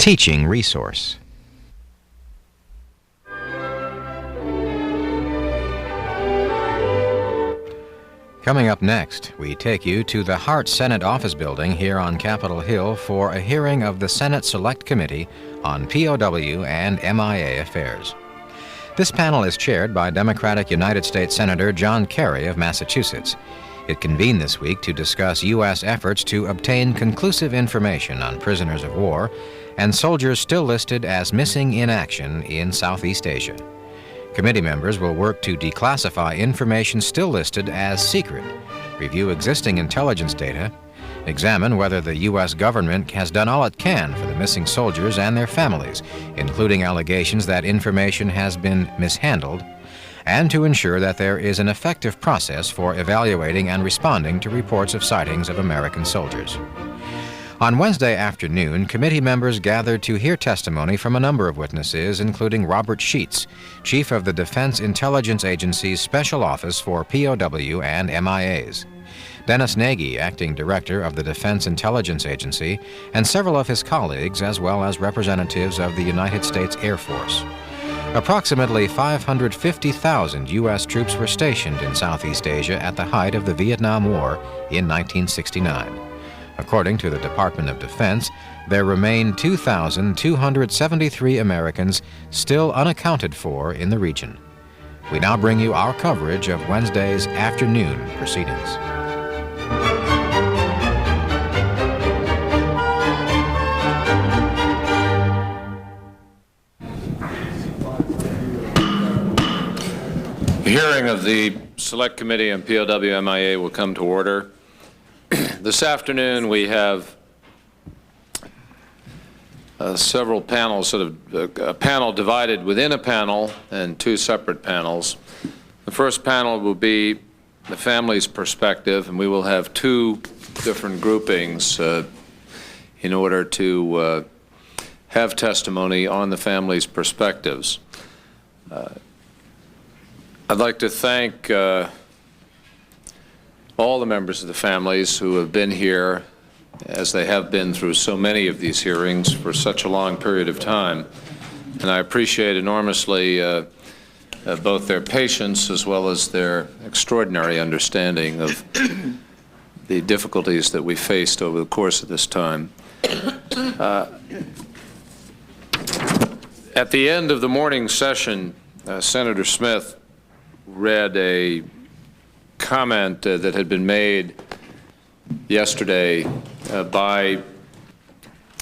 teaching resource. Coming up next, we take you to the Hart Senate Office Building here on Capitol Hill for a hearing of the Senate Select Committee on POW and MIA affairs. This panel is chaired by Democratic United States Senator John Kerry of Massachusetts. It convened this week to discuss U.S. efforts to obtain conclusive information on prisoners of war and soldiers still listed as missing in action in Southeast Asia. Committee members will work to declassify information still listed as secret, review existing intelligence data, examine whether the U.S. government has done all it can for the missing soldiers and their families, including allegations that information has been mishandled, and to ensure that there is an effective process for evaluating and responding to reports of sightings of American soldiers. On Wednesday afternoon, committee members gathered to hear testimony from a number of witnesses, including Robert Sheets, chief of the Defense Intelligence Agency's Special Office for POW and MIAs, Dennis Nagy, acting director of the Defense Intelligence Agency, and several of his colleagues, as well as representatives of the United States Air Force. Approximately 550,000 U.S. troops were stationed in Southeast Asia at the height of the Vietnam War in 1969. According to the Department of Defense, there remain 2,273 Americans still unaccounted for in the region. We now bring you our coverage of Wednesday's afternoon proceedings. The hearing of the Select Committee on POW MIA will come to order. This afternoon we have several panels, sort of a panel divided within a panel and two separate panels. The first panel will be the family's perspective, and we will have two different groupings in order to have testimony on the family's perspectives. I'd like to thank all the members of the families who have been here, as they have been through so many of these hearings for such a long period of time. And I appreciate enormously both their patience as well as their extraordinary understanding of the difficulties that we faced over the course of this time. At the end of the morning session, Senator Smith read a comment that had been made yesterday by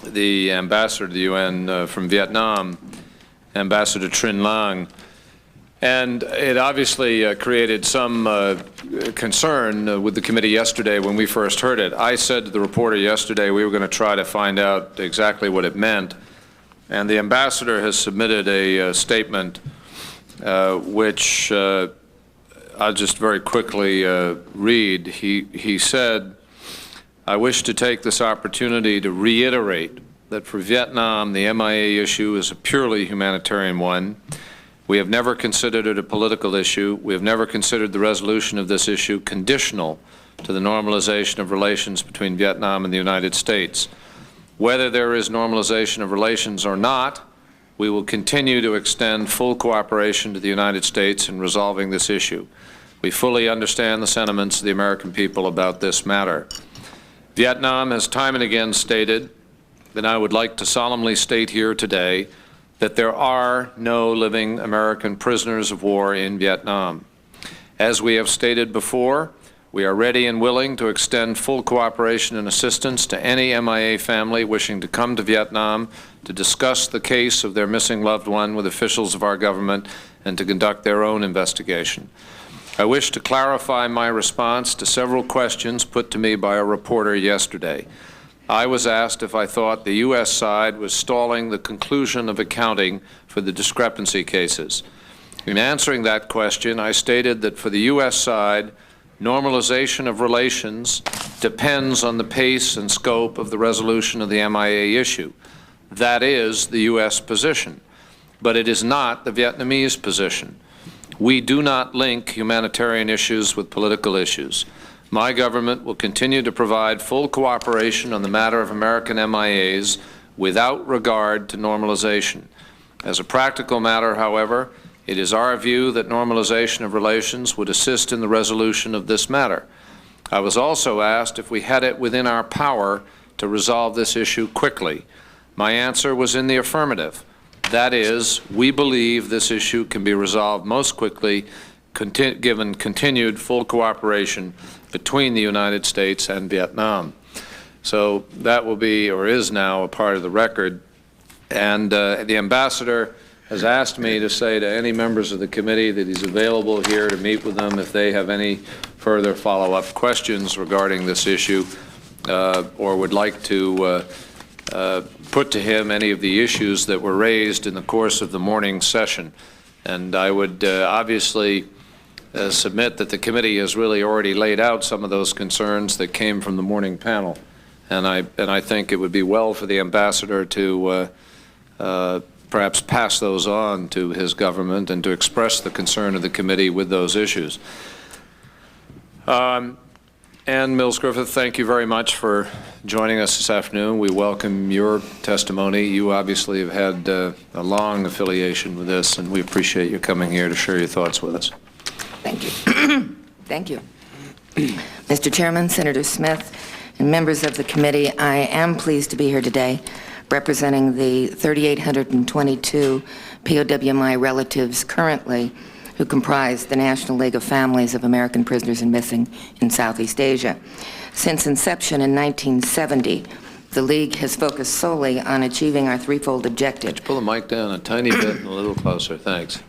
the ambassador to the UN from Vietnam, Ambassador Trinh Lang, and it obviously created some concern with the committee yesterday when we first heard it. I said to the reporter yesterday we were going to try to find out exactly what it meant, and the ambassador has submitted a statement which I'll just very quickly read. He said, "I wish to take this opportunity to reiterate that for Vietnam, the MIA issue is a purely humanitarian one. We have never considered it a political issue. We have never considered the resolution of this issue conditional to the normalization of relations between Vietnam and the United States. Whether there is normalization of relations or not, we will continue to extend full cooperation to the United States in resolving this issue. We fully understand the sentiments of the American people about this matter. Vietnam has time and again stated, and I would like to solemnly state here today, that there are no living American prisoners of war in Vietnam. As we have stated before, we are ready and willing to extend full cooperation and assistance to any MIA family wishing to come to Vietnam to discuss the case of their missing loved one with officials of our government and to conduct their own investigation. I wish to clarify my response to several questions put to me by a reporter yesterday. I was asked if I thought the U.S. side was stalling the conclusion of accounting for the discrepancy cases. In answering that question, I stated that for the U.S. side, normalization of relations depends on the pace and scope of the resolution of the MIA issue. That is the U.S. position, but it is not the Vietnamese position. We do not link humanitarian issues with political issues. My government will continue to provide full cooperation on the matter of American MIAs without regard to normalization. As a practical matter, however, it is our view that normalization of relations would assist in the resolution of this matter. I was also asked if we had it within our power to resolve this issue quickly. My answer was in the affirmative. That is, we believe this issue can be resolved most quickly given continued full cooperation between the United States and Vietnam. So that will be, or is now, a part of the record. And the ambassador has asked me to say to any members of the committee that he's available here to meet with them if they have any further follow-up questions regarding this issue or would like to put to him any of the issues that were raised in the course of the morning session. And I would obviously submit that the committee has really already laid out some of those concerns that came from the morning panel. And I think it would be well for the ambassador to perhaps pass those on to his government and to express the concern of the committee with those issues. Ann Mills Griffith, thank you very much for joining us this afternoon. We welcome your testimony. You obviously have had a long affiliation with this, and we appreciate you coming here to share your thoughts with us. Thank you. Thank you. Mr. Chairman, Senator Smith, and members of the committee, I am pleased to be here today representing the 3,822 POW MIA relatives currently who comprise the National League of Families of American Prisoners and Missing in Southeast Asia. Since inception in 1970, the League has focused solely on achieving our threefold objective. Pull the mic down a tiny bit and a little closer. Thanks.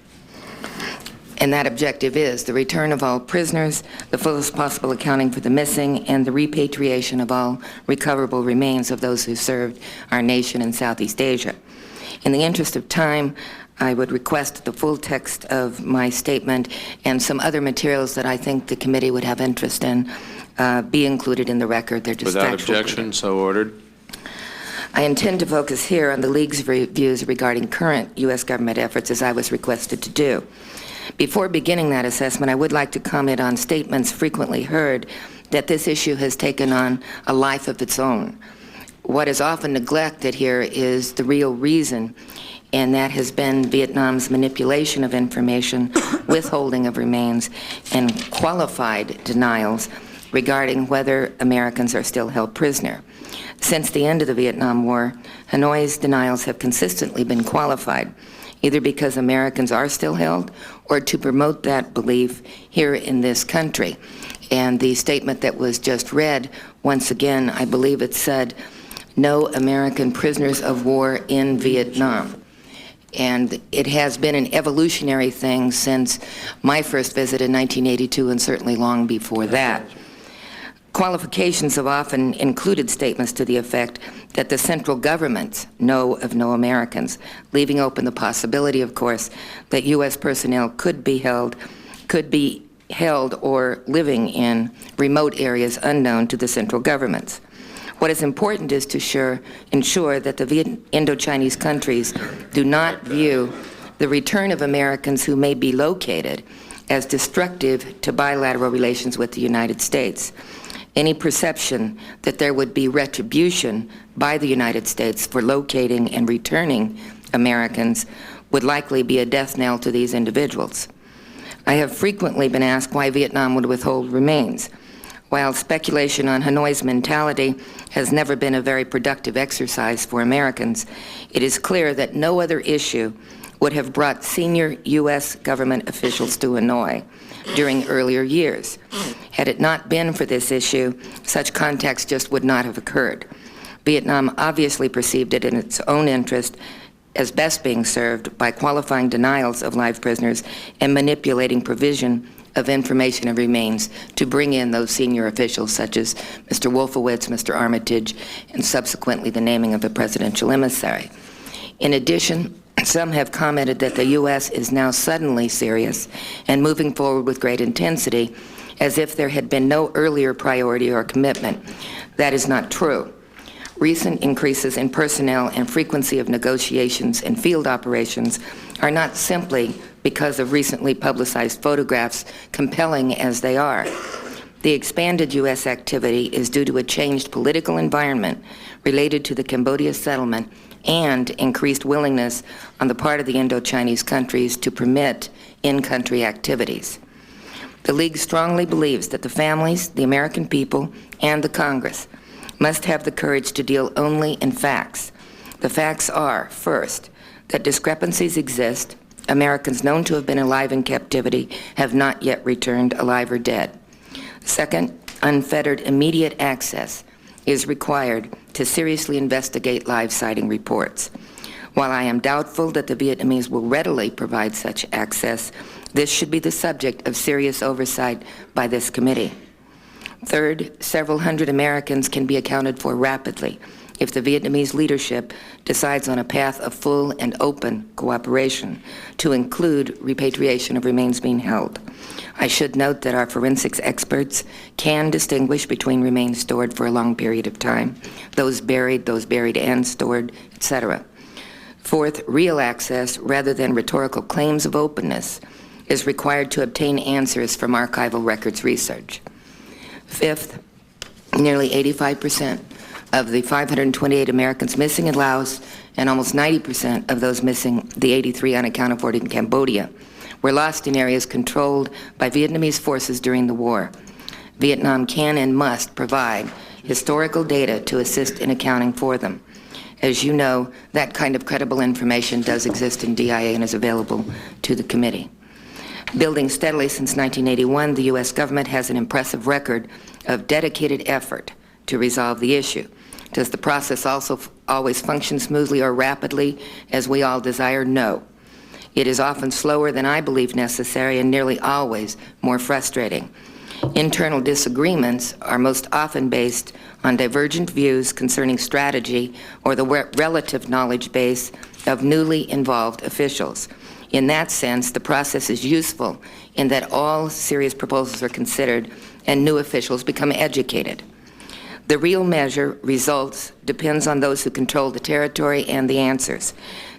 And that objective is the return of all prisoners, the fullest possible accounting for the missing, and the repatriation of all recoverable remains of those who served our nation in Southeast Asia. In the interest of time, I would request the full text of my statement and some other materials that I think the committee would have interest in be included in the record. They're just without objection, so ordered. I intend to focus here on the League's views regarding current U.S. government efforts as I was requested to do. Before beginning that assessment, I would like to comment on statements frequently heard that this issue has taken on a life of its own. What is often neglected here is the real reason, and that has been Vietnam's manipulation of information, withholding of remains, and qualified denials regarding whether Americans are still held prisoner. Since the end of the Vietnam War, Hanoi's denials have consistently been qualified, either because Americans are still held or to promote that belief here in this country. And the statement that was just read, once again, I believe it said, no American prisoners of war in Vietnam. And it has been an evolutionary thing since my first visit in 1982 and certainly long before that. Qualifications have often included statements to the effect that the central governments know of no Americans, leaving open the possibility, of course, that U.S. personnel could be held or living in remote areas unknown to the central governments. What is important is to ensure that the Indo-Chinese countries do not view the return of Americans who may be located as destructive to bilateral relations with the United States. Any perception that there would be retribution by the United States for locating and returning Americans would likely be a death knell to these individuals. I have frequently been asked why Vietnam would withhold remains. While speculation on Hanoi's mentality has never been a very productive exercise for Americans, it is clear that no other issue would have brought senior U.S. government officials to Hanoi during earlier years. Had it not been for this issue, such contacts just would not have occurred. Vietnam obviously perceived it in its own interest as best being served by qualifying denials of live prisoners and manipulating provision of information and remains to bring in those senior officials such as Mr. Wolfowitz, Mr. Armitage, and subsequently the naming of a presidential emissary. In addition, some have commented that the U.S. is now suddenly serious and moving forward with great intensity as if there had been no earlier priority or commitment. That is not true. Recent increases in personnel and frequency of negotiations and field operations are not simply because of recently publicized photographs, compelling as they are. The expanded U.S. activity is due to a changed political environment related to the Cambodia settlement and increased willingness on the part of the Indo-Chinese countries to permit in-country activities. The League strongly believes that the families, the American people, and the Congress must have the courage to deal only in facts. The facts are, first, that discrepancies exist. Americans known to have been alive in captivity have not yet returned, alive or dead. Second, unfettered immediate access is required to seriously investigate live sighting reports. While I am doubtful that the Vietnamese will readily provide such access, this should be the subject of serious oversight by this committee. Third, several hundred Americans can be accounted for rapidly if the Vietnamese leadership decides on a path of full and open cooperation to include repatriation of remains being held. I should note that our forensics experts can distinguish between remains stored for a long period of time, those buried and stored, etc. Fourth, real access rather than rhetorical claims of openness is required to obtain answers from archival records research. Fifth, nearly 85% of the 528 Americans missing in Laos and almost 90% of those missing, the 83 unaccounted for in Cambodia, were lost in areas controlled by Vietnamese forces during the war. Vietnam can and must provide historical data to assist in accounting for them. As you know, that kind of credible information does exist in DIA and is available to the committee. Building steadily since 1981, the U.S. government has an impressive record of dedicated effort to resolve the issue. Does the process also always function smoothly or rapidly as we all desire? No. It is often slower than I believe necessary and nearly always more frustrating. Internal disagreements are most often based on divergent views concerning strategy or the relative knowledge base of newly involved officials. In that sense, the process is useful in that all serious proposals are considered and new officials become educated. The real measure, results, depends on those who control the territory and the answers.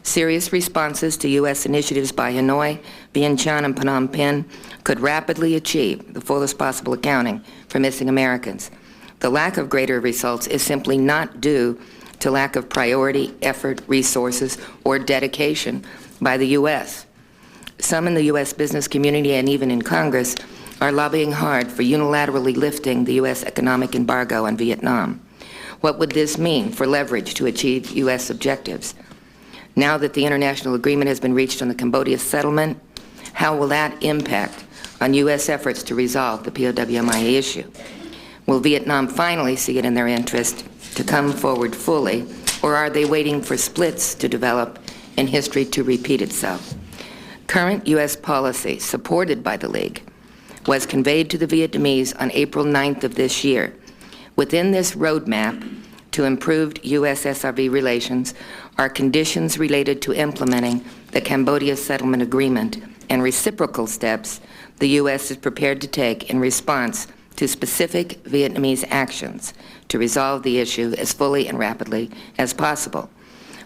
Serious responses to U.S. initiatives by Hanoi, Vientiane, and Phnom Penh could rapidly achieve the fullest possible accounting for missing Americans. The lack of greater results is simply not due to lack of priority, effort, resources, or dedication by the U.S. Some in the U.S. business community and even in Congress are lobbying hard for unilaterally lifting the U.S. economic embargo on Vietnam. What would this mean for leverage to achieve U.S. objectives? Now that the international agreement has been reached on the Cambodia settlement, how will that impact on U.S. efforts to resolve the POW MIA issue? Will Vietnam finally see it in their interest to come forward fully, or are they waiting for splits to develop and history to repeat itself? Current U.S. policy, supported by the League, was conveyed to the Vietnamese on April 9th of this year. Within this roadmap to improved U.S.-SRV relations are conditions related to implementing the Cambodia settlement agreement and reciprocal steps the U.S. is prepared to take in response to specific Vietnamese actions to resolve the issue as fully and rapidly as possible.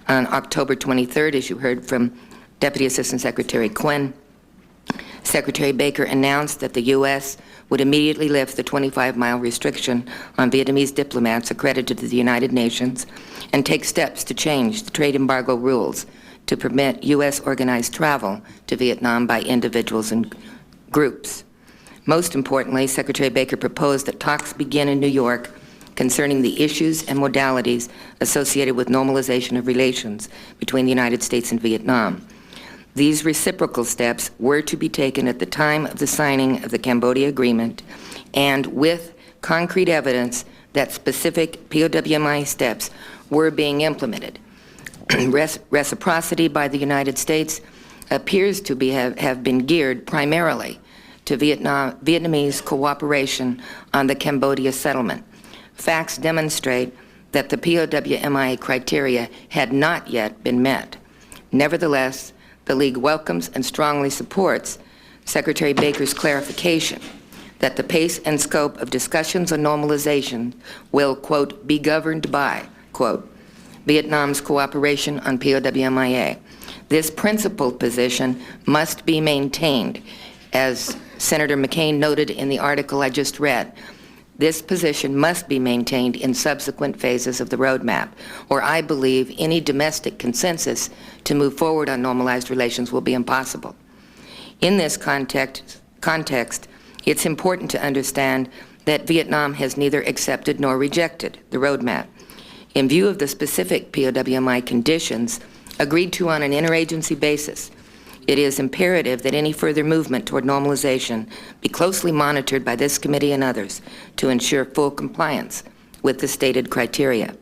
On October 23rd, as you heard from Deputy Assistant Secretary Quinn, Secretary Baker announced that the U.S. would immediately lift the 25-mile restriction on Vietnamese diplomats accredited to the United Nations and take steps to change the trade embargo rules to permit U.S. organized travel to Vietnam by individuals and groups. Most importantly, Secretary Baker proposed that talks begin in New York concerning the issues and modalities associated with normalization of relations between the United States and Vietnam. These reciprocal steps were to be taken at the time of the signing of the Cambodia Agreement and with concrete evidence that specific POWMI steps were being implemented. Reciprocity by the United States appears to have been geared primarily to Vietnamese cooperation on the Cambodia settlement. Facts demonstrate that the POWMI criteria had not yet been met. Nevertheless, the League welcomes and strongly supports Secretary Baker's clarification that the pace and scope of discussions on normalization will, quote, be governed by, quote, Vietnam's cooperation on POW MIA. This principled position must be maintained as Senator McCain noted in the article I just read, this position must be maintained in subsequent phases of the roadmap, or I believe any domestic consensus to move forward on normalized relations will be impossible. In this context, it's important to understand that Vietnam has neither accepted nor rejected the roadmap. In view of the specific POWMI conditions agreed to on an interagency basis, it is imperative that any further movement toward normalization be closely monitored by this committee and others to ensure full compliance with the stated criteria.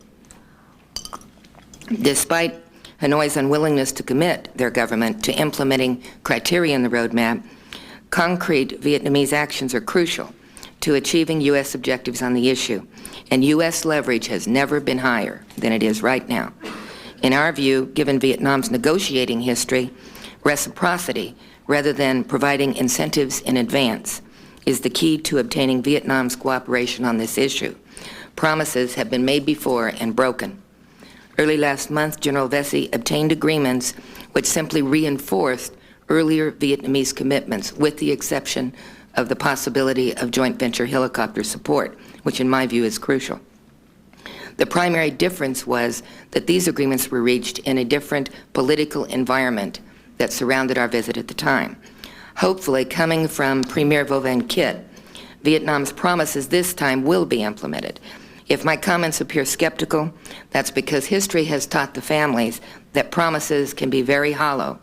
Despite Hanoi's unwillingness to commit their government to implementing criteria in the roadmap, concrete Vietnamese actions are crucial to achieving U.S. objectives on the issue, and U.S. leverage has never been higher than it is right now. In our view, given Vietnam's negotiating history, reciprocity, rather than providing incentives in advance, is the key to obtaining Vietnam's cooperation on this issue. Promises have been made before and broken. Early last month, General Vesey obtained agreements which simply reinforced earlier Vietnamese commitments, with the exception of the possibility of joint venture helicopter support, which in my view is crucial. The primary difference was that these agreements were reached in a different political environment that surrounded our visit at the time. Hopefully, coming from Premier Vo Van Kit, Vietnam's promises this time will be implemented. If my comments appear skeptical, that's because history has taught the families that promises can be very hollow,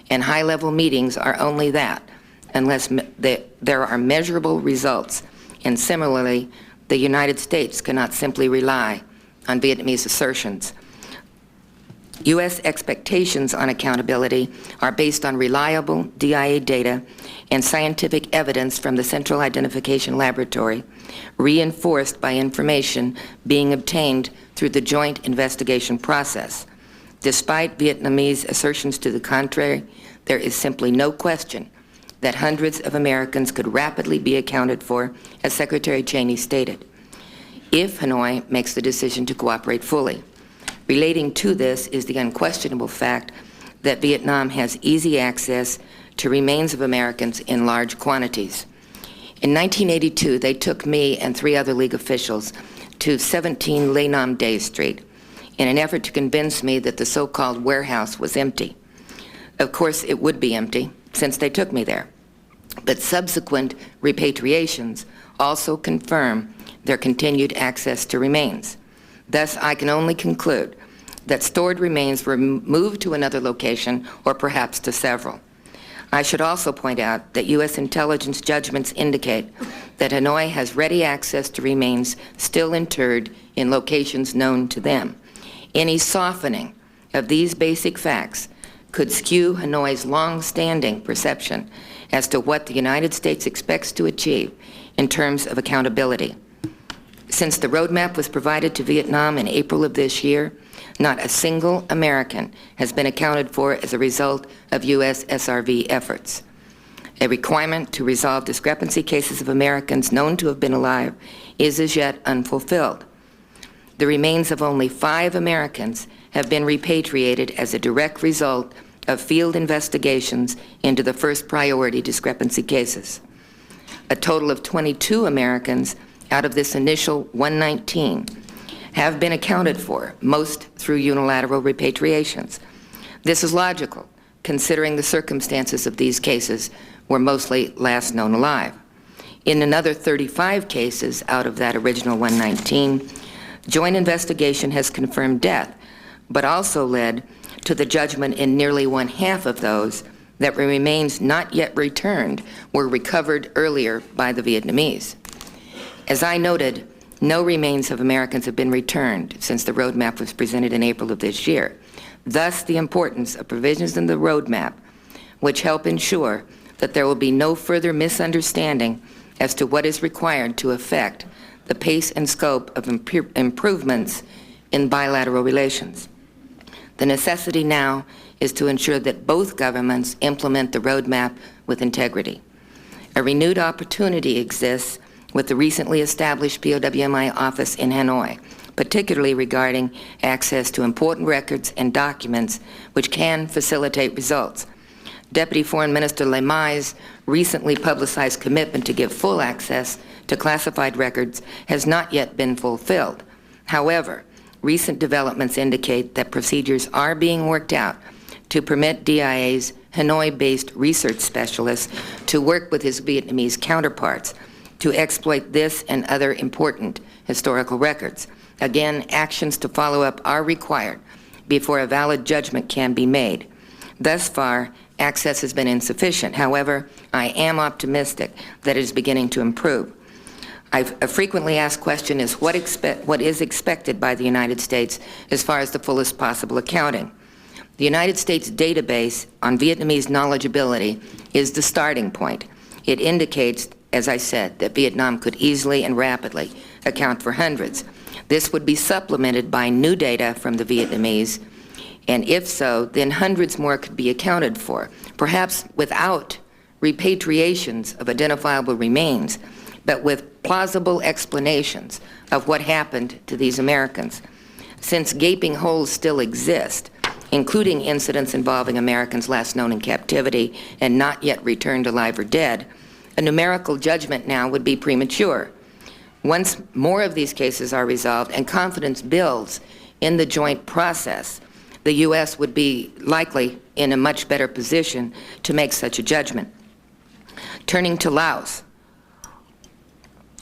and high-level meetings are only that, unless there are measurable results. And similarly, the United States cannot simply rely on Vietnamese assertions. U.S. expectations on accountability are based on reliable DIA data and scientific evidence from the Central Identification Laboratory, reinforced by information being obtained through the joint investigation process. Despite Vietnamese assertions to the contrary, there is simply no question that hundreds of Americans could rapidly be accounted for, as Secretary Cheney stated, if Hanoi makes the decision to cooperate fully. Relating to this is the unquestionable fact that Vietnam has easy access to remains of Americans in large quantities. In 1982, they took me and 3 other League officials to 17 Le Nam Day Street in an effort to convince me that the so-called warehouse was empty. Of course, it would be empty, since they took me there. But subsequent repatriations also confirm their continued access to remains. Thus, I can only conclude that stored remains were moved to another location, or perhaps to several. I should also point out that U.S. intelligence judgments indicate that Hanoi has ready access to remains still interred in locations known to them. Any softening of these basic facts could skew Hanoi's long-standing perception as to what the United States expects to achieve in terms of accountability. Since the roadmap was provided to Vietnam in April of this year, not a single American has been accounted for as a result of U.S. SRV efforts. A requirement to resolve discrepancy cases of Americans known to have been alive is as yet unfulfilled. The remains of only 5 Americans have been repatriated as a direct result of field investigations into the first priority discrepancy cases. A total of 22 Americans out of this initial 119 have been accounted for, most through unilateral repatriations. This is logical, considering the circumstances of these cases were mostly last known alive. In another 35 cases out of that original 119, joint investigation has confirmed death, but also led to the judgment in nearly 1/2 of those that remains not yet returned were recovered earlier by the Vietnamese. As I noted, no remains of Americans have been returned since the roadmap was presented in April of this year. Thus, the importance of provisions in the roadmap which help ensure that there will be no further misunderstanding as to what is required to effect the pace and scope of improvements in bilateral relations. The necessity now is to ensure that both governments implement the roadmap with integrity. A renewed opportunity exists with the recently established POWMI office in Hanoi, particularly regarding access to important records and documents which can facilitate results. Deputy Foreign Minister Le Mai's recently publicized commitment to give full access to classified records has not yet been fulfilled. However, recent developments indicate that procedures are being worked out to permit DIA's Hanoi-based research specialists to work with his Vietnamese counterparts to exploit this and other important historical records. Again, actions to follow up are required before a valid judgment can be made. Thus far, access has been insufficient. However, I am optimistic that it is beginning to improve. A frequently asked question is what is expected by the United States as far as the fullest possible accounting. The United States database on Vietnamese knowledgeability is the starting point. It indicates, as I said, that Vietnam could easily and rapidly account for hundreds. This would be supplemented by new data from the Vietnamese, and if so, then hundreds more could be accounted for, perhaps without repatriations of identifiable remains, but with plausible explanations of what happened to these Americans. Since gaping holes still exist, including incidents involving Americans last known in captivity and not yet returned alive or dead, a numerical judgment now would be premature. Once more of these cases are resolved and confidence builds in the joint process, the U.S. would be likely in a much better position to make such a judgment. Turning to Laos,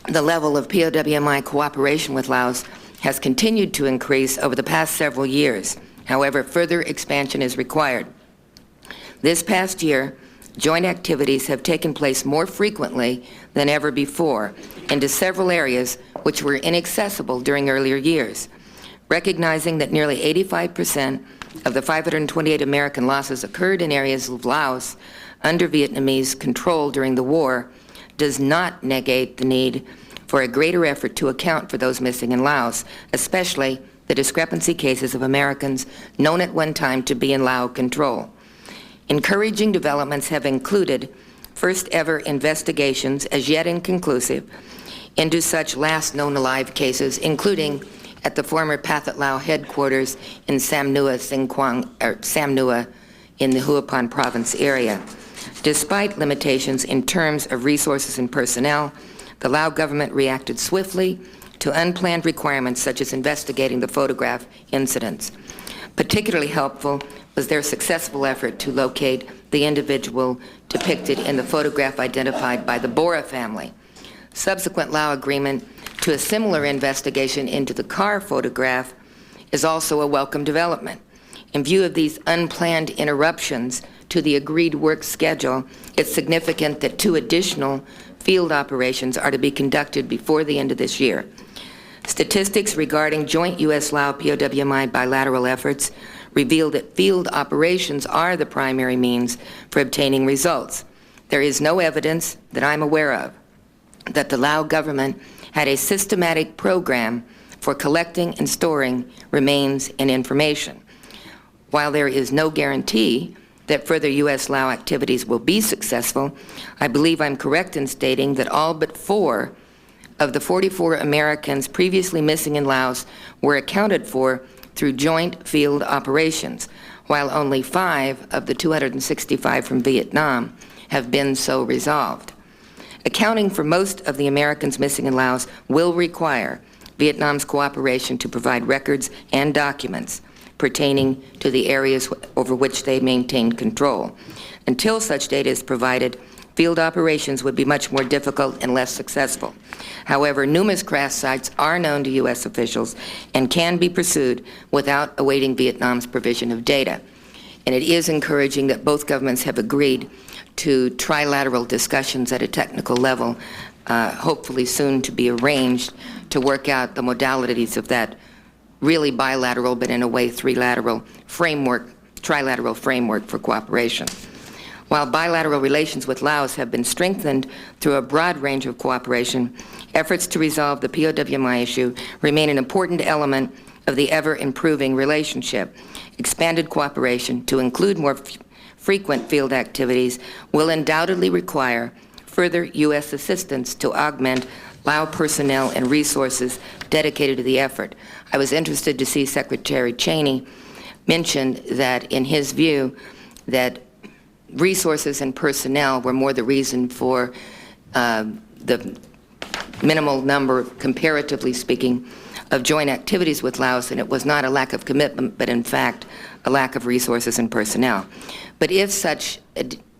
the level of POW/MI cooperation with Laos has continued to increase over the past several years. However, further expansion is required. This past year, joint activities have taken place more frequently than ever before into several areas which were inaccessible during earlier years. Recognizing that nearly 85% of the 528 American losses occurred in areas of Laos under Vietnamese control during the war does not negate the need for a greater effort to account for those missing in Laos, especially the discrepancy cases of Americans known at one time to be in Lao control. Encouraging developments have included first ever investigations, as yet inconclusive, into such last known alive cases, including at the former Pathet Lao headquarters in Sam Nua in the Houaphanh province area. Despite limitations in terms of resources and personnel, the Lao government reacted swiftly to unplanned requirements such as investigating the photograph incidents. Particularly helpful was their successful effort to locate the individual depicted in the photograph identified by the Bora family. Subsequent Lao agreement to a similar investigation into the car photograph is also a welcome development. In view of these unplanned interruptions to the agreed work schedule, it's significant that 2 additional field operations are to be conducted before the end of this year. Statistics regarding joint U.S.-Lao POW/MI bilateral efforts reveal that field operations are the primary means for obtaining results. There is no evidence that I'm aware of that the Lao government had a systematic program for collecting and storing remains and information. While there is no guarantee that further U.S.-Lao activities will be successful, I believe I'm correct in stating that all but 4 of the 44 Americans previously missing in Laos were accounted for through joint field operations, while only 5 of the 265 from Vietnam have been so resolved. Accounting for most of the Americans missing in Laos will require Vietnam's cooperation to provide records and documents pertaining to the areas over which they maintain control. Until such data is provided, field operations would be much more difficult and less successful. However, numerous crash sites are known to U.S. officials and can be pursued without awaiting Vietnam's provision of data. And it is encouraging that both governments have agreed to trilateral discussions at a technical level, hopefully soon to be arranged, to work out the modalities of that really bilateral, but in a way trilateral framework for cooperation. While bilateral relations with Laos have been strengthened through a broad range of cooperation, efforts to resolve the POW/MI issue remain an important element of the ever-improving relationship. Expanded cooperation, to include more frequent field activities, will undoubtedly require further U.S. assistance to augment Lao personnel and resources dedicated to the effort. I was interested to see Secretary Cheney mention that, in his view, that resources and personnel were more the reason for the minimal number, comparatively speaking, of joint activities with Laos, and it was not a lack of commitment, but in fact a lack of resources and personnel. But if such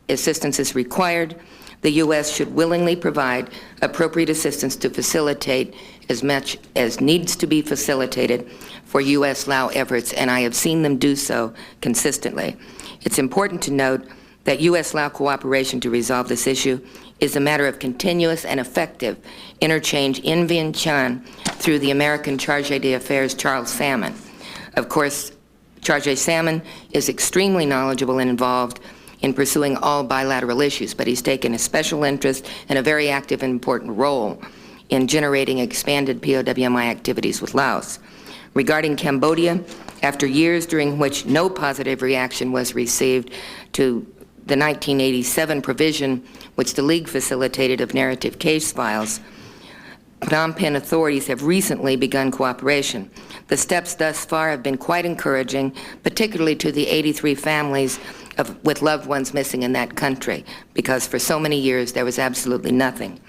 assistance is required, the U.S. should willingly provide appropriate assistance to facilitate as much as needs to be facilitated for U.S.-Lao efforts, and I have seen them do so consistently. It's important to note that U.S.-Lao cooperation to resolve this issue is a matter of continuous and effective interchange in Vientiane through the American Charge d'Affaires Charles Salmon. Of course, Charge Salmon is extremely knowledgeable and involved in pursuing all bilateral issues, but he's taken a special interest and a very active and important role in generating expanded POWMI activities with Laos. Regarding Cambodia, after years during which no positive reaction was received to the 1987 provision which the League facilitated of narrative case files, Phnom Penh authorities have recently begun cooperation. The steps thus far have been quite encouraging, particularly to the 83 families with loved ones missing in that country, because for so many years there was absolutely nothing.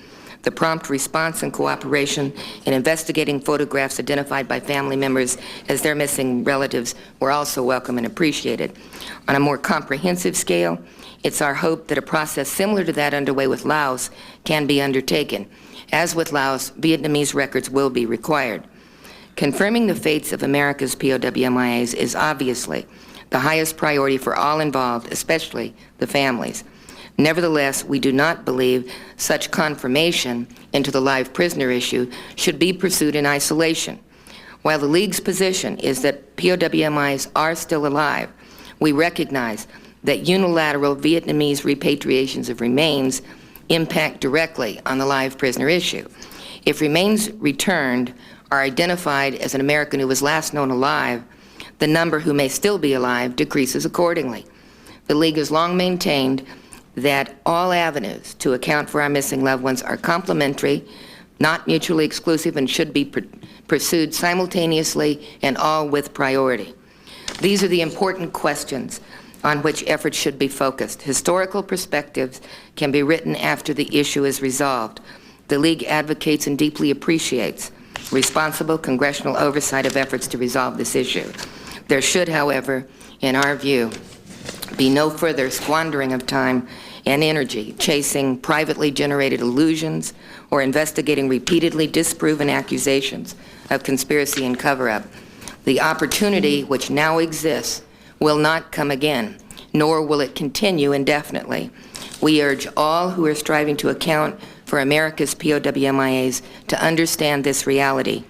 The prompt response and cooperation in investigating photographs identified by family members as their missing relatives were also welcome and appreciated. On a more comprehensive scale, it's our hope that a process similar to that underway with Laos can be undertaken. As with Laos, Vietnamese records will be required. Confirming the fates of America's POWMIAs is obviously the highest priority for all involved, especially the families. Nevertheless, we do not believe such confirmation into the live prisoner issue should be pursued in isolation. While the League's position is that POWMIs are still alive, we recognize that unilateral Vietnamese repatriations of remains impact directly on the live prisoner issue. If remains returned are identified as an American who was last known alive, the number who may still be alive decreases accordingly. The League has long maintained that all avenues to account for our missing loved ones are complementary, not mutually exclusive, and should be pursued simultaneously and all with priority. These are the important questions on which efforts should be focused. Historical perspectives can be written after the issue is resolved. The League advocates and deeply appreciates responsible congressional oversight of efforts to resolve this issue. There should, however, in our view, be no further squandering of time and energy chasing privately generated illusions or investigating repeatedly disproven accusations of conspiracy and cover-up. The opportunity which now exists will not come again, nor will it continue indefinitely. We urge all who are striving to account for America's POWMIAs to understand this reality.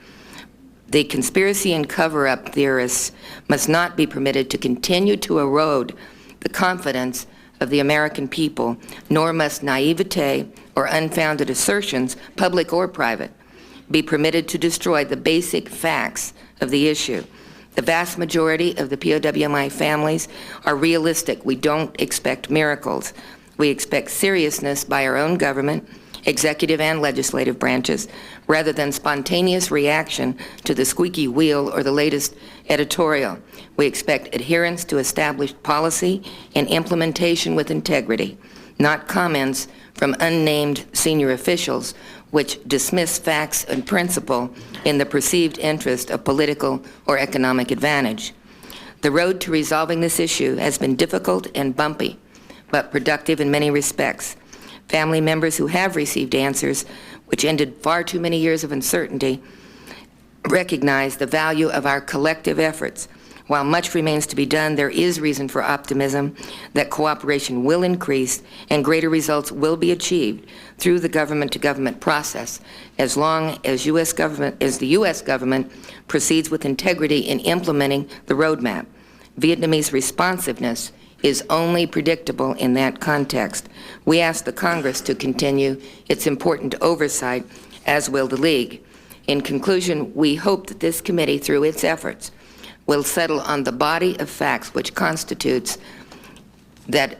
The conspiracy and cover-up theorists must not be permitted to continue to erode the confidence of the American people, nor must naivete or unfounded assertions, public or private, be permitted to destroy the basic facts of the issue. The vast majority of the POWMI families are realistic. We don't expect miracles. We expect seriousness by our own government, executive and legislative branches, rather than spontaneous reaction to the squeaky wheel or the latest editorial. We expect adherence to established policy and implementation with integrity, not comments from unnamed senior officials which dismiss facts and principle in the perceived interest of political or economic advantage. The road to resolving this issue has been difficult and bumpy, but productive in many respects. Family members who have received answers, which ended far too many years of uncertainty, recognize the value of our collective efforts. While much remains to be done, there is reason for optimism that cooperation will increase and greater results will be achieved through the government-to-government process, as long as the U.S. government proceeds with integrity in implementing the roadmap. Vietnamese responsiveness is only predictable in that context. We ask the Congress to continue its important oversight, as will the League. In conclusion, we hope that this committee, through its efforts, will settle on the body of facts which constitutes that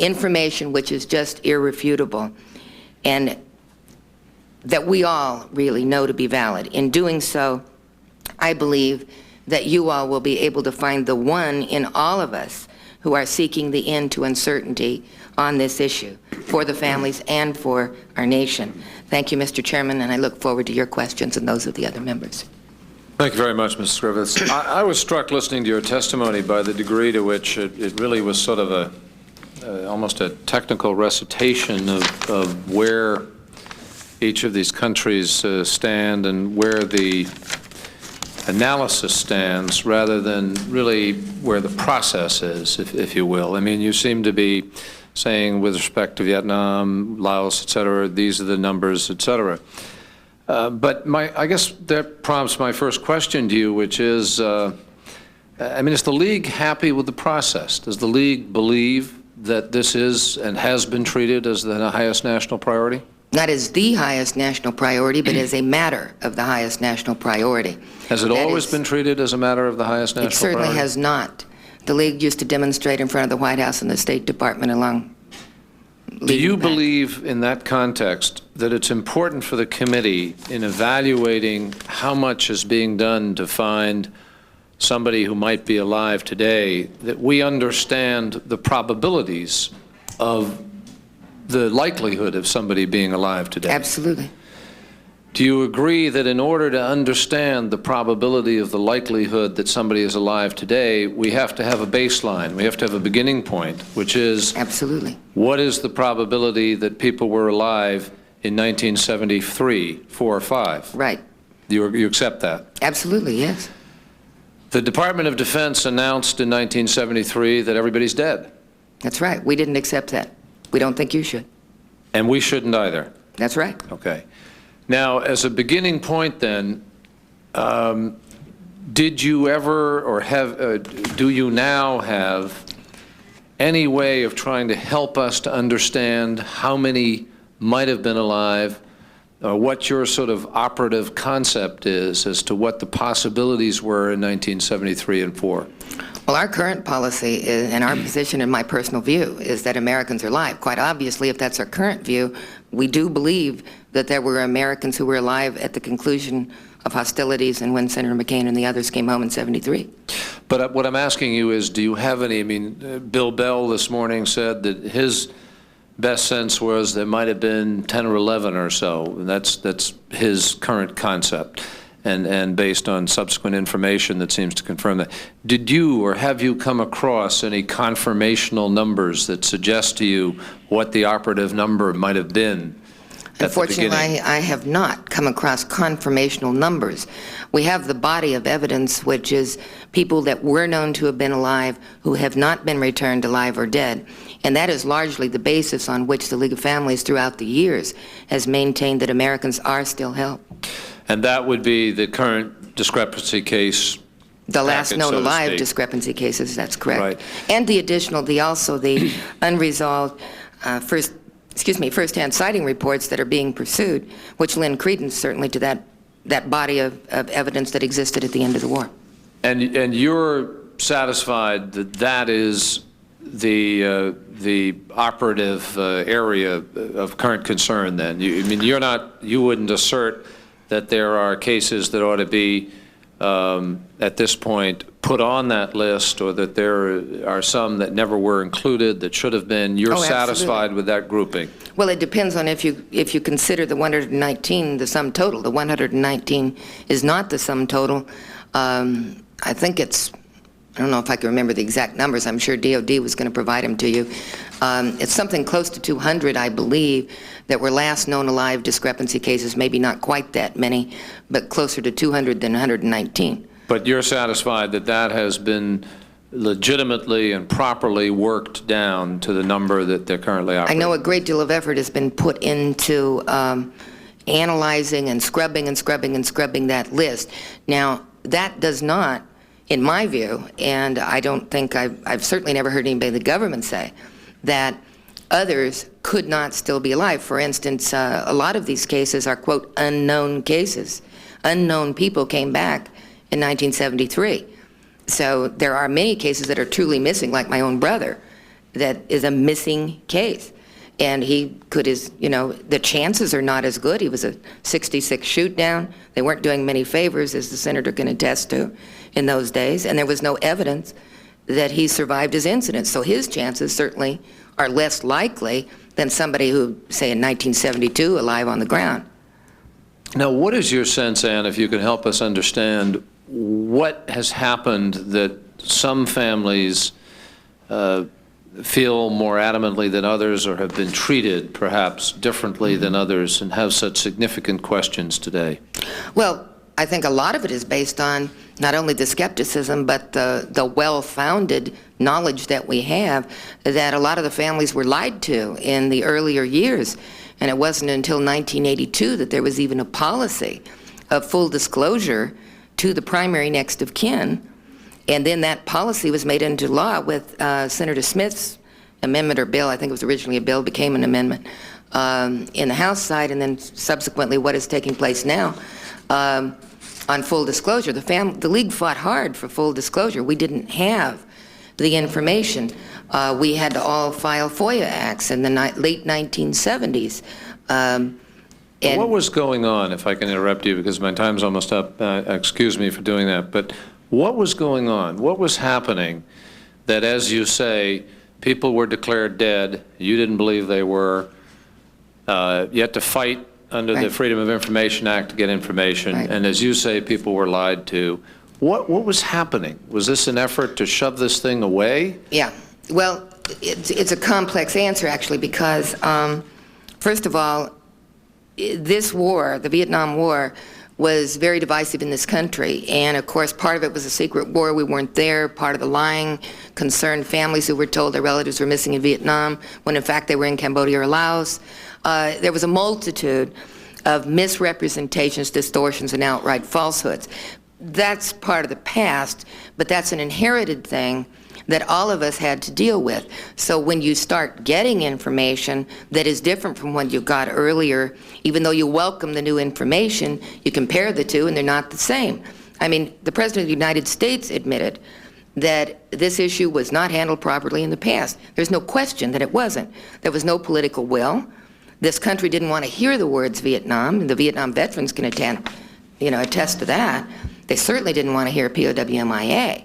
information which is just irrefutable and that we all really know to be valid. In doing so, I believe that you all will be able to find the one in all of us who are seeking the end to uncertainty on this issue for the families and for our nation. Thank you, Mr. Chairman, and I look forward to your questions and those of the other members. Thank you very much, Mrs. Griffiths. I was struck listening to your testimony by the degree to which it really was sort of almost a technical recitation of where each of these countries stand and where the analysis stands, rather than really where the process is, if you will. I mean, you seem to be saying with respect to Vietnam, Laos, et cetera, these are the numbers, et cetera. But I guess that prompts my first question to you, which is, I mean, is the League happy with the process? Does the League believe that this is and has been treated as the highest national priority? Not as the highest national priority, but as a matter of the highest national priority. Has it always been treated as a matter of the highest national priority? It certainly has not. The League used to demonstrate in front of the White House and the State Department along. Do you believe in that context that it's important for the committee in evaluating how much is being done to find somebody who might be alive today, that we understand the probabilities of the likelihood of somebody being alive today? Absolutely. Do you agree that in order to understand the probability of the likelihood that somebody is alive today, we have to have a baseline, we have to have a beginning point, which is, absolutely, what is the probability that people were alive in 1973, 4 or 5? Right. You accept that? Absolutely, yes. The Department of Defense announced in 1973 that everybody's dead. That's right. We didn't accept that. We don't think you should. And we shouldn't either. That's right. Okay. Now, as a beginning point then, did you ever or do you now have any way of trying to help us to understand how many might have been alive, or what your sort of operative concept is as to what the possibilities were in 1973 and 4? Well, our current policy is, and our position and my personal view is that Americans are alive. Quite obviously, if that's our current view, we do believe that there were Americans who were alive at the conclusion of hostilities and when Senator McCain and the others came home in '73. But what I'm asking you is, do you have any, I mean, Bill Bell this morning said that his best sense was there might have been 10 or 11 or so, and that's his current concept. And based on subsequent information that seems to confirm that. Did you or have you come across any confirmational numbers that suggest to you what the operative number might have been at the beginning? Unfortunately, I have not come across confirmational numbers. We have the body of evidence, which is people that were known to have been alive who have not been returned alive or dead. And that is largely the basis on which the League of Families throughout the years has maintained that Americans are still held. And that would be the current discrepancy case. The last packet, known so to alive speak. Discrepancy cases, that's correct. Right. And the additional, the unresolved first-hand sighting reports that are being pursued, which lend credence certainly to that body of evidence that existed at the end of the war. And you're satisfied that that is the operative area of current concern then? I mean, you wouldn't assert that there are cases that ought to be, at this point, put on that list, or that there are some that never were included that should have been. You're satisfied with that grouping? Well, it depends on if you consider the 119 the sum total. The 119 is not the sum total. I think it's, I don't know if I can remember the exact numbers. I'm sure DOD was going to provide them to you. It's something close to 200, I believe, that were last known alive discrepancy cases, maybe not quite that many, but closer to 200 than 119. But you're satisfied that that has been legitimately and properly worked down to the number that they're currently operating? I know a great deal of effort has been put into analyzing and scrubbing and scrubbing and scrubbing that list. Now, that does not, in my view, and I don't think I've certainly never heard anybody in the government say that others could not still be alive. For instance, a lot of these cases are, quote, unknown cases. Unknown people came back in 1973. So there are many cases that are truly missing, like my own brother, that is a missing case. And he could, the chances are not as good. He was a 66 shoot down. They weren't doing many favors, as the senator can attest to, in those days. And there was no evidence that he survived his incident. So his chances certainly are less likely than somebody who, say, in 1972, alive on the ground. Now, what is your sense, Ann, if you can help us understand what has happened that some families feel more adamantly than others, or have been treated perhaps differently than others, and have such significant questions today? Well, I think a lot of it is based on not only the skepticism, but the well-founded knowledge that we have that a lot of the families were lied to in the earlier years. And it wasn't until 1982 that there was even a policy of full disclosure to the primary next of kin. And then that policy was made into law with Senator Smith's amendment or bill. I think it was originally a bill, became an amendment in the House side, and then subsequently what is taking place now on full disclosure. The League fought hard for full disclosure. We didn't have the information. We had to all file FOIA acts in the late 1970s. What was going on, if I can interrupt you, because my time's almost up, excuse me for doing that, but what was going on? What was happening that, as you say, people were declared dead, you didn't believe they were, you had to fight under the Freedom of Information Act to get information, and as you say, people were lied to. What was happening? Was this an effort to shove this thing away? Yeah. Well, it's a complex answer, actually, because, first of all, this war, the Vietnam War, was very divisive in this country. And, of course, part of it was a secret war. We weren't there. Part of the lying concerned families who were told their relatives were missing in Vietnam when, in fact, they were in Cambodia or Laos. There was a multitude of misrepresentations, distortions, and outright falsehoods. That's part of the past, but that's an inherited thing that all of us had to deal with. So when you start getting information that is different from what you got earlier, even though you welcome the new information, you compare the two and they're not the same. I mean, the President of the United States admitted that this issue was not handled properly in the past. There's no question that it wasn't. There was no political will. This country didn't want to hear the words Vietnam, and the Vietnam veterans can attest to that. They certainly didn't want to hear POW MIA.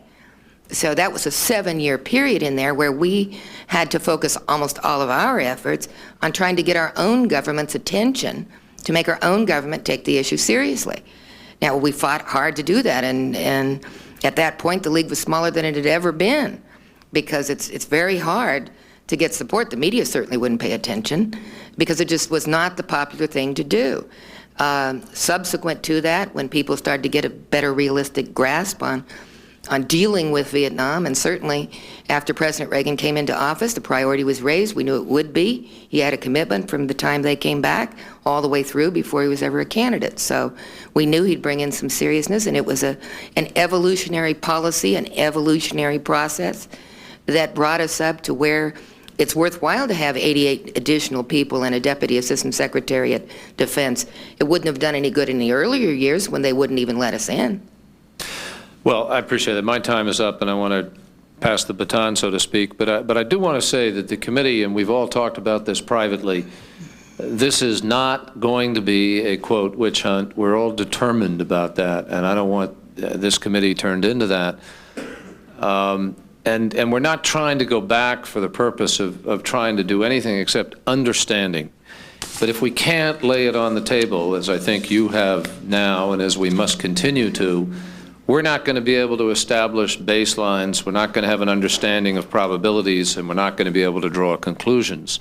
So that was a 7-year period in there where we had to focus almost all of our efforts on trying to get our own government's attention to make our own government take the issue seriously. Now, we fought hard to do that, and at that point, the League was smaller than it had ever been, because it's very hard to get support. The media certainly wouldn't pay attention, because it just was not the popular thing to do. Subsequent to that, when people started to get a better realistic grasp on dealing with Vietnam, and certainly after President Reagan came into office, the priority was raised. We knew it would be. He had a commitment from the time they came back all the way through before he was ever a candidate. So we knew he'd bring in some seriousness, and it was an evolutionary policy, an evolutionary process that brought us up to where it's worthwhile to have 88 additional people and a Deputy Assistant Secretary at Defense. It wouldn't have done any good in the earlier years when they wouldn't even let us in. Well, I appreciate it. My time is up, and I want to pass the baton, so to speak. But I do want to say that the committee, and we've all talked about this privately, this is not going to be a, quote, witch hunt. We're all determined about that, and I don't want this committee turned into that. And we're not trying to go back for the purpose of trying to do anything except understanding. But if we can't lay it on the table, as I think you have now, and as we must continue to, we're not going to be able to establish baselines, we're not going to have an understanding of probabilities, and we're not going to be able to draw conclusions.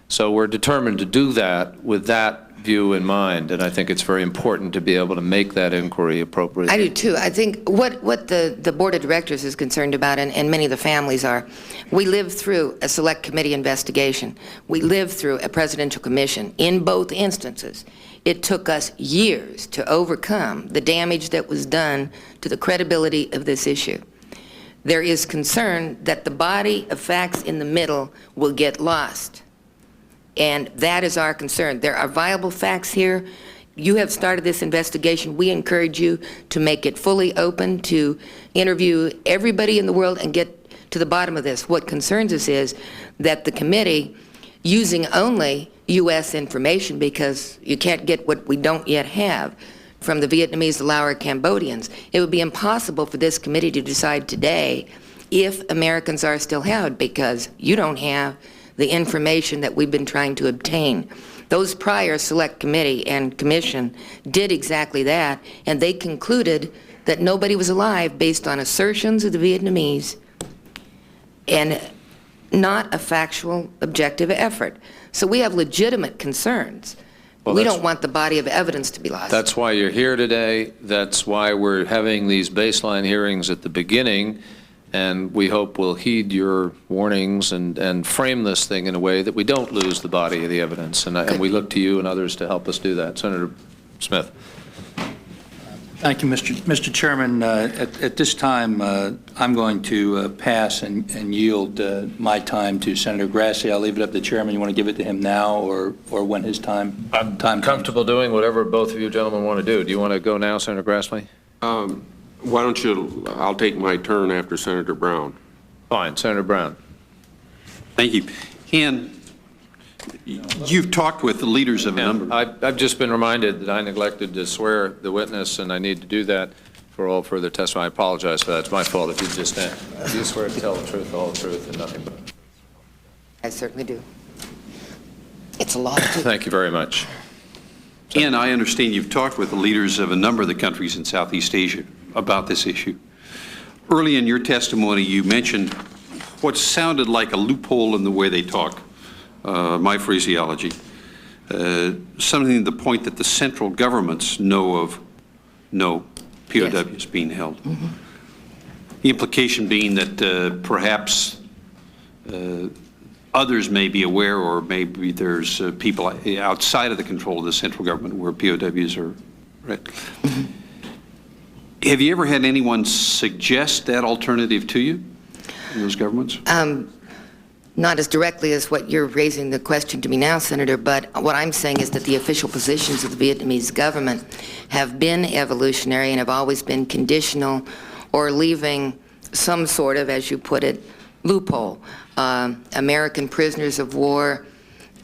So we're determined to do that with that view in mind, and I think it's very important to be able to make that inquiry appropriately. I do too. I think what the Board of Directors is concerned about, and many of the families are, we lived through a select committee investigation. We lived through a presidential commission in both instances. It took us years to overcome the damage that was done to the credibility of this issue. There is concern that the body of facts in the middle will get lost. And that is our concern. There are viable facts here. You have started this investigation. We encourage you to make it fully open, to interview everybody in the world and get to the bottom of this. What concerns us is that the committee, using only U.S. information, because you can't get what we don't yet have from the Vietnamese, the Lao, or Cambodians, it would be impossible for this committee to decide today if Americans are still held, because you don't have the information that we've been trying to obtain. Those prior select committee and commission did exactly that, and they concluded that nobody was alive based on assertions of the Vietnamese and not a factual, objective effort. So we have legitimate concerns. Well, we don't want the body of evidence to be lost. That's why you're here today. That's why we're having these baseline hearings at the beginning, and we hope we'll heed your warnings and frame this thing in a way that we don't lose the body of the evidence. And we look to you and others to help us do that. Senator Smith. Thank you, Mr. Chairman. At this time, I'm going to pass and yield my time to Senator Grassley. I'll leave it up to the chairman. You want to give it to him now or when his time I'm comfortable doing whatever both of you gentlemen want to do. Do you want to go now, Senator Grassley? Why don't you, I'll take my turn after Senator Brown. Fine. Senator Brown. Thank you. Han, you've talked with the leaders of a number. I've just been reminded that I neglected to swear the witness, and I need to do that for all further testimony. I apologize for that. It's my fault if you just do you swear to tell the truth, the whole truth, and nothing but. I certainly do. It's a lot. Thank you very much. And I understand you've talked with the leaders of a number of the countries in Southeast Asia about this issue. Early in your testimony, you mentioned what sounded like a loophole in the way they talk, my phraseology, something to the point that the central governments know of no POWs being held. Mm-hmm. The implication being that perhaps others may be aware, or maybe there's people outside of the control of the central government where POWs are. Right. Mm-hmm. Have you ever had anyone suggest that alternative to you in those governments? Not as directly as what you're raising the question to me now, Senator, but what I'm saying is that the official positions of the Vietnamese government have been evolutionary and have always been conditional or leaving some sort of, as you put it, loophole. American prisoners of war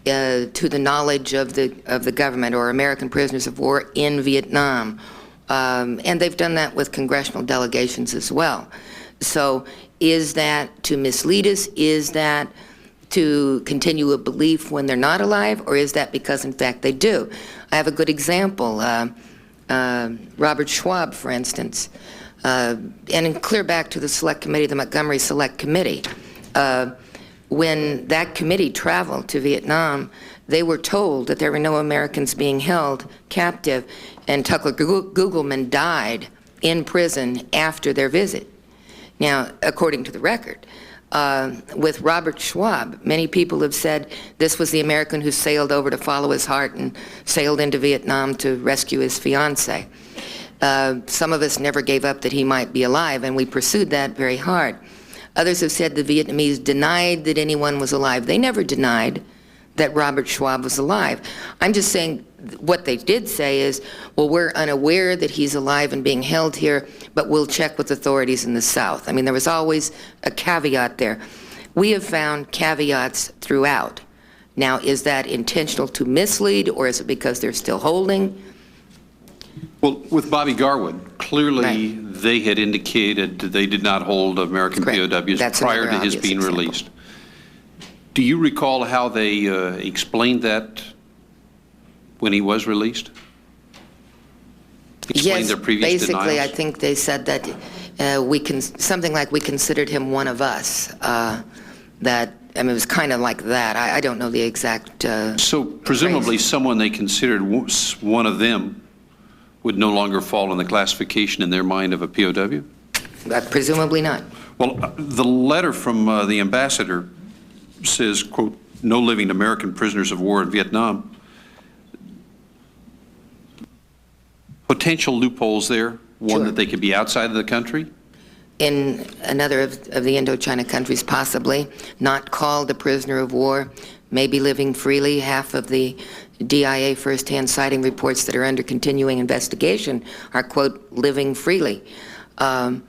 to the knowledge of the government, or American prisoners of war in Vietnam. And they've done that with congressional delegations as well. So is that to mislead us? Is that to continue a belief when they're not alive? Or is that because, in fact, they do? I have a good example. Robert Schwab, for instance, and clear back to the Select Committee, the Montgomery Select Committee. When that committee traveled to Vietnam, they were told that there were no Americans being held captive, and Tucker Gugelman died in prison after their visit. Now, according to the record, with Robert Schwab, many people have said this was the American who sailed over to follow his heart and sailed into Vietnam to rescue his fiancée. Some of us never gave up that he might be alive, and we pursued that very hard. Others have said the Vietnamese denied that anyone was alive. They never denied that Robert Schwab was alive. I'm just saying what they did say is, well, we're unaware that he's alive and being held here, but we'll check with authorities in the South. I mean, there was always a caveat there. We have found caveats throughout. Now, is that intentional to mislead, or is it because they're still holding? Well, with Bobby Garwood, clearly Right. they had indicated that they did not hold American Correct. POWs That's prior another to his obvious being example. released. Do you recall how they explained that when he was released? Explained Yes, their previous basically, denials? I think they said that something like we considered him one of us. That, I mean, it was kind of like that. I don't know the exact. So presumably someone they considered one of them would no longer fall in the classification in their mind of a POW? Presumably not. Well, the letter from the ambassador says, quote, no living American prisoners of war in Vietnam. Potential loopholes there, one Sure. that they could be outside of the country? In another of the Indochina countries, possibly, not called a prisoner of war, maybe living freely. Half of the DIA first-hand sighting reports that are under continuing investigation are, quote, living freely. And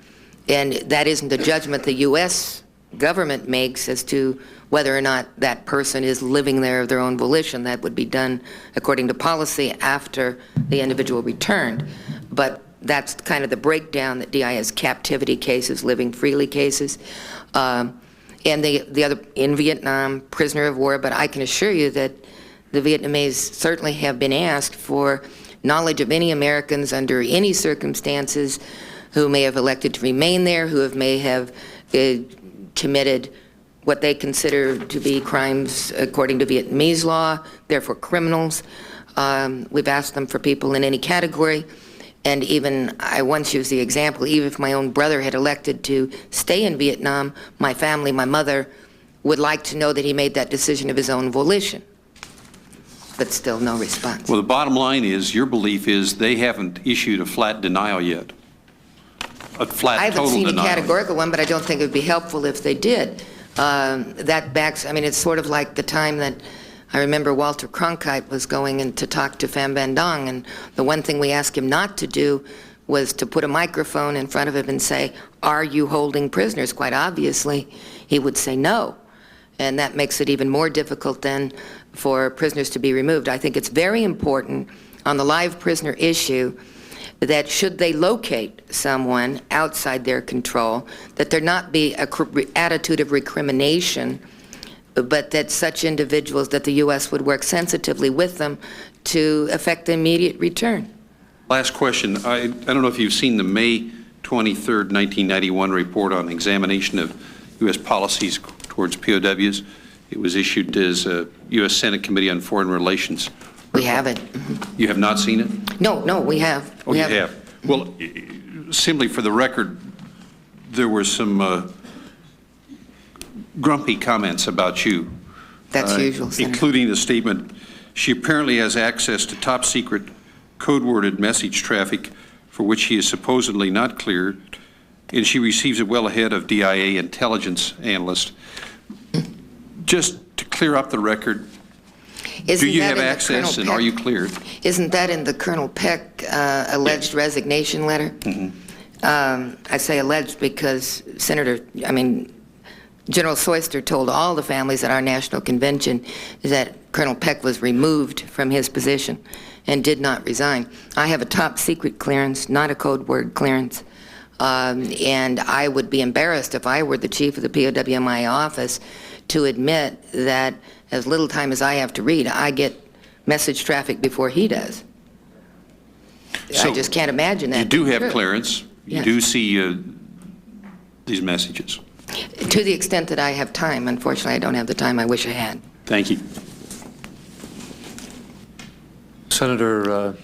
that isn't a judgment the U.S. government makes as to whether or not that person is living there of their own volition. That would be done according to policy after the individual returned. But that's kind of the breakdown that DI has: captivity cases, living freely cases, and the other in Vietnam, prisoner of war. But I can assure you that the Vietnamese certainly have been asked for knowledge of any Americans under any circumstances who may have elected to remain there, may have committed what they consider to be crimes according to Vietnamese law, therefore criminals. We've asked them for people in any category. And even, I once used the example, even if my own brother had elected to stay in Vietnam, my family, my mother, would like to know that he made that decision of his own volition. But still no response. Well, the bottom line is, your belief is they haven't issued a flat denial yet. A flat I haven't total seen denial. a categorical one, but I don't think it would be helpful if they did. That backs, I mean, it's sort of like the time that I remember Walter Cronkite was going in to talk to Pham Van Dong, and the one thing we asked him not to do was to put a microphone in front of him and say, "Are you holding prisoners?" Quite obviously, he would say no. And that makes it even more difficult then for prisoners to be removed. I think it's very important on the live prisoner issue that should they locate someone outside their control, that there not be an attitude of recrimination, but that such individuals, that the U.S. would work sensitively with them to effect the immediate return. Last question. I don't know if you've seen the May 23rd, 1991 report on examination of U.S. policies towards POWs. It was issued as a U.S. Senate Committee on Foreign Relations. We haven't. You have not seen it? No, we have. Oh, you have. Well, simply for the record, there were some grumpy comments about you. That's usual, Senator. Including the statement, she apparently has access to top secret code-worded message traffic for which she is supposedly not cleared, and she receives it well ahead of DIA intelligence analysts. Just to clear up the record, do you have access and are you cleared? Isn't that in the Colonel Peck alleged resignation letter? I say alleged because General Soyster told all the families at our national convention that Colonel Peck was removed from his position and did not resign. I have a top secret clearance, not a code word clearance, and I would be embarrassed if I were the chief of the POW MIA office to admit that as little time as I have to read, I get message traffic before he does. So I just can't imagine that. You do have true. clearance. You Yes. do see these messages. To the extent that I have time. Unfortunately, I don't have the time I wish I had. Thank you. Senator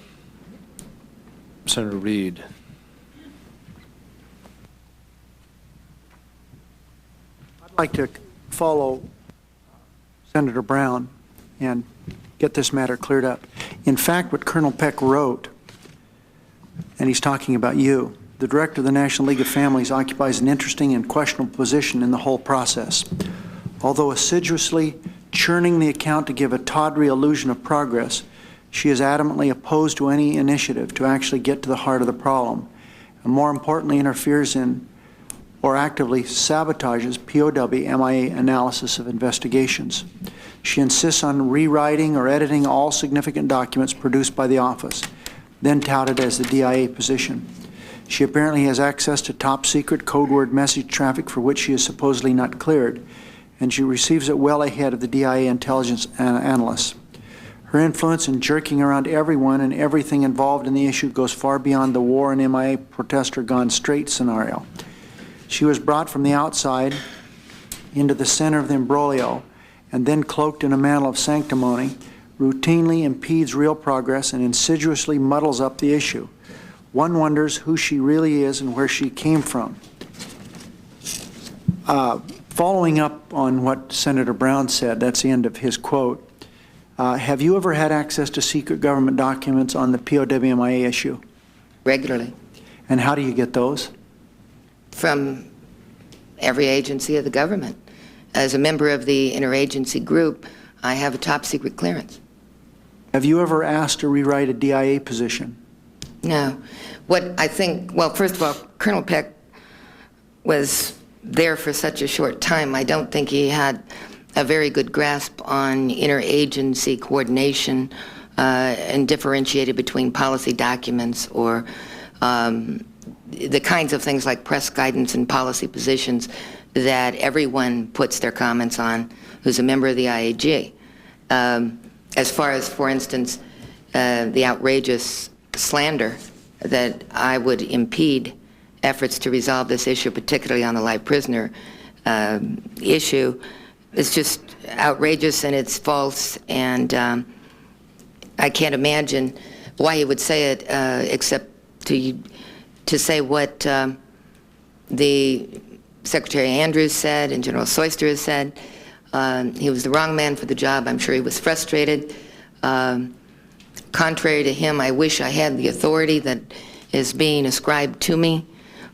Reid. I'd like to follow Senator Brown and get this matter cleared up. In fact, what Colonel Peck wrote, and he's talking about you, the director of the National League of Families occupies an interesting and questionable position in the whole process. Although assiduously churning the account to give a tawdry illusion of progress, she is adamantly opposed to any initiative to actually get to the heart of the problem, and more importantly interferes in or actively sabotages POW MIA analysis of investigations. She insists on rewriting or editing all significant documents produced by the office, then touted as the DIA position. She apparently has access to top secret code word message traffic for which she is supposedly not cleared, and she receives it well ahead of the DIA intelligence analysts. Her influence in jerking around everyone and everything involved in the issue goes far beyond the war and MIA protester gone straight scenario. She was brought from the outside into the center of the imbroglio and then cloaked in a mantle of sanctimony, routinely impedes real progress and insidiously muddles up the issue. One wonders who she really is and where she came from. Following up on what Senator Brown said, that's the end of his quote, have you ever had access to secret government documents on the POW MIA issue? Regularly. And how do you get those? From every agency of the government. As a member of the interagency group, I have a top secret clearance. Have you ever asked to rewrite a DIA position? No. What I think, well, first of all, Colonel Peck was there for such a short time. I don't think he had a very good grasp on interagency coordination and differentiated between policy documents or the kinds of things like press guidance and policy positions that everyone puts their comments on who's a member of the IAG. As far as, for instance, the outrageous slander that I would impede efforts to resolve this issue, particularly on the live prisoner issue, it's just outrageous and it's false, and I can't imagine why he would say it except to say what the Secretary Andrews said and General Soyster has said. He was the wrong man for the job. I'm sure he was frustrated. Contrary to him, I wish I had the authority that is being ascribed to me.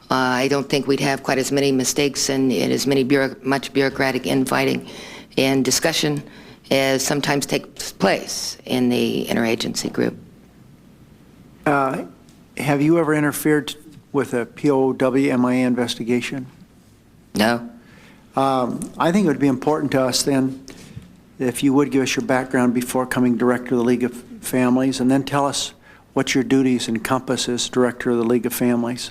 I don't think we'd have quite as many mistakes and as much bureaucratic infighting and discussion as sometimes takes place in the interagency group. Have you ever interfered with a POW MIA investigation? No. I think it would be important to us then if you would give us your background before coming Director of the League of Families, and then tell us what your duties encompass as Director of the League of Families.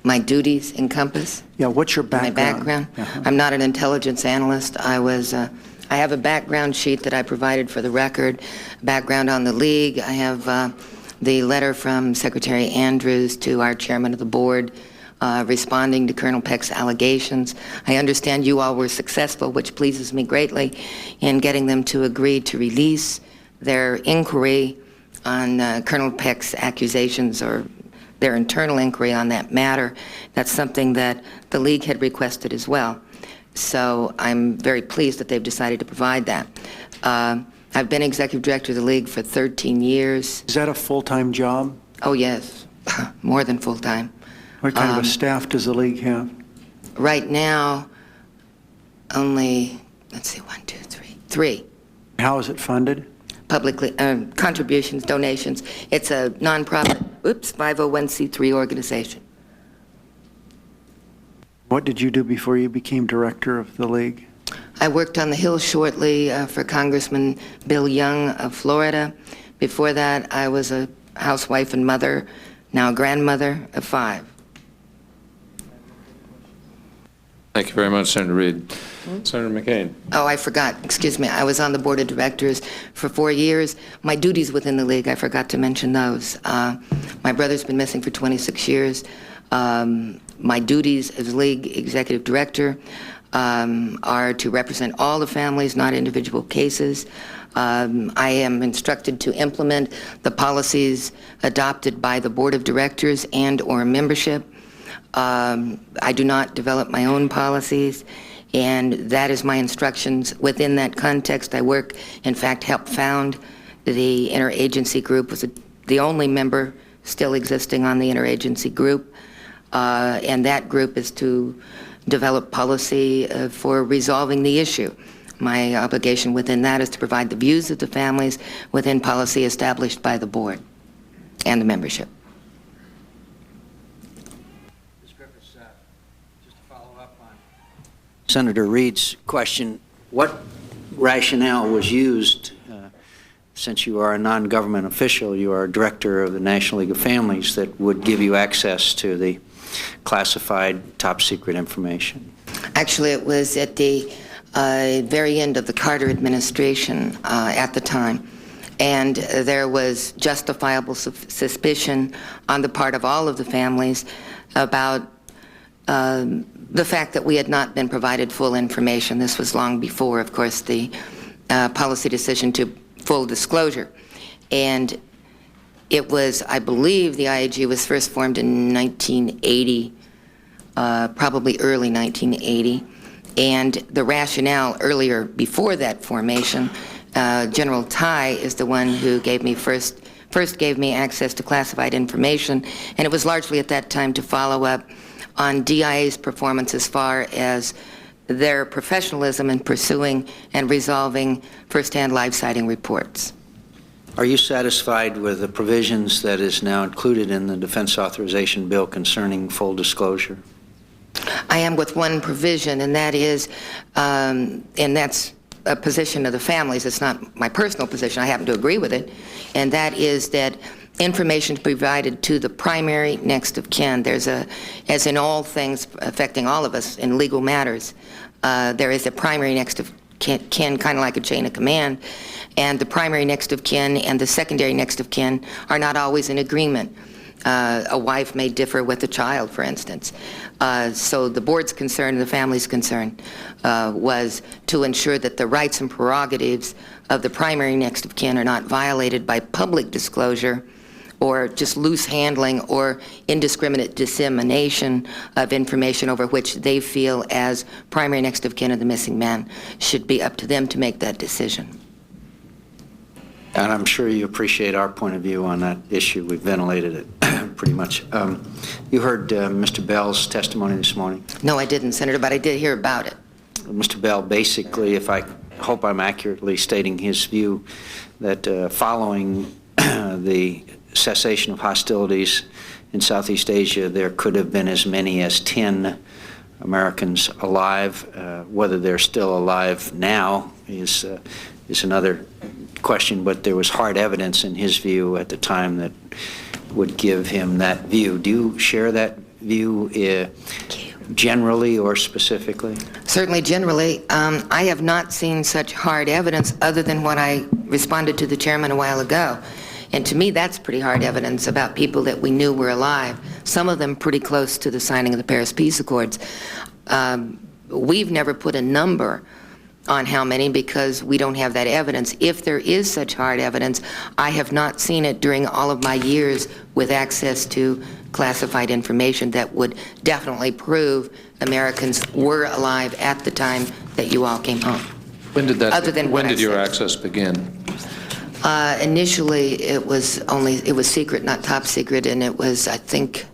My duties encompass? Yeah, what's your background? My background? Uh-huh. I'm not an intelligence analyst. I have a background sheet that I provided for the record, background on the League. I have the letter from Secretary Andrews to our chairman of the board responding to Colonel Peck's allegations. I understand you all were successful, which pleases me greatly, in getting them to agree to release their inquiry on Colonel Peck's accusations or their internal inquiry on that matter. That's something that the League had requested as well. So I'm very pleased that they've decided to provide that. I've been Executive Director of the League for 13 years. Is that a full-time job? Oh, yes, more than full-time. What kind of a staff does the League have? Right now, only, let's see, 1, 2, 3, 3. How is it funded? Publicly, contributions, donations. It's a nonprofit, 501c3 organization. What did you do before you became Director of the League? I worked on the Hill shortly for Congressman Bill Young of Florida. Before that, I was a housewife and mother, now a grandmother of 5. Thank you very much, Senator Reid. Senator McCain. Oh, I forgot. Excuse me. I was on the board of directors for 4 years. My duties within the League, I forgot to mention those. My brother's been missing for 26 years. My duties as League Executive Director are to represent all the families, not individual cases. I am instructed to implement the policies adopted by the board of directors and/or membership. I do not develop my own policies, and that is my instructions. Within that context, I work, in fact, helped found the interagency group, was the only member still existing on the interagency group, and that group is to develop policy for resolving the issue. My obligation within that is to provide the views of the families within policy established by the board and the membership. Senator Reid's question, what rationale was used, since you are a non-government official, you are a director of the National League of Families, that would give you access to the classified top-secret information? Actually, it was at the very end of the Carter administration at the time, and there was justifiable suspicion on the part of all of the families about the fact that we had not been provided full information. This was long before, of course, the policy decision to full disclosure. And it was, I believe, the IAG was first formed in 1980, probably early 1980. And the rationale earlier, before that formation, General Tai is the one who gave me first gave me access to classified information, and it was largely at that time to follow up on DIA's performance as far as their professionalism in pursuing and resolving first-hand live sighting reports. Are you satisfied with the provisions that is now included in the Defense Authorization Bill concerning full disclosure? I am with one provision, and that is, and that's a position of the families. It's not my personal position. I happen to agree with it, and that is that information provided to the primary next of kin. There's a, as in all things affecting all of us in legal matters, there is a primary next of kin, kind of like a chain of command, and the primary next of kin and the secondary next of kin are not always in agreement. A wife may differ with a child, for instance. So the board's concern and the family's concern was to ensure that the rights and prerogatives of the primary next of kin are not violated by public disclosure or just loose handling or indiscriminate dissemination of information over which they feel as primary next of kin of the missing man. Should be up to them to make that decision. And I'm sure you appreciate our point of view on that issue. We've ventilated it pretty much. You heard Mr. Bell's testimony this morning. No, I didn't, Senator, but I did hear about it. Mr. Bell, basically, if I hope I'm accurately stating his view, that following the cessation of hostilities in Southeast Asia, there could have been as many as 10 Americans alive. Whether they're still alive now is another question, but there was hard evidence in his view at the time that would give him that view. Do you share that view generally or specifically? Certainly generally. I have not seen such hard evidence other than what I responded to the chairman a while ago. And to me, that's pretty hard evidence about people that we knew were alive, some of them pretty close to the signing of the Paris Peace Accords. We've never put a number on how many because we don't have that evidence. If there is such hard evidence, I have not seen it during all of my years with access to classified information that would definitely prove Americans were alive at the time that you all came home. When did that? Other than when what did I your said. access begin? Initially, it was secret, not top secret, and it was, I think,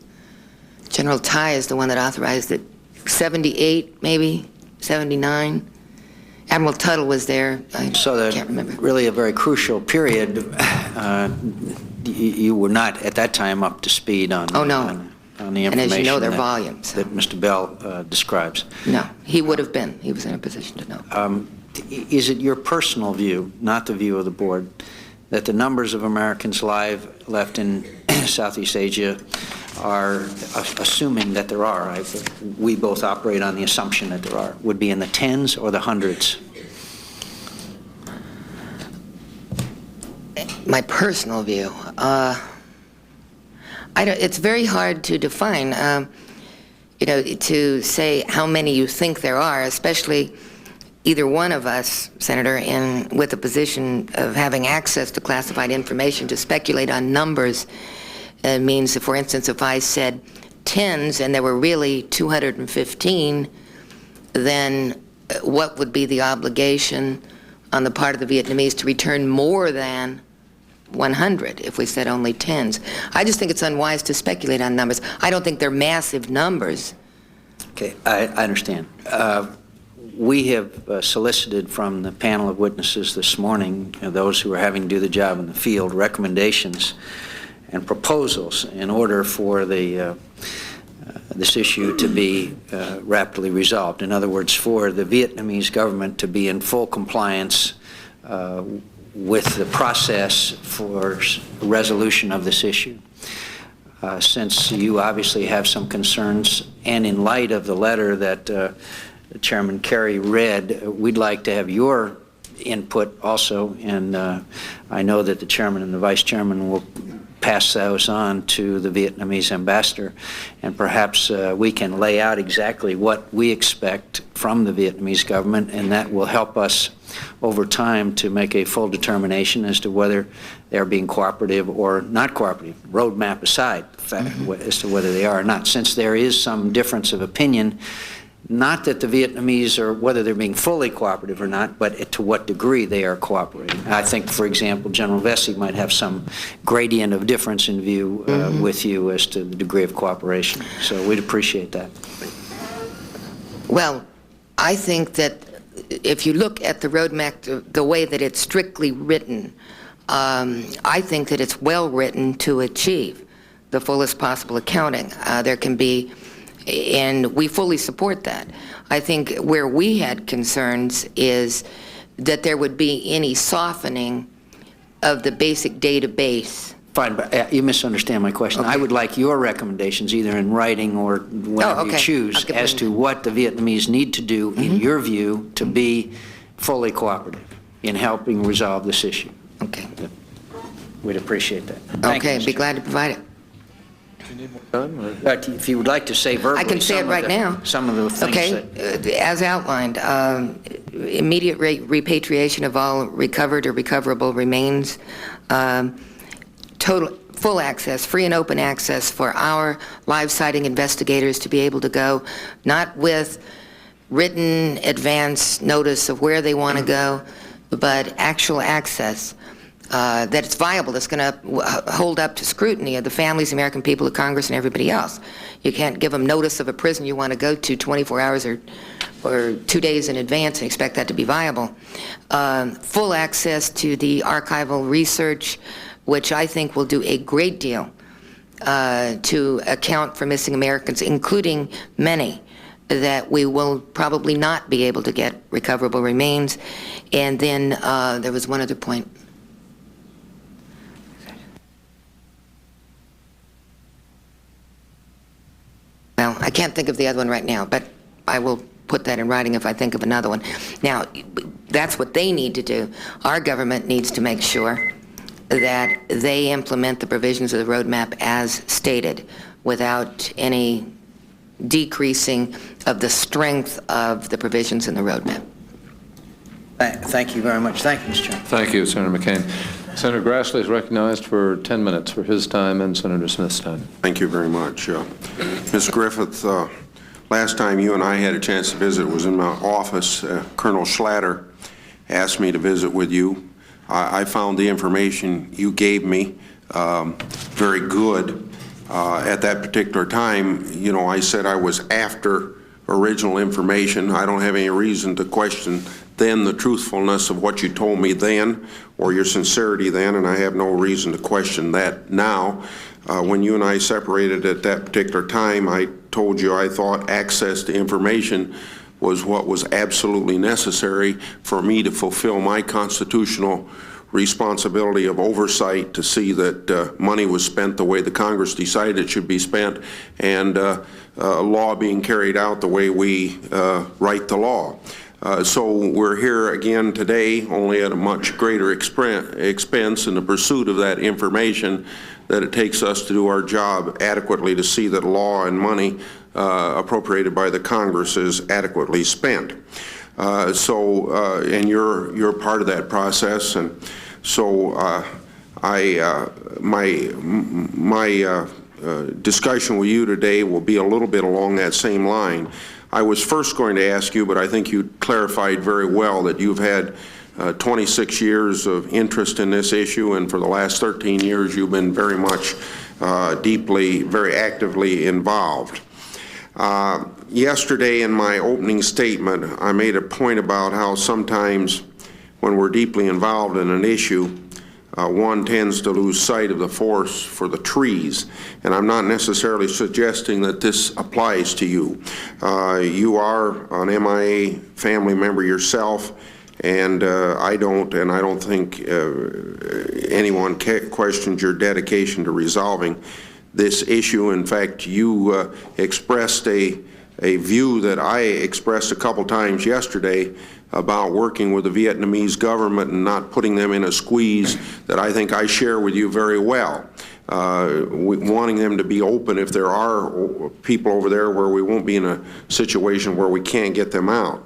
General Tai is the one that authorized it. 78, maybe 79. Admiral Tuttle was there. I can't remember. Really a very crucial period. You were not at that time up to speed on, oh, no. on the information and as you know, their volumes. that Mr. Bell describes. No, he would have been. He was in a position to know. Is it your personal view, not the view of the board, that the numbers of Americans left in Southeast Asia are, assuming that there are, we both operate on the assumption that there are, would be in the tens or the hundreds? My personal view, it's very hard to define, to say how many you think there are, especially either one of us, Senator, with a position of having access to classified information. To speculate on numbers means, for instance, if I said tens and there were really 215, then what would be the obligation on the part of the Vietnamese to return more than 100 if we said only tens? I just think it's unwise to speculate on numbers. I don't think they're massive numbers. Okay, I understand. We have solicited from the panel of witnesses this morning, those who are having to do the job in the field, recommendations and proposals in order for this issue to be rapidly resolved. In other words, for the Vietnamese government to be in full compliance with the process for resolution of this issue. Since you obviously have some concerns, and in light of the letter that Chairman Kerry read, we'd like to have your input also, and I know that the chairman and the vice chairman will pass those on to the Vietnamese ambassador, and perhaps we can lay out exactly what we expect from the Vietnamese government, and that will help us over time to make a full determination as to whether they're being cooperative or not cooperative, roadmap aside, as to whether they are or not. Since there is some difference of opinion, not that the Vietnamese are, whether they're being fully cooperative or not, but to what degree they are cooperating. I think, for example, General Vesey might have some gradient of difference in view with you as to the degree of cooperation. So we'd appreciate that. Well, I think that if you look at the roadmap, the way that it's strictly written, I think that it's well written to achieve the fullest possible accounting. There can be, and we fully support that. I think where we had concerns is that there would be any softening of the basic database Fine, but you misunderstand my question. Okay. I would like your recommendations, either in writing or whatever okay. you choose, I'll give as them. to what the Vietnamese need to do, in your view, to be fully cooperative in helping resolve this issue. Okay. We'd appreciate that. Thank you, Okay, Mr. be glad to provide it. But if you would like to say verbally, I can say it some of right the- now. Some of the things that... Okay, as outlined, immediate repatriation of all recovered or recoverable remains, total, full access, free and open access for our live sighting investigators to be able to go, not with written advance notice of where they want to go, but actual access. That it's viable, that's going to hold up to scrutiny of the families, the American people, the Congress, and everybody else. You can't give them notice of a prison you want to go to 24 hours or 2 days in advance and expect that to be viable. Full access to the archival research, which I think will do a great deal to account for missing Americans, including many that we will probably not be able to get recoverable remains. And then there was one other point. Well, I can't think of the other one right now, but I will put that in writing if I think of another one. Now, that's what they need to do. Our government needs to make sure that they implement the provisions of the roadmap as stated without any decreasing of the strength of the provisions in the roadmap. Thank you very much. Thank you, Mr. Chairman. Thank you, Senator McCain. Senator Grassley is recognized for 10 minutes for his time and Senator Smith's time. Thank you very much. Ms. Griffith, last time you and I had a chance to visit was in my office. Colonel Schlatter asked me to visit with you. I found the information you gave me very good. At that particular time, you know, I said I was after original information. I don't have any reason to question then the truthfulness of what you told me then or your sincerity then, and I have no reason to question that now. When you and I separated at that particular time, I told you I thought access to information was what was absolutely necessary for me to fulfill my constitutional responsibility of oversight to see that money was spent the way the Congress decided it should be spent and law being carried out the way we write the law. So we're here again today, only at a much greater expense in the pursuit of that information that it takes us to do our job adequately to see that law and money appropriated by the Congress is adequately spent. And you're part of that process, and so my discussion with you today will be a little bit along that same line. I was first going to ask you, but I think you clarified very well that you've had 26 years of interest in this issue, and for the last 13 years you've been very much deeply, very actively involved. Yesterday in my opening statement, I made a point about how sometimes when we're deeply involved in an issue, one tends to lose sight of the forest for the trees. And I'm not necessarily suggesting that this applies to you. You are an MIA family member yourself, and I don't think anyone questions your dedication to resolving this issue. In fact, you expressed a view that I expressed a couple times yesterday about working with the Vietnamese government and not putting them in a squeeze that I think I share with you very well. Wanting them to be open if there are people over there where we won't be in a situation where we can't get them out.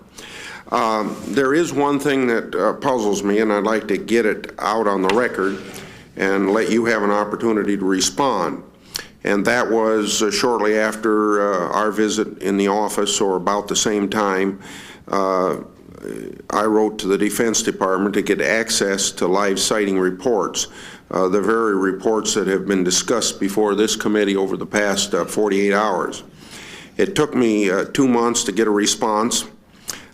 There is one thing that puzzles me, and I'd like to get it out on the record and let you have an opportunity to respond. And that was shortly after our visit in the office, or about the same time, I wrote to the Defense Department to get access to live sighting reports, the very reports that have been discussed before this committee over the past 48 hours. It took me 2 months to get a response.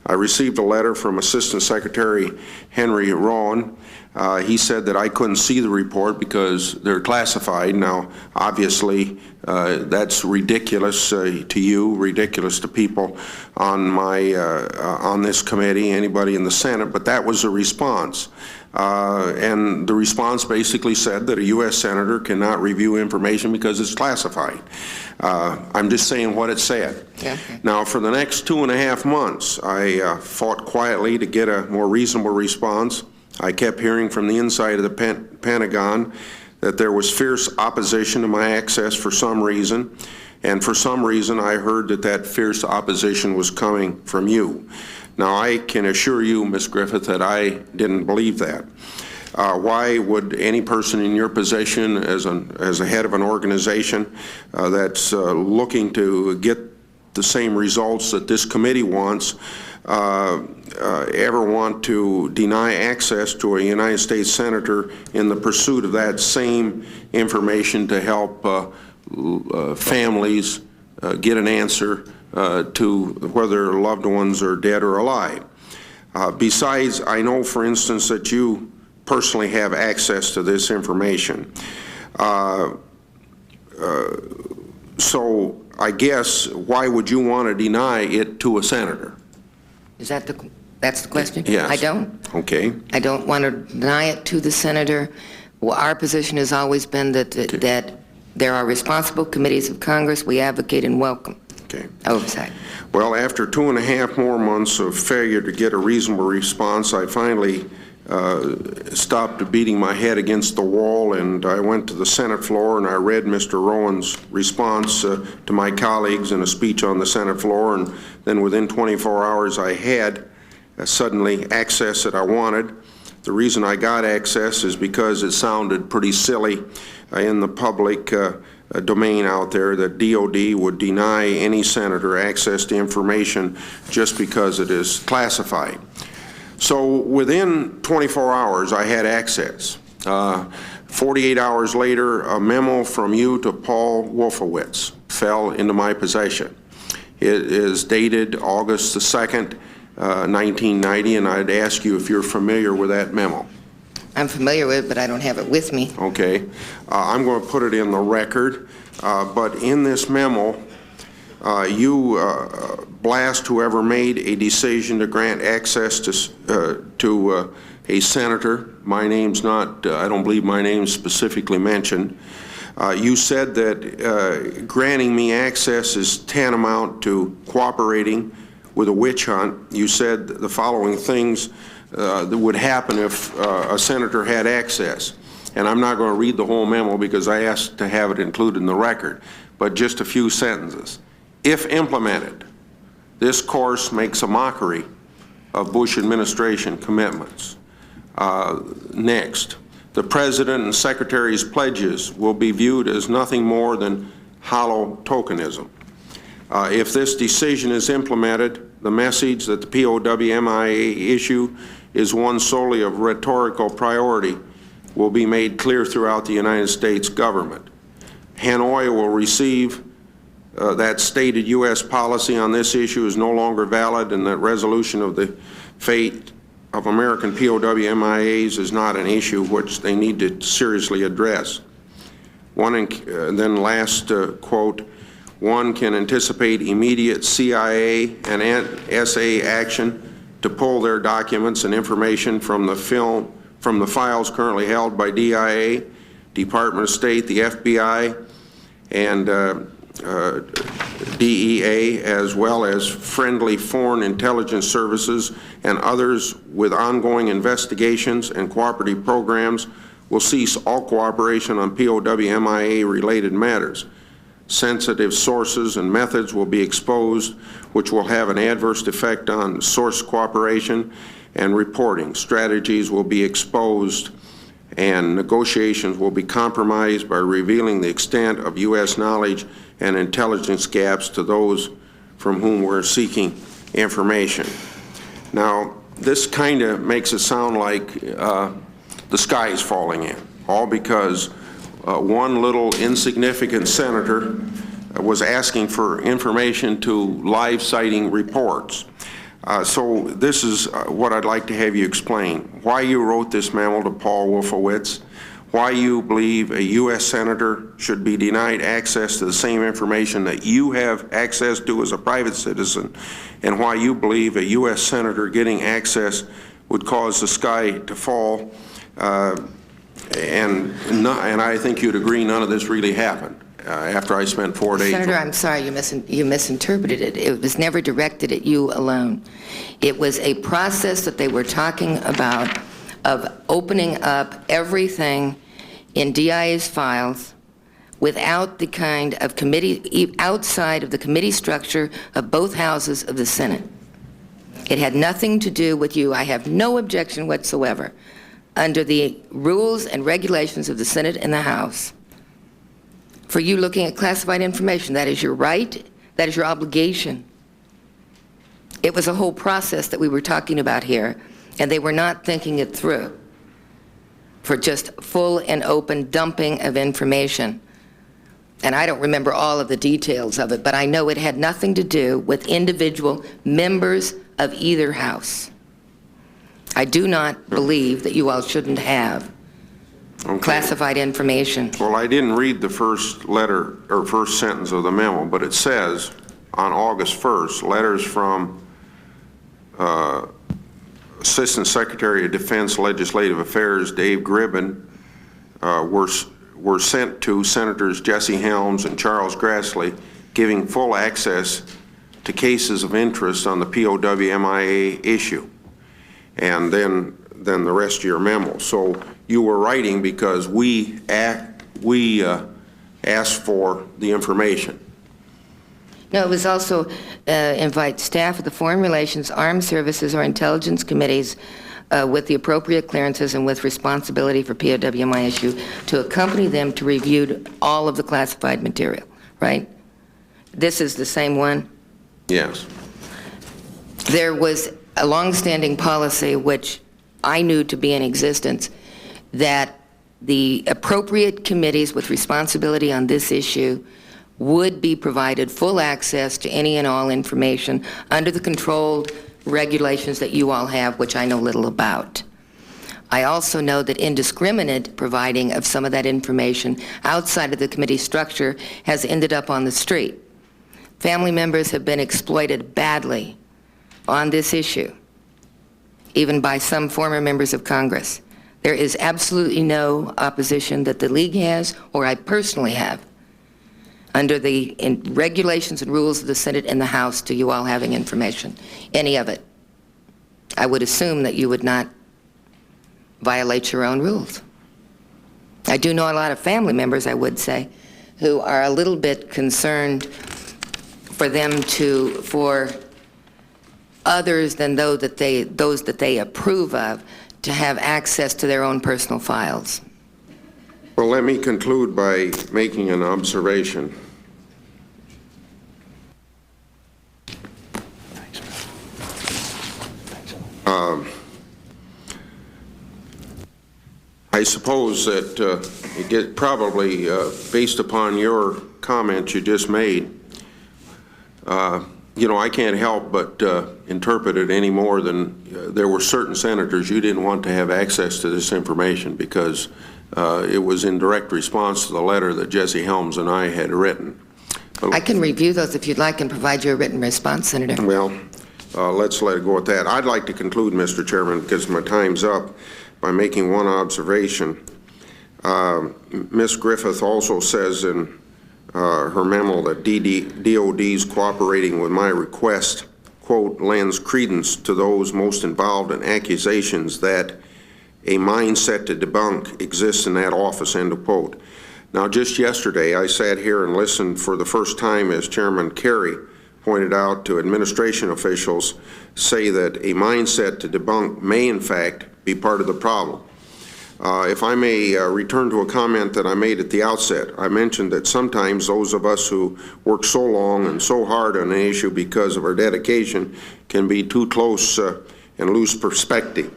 I received a letter from Assistant Secretary Henry Rowan. He said that I couldn't see the report because they're classified. Now, obviously, That's ridiculous to you, ridiculous to people on this committee, anybody in the Senate, but that was a response. And the response basically said that a U.S. Senator cannot review information because it's classified. I'm just saying what it said. Yeah. Now, for the next 2.5 months, I fought quietly to get a more reasonable response. I kept hearing from the inside of the Pentagon that there was fierce opposition to my access for some reason, and for some reason I heard that that fierce opposition was coming from you. Now, I can assure you, Ms. Griffith, that I didn't believe that. Why would any person in your position as a head of an organization that's looking to get the same results that this committee wants ever want to deny access to a United States Senator in the pursuit of that same information to help families get an answer to whether loved ones are dead or alive? Besides, I know, for instance, that you personally have access to this information. So I guess why would you want to deny it to a senator? Is that that's the question? Yes. I don't. Okay. I don't want to deny it to the senator. Well, our position has always been that there are responsible committees of Congress. We advocate and welcome oversight. Well, after 2.5 more months of failure to get a reasonable response, I finally stopped beating my head against the wall, and I went to the Senate floor and I read Mr. Rowan's response to my colleagues in a speech on the Senate floor, and then within 24 hours I had suddenly access that I wanted. The reason I got access is because it sounded pretty silly in the public domain out there that DOD would deny any senator access to information just because it is classified. So within 24 hours, I had access. 48 hours later, a memo from you to Paul Wolfowitz fell into my possession. It is dated August the 2nd, 1990, and I'd ask you if you're familiar with that memo. I'm familiar with it, but I don't have it with me. Okay. I'm going to put it in the record, but in this memo, you blast whoever made a decision to grant access to a senator. My name's not, I don't believe my name's specifically mentioned. You said that granting me access is tantamount to cooperating with a witch hunt. You said the following things that would happen if a senator had access. And I'm not going to read the whole memo because I asked to have it included in the record, but just a few sentences. If implemented, this course makes a mockery of Bush administration commitments. Next, the President and Secretary's pledges will be viewed as nothing more than hollow tokenism. If this decision is implemented, the message that the POW MIA issue is one solely of rhetorical priority will be made clear throughout the United States government. Hanoi will receive that stated U.S. policy on this issue is no longer valid, and that resolution of the fate of American POW MIAs is not an issue which they need to seriously address. Then last quote, one can anticipate immediate CIA and NSA action to pull their documents and information from the files currently held by DIA, Department of State, the FBI, and DEA, as well as friendly foreign intelligence services and others with ongoing investigations and cooperative programs will cease all cooperation on POW MIA related matters. Sensitive sources and methods will be exposed, which will have an adverse effect on source cooperation and reporting. Strategies will be exposed, and negotiations will be compromised by revealing the extent of U.S. knowledge and intelligence gaps to those from whom we're seeking information. Now, this kind of makes it sound like the sky is falling in, all because one little insignificant senator was asking for information to live sighting reports. So this is what I'd like to have you explain. Why you wrote this memo to Paul Wolfowitz, why you believe a U.S. Senator should be denied access to the same information that you have access to as a private citizen, and why you believe a U.S. Senator getting access would cause the sky to fall. And I think you'd agree none of this really happened after I spent 4 days. Senator, I'm sorry, you misinterpreted it. It was never directed at you alone. It was a process that they were talking about of opening up everything in DIA's files without the kind of committee, outside of the committee structure of both houses of the Senate. It had nothing to do with you. I have no objection whatsoever. Under the rules and regulations of the Senate and the House, for you looking at classified information, that is your right, that is your obligation. It was a whole process that we were talking about here, and they were not thinking it through for just full and open dumping of information. And I don't remember all of the details of it, but I know it had nothing to do with individual members of either house. I do not believe that you all shouldn't have classified information. Well, I didn't read the first letter or first sentence of the memo, but it says on August 1st, letters from Assistant Secretary of Defense Legislative Affairs Dave Gribbin were sent to Senators Jesse Helms and Charles Grassley, giving full access to cases of interest on the POW MIA issue, and then the rest of your memo. So you were writing because we asked for the information. No, it was also invite staff of the Foreign Relations, Armed Services, or Intelligence Committees with the appropriate clearances and with responsibility for POW MIA issue to accompany them to review all of the classified material, right? This is the same one? Yes. There was a longstanding policy, which I knew to be in existence, that the appropriate committees with responsibility on this issue would be provided full access to any and all information under the controlled regulations that you all have, which I know little about. I also know that indiscriminate providing of some of that information outside of the committee structure has ended up on the street. Family members have been exploited badly on this issue, even by some former members of Congress. There is absolutely no opposition that the League has, or I personally have, under the regulations and rules of the Senate and the House, to you all having information, any of it. I would assume that you would not violate your own rules. I do know a lot of family members, I would say, who are a little bit concerned for others than those that they approve of to have access to their own personal files. Well, let me conclude by making an observation. I suppose that probably, based upon your comment you just made, you know, I can't help but interpret it any more than there were certain senators you didn't want to have access to this information because it was in direct response to the letter that Jesse Helms and I had written. But I can review those if you'd like and provide you a written response, Senator. Well, let's let it go at that. I'd like to conclude, Mr. Chairman, because my time's up, by making one observation. Ms. Griffith also says in her memo that DOD's cooperating with my request, quote, lends credence to those most involved in accusations that a mindset to debunk exists in that office, end of quote. Now, just yesterday, I sat here and listened for the first time as Chairman Kerry pointed out to administration officials say that a mindset to debunk may, in fact, be part of the problem. If I may return to a comment that I made at the outset, I mentioned that sometimes those of us who work so long and so hard on an issue because of our dedication can be too close and lose perspective.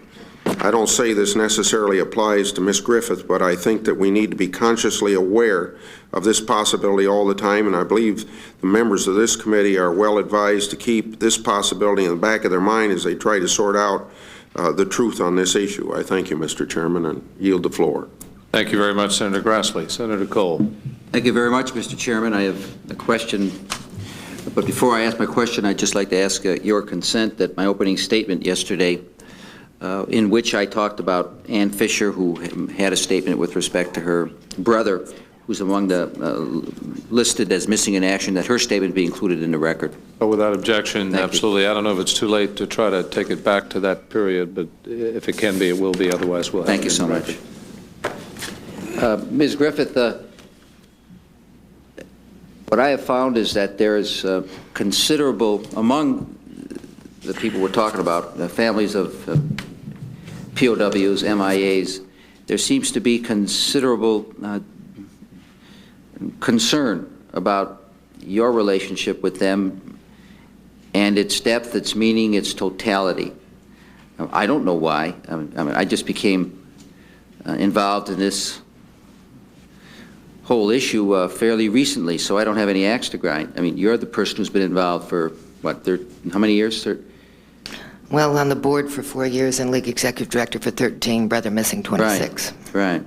I don't say this necessarily applies to Ms. Griffith, but I think that we need to be consciously aware of this possibility all the time, and I believe the members of this committee are well advised to keep this possibility in the back of their mind as they try to sort out the truth on this issue. I thank you, Mr. Chairman, and yield the floor. Thank you very much, Senator Grassley. Senator Cole. Thank you very much, Mr. Chairman. I have a question, but before I ask my question, I'd just like to ask your consent that my opening statement yesterday, in which I talked about Ann Fisher, who had a statement with respect to her brother, who's among the listed as missing in action, that her statement be included in the record. Oh, without objection, Thank absolutely. I don't know if it's too late to try to take it back to that period, but if it can be, it will be. Otherwise, we'll have Thank it you in so the much. record. Ms. Griffith, what I have found is that there is considerable, among the people we're talking about, the families of POWs, MIAs, there seems to be considerable concern about your relationship with them and its depth, its meaning, its totality. I don't know why. I mean, I just became involved in this whole issue fairly recently, so I don't have any axe to grind. I mean, you're the person who's been involved for, what, how many years, sir? Well, on the board for 4 years and League Executive Director for 13, brother missing 26. Right.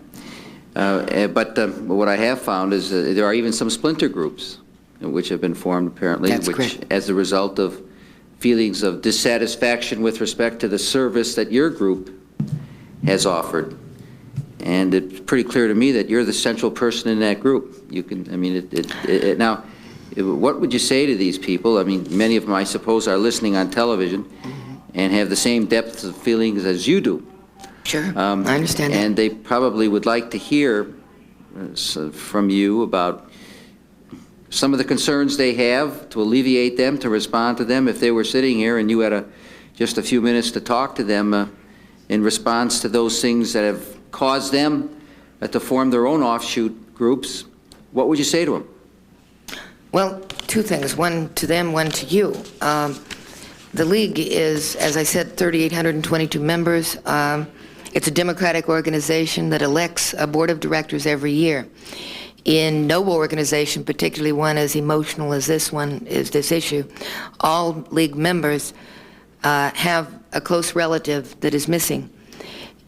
But what I have found is there are even some splinter groups which have been formed, apparently, That's which, correct. as a result of feelings of dissatisfaction with respect to the service that your group has offered. And it's pretty clear to me that you're the central person in that group. You can, I mean, now, what would you say to these people? I mean, many of them, I suppose, are listening on television and have the same depths of feelings as you do. Sure, I understand that. And they probably would like to hear from you about some of the concerns they have, to alleviate them, to respond to them. If they were sitting here and you had just a few minutes to talk to them in response to those things that have caused them to form their own offshoot groups, what would you say to them? Well, two things, one to them, one to you. The League is, as I said, 3,822 members. It's a democratic organization that elects a board of directors every year. In no organization, particularly one as emotional as this one is, this issue, all League members have a close relative that is missing.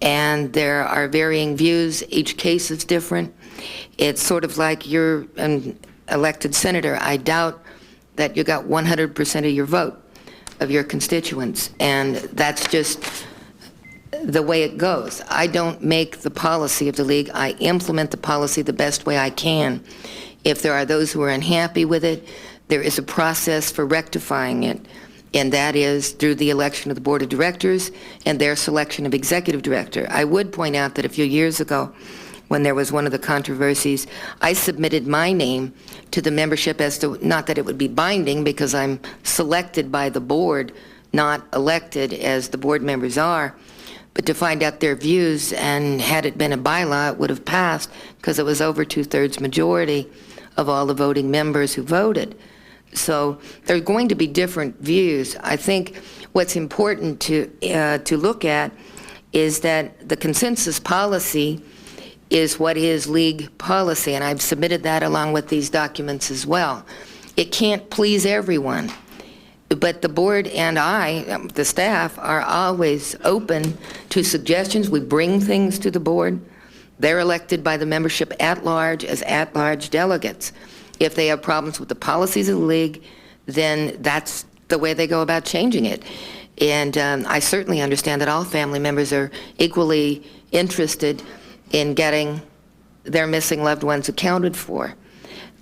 And there are varying views. Each case is different. It's sort of like you're an elected senator. I doubt that you got 100% of your vote of your constituents, and that's just the way it goes. I don't make the policy of the League. I implement the policy the best way I can. If there are those who are unhappy with it, there is a process for rectifying it, and that is through the election of the board of directors and their selection of executive director. I would point out that a few years ago, when there was one of the controversies, I submitted my name to the membership as to, not that it would be binding because I'm selected by the board, not elected as the board members are, but to find out their views, and had it been a bylaw, it would have passed because it was over 2/3 majority of all the voting members who voted. So there are going to be different views. I think what's important to look at is that the consensus policy is what is League policy, and I've submitted that along with these documents as well. It can't please everyone, but the board and I, the staff, are always open to suggestions. We bring things to the board. They're elected by the membership at large as at-large delegates. If they have problems with the policies of the League, then that's the way they go about changing it. And I certainly understand that all family members are equally interested in getting their missing loved ones accounted for.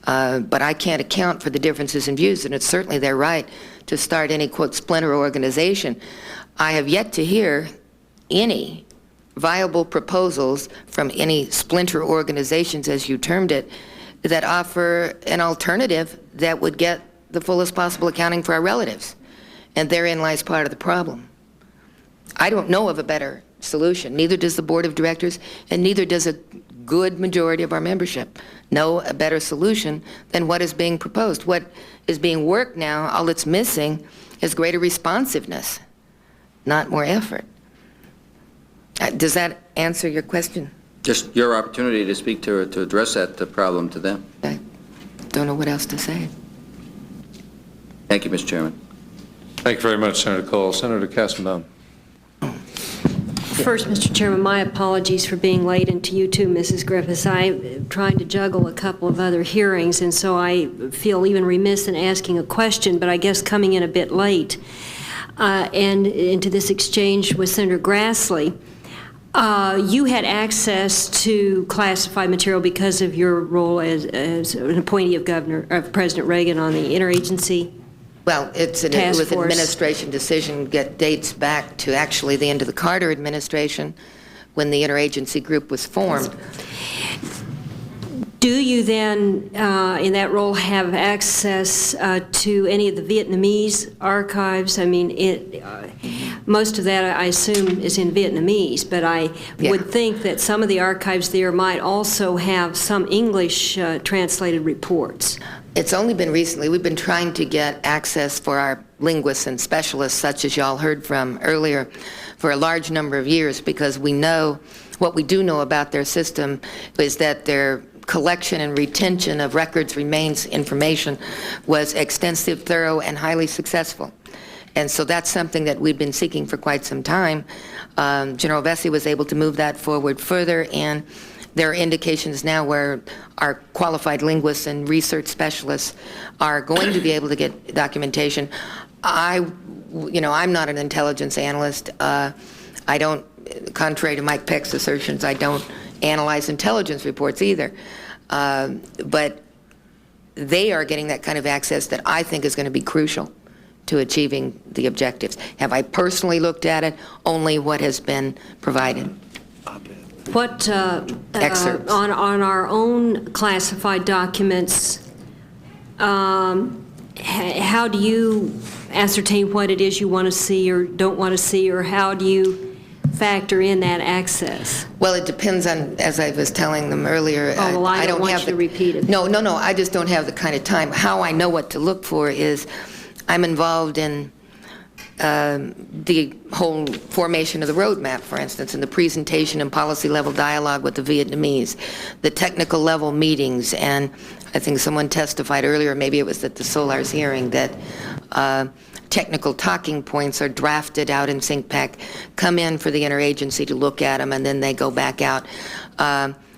But I can't account for the differences in views, and it's certainly their right to start any, quote, splinter organization. I have yet to hear any viable proposals from any splinter organizations, as you termed it, that offer an alternative that would get the fullest possible accounting for our relatives. And therein lies part of the problem. I don't know of a better solution. Neither does the board of directors, and neither does a good majority of our membership know a better solution than what is being proposed. What is being worked now, all it's missing is greater responsiveness, not more effort. Does that answer your question? Just your opportunity to speak to address that problem to them. I don't know what else to say. Thank you, Mr. Chairman. Thank you very much, Senator Cole. Senator Kastenbaum. First, Mr. Chairman, my apologies for being late, and to you too, Mrs. Griffiths. I'm trying to juggle a couple of other hearings, and so I feel even remiss in asking a question, but I guess coming in a bit late and into this exchange with Senator Grassley, you had access to classified material because of your role as an appointee of President Reagan on the interagency. Well, it was an administration decision that dates back to actually the end of the Carter administration when the interagency group was formed. Do you then, in that role, have access to any of the Vietnamese archives? I mean, most of that, I assume, is in Vietnamese, but I would think that some of the archives there might also have some English translated reports. It's only been recently. We've been trying to get access for our linguists and specialists, such as y'all heard from earlier, for a large number of years, because we know, what we do know about their system is that their collection and retention of records, remains, information was extensive, thorough, and highly successful. And so that's something that we've been seeking for quite some time. General Vesey was able to move that forward further, and there are indications now where our qualified linguists and research specialists are going to be able to get documentation. I'm not an intelligence analyst. I don't, contrary to Mike Peck's assertions, I don't analyze intelligence reports either. But they are getting that kind of access that I think is going to be crucial to achieving the objectives. Have I personally looked at it? Only what has been provided. What, Excerpts. on our own classified documents, how do you ascertain what it is you want to see or don't want to see, or how do you factor in that access? Well, it depends on, as I was telling them earlier. Oh, well, I don't want you to repeat it. No, I just don't have the kind of time. How I know what to look for is I'm involved in the whole formation of the roadmap, for instance, and the presentation and policy level dialogue with the Vietnamese, the technical level meetings, and I think someone testified earlier, maybe it was at the Solar's hearing, that technical talking points are drafted out in SyncPack, come in for the interagency to look at them, and then they go back out.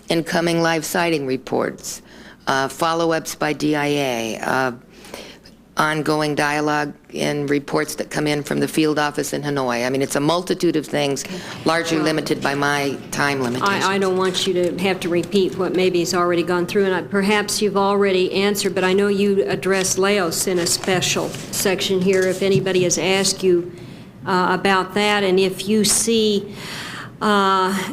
Incoming live sighting reports, follow-ups by DIA, ongoing dialogue and reports that come in from the field office in Hanoi. I mean, it's a multitude of things, largely limited by my time limitations. I don't want you to have to repeat what maybe has already gone through, and perhaps you've already answered, but I know you addressed Laos in a special section here, if anybody has asked you about that, and if you see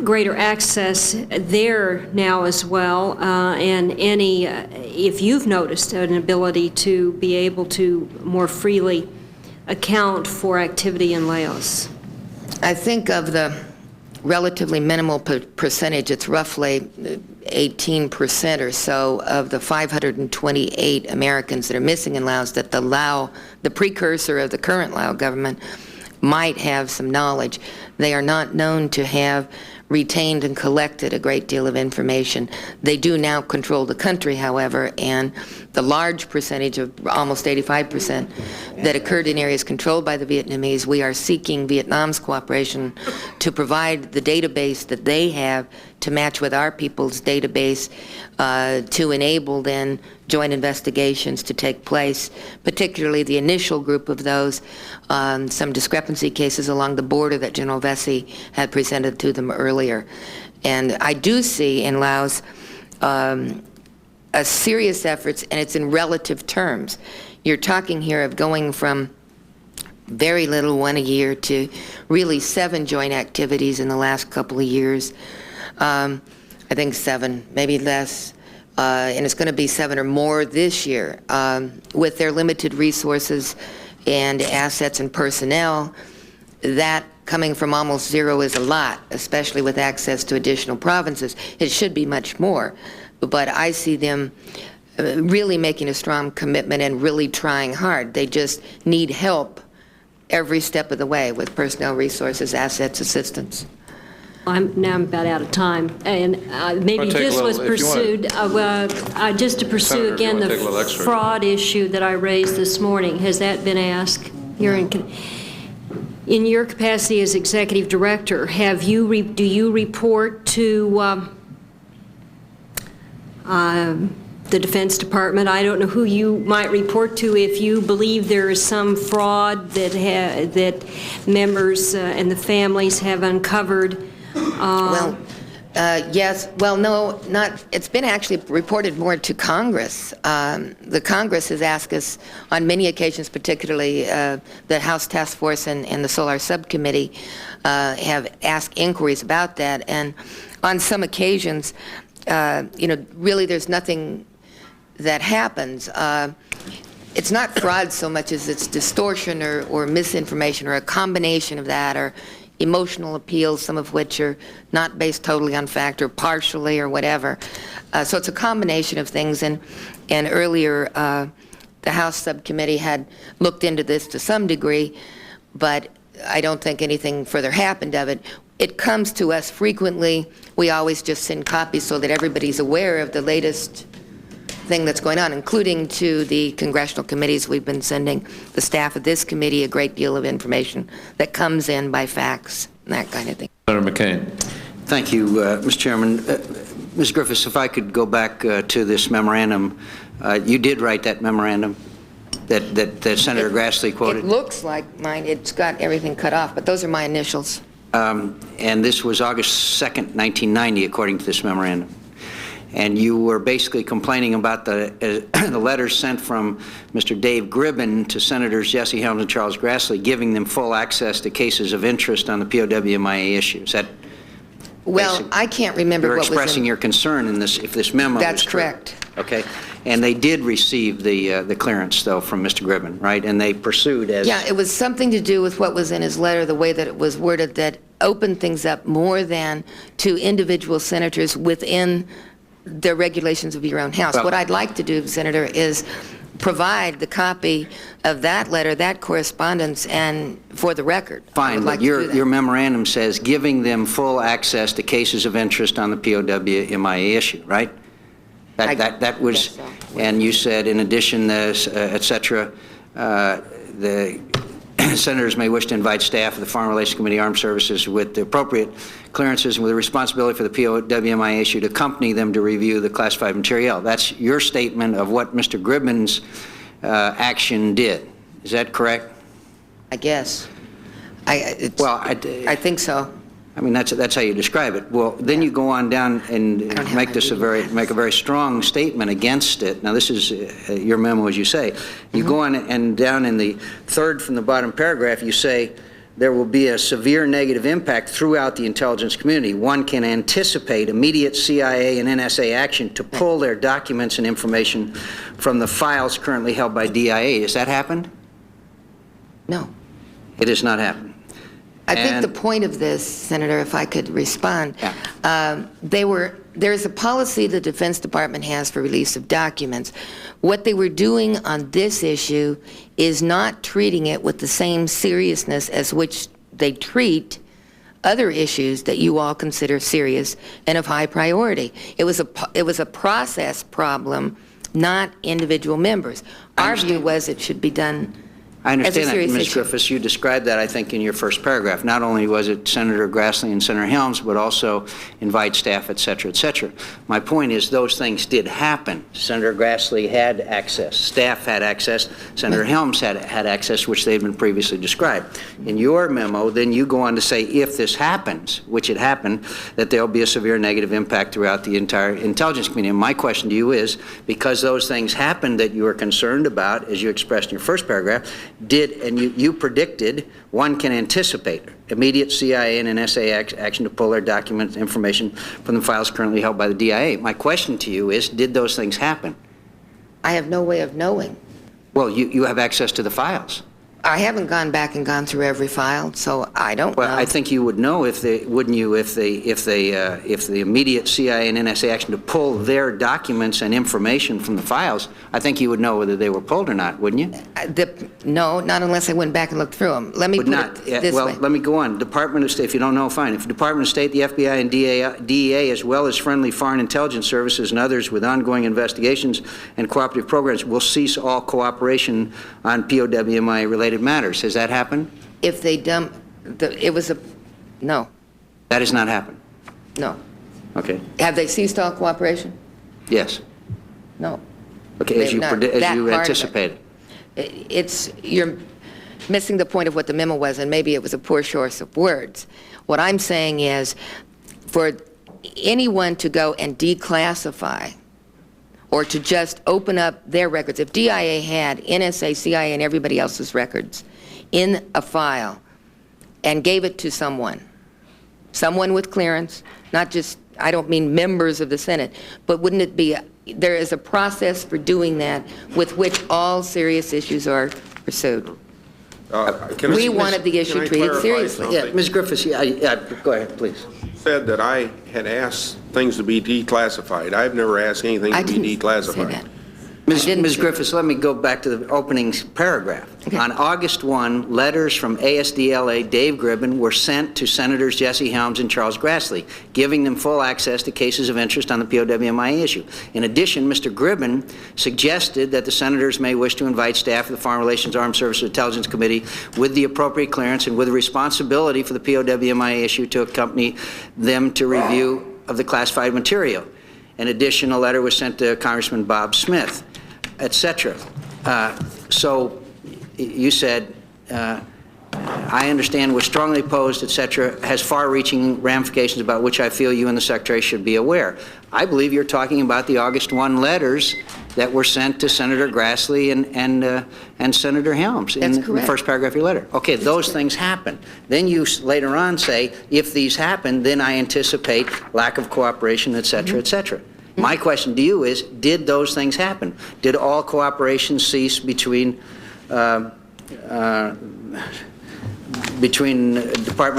greater access there now as well, and any, if you've noticed an ability to be able to more freely account for activity in Laos. I think of the relatively minimal percentage, it's roughly 18% or so of the 528 Americans that are missing in Laos that the precursor of the current Lao government, might have some knowledge. They are not known to have retained and collected a great deal of information. They do now control the country, however, and the large percentage of almost 85% that occurred in areas controlled by the Vietnamese, we are seeking Vietnam's cooperation to provide the database that they have to match with our people's database to enable then joint investigations to take place, particularly the initial group of those, some discrepancy cases along the border that General Vesey had presented to them earlier. And I do see in Laos a serious efforts, and it's in relative terms. You're talking here of going from very little, 1 a year, to really 7 joint activities in the last couple of years. I think 7, maybe less, and it's going to be 7 or more this year. With their limited resources and assets and personnel, that coming from almost 0 is a lot, especially with access to additional provinces. It should be much more, but I see them really making a strong commitment and really trying hard. They just need help every step of the way with personnel, resources, assets, assistance. Now I'm about out of time, and maybe this was pursued, just to pursue Senator, again the fraud issue that I raised this morning. Has that been asked? in your capacity as executive director, do you report to the Defense Department? I don't know who you might report to if you believe there is some fraud that members and the families have uncovered. Yes. Well, no, not. It's been actually reported more to Congress. The Congress has asked us on many occasions, particularly the House Task Force and the Solar Subcommittee have asked inquiries about that. And on some occasions, really there's nothing that happens. It's not fraud so much as it's distortion or misinformation or a combination of that, or emotional appeals, some of which are not based totally on fact or partially or whatever. So it's a combination of things. And earlier, the House Subcommittee had looked into this to some degree, but I don't think anything further happened of it. It comes to us frequently. We always just send copies so that everybody's aware of the latest thing that's going on, including to the congressional committees. We've been sending the staff of this committee a great deal of information that comes in by fax and that kind of thing. Senator McCain. Thank you, Mr. Chairman. Ms. Griffiths, if I could go back to this memorandum. You did write that memorandum that Senator Grassley quoted? It looks like mine. It's got everything cut off, but those are my initials. And this was August 2nd, 1990, according to this memorandum. And you were basically complaining about the letters sent from Mr. Dave Gribben to Senators Jesse Helms and Charles Grassley, giving them full access to cases of interest on the POW MIA issues. That well, I can't remember what was in... You're expressing your concern in this, if this memo That's is true. correct. Okay. And they did receive the clearance, though, from Mr. Gribben, right? And they pursued as... Yeah, it was something to do with what was in his letter, the way that it was worded, that opened things up more than to individual senators within the regulations of your own House. Well, what I'd like to do, Senator, is provide the copy of that letter, that correspondence, and for the record. Fine, but your memorandum says giving them full access to cases of interest on the POW MIA issue, right? That was, so. and you said, in addition, et cetera, the senators may wish to invite staff of the Foreign Relations Committee, Armed Services, with the appropriate clearances and with a responsibility for the POW MIA issue to accompany them to review the classified material. That's your statement of what Mr. Gribben's action did. Is that correct? I guess. I think so. I mean, that's how you describe it. Well, then you go on down and make a very strong statement against it. Now, this is your memo, as you say. You go on and down in the third from the bottom paragraph, you say there will be a severe negative impact throughout the intelligence community. One can anticipate immediate CIA and NSA action to pull their documents and information from the files currently held by DIA. Has that happened? No. It has not happened. I think the point of this, Senator, if I could respond, there's a policy the Defense Department has for release of documents. What they were doing on this issue is not treating it with the same seriousness as which they treat other issues that you all consider serious and of high priority. It was a process problem, not individual members. Our view was it should be done. I understand that, Ms. Griffiths. You described that, I think, in your first paragraph. Not only was it Senator Grassley and Senator Helms, but also invite staff, et cetera, et cetera. My point is those things did happen. Senator Grassley had access. Staff had access. Senator Helms had access, which they had been previously described. In your memo, then you go on to say if this happens, which it happened, that there will be a severe negative impact throughout the entire intelligence community. And my question to you is, because those things happened that you were concerned about, as you expressed in your first paragraph, and you predicted, one can anticipate immediate CIA and NSA action to pull their documents information from the files currently held by the DIA. My question to you is, did those things happen? I have no way of knowing. Well, you have access to the files. I haven't gone back and gone through every file, so I don't know. Well, I think you would know if they, wouldn't you, if the immediate CIA and NSA action to pull their documents and information from the files, I think you would know whether they were pulled or not, wouldn't you? No, not unless I went back and looked through them. Let me put it this way. Let me go on. Department of State, if you don't know, fine. If the Department of State, the FBI, and DEA, as well as friendly foreign intelligence services and others with ongoing investigations and cooperative programs, will cease all cooperation on POW MIA related matters. Has that happened? If they dump, it was a, no, That has not happened? no. Okay. Have they ceased all cooperation? Yes. No. Okay, They as you, have not. That part of it. anticipated. You're missing the point of what the memo was, and maybe it was a poor choice of words. What I'm saying is, for anyone to go and declassify or to just open up their records, if DIA had NSA, CIA, and everybody else's records in a file and gave it to someone with clearance, not just, I don't mean members of the Senate, but wouldn't it be, there is a process for doing that with which all serious issues are pursued. We wanted the issue treated seriously. Yeah, Ms. Griffiths, yeah, go ahead, please. Said that I had asked things to be declassified. I've never asked anything I to be didn't say declassified. that. I didn't Ms. say Griffiths, let me go back to the opening paragraph. Okay. On August 1, letters from ASDLA Dave Gribbin were sent to Senators Jesse Helms and Charles Grassley, giving them full access to cases of interest on the POW MIA issue. In addition, Mr. Gribbin suggested that the senators may wish to invite staff of the Foreign Relations Armed Services Intelligence Committee with the appropriate clearance and with the responsibility for the POW MIA issue to accompany them to review of the classified material. In addition, a letter was sent to Congressman Bob Smith, etc. So you said, I understand was strongly opposed, etc., has far-reaching ramifications about which I feel you and the Secretary should be aware. I believe you're talking about the August 1 letters that were sent to Senator Grassley and Senator Helms in the first paragraph of your letter. Okay, those things happen. Then you later on say, if these happen, then I anticipate lack of cooperation, etc., etc. My question to you is, did those things happen? Did all cooperation cease between Department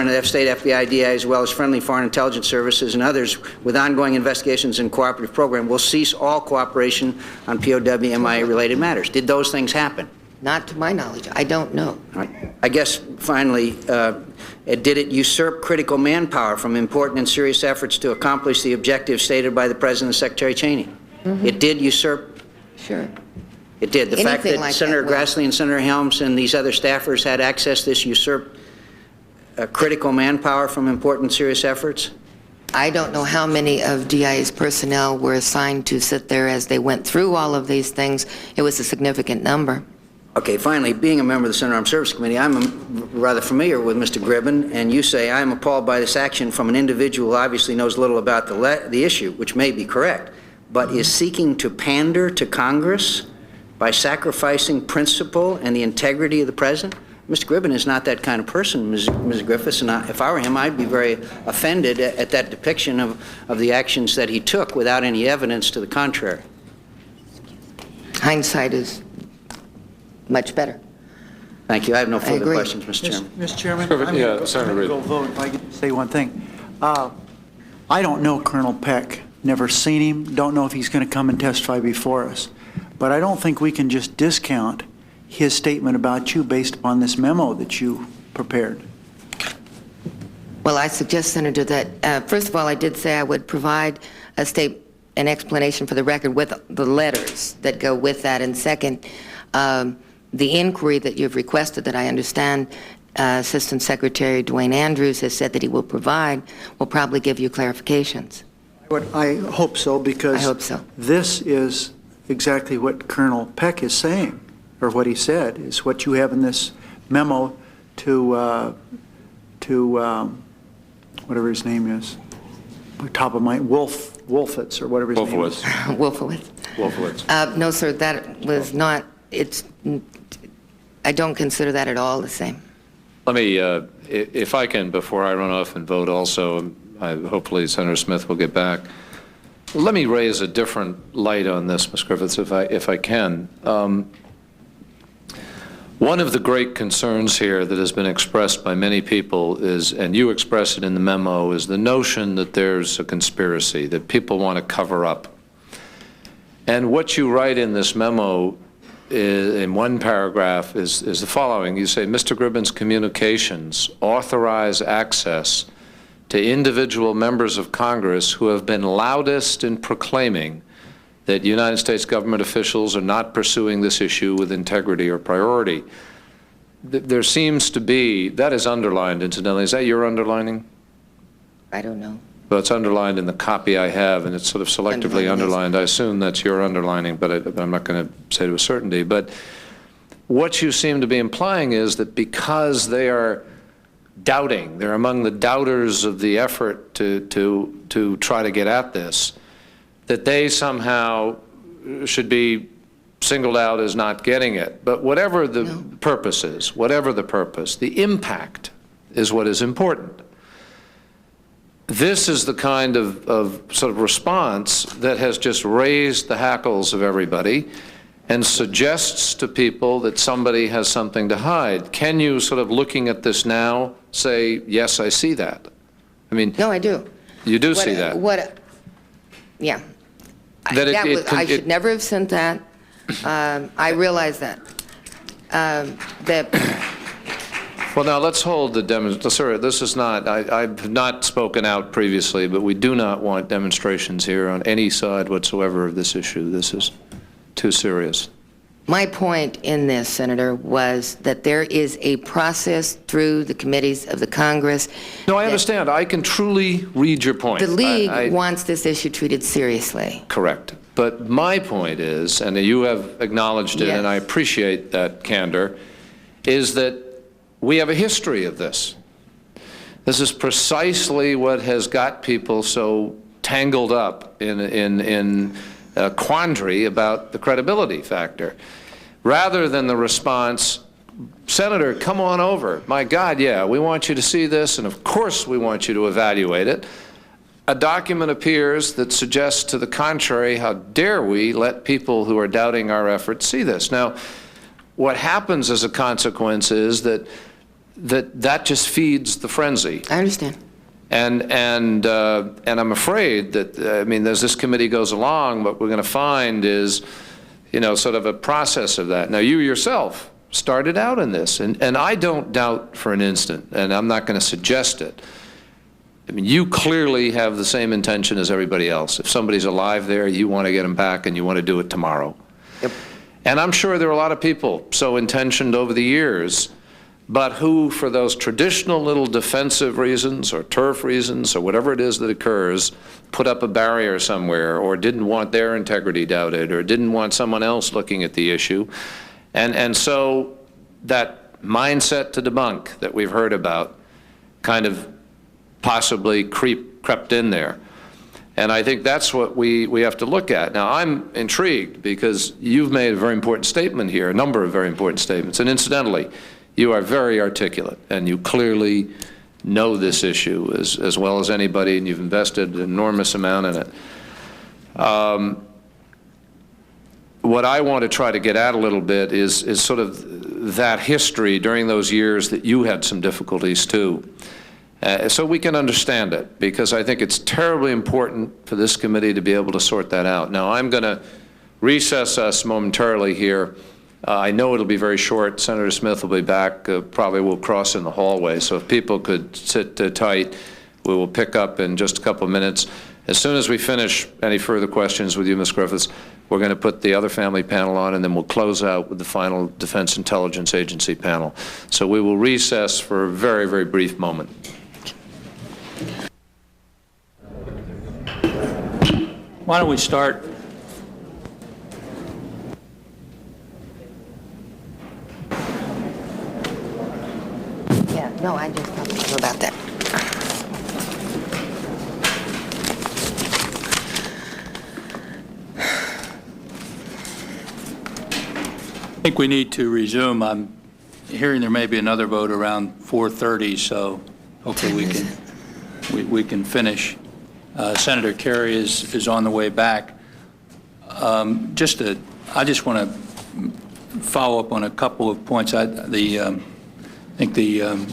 of State, FBI, DI, as well as friendly foreign intelligence services and others with ongoing investigations and cooperative program will cease all cooperation on POW MIA related matters? Did those things happen? Not to my knowledge. I don't know. All right. I guess, finally, did it usurp critical manpower from important and serious efforts to accomplish the objectives stated by the President and Secretary Cheney? Mm-hmm. It did usurp? Sure. It did. The Anything fact that like Senator that Grassley and Senator Helms and these other staffers had access to this usurped critical manpower from important and serious efforts? I don't know how many of DIA's personnel were assigned to sit there as they went through all of these things. It was a significant number. Okay, finally, being a member of the Senate Armed Services Committee, I'm rather familiar with Mr. Gribbin, and you say, I'm appalled by this action from an individual who obviously knows little about the issue, which may be correct, but is seeking to pander to Congress by sacrificing principle and the integrity of the President? Mr. Gribbin is not that kind of person, Ms. Griffiths, and if I were him, I'd be very offended at that depiction of the actions that he took without any evidence to the contrary. Hindsight is much better. Thank you. I have no further agree. questions, Mr. Chairman. Mr. Chairman, Sure, I'm yeah, going to Senator Reid. go vote if I could say one thing. I don't know Colonel Peck, never seen him, don't know if he's going to come and testify before us. But I don't think we can just discount his statement about you based upon this memo that you prepared. Well, I suggest, Senator, that, first of all, I did say I would provide an explanation for the record with the letters that go with that. And second, the inquiry that you've requested that I understand Assistant Secretary Dwayne Andrews has said that he will provide will probably give you clarifications. I hope so, because I hope so. This is exactly what Colonel Peck is saying, or what he said, is what you have in this memo to whatever his name is, top of my, Wolfowitz, or whatever his name is. Wolfowitz. No, sir, that was not, I don't consider that at all the same. Let me, if I can, before I run off and vote also, hopefully Senator Smith will get back. Let me raise a different light on this, Ms. Griffiths, if I can. One of the great concerns here that has been expressed by many people is, and you expressed it in the memo, is the notion that there's a conspiracy, that people want to cover up. And what you write in this memo in one paragraph is the following. You say, Mr. Gribbin's communications authorize access to individual members of Congress who have been loudest in proclaiming that United States government officials are not pursuing this issue with integrity or priority. there seems to be, that is underlined incidentally. Is that your underlining? I don't know. Well, it's underlined in the copy I have, and it's sort of selectively underlined. I assume that's your underlining, but I'm not going to say to a certainty. But what you seem to be implying is that because they are doubting, they're among the doubters of the effort to try to get at this, that they somehow should be singled out as not getting it. But whatever the purpose is, whatever the purpose, the impact is what is important. This is the kind of sort of response that has just raised the hackles of everybody and suggests to people that somebody has something to hide. Can you, sort of looking at this now, say, yes, I see that? I mean... No, I do. You do see that? Yeah. That I should never have sent that. I realize that. Well, now, let's hold the demonstration. Sorry, this is not, I've not spoken out previously, but we do not want demonstrations here on any side whatsoever of this issue. This is too serious. My point in this, Senator, was that there is a process through the committees of the Congress. No, I understand. I can truly read your point. The League wants this issue treated seriously. Correct. But my point is, and you have acknowledged it, and I appreciate that candor, is that we have a history of this. This is precisely what has got people so tangled up in a quandary about the credibility factor. Rather than the response, Senator, come on over. My God, yeah, we want you to see this, and of course we want you to evaluate it. A document appears that suggests to the contrary. How dare we let people who are doubting our efforts see this? Now, what happens as a consequence is that just feeds the frenzy. I understand. And I'm afraid that, I mean, as this committee goes along, what we're going to find is, you know, sort of a process of that. Now, you yourself started out in this, and I don't doubt for an instant, and I'm not going to suggest it. I mean, you clearly have the same intention as everybody else. If somebody's alive there, you want to get them back, and you want to do it tomorrow. Yep. And I'm sure there are a lot of people so intentioned over the years, but who, for those traditional little defensive reasons or turf reasons or whatever it is that occurs, put up a barrier somewhere or didn't want their integrity doubted or didn't want someone else looking at the issue. And so that mindset to debunk that we've heard about kind of possibly crept in there. And I think that's what we have to look at. Now, I'm intrigued because you've made a very important statement here, a number of very important statements. And incidentally, you are very articulate, and you clearly know this issue as well as anybody, and you've invested an enormous amount in it. What I want to try to get at a little bit is sort of that history during those years that you had some difficulties too. So we can understand it, because I think it's terribly important for this committee to be able to sort that out. Now, I'm going to recess us momentarily here. I know it'll be very short. Senator Smith will be back. Probably we'll cross in the hallway. So if people could sit tight, we will pick up in just a couple of minutes. As soon as we finish any further questions with you, Ms. Griffiths, we're going to put the other family panel on, and then we'll close out with the final Defense Intelligence Agency panel. So we will recess for a very, very brief moment. Why don't we start? Yeah, no, I just talked to you about that. I think we need to resume. I'm hearing there may be another vote around 4:30, so hopefully we can finish. Senator Kerry is on the way back. I just want to follow up on a couple of points. I think the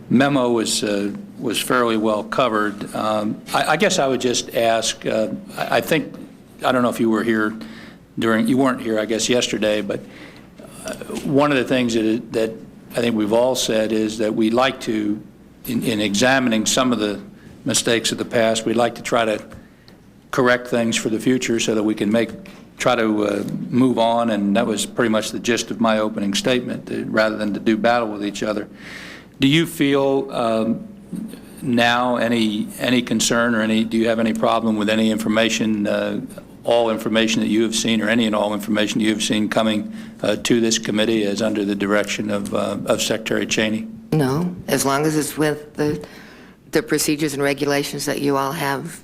memo was fairly well covered. I guess I would just ask. I don't know if you were here you weren't here, I guess, yesterday, but one of the things that I think we've all said is that we'd like to, in examining some of the mistakes of the past, we'd like to try to correct things for the future so that we can make try to move on, and that was pretty much the gist of my opening statement, rather than to do battle with each other. Do you feel now any concern or do you have any problem with any information, all information that you have seen, or any and all information you have seen coming to this committee as under the direction of Secretary Cheney? No, as long as it's with the procedures and regulations that you all have,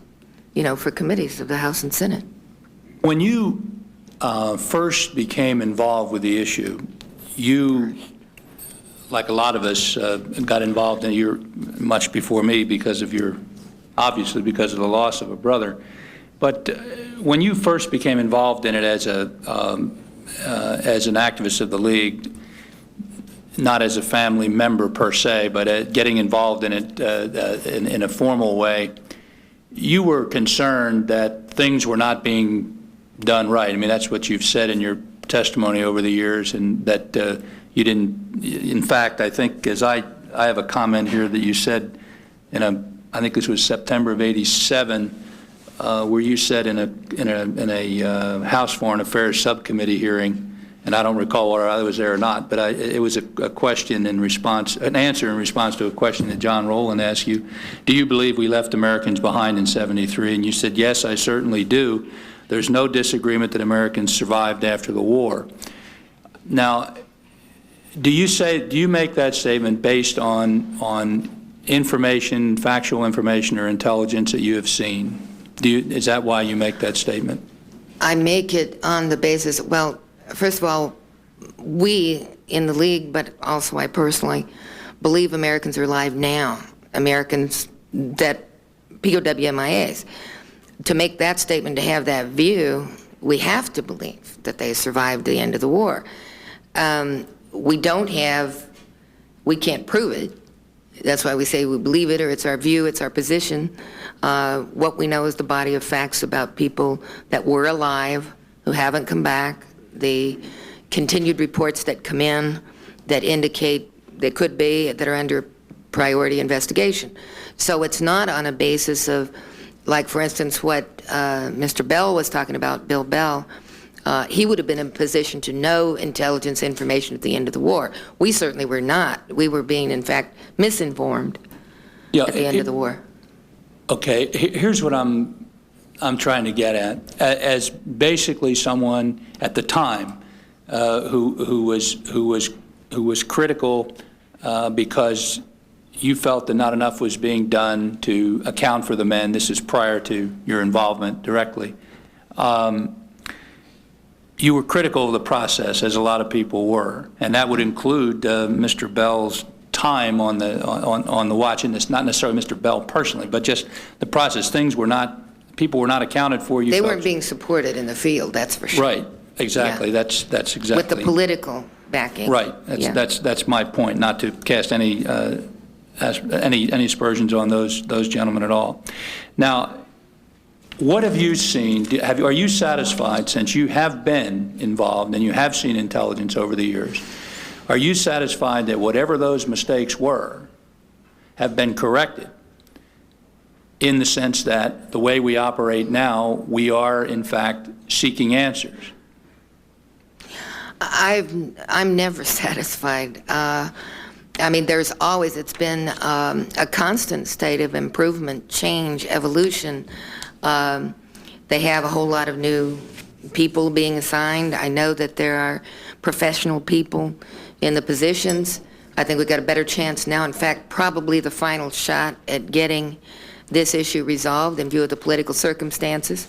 for committees of the House and Senate. When you first became involved with the issue, you, like a lot of us, got involved in it much before me obviously because of the loss of a brother. But when you first became involved in it as an activist of the League, not as a family member per se, but getting involved in it in a formal way, you were concerned that things were not being done right. I mean, that's what you've said in your testimony over the years, and that you didn't. In fact, I think I have a comment here that you said I think this was September of '87, where you said in a House Foreign Affairs subcommittee hearing, and I don't recall whether I was there or not, but it was a question in response, an answer in response to a question that John Rowland asked you. Do you believe we left Americans behind in '73? And you said, yes, I certainly do. There's no disagreement that Americans survived after the war. Now, do you make that statement based on information, factual information, or intelligence that you have seen? Is that why you make that statement? I make it on the basis, well, first of all, we in the League, but also I personally, believe Americans are alive now. Americans that POW MIAs. To make that statement, to have that view, we have to believe that they survived the end of the war. We can't prove it. That's why we say we believe it, or it's our view, it's our position. What we know is the body of facts about people that were alive, who haven't come back, the continued reports that come in that indicate they could be, that are under priority investigation. So it's not on a basis of, like, for instance, what Mr. Bell was talking about, Bill Bell. He would have been in a position to know intelligence information at the end of the war. We certainly were not. We were being, in fact, misinformed at the end of the war. Okay, here's what I'm trying to get at. As basically someone at the time who was critical because you felt that not enough was being done to account for the men. This is prior to your involvement directly. You were critical of the process, as a lot of people were, and that would include Mr. Bell's time on the watch, and it's not necessarily Mr. Bell personally, but just the process. People were not accounted for. They weren't being supported in the field, that's for sure. Right, exactly. Yeah. That's exactly. With the political backing. Right. That's my point. Not to cast any aspersions on those gentlemen at all. Now, what have you seen? Are you satisfied, since you have been involved and you have seen intelligence over the years? Are you satisfied that whatever those mistakes were have been corrected, in the sense that the way we operate now, we are in fact seeking answers? I'm never satisfied. I mean, it's been a constant state of improvement, change, evolution. They have a whole lot of new people being assigned. I know that there are professional people in the positions. I think we've got a better chance now, in fact, probably the final shot at getting this issue resolved in view of the political circumstances,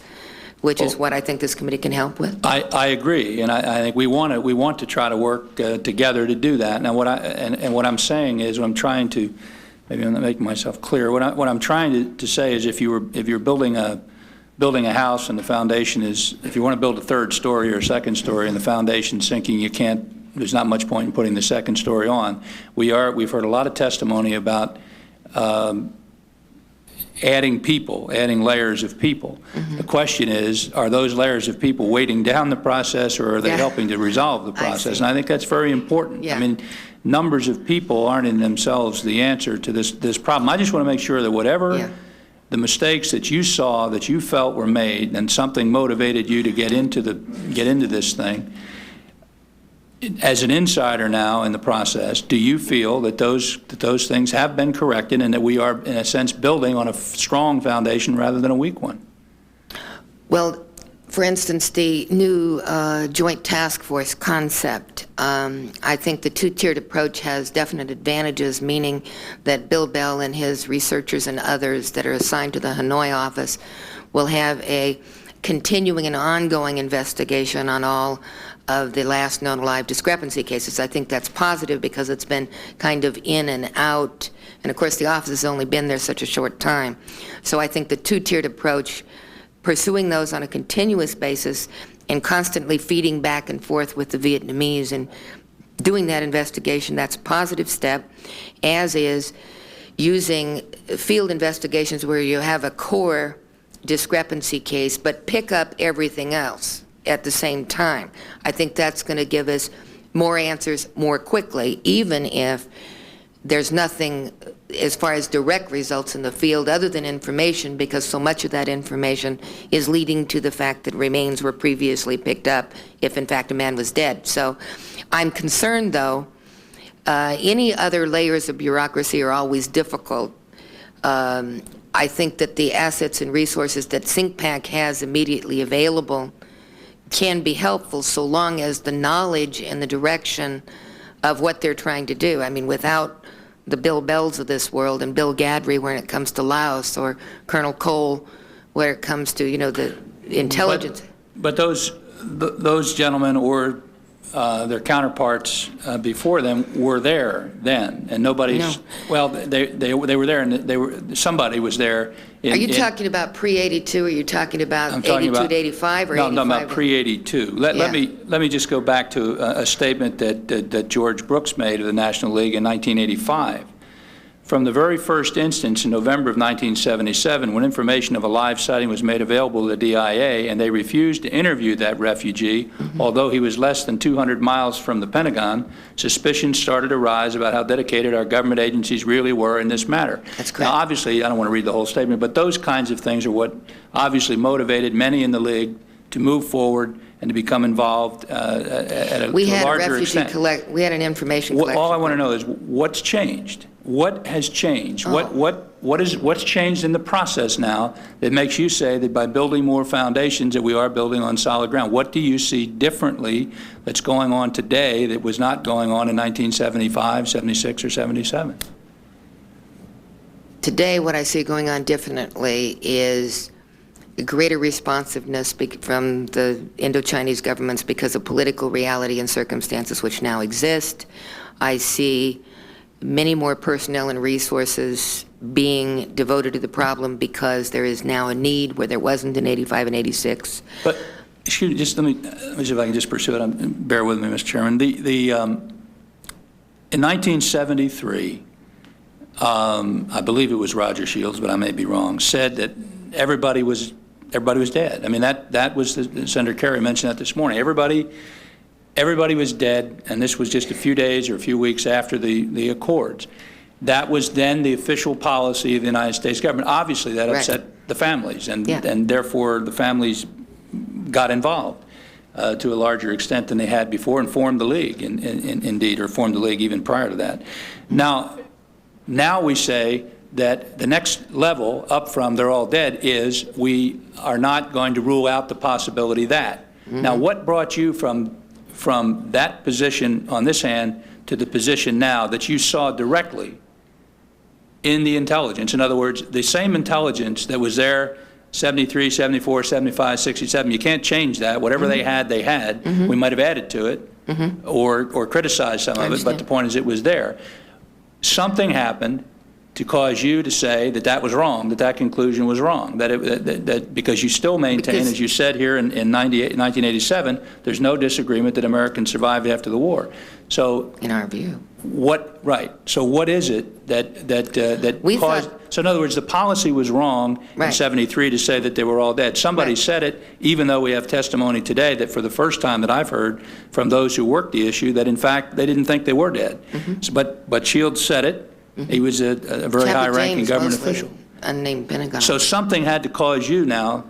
which is what I think this committee can help with. I agree, and I think we want to try to work together to do that. Now, what I'm saying is, what I'm trying to, maybe I'm not making myself clear. What I'm trying to say is, if you're building a house and the foundation is, if you want to build a third story or a second story and the foundation's sinking, you can't. There's not much point in putting the second story on. We've heard a lot of testimony about adding layers of people. Mm-hmm. The question is, are those layers of people weighting down the process, or are they helping to resolve the process? And I think that's very important. Yeah. I mean, numbers of people aren't in themselves the answer to this problem. I just want to make sure that whatever the mistakes that you saw, that you felt were made, and something motivated you to get into this thing, as an insider now in the process, do you feel that those things have been corrected and that we are, in a sense, building on a strong foundation rather than a weak one? Well, for instance, the new joint task force concept, I think the two-tiered approach has definite advantages, meaning that Bill Bell and his researchers and others that are assigned to the Hanoi office will have a continuing and ongoing investigation on all of the last known alive discrepancy cases. I think that's positive because it's been kind of in and out, and of course the office has only been there such a short time. So I think the two-tiered approach, pursuing those on a continuous basis and constantly feeding back and forth with the Vietnamese and doing that investigation, that's a positive step, as is using field investigations where you have a core discrepancy case but pick up everything else at the same time. I think that's going to give us more answers more quickly, even if there's nothing as far as direct results in the field other than information, because so much of that information is leading to the fact that remains were previously picked up if in fact a man was dead. So I'm concerned, though, any other layers of bureaucracy are always difficult. I think that the assets and resources that SINCPAC has immediately available can be helpful so long as the knowledge and the direction of what they're trying to do. I mean, without the Bill Bells of this world and Bill Gadry when it comes to Laos, or Colonel Cole where it comes to, you know, the intelligence. But those gentlemen or their counterparts before them were there then, and nobody's. No. Well, they were there, and somebody was there. Are you talking about pre-82, or are you talking about 82 to 85, or 85? No, I'm about pre-82. Let me just go back to a statement that George Brooks made of the National League in 1985. From the very first instance in November of 1977, when information of a live sighting was made available to the DIA, and they refused to interview that refugee, although he was less than 200 miles from the Pentagon, suspicions started to rise about how dedicated our government agencies really were in this matter. That's correct. Now, obviously, I don't want to read the whole statement, but those kinds of things are what obviously motivated many in the League to move forward and to become involved at a larger extent. We had an information collection. All I want to know is what's changed. What has changed? What's changed in the process now that makes you say that by building more foundations that we are building on solid ground? What do you see differently that's going on today that was not going on in 1975, 76, or 77? Today, what I see going on differently is greater responsiveness from the Indo-Chinese governments because of political reality and circumstances which now exist. I see many more personnel and resources being devoted to the problem because there is now a need where there wasn't in 85 and 86. But excuse me, just let me see if I can just pursue it. Bear with me, Mr. Chairman. In 1973, I believe it was Roger Shields, but I may be wrong, said that everybody was dead. I mean, that was Senator Kerry mentioned that this morning. Everybody was dead, and this was just a few days or a few weeks after the Accords. That was then the official policy of the United States government. Obviously, that upset the families, and therefore the families got involved to a larger extent than they had before, and formed the League, indeed, or formed the League even prior to that. Now we say that the next level up from they're all dead is we are not going to rule out the possibility that. Now, what brought you from that position on this hand to the position now that you saw directly in the intelligence? In other words, the same intelligence that was there 73, 74, 75, 67, you can't change that. Whatever they had, they had. We might have added to it or criticized some of it, but the point is it was there. Something happened to cause you to say that that was wrong, that conclusion was wrong, that because you still maintain, as you said here in 1987, there's no disagreement that Americans survived after the war. So, in our view, So what is it that caused? So in other words, the policy was wrong in 73 to say that they were all dead. Somebody said it, even though we have testimony today that for the first time that I've heard from those who worked the issue that in fact they didn't think they were dead. But Shields said it. He was a very high-ranking government official. unnamed Pentagon. So something had to cause you now,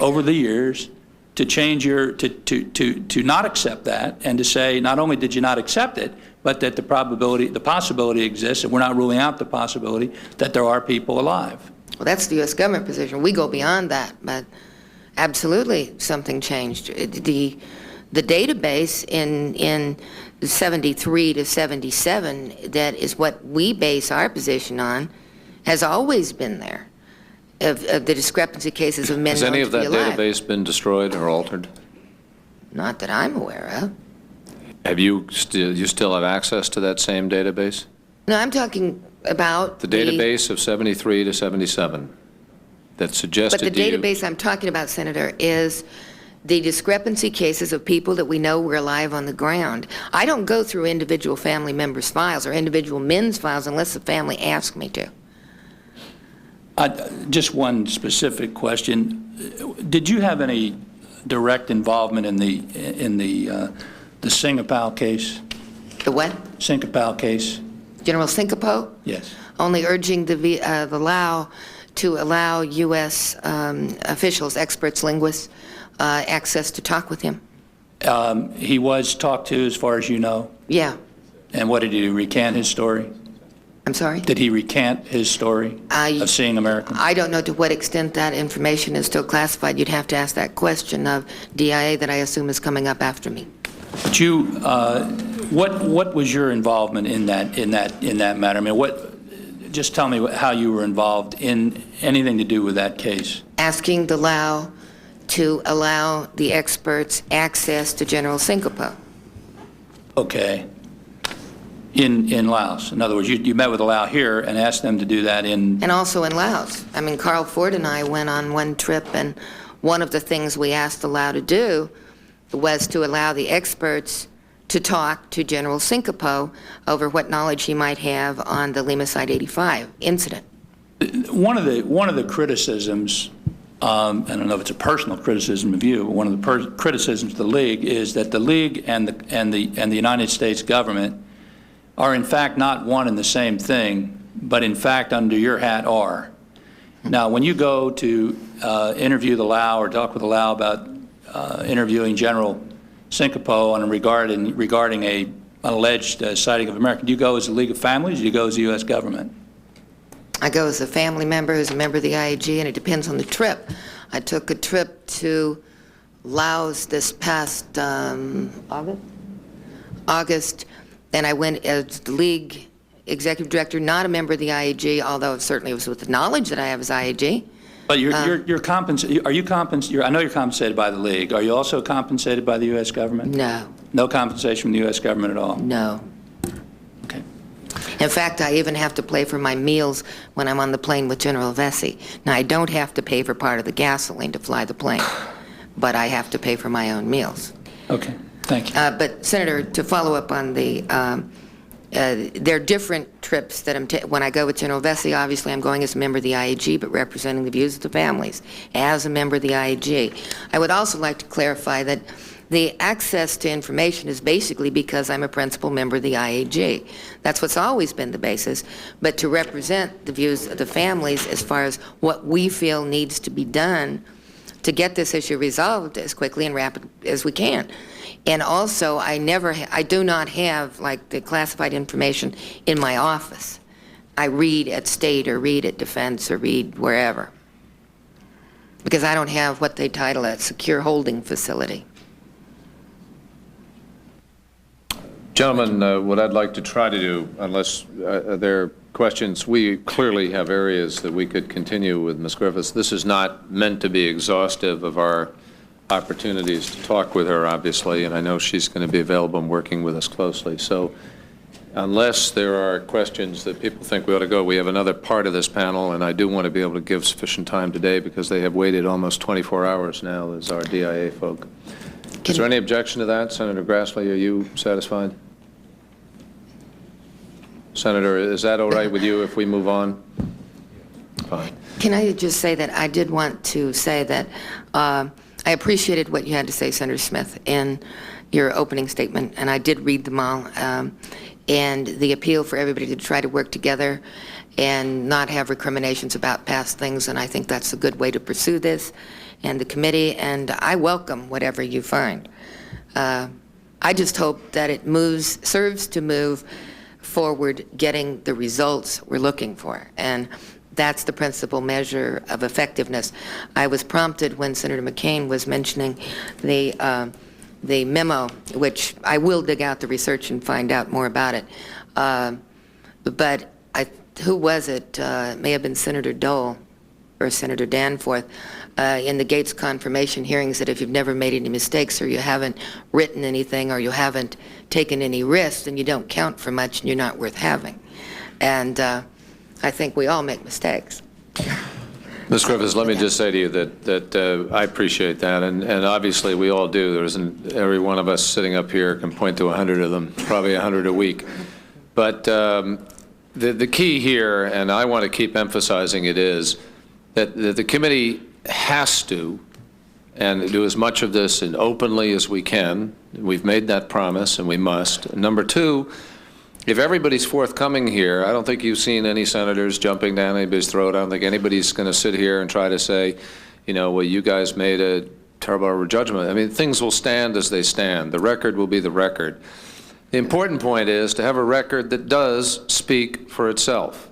over the years, to change your, to not accept that, and to say, not only did you not accept it, but that the possibility exists, and we're not ruling out the possibility that there are people alive. Well, that's the U.S. government position. We go beyond that, but absolutely something changed. The database in 73 to 77, that is what we base our position on, has always been there, of the discrepancy cases of men Has known any to of be that alive. database been destroyed or altered? Not that I'm aware of. Have you still have access to that same database? No, I'm talking about The database of 73 to 77 that suggested But the to you... database I'm talking about, Senator, is the discrepancy cases of people that we know were alive on the ground. I don't go through individual family members' files or individual men's files unless the family asks me to. Just one specific question. Did you have any direct involvement in the Singapore case? The what? Singapore case? General Syncopo? Yes. Only urging the Lao to allow U.S. Officials, experts, linguists, access to talk with him. He was talked to, as far as you know? Yeah. And what, did he recant his story? I'm sorry? Did he recant his story of seeing Americans? I don't know to what extent that information is still classified. You'd have to ask that question of DIA that I assume is coming up after me. But you, what was your involvement in that matter? I mean, just tell me how you were involved in anything to do with that case. Asking the Lao to allow the experts access to General Syncopo. Okay. In Laos. In other words, you met with the Lao here and asked them to do that in... And also in Laos. I mean, Carl Ford and I went on one trip, and one of the things we asked the Lao to do was to allow the experts to talk to General Syncopo over what knowledge he might have on the Lima Site 85 incident. One of the criticisms, I don't know if it's a personal criticism of you, but one of the criticisms of the League is that the League and the United States government are in fact not one and the same thing, but in fact under your hat are. Now, when you go to interview the Lao or talk with the Lao about interviewing General Syncopo on regarding an alleged sighting of America, do you go as a League of Families or do you go as the U.S. government? I go as a family member, as a member of the IAG, and it depends on the trip. I took a trip to Laos this past August, and I went as the League Executive Director, not a member of the IAG, although it certainly was with the knowledge that I have as IAG. But you're compensated. Are you compensated? I know you're compensated by the League. Are you also compensated by the U.S. government? No. No compensation from the U.S. government at all? No. Okay. In fact, I even have to pay for my meals when I'm on the plane with General Vesey. Now, I don't have to pay for part of the gasoline to fly the plane, but I have to pay for my own meals. Okay. Thank you. But, Senator, to follow up on the, there are different trips that when I go with General Vesey, obviously I'm going as a member of the IAG, but representing the views of the families as a member of the IAG. I would also like to clarify that the access to information is basically because I'm a principal member of the IAG. That's what's always been the basis, but to represent the views of the families as far as what we feel needs to be done to get this issue resolved as quickly and rapid as we can. And also, I do not have, like, the classified information in my office. I read at State or read at Defense or read wherever, because I don't have what they title a secure holding facility. Gentlemen, what I'd like to try to do, unless there are questions, we clearly have areas that we could continue with Ms. Griffiths. This is not meant to be exhaustive of our opportunities to talk with her, obviously, and I know she's going to be available and working with us closely. So unless there are questions that people think we ought to go, we have another part of this panel, and I do want to be able to give sufficient time today because they have waited almost 24 hours now as our DIA folk. Is there any objection to that? Senator Grassley, are you satisfied? Senator, is that all right with you if we move on? Fine. Can I just say that I did want to say that I appreciated what you had to say, Senator Smith, in your opening statement, and I did read them all, and the appeal for everybody to try to work together and not have recriminations about past things, and I think that's a good way to pursue this, and the committee, and I welcome whatever you find. I just hope that it serves to move forward getting the results we're looking for, and that's the principal measure of effectiveness. I was prompted when Senator McCain was mentioning the memo, which I will dig out the research and find out more about it. But who was it? It may have been Senator Dole or Senator Danforth in the Gates confirmation hearings that if you've never made any mistakes or you haven't written anything or you haven't taken any risks, then you don't count for much and you're not worth having. And I think we all make mistakes. Ms. Griffiths, let me just say to you that I appreciate that, and obviously we all do. There isn't every one of us sitting up here can point to 100 of them, probably 100 a week. But the key here, and I want to keep emphasizing it, is that the committee has to, and do as much of this and openly as we can. We've made that promise, and we must. And number two, if everybody's forthcoming here, I don't think you've seen any senators jumping down anybody's throat. I don't think anybody's going to sit here and try to say, you know, well, you guys made a terrible judgment. I mean, things will stand as they stand. The record will be the record. The important point is to have a record that does speak for itself,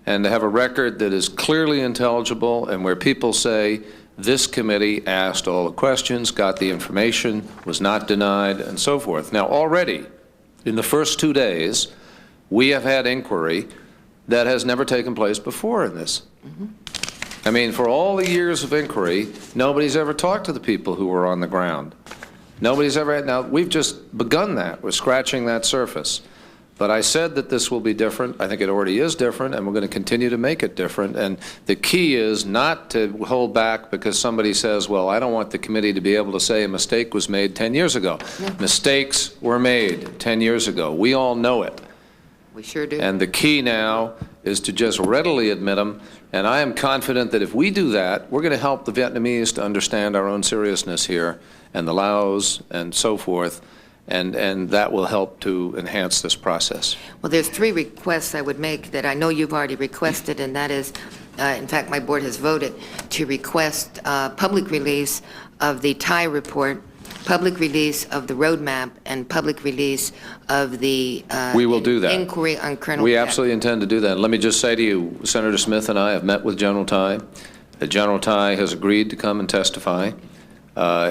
and to have a record that is clearly intelligible and where people say, this committee asked all the questions, got the information, was not denied, and so forth. Now, already, in the first 2 days, we have had inquiry that has never taken place before in this. I mean, for all the years of inquiry, nobody's ever talked to the people who were on the ground. Nobody's ever had. Now, we've just begun that. We're scratching that surface. But I said that this will be different. I think it already is different, and we're going to continue to make it different. And the key is not to hold back because somebody says, well, I don't want the committee to be able to say a mistake was made 10 years ago. Yeah. Mistakes were made 10 years ago. We all know it. We sure do. And the key now is to just readily admit them. And I am confident that if we do that, we're going to help the Vietnamese to understand our own seriousness here, and the Laos and so forth. And that will help to enhance this process. Well, there's 3 requests I would make that I know you've already requested, and that is, in fact, my board has voted to request public release of the Thai report, public release of the roadmap, and public release of the we will do that. Inquiry on Colonel We Peck. absolutely intend to do that. Let me just say to you, Senator Smith and I have met with General Thai. General Thai has agreed to come and testify.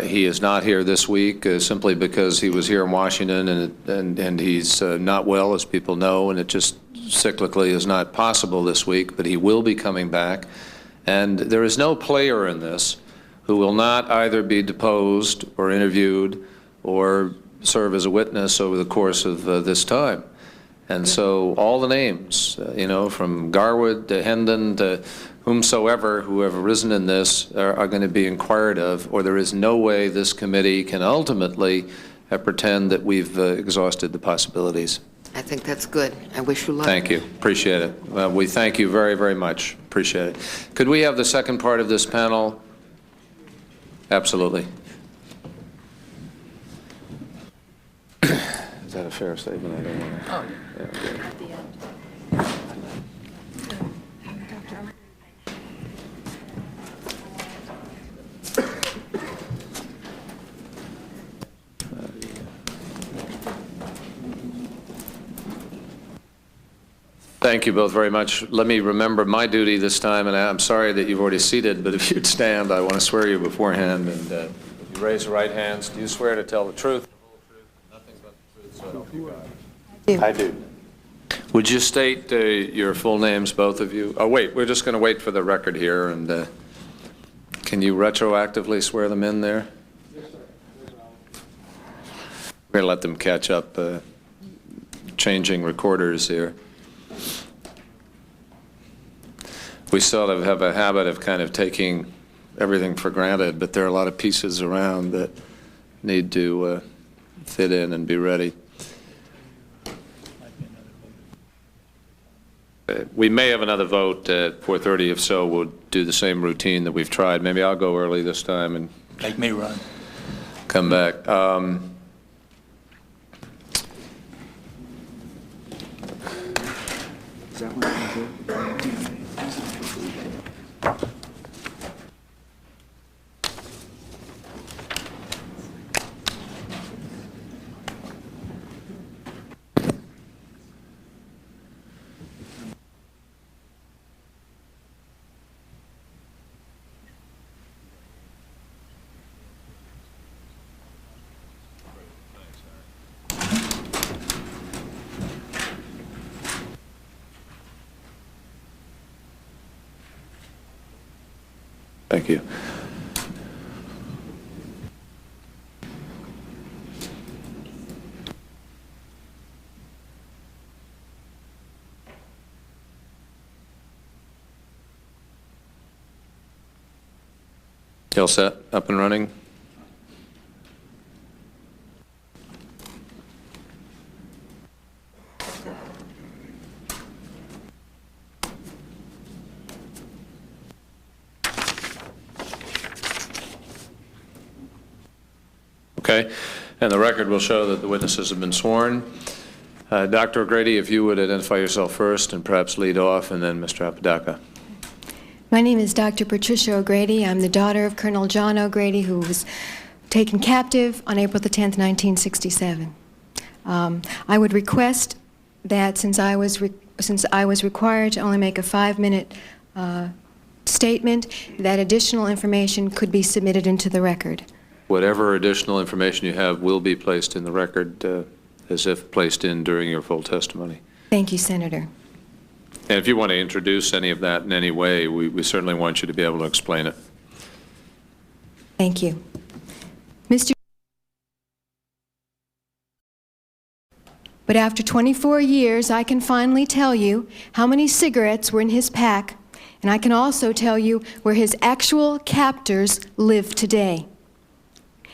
He is not here this week simply because he was here in Washington, and he's not well, as people know, and it just cyclically is not possible this week, but he will be coming back. And there is no player in this who will not either be deposed or interviewed or serve as a witness over the course of this time. And so all the names, you know, from Garwood to Hendon to whomsoever who have arisen in this are going to be inquired of, or there is no way this committee can ultimately pretend that we've exhausted the possibilities. I think that's good. I wish you luck. Thank you. Appreciate it. We thank you very, very much. Appreciate it. Could we have the second part of this panel? Absolutely. Is that a fair statement? I don't want to. Oh, yeah. Okay. At the end. Thank you both very much. Let me remember my duty this time, and I'm sorry that you've already seated, but if you'd stand, I want to swear you beforehand. And if you raise your right hands, do you swear to tell the truth, the whole truth, nothing but the truth, so help you God? I do. Would you state your full names, both of you? Oh, wait, we're just going to wait for the record here, and can you retroactively swear them in there? Yes, sir. We're going to let them catch up, changing recorders here. We sort of have a habit of kind of taking everything for granted, but there are a lot of pieces around that need to fit in and be ready. We may have another vote at 4:30. If so, we'll do the same routine that we've tried. Maybe I'll go early this time and Make me run. come back. Is that one? Thank you. You all set? Up and running? Okay, and the record will show that the witnesses have been sworn. Dr. O'Grady, if you would identify yourself first and perhaps lead off, and then Mr. Apodaca. My name is Dr. Patricia O'Grady. I'm the daughter of Colonel John O'Grady, who was taken captive on April the 10th, 1967. I would request that since I was required to only make a 5-minute statement, that additional information could be submitted into the record. Whatever additional information you have will be placed in the record as if placed in during your full testimony. Thank you, Senator. And if you want to introduce any of that in any way, we certainly want you to be able to explain it. Thank you. Mr. But after 24 years, I can finally tell you how many cigarettes were in his pack, and I can also tell you where his actual captors live today.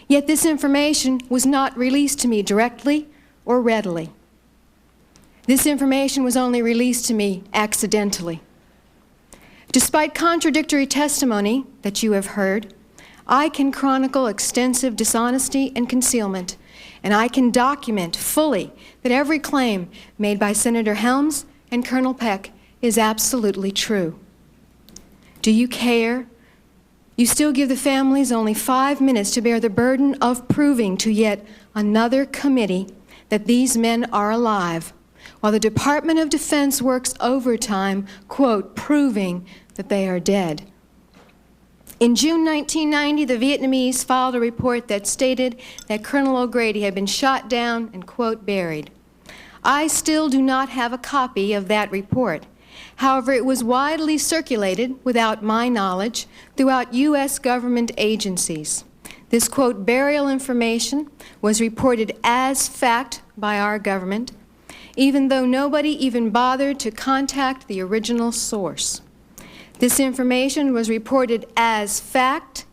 Yet this information was not released to me directly or readily. This information was only released to me accidentally. Despite contradictory testimony that you have heard, I can chronicle extensive dishonesty and concealment, and I can document fully that every claim made by Senator Helms and Colonel Peck is absolutely true. Do you care? You still give the families only 5 minutes to bear the burden of proving to yet another committee that these men are alive, while the Department of Defense works overtime, quote, proving that they are dead. In June 1990, the Vietnamese filed a report that stated that Colonel O'Grady had been shot down and, quote, buried. I still do not have a copy of that report. However, it was widely circulated, without my knowledge, throughout U.S. government agencies. This, quote, burial information was reported as fact by our government, even though nobody even bothered to contact the original source. This information was reported as fact,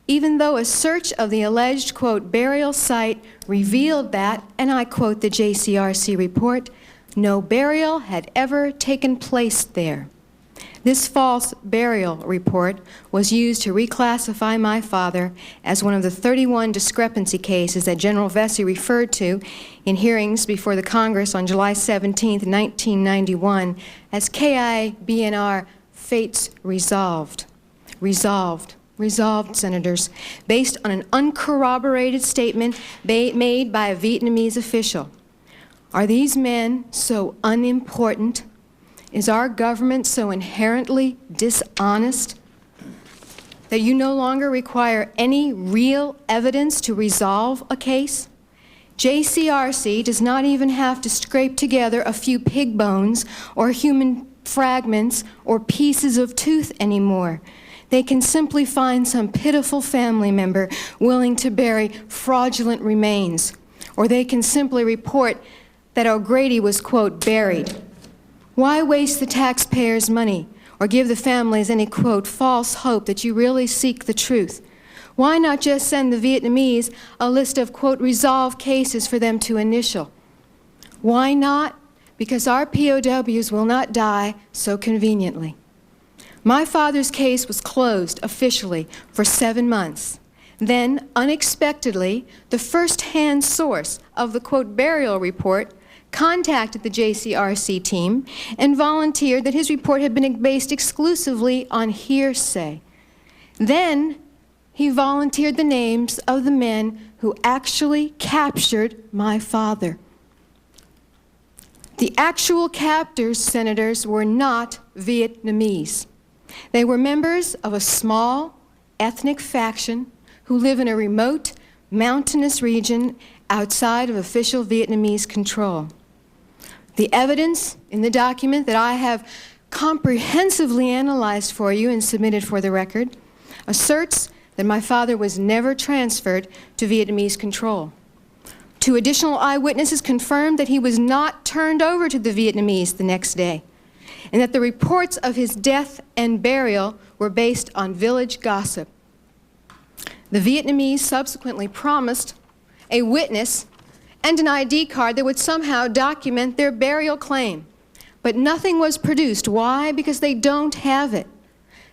even though a search of the alleged, quote, burial site revealed that, and I quote the JCRC report, no burial had ever taken place there. This false burial report was used to reclassify my father as one of the 31 discrepancy cases that General Vesey referred to in hearings before the Congress on July 17, 1991, as KI-BNR fates resolved. Resolved, Senators, based on an uncorroborated statement made by a Vietnamese official. Are these men so unimportant? Is our government so inherently dishonest that you no longer require any real evidence to resolve a case? JCRC does not even have to scrape together a few pig bones or human fragments or pieces of tooth anymore. They can simply find some pitiful family member willing to bury fraudulent remains, or they can simply report that O'Grady was, quote, buried. Why waste the taxpayers' money or give the families any, quote, false hope that you really seek the truth? Why not just send the Vietnamese a list of, quote, resolved cases for them to initial? Why not? Because our POWs will not die so conveniently. My father's case was closed officially for 7 months. Then, unexpectedly, the first-hand source of the, quote, burial report contacted the JCRC team and volunteered that his report had been based exclusively on hearsay. Then, he volunteered the names of the men who actually captured my father. The actual captors, Senators, were not Vietnamese. They were members of a small ethnic faction who live in a remote, mountainous region outside of official Vietnamese control. The evidence in the document that I have comprehensively analyzed for you and submitted for the record asserts that my father was never transferred to Vietnamese control. 2 additional eyewitnesses confirmed that he was not turned over to the Vietnamese the next day, and that the reports of his death and burial were based on village gossip. The Vietnamese subsequently promised a witness and an ID card that would somehow document their burial claim. But nothing was produced. Why? Because they don't have it.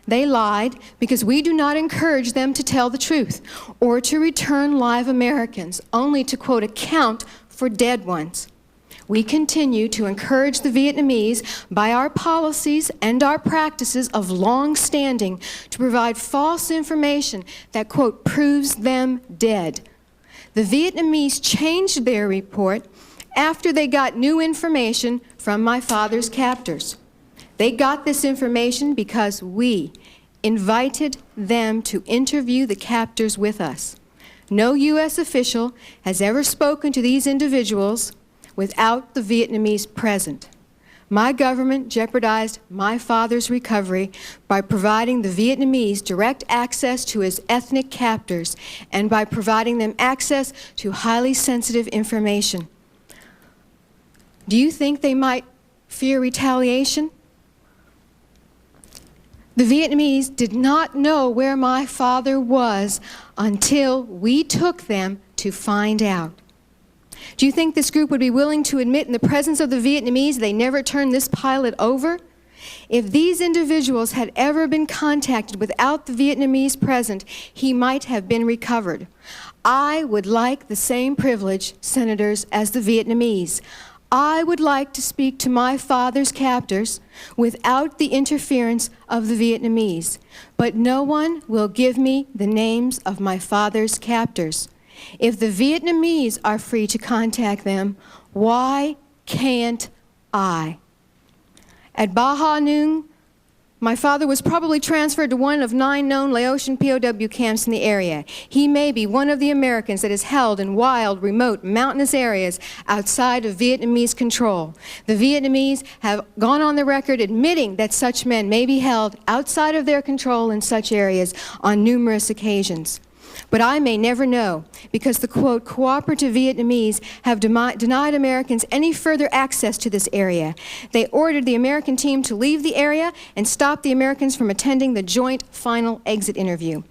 They lied because we do not encourage them to tell the truth or to return live Americans, only to, quote, account for dead ones. We continue to encourage the Vietnamese by our policies and our practices of long standing to provide false information that, quote, proves them dead. The Vietnamese changed their report after they got new information from my father's captors. They got this information because we invited them to interview the captors with us. No U.S. official has ever spoken to these individuals without the Vietnamese present. My government jeopardized my father's recovery by providing the Vietnamese direct access to his ethnic captors and by providing them access to highly sensitive information. Do you think they might fear retaliation? The Vietnamese did not know where my father was until we took them to find out. Do you think this group would be willing to admit in the presence of the Vietnamese they never turned this pilot over? If these individuals had ever been contacted without the Vietnamese present, he might have been recovered. I would like the same privilege, Senators, as the Vietnamese. I would like to speak to my father's captors without the interference of the Vietnamese, but no one will give me the names of my father's captors. If the Vietnamese are free to contact them, why can't I? At Baha Nung, my father was probably transferred to one of 9 known Laotian POW camps in the area. He may be one of the Americans that is held in wild, remote, mountainous areas outside of Vietnamese control. The Vietnamese have gone on the record admitting that such men may be held outside of their control in such areas on numerous occasions. But I may never know, because the, quote, cooperative Vietnamese have denied Americans any further access to this area. They ordered the American team to leave the area and stop the Americans from attending the joint final exit interview.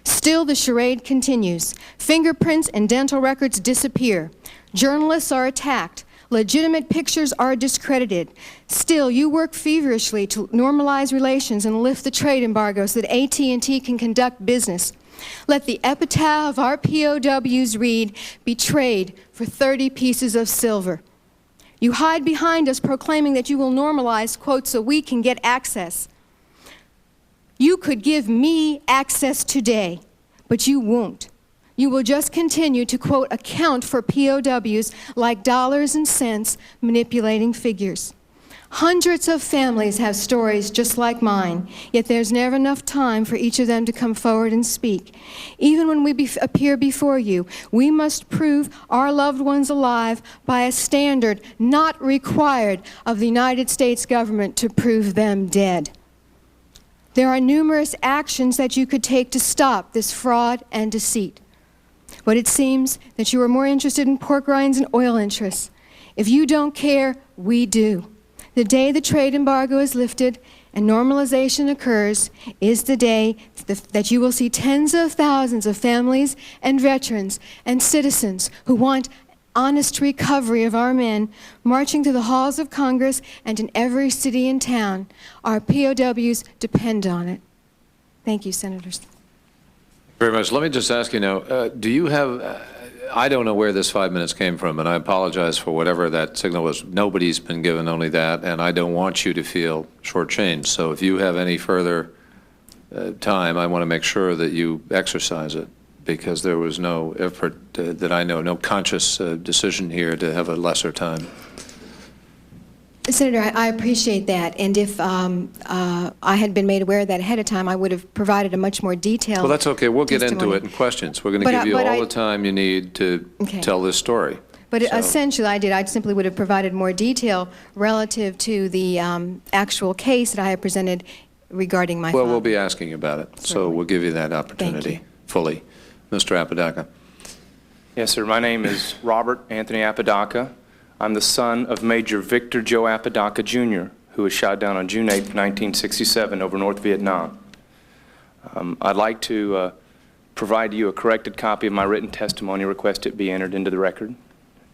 Still, the charade continues. Fingerprints and dental records disappear. Journalists are attacked. Legitimate pictures are discredited. Still, you work feverishly to normalize relations and lift the trade embargo so that AT&T can conduct business. Let the epitaph of our POWs read, betrayed for 30 pieces of silver. You hide behind us proclaiming that you will normalize, quote, so we can get access. You could give me access today, but you won't. You will just continue to, quote, account for POWs like dollars and cents, manipulating figures. Hundreds of families have stories just like mine, yet there's never enough time for each of them to come forward and speak. Even when we appear before you, we must prove our loved ones alive by a standard not required of the United States government to prove them dead. There are numerous actions that you could take to stop this fraud and deceit. But it seems that you are more interested in pork rinds and oil interests. If you don't care, we do. The day the trade embargo is lifted and normalization occurs is the day that you will see tens of thousands of families and veterans and citizens who want honest recovery of our men marching through the halls of Congress and in every city and town. Our POWs depend on it. Thank you, Senators. Very much. Let me just ask you now, do you have, I don't know where this 5 minutes came from, and I apologize for whatever that signal was. Nobody's been given only that, and I don't want you to feel shortchanged. So if you have any further time, I want to make sure that you exercise it, because there was no effort that I know, no conscious decision here to have a lesser time. Senator, I appreciate that, and if I had been made aware of that ahead of time, I would have provided a much more detailed Well, that's okay. We'll get into testimony. it in questions. We're going to give you all the time you need to tell this story. But So- essentially, I simply would have provided more detail relative to the actual case that I have presented regarding my Well, father. we'll be asking about it, so Certainly. we'll give you that opportunity fully. Mr. Apodaca. Yes, sir. My name is Robert Anthony Apodaca. I'm the son of Major Victor Joe Apodaca, Jr., who was shot down on June 8, 1967, over North Vietnam. I'd like to provide you a corrected copy of my written testimony, request it be entered into the record.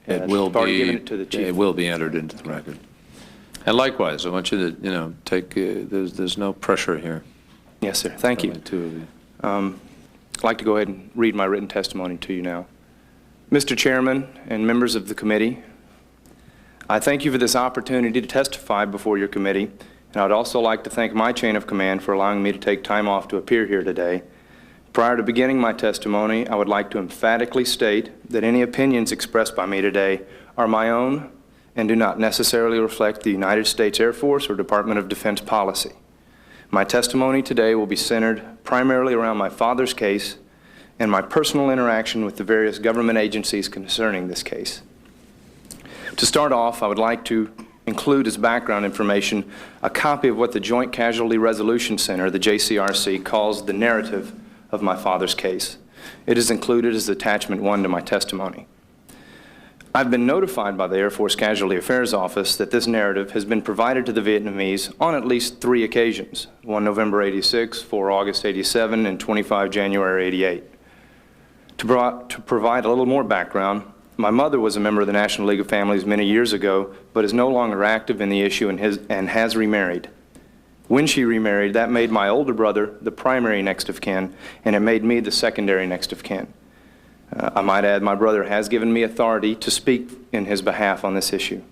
It will I've already be, given it to the chief. it will be entered into the record. And likewise, I want you to, take, there's no pressure here. Yes, sir. Thank you. Only two of you. I'd like to go ahead and read my written testimony to you now. Mr. Chairman and members of the committee, I thank you for this opportunity to testify before your committee, and I'd also like to thank my chain of command for allowing me to take time off to appear here today. Prior to beginning my testimony, I would like to emphatically state that any opinions expressed by me today are my own and do not necessarily reflect the United States Air Force or Department of Defense policy. My testimony today will be centered primarily around my father's case and my personal interaction with the various government agencies concerning this case. To start off, I would like to include as background information a copy of what the Joint Casualty Resolution Center, the JCRC, calls the narrative of my father's case. It is included as Attachment 1 to my testimony. I've been notified by the Air Force Casualty Affairs Office that this narrative has been provided to the Vietnamese on at least 3 occasions, 1 November 86, 4 August 87, and 25 January 88. To provide a little more background, my mother was a member of the National League of Families many years ago, but is no longer active in the issue and has remarried. When she remarried, that made my older brother the primary next of kin, and it made me the secondary next of kin. I might add, my brother has given me authority to speak in his behalf on this issue.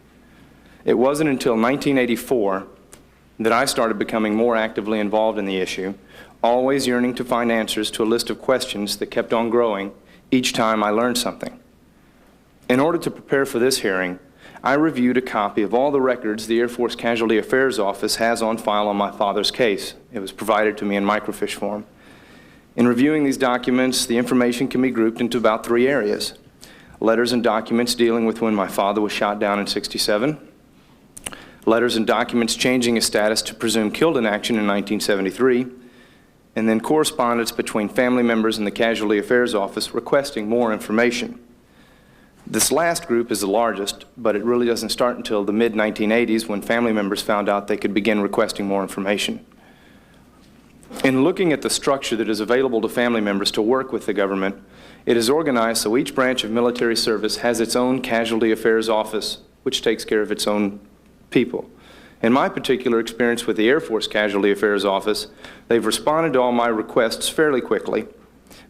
It wasn't until 1984 that I started becoming more actively involved in the issue, always yearning to find answers to a list of questions that kept on growing each time I learned something. In order to prepare for this hearing, I reviewed a copy of all the records the Air Force Casualty Affairs Office has on file on my father's case. It was provided to me in microfiche form. In reviewing these documents, the information can be grouped into about 3 areas: letters and documents dealing with when my father was shot down in '67, letters and documents changing his status to presumed killed in action in 1973, and then correspondence between family members and the Casualty Affairs Office requesting more information. This last group is the largest, but it really doesn't start until the mid-1980s when family members found out they could begin requesting more information. In looking at the structure that is available to family members to work with the government, it is organized so each branch of military service has its own Casualty Affairs Office, which takes care of its own people. In my particular experience with the Air Force Casualty Affairs Office, they've responded to all my requests fairly quickly.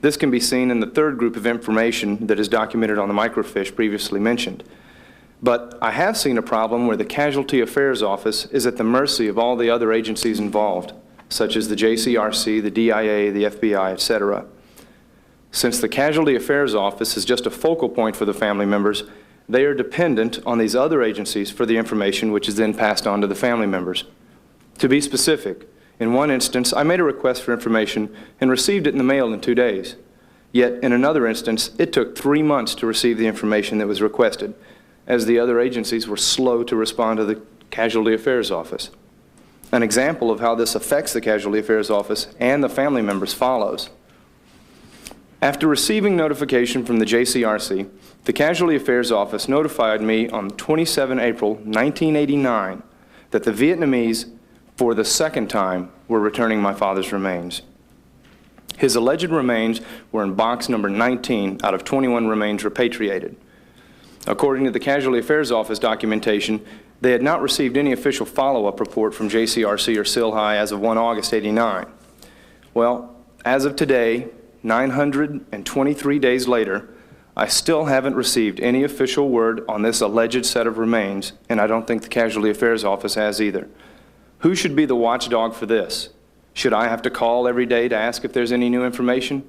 This can be seen in the 3rd group of information that is documented on the microfiche previously mentioned. But I have seen a problem where the Casualty Affairs Office is at the mercy of all the other agencies involved, such as the JCRC, the DIA, the FBI, etc. Since the Casualty Affairs Office is just a focal point for the family members, they are dependent on these other agencies for the information which is then passed on to the family members. To be specific, in one instance, I made a request for information and received it in the mail in 2 days. Yet, in another instance, it took 3 months to receive the information that was requested, as the other agencies were slow to respond to the Casualty Affairs Office. An example of how this affects the Casualty Affairs Office and the family members follows. After receiving notification from the JCRC, the Casualty Affairs Office notified me on 27 April 1989 that the Vietnamese, for the 2nd time, were returning my father's remains. His alleged remains were in box number 19 out of 21 remains repatriated. According to the Casualty Affairs Office documentation, they had not received any official follow-up report from JCRC or SILHI as of 1 August '89. Well, as of today, 923 days later, I still haven't received any official word on this alleged set of remains, and I don't think the Casualty Affairs Office has either. Who should be the watchdog for this? Should I have to call every day to ask if there's any new information?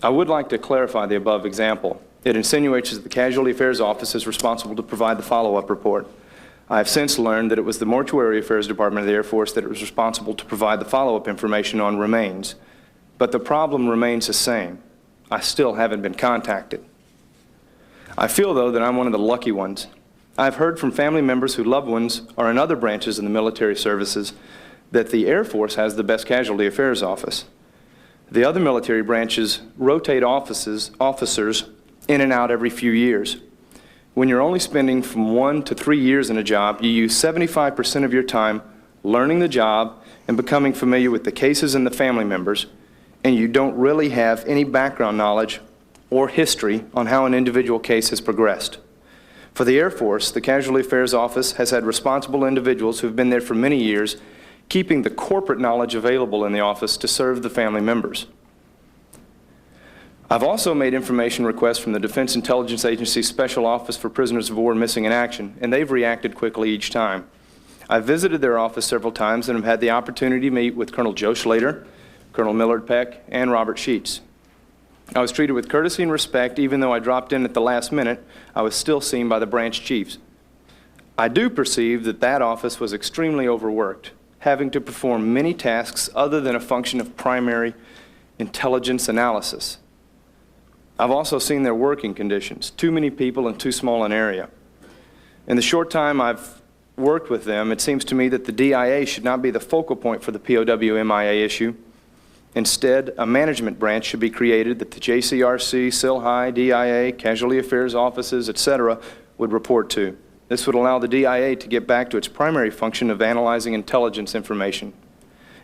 I would like to clarify the above example. It insinuates that the Casualty Affairs Office is responsible to provide the follow-up report. I have since learned that it was the Mortuary Affairs Department of the Air Force that was responsible to provide the follow-up information on remains. But the problem remains the same. I still haven't been contacted. I feel, though, that I'm one of the lucky ones. I've heard from family members whose loved ones are in other branches in the military services that the Air Force has the best Casualty Affairs Office. The other military branches rotate officers in and out every few years. When you're only spending from 1 to 3 years in a job, you use 75% of your time learning the job and becoming familiar with the cases and the family members, and you don't really have any background knowledge or history on how an individual case has progressed. For the Air Force, the Casualty Affairs Office has had responsible individuals who have been there for many years, keeping the corporate knowledge available in the office to serve the family members. I've also made information requests from the Defense Intelligence Agency Special Office for Prisoners of War Missing in Action, and they've reacted quickly each time. I've visited their office several times and have had the opportunity to meet with Colonel Joe Schlater, Colonel Millard Peck, and Robert Sheets. I was treated with courtesy and respect. Even though I dropped in at the last minute, I was still seen by the branch chiefs. I do perceive that that office was extremely overworked, having to perform many tasks other than a function of primary intelligence analysis. I've also seen their working conditions, too many people in too small an area. In the short time I've worked with them, it seems to me that the DIA should not be the focal point for the POW MIA issue. Instead, a management branch should be created that the JCRC, SIL-HI, DIA, Casualty Affairs Offices, etc. would report to. This would allow the DIA to get back to its primary function of analyzing intelligence information.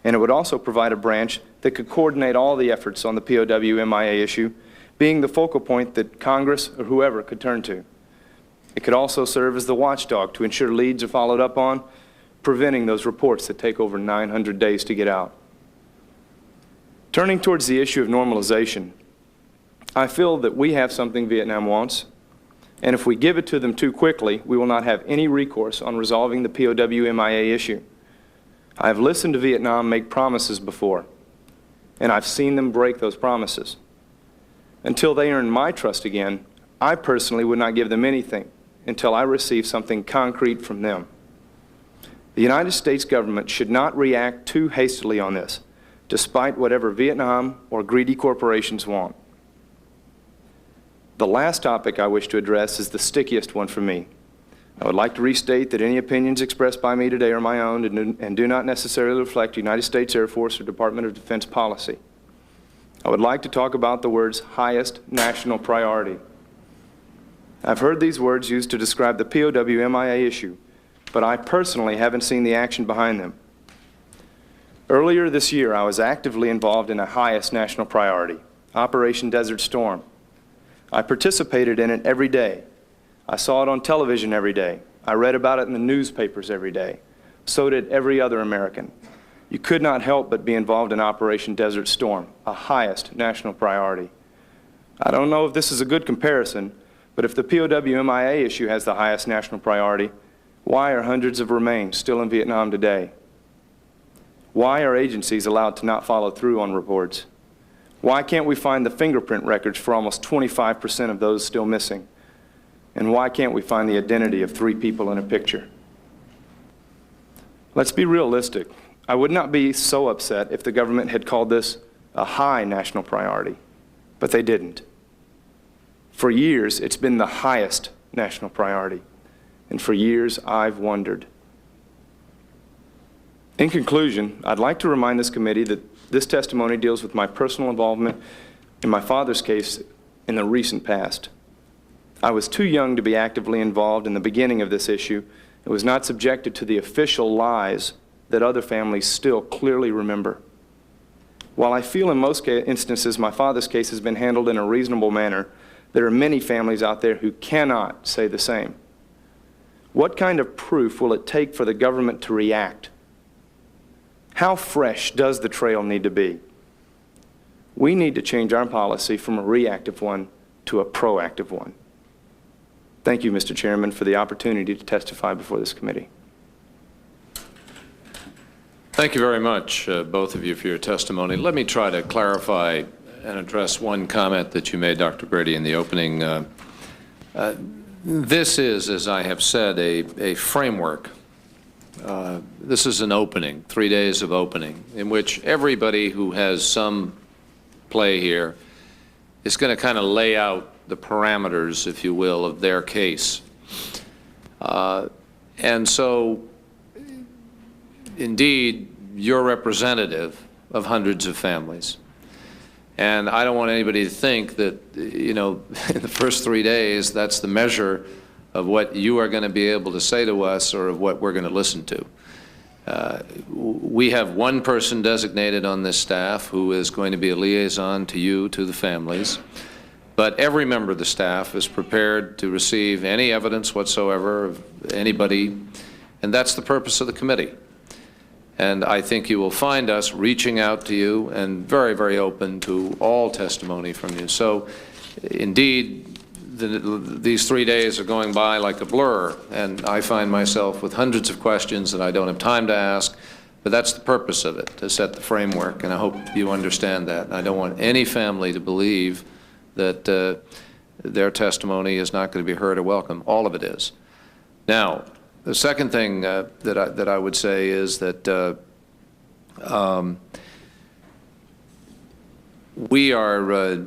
And it would also provide a branch that could coordinate all the efforts on the POW MIA issue, being the focal point that Congress or whoever could turn to. It could also serve as the watchdog to ensure leads are followed up on, preventing those reports that take over 900 days to get out. Turning towards the issue of normalization, I feel that we have something Vietnam wants, and if we give it to them too quickly, we will not have any recourse on resolving the POW MIA issue. I have listened to Vietnam make promises before, and I've seen them break those promises. Until they earn my trust again, I personally would not give them anything until I receive something concrete from them. The United States government should not react too hastily on this, despite whatever Vietnam or greedy corporations want. The last topic I wish to address is the stickiest one for me. I would like to restate that any opinions expressed by me today are my own and do not necessarily reflect United States Air Force or Department of Defense policy. I would like to talk about the words highest national priority. I've heard these words used to describe the POW MIA issue, but I personally haven't seen the action behind them. Earlier this year, I was actively involved in a highest national priority, Operation Desert Storm. I participated in it every day. I saw it on television every day. I read about it in the newspapers every day. So did every other American. You could not help but be involved in Operation Desert Storm, a highest national priority. I don't know if this is a good comparison, but if the POW MIA issue has the highest national priority, why are hundreds of remains still in Vietnam today? Why are agencies allowed to not follow through on reports? Why can't we find the fingerprint records for almost 25% of those still missing? And why can't we find the identity of 3 people in a picture? Let's be realistic. I would not be so upset if the government had called this a high national priority, but they didn't. For years, it's been the highest national priority, and for years, I've wondered. In conclusion, I'd like to remind this committee that this testimony deals with my personal involvement in my father's case in the recent past. I was too young to be actively involved in the beginning of this issue and was not subjected to the official lies that other families still clearly remember. While I feel in most instances my father's case has been handled in a reasonable manner, there are many families out there who cannot say the same. What kind of proof will it take for the government to react? How fresh does the trail need to be? We need to change our policy from a reactive one to a proactive one. Thank you, Mr. Chairman, for the opportunity to testify before this committee. Thank you very much, both of you, for your testimony. Let me try to clarify and address one comment that you made, Dr. Brady, in the opening. This is, as I have said, a framework. This is an opening, 3 days of opening, in which everybody who has some play here is going to kind of lay out the parameters, if you will, of their case. And so, indeed, you're representative of hundreds of families. And I don't want anybody to think that, you know, in the first 3 days, that's the measure of what you are going to be able to say to us or of what we're going to listen to. We have one person designated on this staff who is going to be a liaison to you, to the families. But every member of the staff is prepared to receive any evidence whatsoever of anybody, and that's the purpose of the committee. And I think you will find us reaching out to you and very, very open to all testimony from you. So, indeed, these 3 days are going by like a blur, and I find myself with hundreds of questions that I don't have time to ask, but that's the purpose of it, to set the framework, and I hope you understand that. And I don't want any family to believe that their testimony is not going to be heard or welcome. All of it is. Now, the second thing that I would say is that we are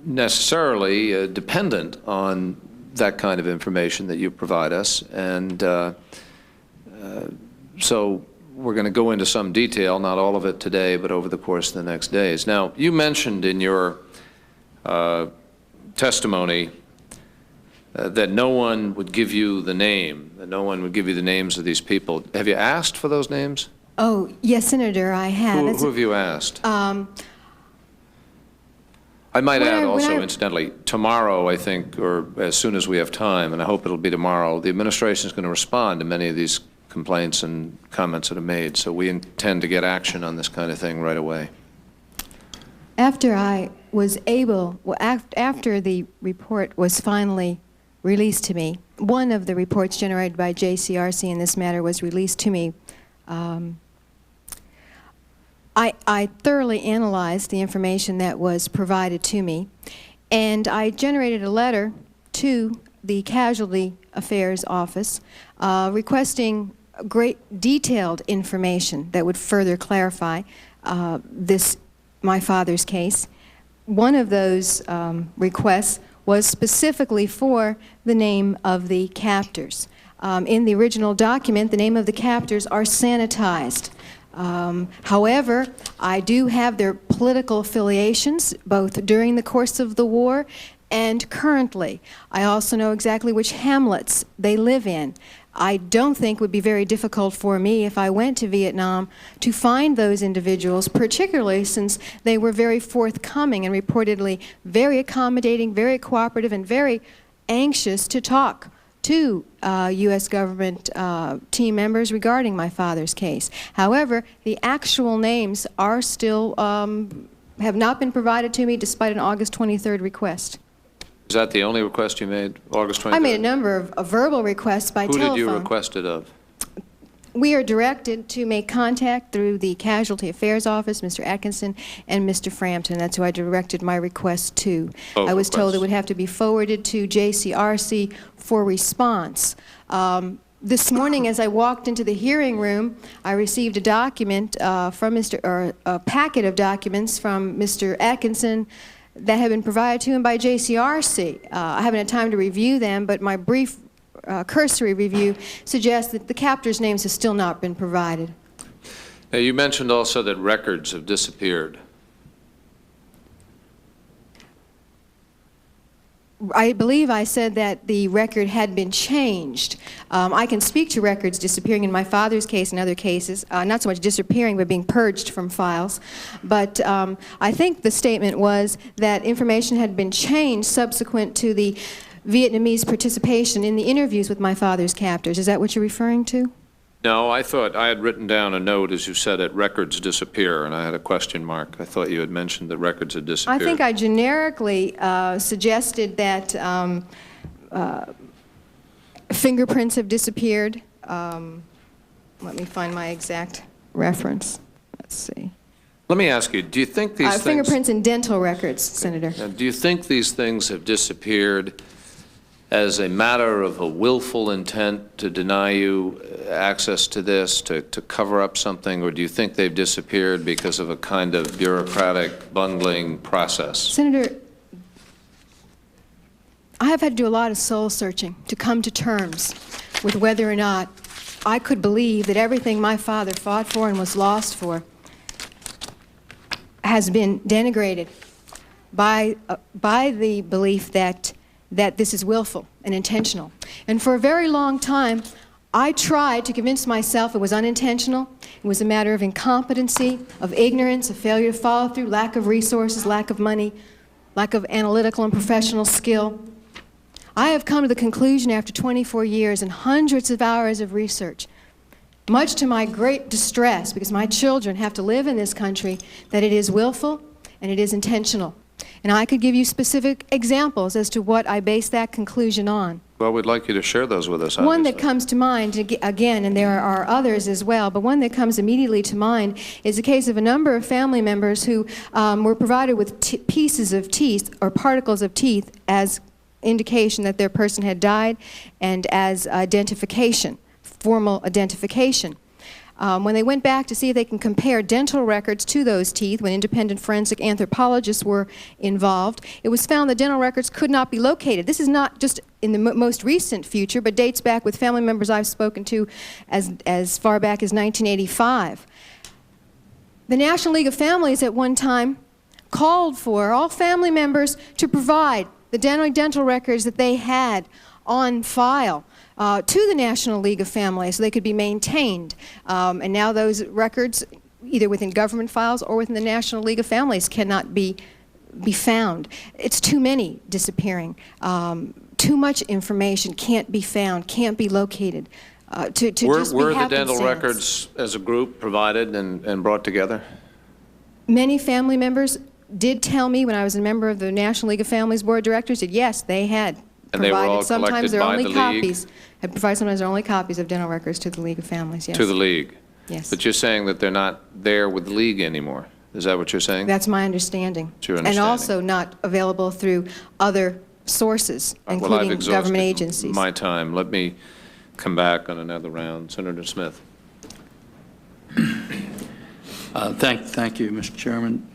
necessarily dependent on that kind of information that you provide us, and so we're going to go into some detail, not all of it today, but over the course of the next days. Now, you mentioned in your testimony that no one would give you the name, that no one would give you the names of these people. Have you asked for those names? Oh, yes, Senator, I have. Who have you asked? I might add also, incidentally, tomorrow, I think, or as soon as we have time, and I hope it'll be tomorrow, the administration is going to respond to many of these complaints and comments that are made. So we intend to get action on this kind of thing right away. After I was able, well, after the report was finally released to me, one of the reports generated by JCRC in this matter was released to me. I thoroughly analyzed the information that was provided to me, and I generated a letter to the Casualty Affairs Office requesting great detailed information that would further clarify my father's case. One of those requests was specifically for the name of the captors. In the original document, the name of the captors are sanitized. However, I do have their political affiliations, both during the course of the war and currently. I also know exactly which hamlets they live in. I don't think it would be very difficult for me if I went to Vietnam to find those individuals, particularly since they were very forthcoming and reportedly very accommodating, very cooperative, and very anxious to talk to U.S. government team members regarding my father's case. However, the actual names are still, have not been provided to me despite an August 23rd request. Is that the only request you made, August 23rd? I made a number of verbal requests by telephone. Who did you request it of? We are directed to make contact through the Casualty Affairs Office, Mr. Atkinson, and Mr. Frampton. That's who I directed my request to. I was told it would have to be forwarded to JCRC for response. This morning, as I walked into the hearing room, I received a document from a packet of documents from Mr. Atkinson that had been provided to him by JCRC. I haven't had time to review them, but my brief cursory review suggests that the captors' names have still not been provided. Now, you mentioned also that records have disappeared. I believe I said that the record had been changed. I can speak to records disappearing in my father's case and other cases, not so much disappearing but being purged from files. But I think the statement was that information had been changed subsequent to the Vietnamese participation in the interviews with my father's captors. Is that what you're referring to? No, I thought I had written down a note, as you said it, records disappear, and I had a question mark. I thought you had mentioned that records had disappeared. I think I generically suggested that fingerprints have disappeared. Let me find my exact reference. Let's see. Let me ask you, do you think these things... Fingerprints and dental records, Senator. Now, do you think these things have disappeared as a matter of a willful intent to deny you access to this, to cover up something, or do you think they've disappeared because of a kind of bureaucratic bungling process? Senator, I have had to do a lot of soul searching to come to terms with whether or not I could believe that everything my father fought for and was lost for has been denigrated by the belief that this is willful and intentional. And for a very long time, I tried to convince myself it was unintentional. It was a matter of incompetency, of ignorance, of failure to follow through, lack of resources, lack of money, lack of analytical and professional skill. I have come to the conclusion after 24 years and hundreds of hours of research, much to my great distress, because my children have to live in this country, that it is willful and it is intentional. And I could give you specific examples as to what I base that conclusion on. Well, we'd like you to share those with us, One obviously. that comes to mind, again, and there are others as well, but one that comes immediately to mind is the case of a number of family members who were provided with pieces of teeth or particles of teeth as indication that their person had died and as identification, formal identification. When they went back to see if they can compare dental records to those teeth, when independent forensic anthropologists were involved, it was found that dental records could not be located. This is not just in the most recent future, but dates back with family members I've spoken to as far back as 1985. The National League of Families at one time called for all family members to provide the dental records that they had on file to the National League of Families so they could be maintained. And now those records, either within government files or within the National League of Families, cannot be found. It's too many disappearing. Too much information can't be found, can't be located. Were the dental records as a group provided and brought together? Many family members did tell me when I was a member of the National League of Families Board of Directors that yes, they had and they were all sometimes their only copies. Had provided sometimes their only copies of dental records to the League of Families. Yes. To the League. Yes. But you're saying that they're not there with the League anymore. Is that what you're saying? That's my understanding. That's your understanding. And also not available through other sources, including government agencies. My time. Let me come back on another round. Senator Smith. Thank you, Mr. Chairman.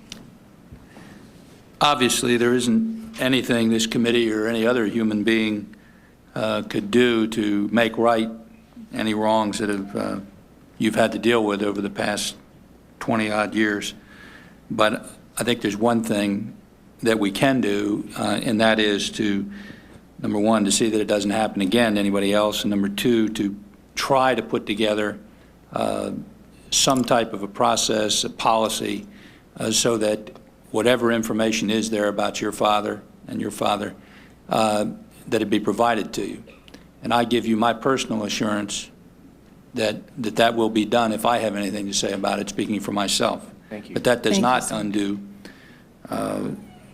Obviously, there isn't anything this committee or any other human being could do to make right any wrongs that you've had to deal with over the past 20-odd years. But I think there's one thing that we can do, and that is to, number one, to see that it doesn't happen again to anybody else, and number two, to try to put together some type of a process, a policy, so that whatever information is there about your father and your father, that it be provided to you. And I give you my personal assurance that that will be done if I have anything to say about it, speaking for myself. Thank you. But that does not undo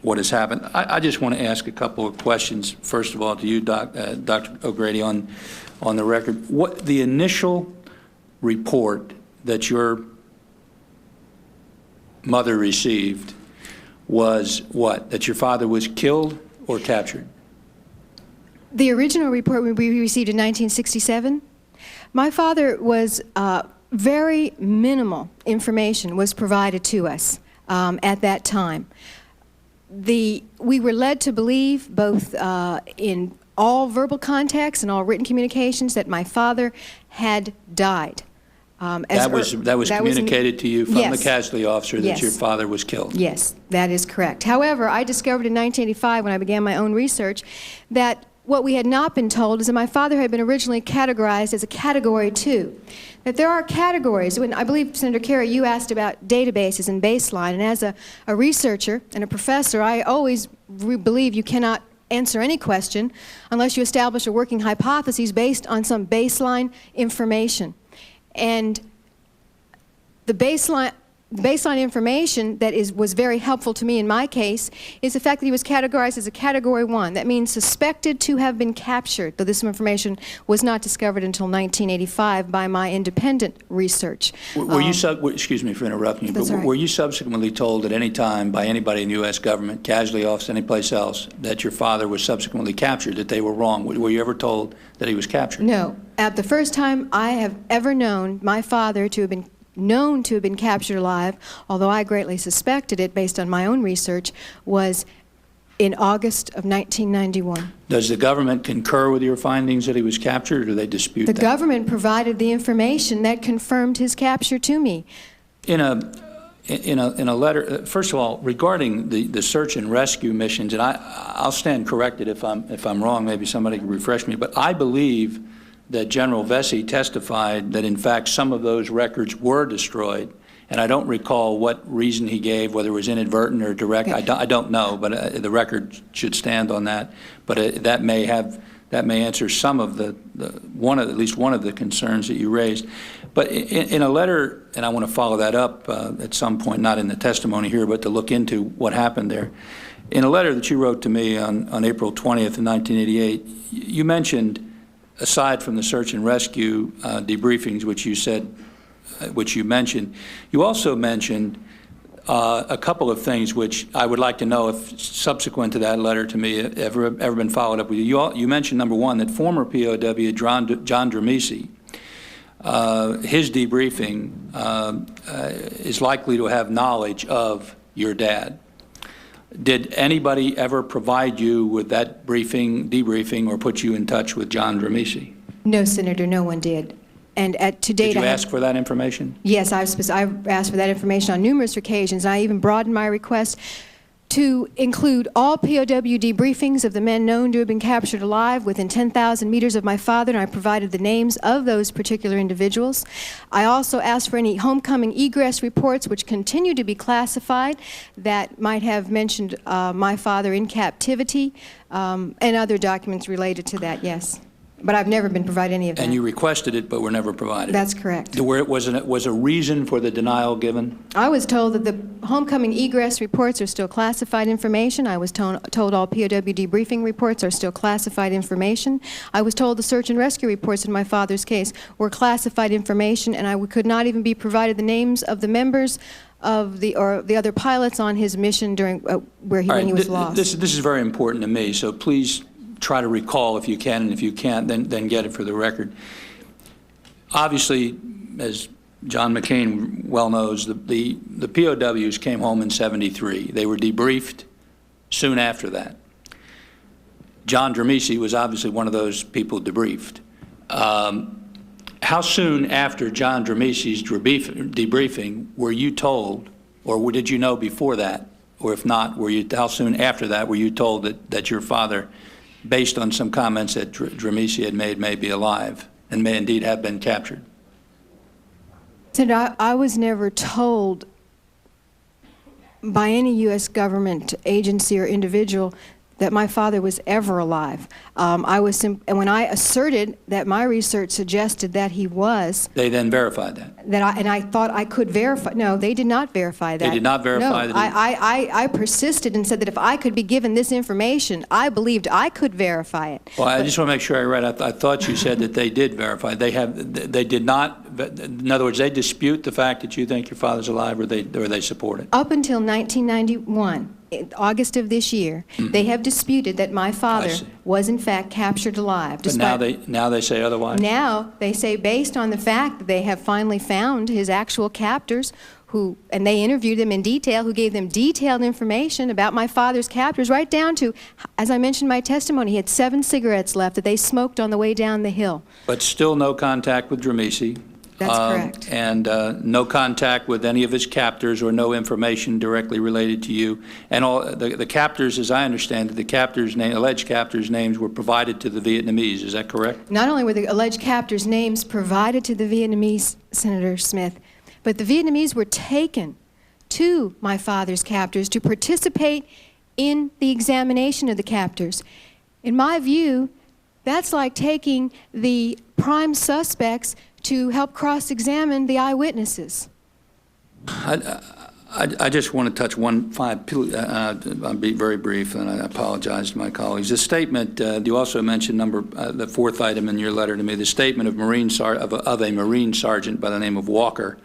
what has happened. I just want to ask a couple of questions, first of all, to you, Dr. O'Grady, on the record. What the initial report that your mother received was what? That your father was killed or captured? The original report we received in 1967, my father was very minimal information was provided to us at that time. We were led to believe, both in all verbal contacts and all written communications, that my father had died. That was communicated to you from yes. the casualty officer that yes. your father was killed? Yes, that is correct. However, I discovered in 1985, when I began my own research, that what we had not been told is that my father had been originally categorized as a Category 2. That there are categories. When I believe, Senator Kerry, you asked about databases and baseline, and as a researcher and a professor, I always believe you cannot answer any question unless you establish a working hypothesis based on some baseline information. And the baseline information that was very helpful to me in my case is the fact that he was categorized as a Category 1. That means suspected to have been captured, though this information was not discovered until 1985 by my independent research. Were you excuse me for interrupting you, but were you subsequently told at any time by anybody in the U.S. government, casualty office, anyplace else, that your father was subsequently captured, that they were wrong? Were you ever told that he was captured? No. At the first time I have ever known my father to have been captured alive, although I greatly suspected it based on my own research, was in August of 1991. Does the government concur with your findings that he was captured, or do they dispute that? The government provided the information that confirmed his capture to me. In a letter, first of all, regarding the search and rescue missions, and I'll stand corrected if I'm wrong, maybe somebody can refresh me, but I believe that General Vesey testified that, in fact, some of those records were destroyed, and I don't recall what reason he gave, whether it was inadvertent or direct. I don't know, but the record should stand on that. But that may answer some of at least one of the concerns that you raised. But in a letter, and I want to follow that up at some point, not in the testimony here, but to look into what happened there. In a letter that you wrote to me on April 20th of 1988, you mentioned, aside from the search and rescue debriefings, which you mentioned, you also mentioned a couple of things which I would like to know if subsequent to that letter to me ever been followed up with you. You mentioned, number one, that former POW John Dramisi, his debriefing is likely to have knowledge of your dad. Did anybody ever provide you with that debriefing, or put you in touch with John Dramisi? No, Senator, no one did. And to date, did you ask for that information? Yes, I asked for that information on numerous occasions. I even broadened my request to include all POW debriefings of the men known to have been captured alive within 10,000 meters of my father, and I provided the names of those particular individuals. I also asked for any homecoming egress reports which continue to be classified that might have mentioned my father in captivity, and other documents related to that, yes. But I've never been provided any of that. And you requested it, but were never provided? That's correct. Was a reason for the denial given? I was told that the homecoming egress reports are still classified information. I was told all POW debriefing reports are still classified information. I was told the search and rescue reports in my father's case were classified information, and I could not even be provided the names of the members of the other pilots on his mission during when he was lost. This is very important to me, so please try to recall if you can, and if you can't, then get it for the record. Obviously, as John McCain well knows, the POWs came home in '73. They were debriefed soon after that. John Dramisi was obviously one of those people debriefed. How soon after John Dramisi's debriefing were you told, or did you know before that, or if not, how soon after that were you told that your father, based on some comments that Dramisi had made, may be alive and may indeed have been captured? Senator, I was never told by any U.S. government agency or individual that my father was ever alive. And when I asserted that my research suggested that he was, they then verified that. And I thought I could verify. No, they did not verify that. They did not verify that. No, I persisted and said that if I could be given this information, I believed I could verify it. Well, I just want to make sure I read. I thought you said that they did verify. They did not. In other words, they dispute the fact that you think your father's alive, or they support it. Up until 1991. August of this year, they have disputed that my father was in fact captured alive. But now they say otherwise? Now they say, based on the fact that they have finally found his actual captors, and they interviewed them in detail, who gave them detailed information about my father's captors, right down to, as I mentioned in my testimony, he had 7 cigarettes left that they smoked on the way down the hill. But still no contact with Dramisi. That's correct. And no contact with any of his captors, or no information directly related to you. And all the captors, as I understand it, the alleged captors' names were provided to the Vietnamese. Is that correct? Not only were the alleged captors' names provided to the Vietnamese, Senator Smith, but the Vietnamese were taken to my father's captors to participate in the examination of the captors. In my view, that's like taking the prime suspects to help cross-examine the eyewitnesses. I just want to touch I'll be very brief, and I apologize to my colleagues. The statement, you also mentioned the fourth item in your letter to me, the statement of a Marine sergeant by the name of Walker,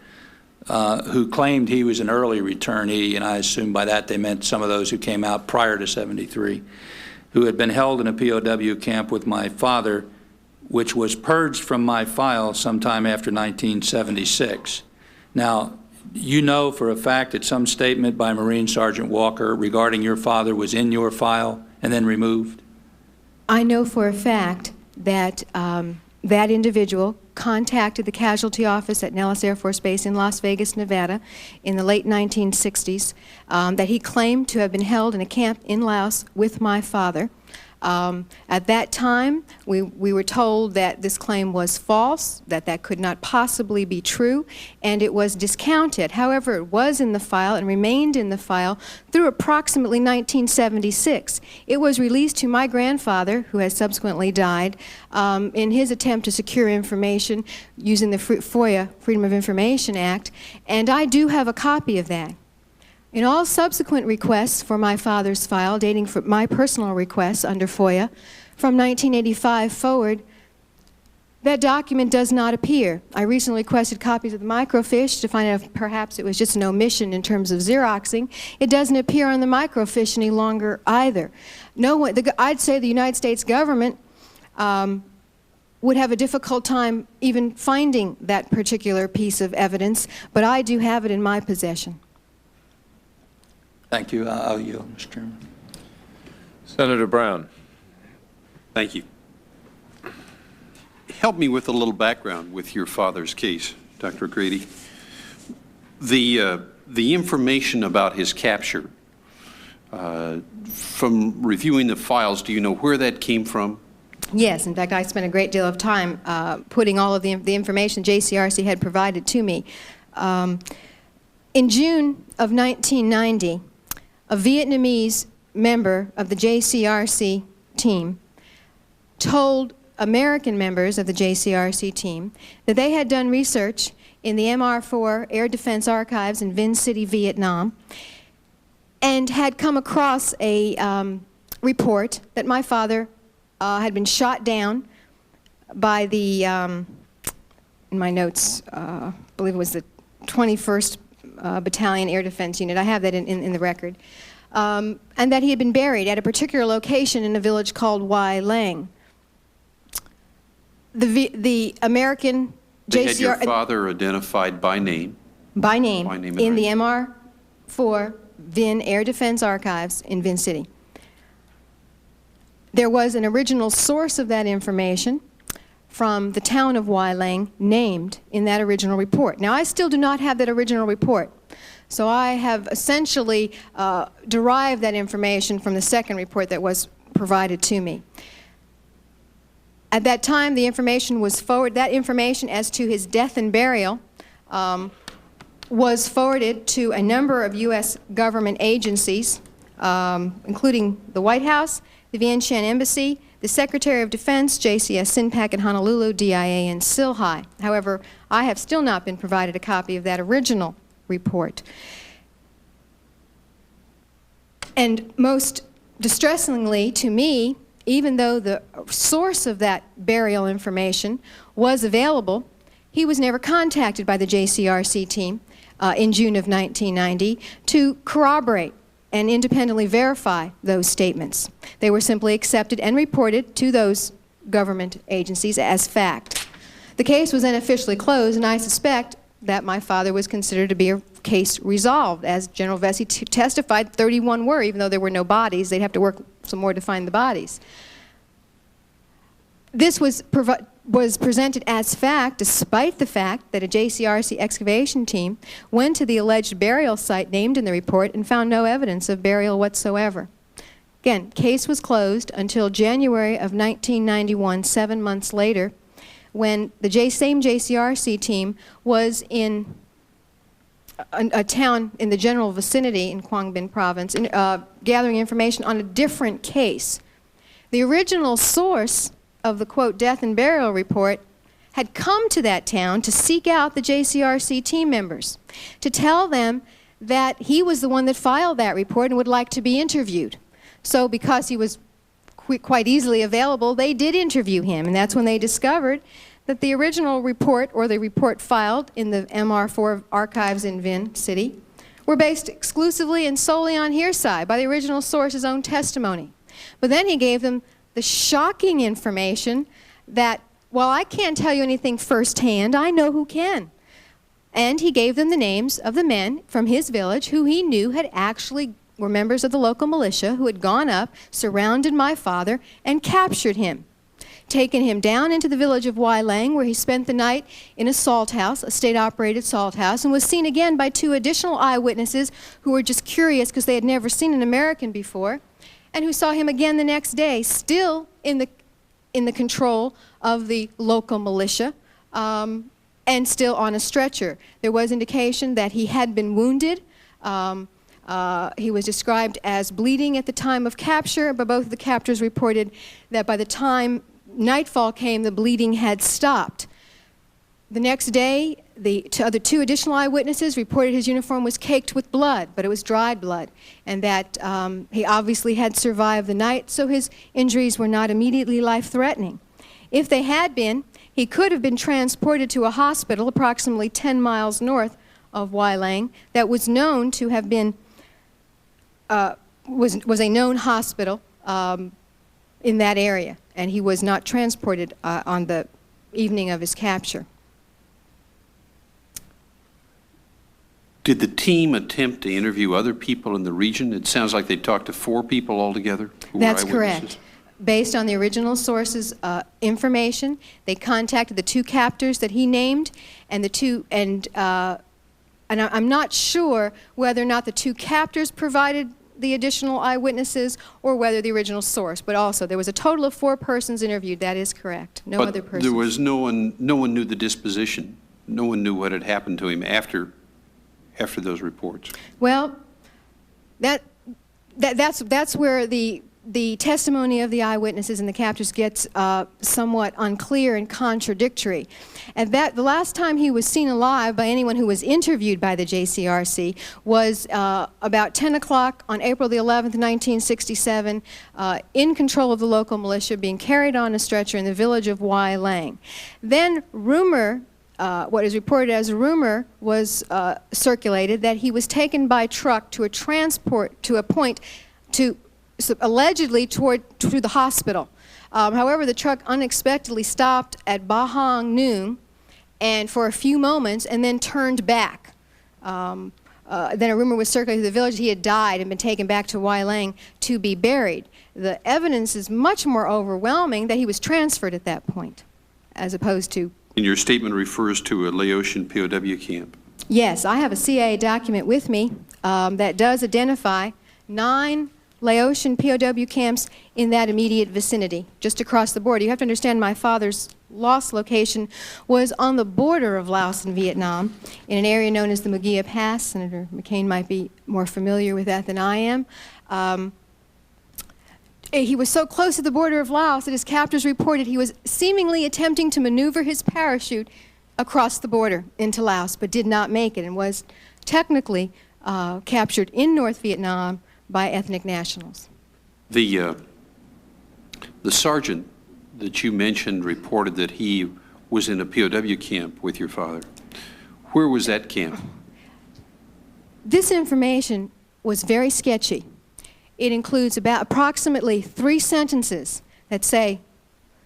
who claimed he was an early returnee, and I assume by that they meant some of those who came out prior to '73, who had been held in a POW camp with my father, which was purged from my file sometime after 1976. Now, you know for a fact that some statement by Marine Sergeant Walker regarding your father was in your file and then removed? I know for a fact that that individual contacted the casualty office at Nellis Air Force Base in Las Vegas, Nevada in the late 1960s, that he claimed to have been held in a camp in Laos with my father. At that time, we were told that this claim was false, that could not possibly be true, and it was discounted. However, it was in the file and remained in the file through approximately 1976. It was released to my grandfather, who has subsequently died, in his attempt to secure information using the FOIA, Freedom of Information Act, and I do have a copy of that. In all subsequent requests for my father's file, dating from my personal requests under FOIA, from 1985 forward, that document does not appear. I recently requested copies of the microfiche to find out if perhaps it was just an omission in terms of Xeroxing. It doesn't appear on the microfiche any longer either. No one, I'd say the United States government would have a difficult time even finding that particular piece of evidence, but I do have it in my possession. Thank you. I'll yield, Mr. Chairman. Senator Brown. Thank you. Help me with a little background with your father's case, Dr. Grady. The information about his capture, from reviewing the files, do you know where that came from? Yes, in fact, I spent a great deal of time putting all of the information JCRC had provided to me. In June of 1990, a Vietnamese member of the JCRC team told American members of the JCRC team that they had done research in the MR4 Air Defense Archives in Vinh City, Vietnam, and had come across a report that my father had been shot down by the, in my notes, I believe it was the 21st Battalion Air Defense Unit. I have that in the record. And that he had been buried at a particular location in a village called Wai Lang. The American They JCR... had your father identified by name? By name, in the rank. MR4 Vinh Air Defense Archives in Vinh City. There was an original source of that information from the town of Wai Lang named in that original report. Now, I still do not have that original report, so I have essentially derived that information from the second report that was provided to me. At that time, the information was that information as to his death and burial was forwarded to a number of U.S. government agencies, including the White House, the Vientiane Embassy, the Secretary of Defense, JCS SINPAC in Honolulu, DIA in Silhai. However, I have still not been provided a copy of that original report. And most distressingly to me, even though the source of that burial information was available, he was never contacted by the JCRC team in June of 1990 to corroborate and independently verify those statements. They were simply accepted and reported to those government agencies as fact. The case was then officially closed, and I suspect that my father was considered to be a case resolved. As General Vesey testified, 31 were, even though there were no bodies. They'd have to work some more to find the bodies. This was presented as fact, despite the fact that a JCRC excavation team went to the alleged burial site named in the report and found no evidence of burial whatsoever. Again, case was closed until January of 1991, 7 months later, when the same JCRC team was in a town in the general vicinity in Quang Binh province, gathering information on a different case. The original source of the, quote, death and burial report had come to that town to seek out the JCRC team members, to tell them that he was the one that filed that report and would like to be interviewed. So because he was quite easily available, they did interview him, and that's when they discovered that the original report, or the report filed in the MR4 archives in Vin City, were based exclusively and solely on hearsay by the original source's own testimony. But then he gave them the shocking information that, while I can't tell you anything firsthand, I know who can. And he gave them the names of the men from his village who he knew had actually were members of the local militia, who had gone up, surrounded my father, and captured him, taken him down into the village of Wailang, where he spent the night in a salt house, a state-operated salt house, and was seen again by 2 additional eyewitnesses who were just curious because they had never seen an American before, and who saw him again the next day, still in the control of the local militia, and still on a stretcher. There was indication that he had been wounded. He was described as bleeding at the time of capture, but both of the captors reported that by the time nightfall came, the bleeding had stopped. The next day, the other 2 additional eyewitnesses reported his uniform was caked with blood, but it was dried blood, and that he obviously had survived the night, so his injuries were not immediately life-threatening. If they had been, he could have been transported to a hospital approximately 10 miles north of Wailang that was known to have been, was a known hospital in that area, and he was not transported on the evening of his capture. Did the team attempt to interview other people in the region? It sounds like they talked to 4 people altogether who That's were eyewitnesses. correct. Based on the original source's information, they contacted the 2 captors that he named, and the 2, and I'm not sure whether or not the 2 captors provided the additional eyewitnesses or whether the original source, but also there was a total of 4 persons interviewed. That is correct. No other persons. There was no one knew the disposition. No one knew what had happened to him after those reports. Well, that's where the testimony of the eyewitnesses and the captors gets somewhat unclear and contradictory. And the last time he was seen alive by anyone who was interviewed by the JCRC was about 10 o'clock on April the 11th, 1967, in control of the local militia, being carried on a stretcher in the village of Wailang. Then rumor, what is reported as a rumor, was circulated that he was taken by truck to a point allegedly to the hospital. However, the truck unexpectedly stopped at Bahang Noon and for a few moments and then turned back. Then a rumor was circulated to the village he had died and been taken back to Wailang to be buried. The evidence is much more overwhelming that he was transferred at that point, as opposed to... And your statement refers to a Laotian POW camp. Yes, I have a CIA document with me that does identify 9 Laotian POW camps in that immediate vicinity, just across the border. You have to understand my father's lost location was on the border of Laos and Vietnam in an area known as the Mugia Pass. Senator McCain might be more familiar with that than I am. He was so close to the border of Laos that his captors reported he was seemingly attempting to maneuver his parachute across the border into Laos, but did not make it and was technically captured in North Vietnam by ethnic nationals. The sergeant that you mentioned reported that he was in a POW camp with your father. Where was that camp? This information was very sketchy. It includes about approximately 3 sentences that say,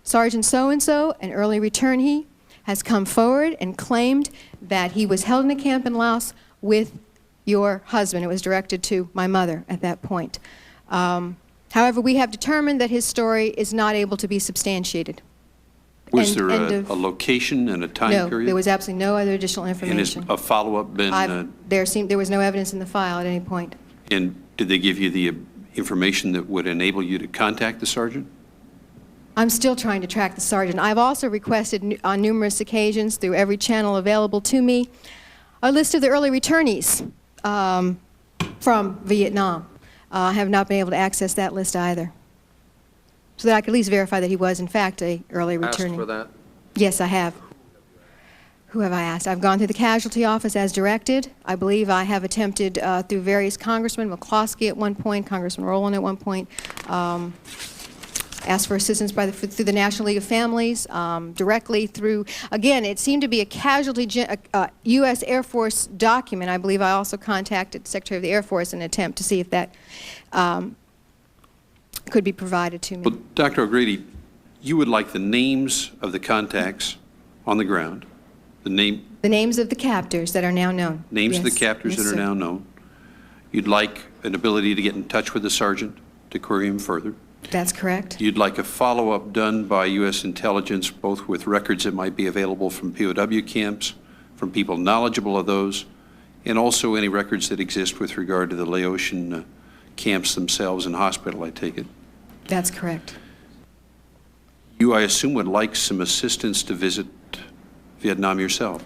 Sergeant so-and-so, an early returnee, has come forward and claimed that he was held in a camp in Laos with your husband. It was directed to my mother at that point. However, we have determined that his story is not able to be substantiated. Was there a location and a time period? No, there was absolutely no other additional information. And has a follow-up been... There was no evidence in the file at any point. And did they give you the information that would enable you to contact the sergeant? I'm still trying to track the sergeant. I've also requested on numerous occasions through every channel available to me a list of the early returnees from Vietnam. I have not been able to access that list either, so that I could at least verify that he was in fact a early returnee. Asked for that? Yes, I have. Who have I asked? I've gone through the casualty office as directed. I believe I have attempted through various congressmen, McCloskey at one point, Congressman Rowland at one point, asked for assistance through the National League of Families, directly through, again, it seemed to be a casualty U.S. Air Force document. I believe I also contacted the Secretary of the Air Force in an attempt to see if that could be provided to me. Well, Dr. O'Grady, you would like the names of the contacts on the ground, the names of the captors that are now known. Names Yes. of the captors Yes, that are sir. now known. You'd like an ability to get in touch with the sergeant to query him further. That's correct. You'd like a follow-up done by U.S. intelligence, both with records that might be available from POW camps, from people knowledgeable of those, and also any records that exist with regard to the Laotian camps themselves and hospital, I take it. That's correct. You, I assume, would like some assistance to visit Vietnam yourself.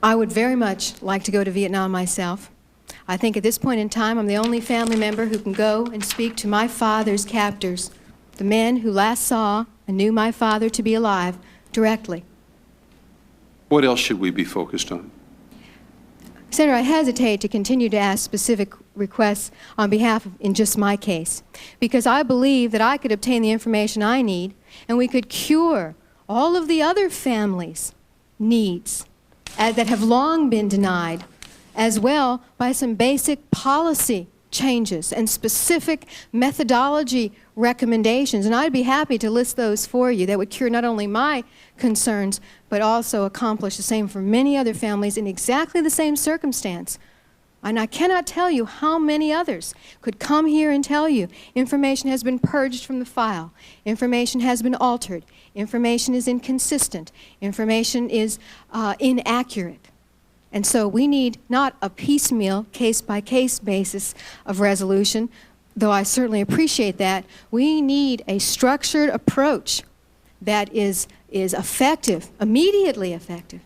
I would very much like to go to Vietnam myself. I think at this point in time, I'm the only family member who can go and speak to my father's captors, the men who last saw and knew my father to be alive, directly. What else should we be focused on? Senator, I hesitate to continue to ask specific requests on behalf of, in just my case, because I believe that I could obtain the information I need, and we could cure all of the other families' needs that have long been denied, as well by some basic policy changes and specific methodology recommendations. And I'd be happy to list those for you that would cure not only my concerns, but also accomplish the same for many other families in exactly the same circumstance. And I cannot tell you how many others could come here and tell you information has been purged from the file, information has been altered, information is inconsistent, information is inaccurate. And so we need not a piecemeal, case-by-case basis of resolution, though I certainly appreciate that. We need a structured approach that is effective, immediately effective.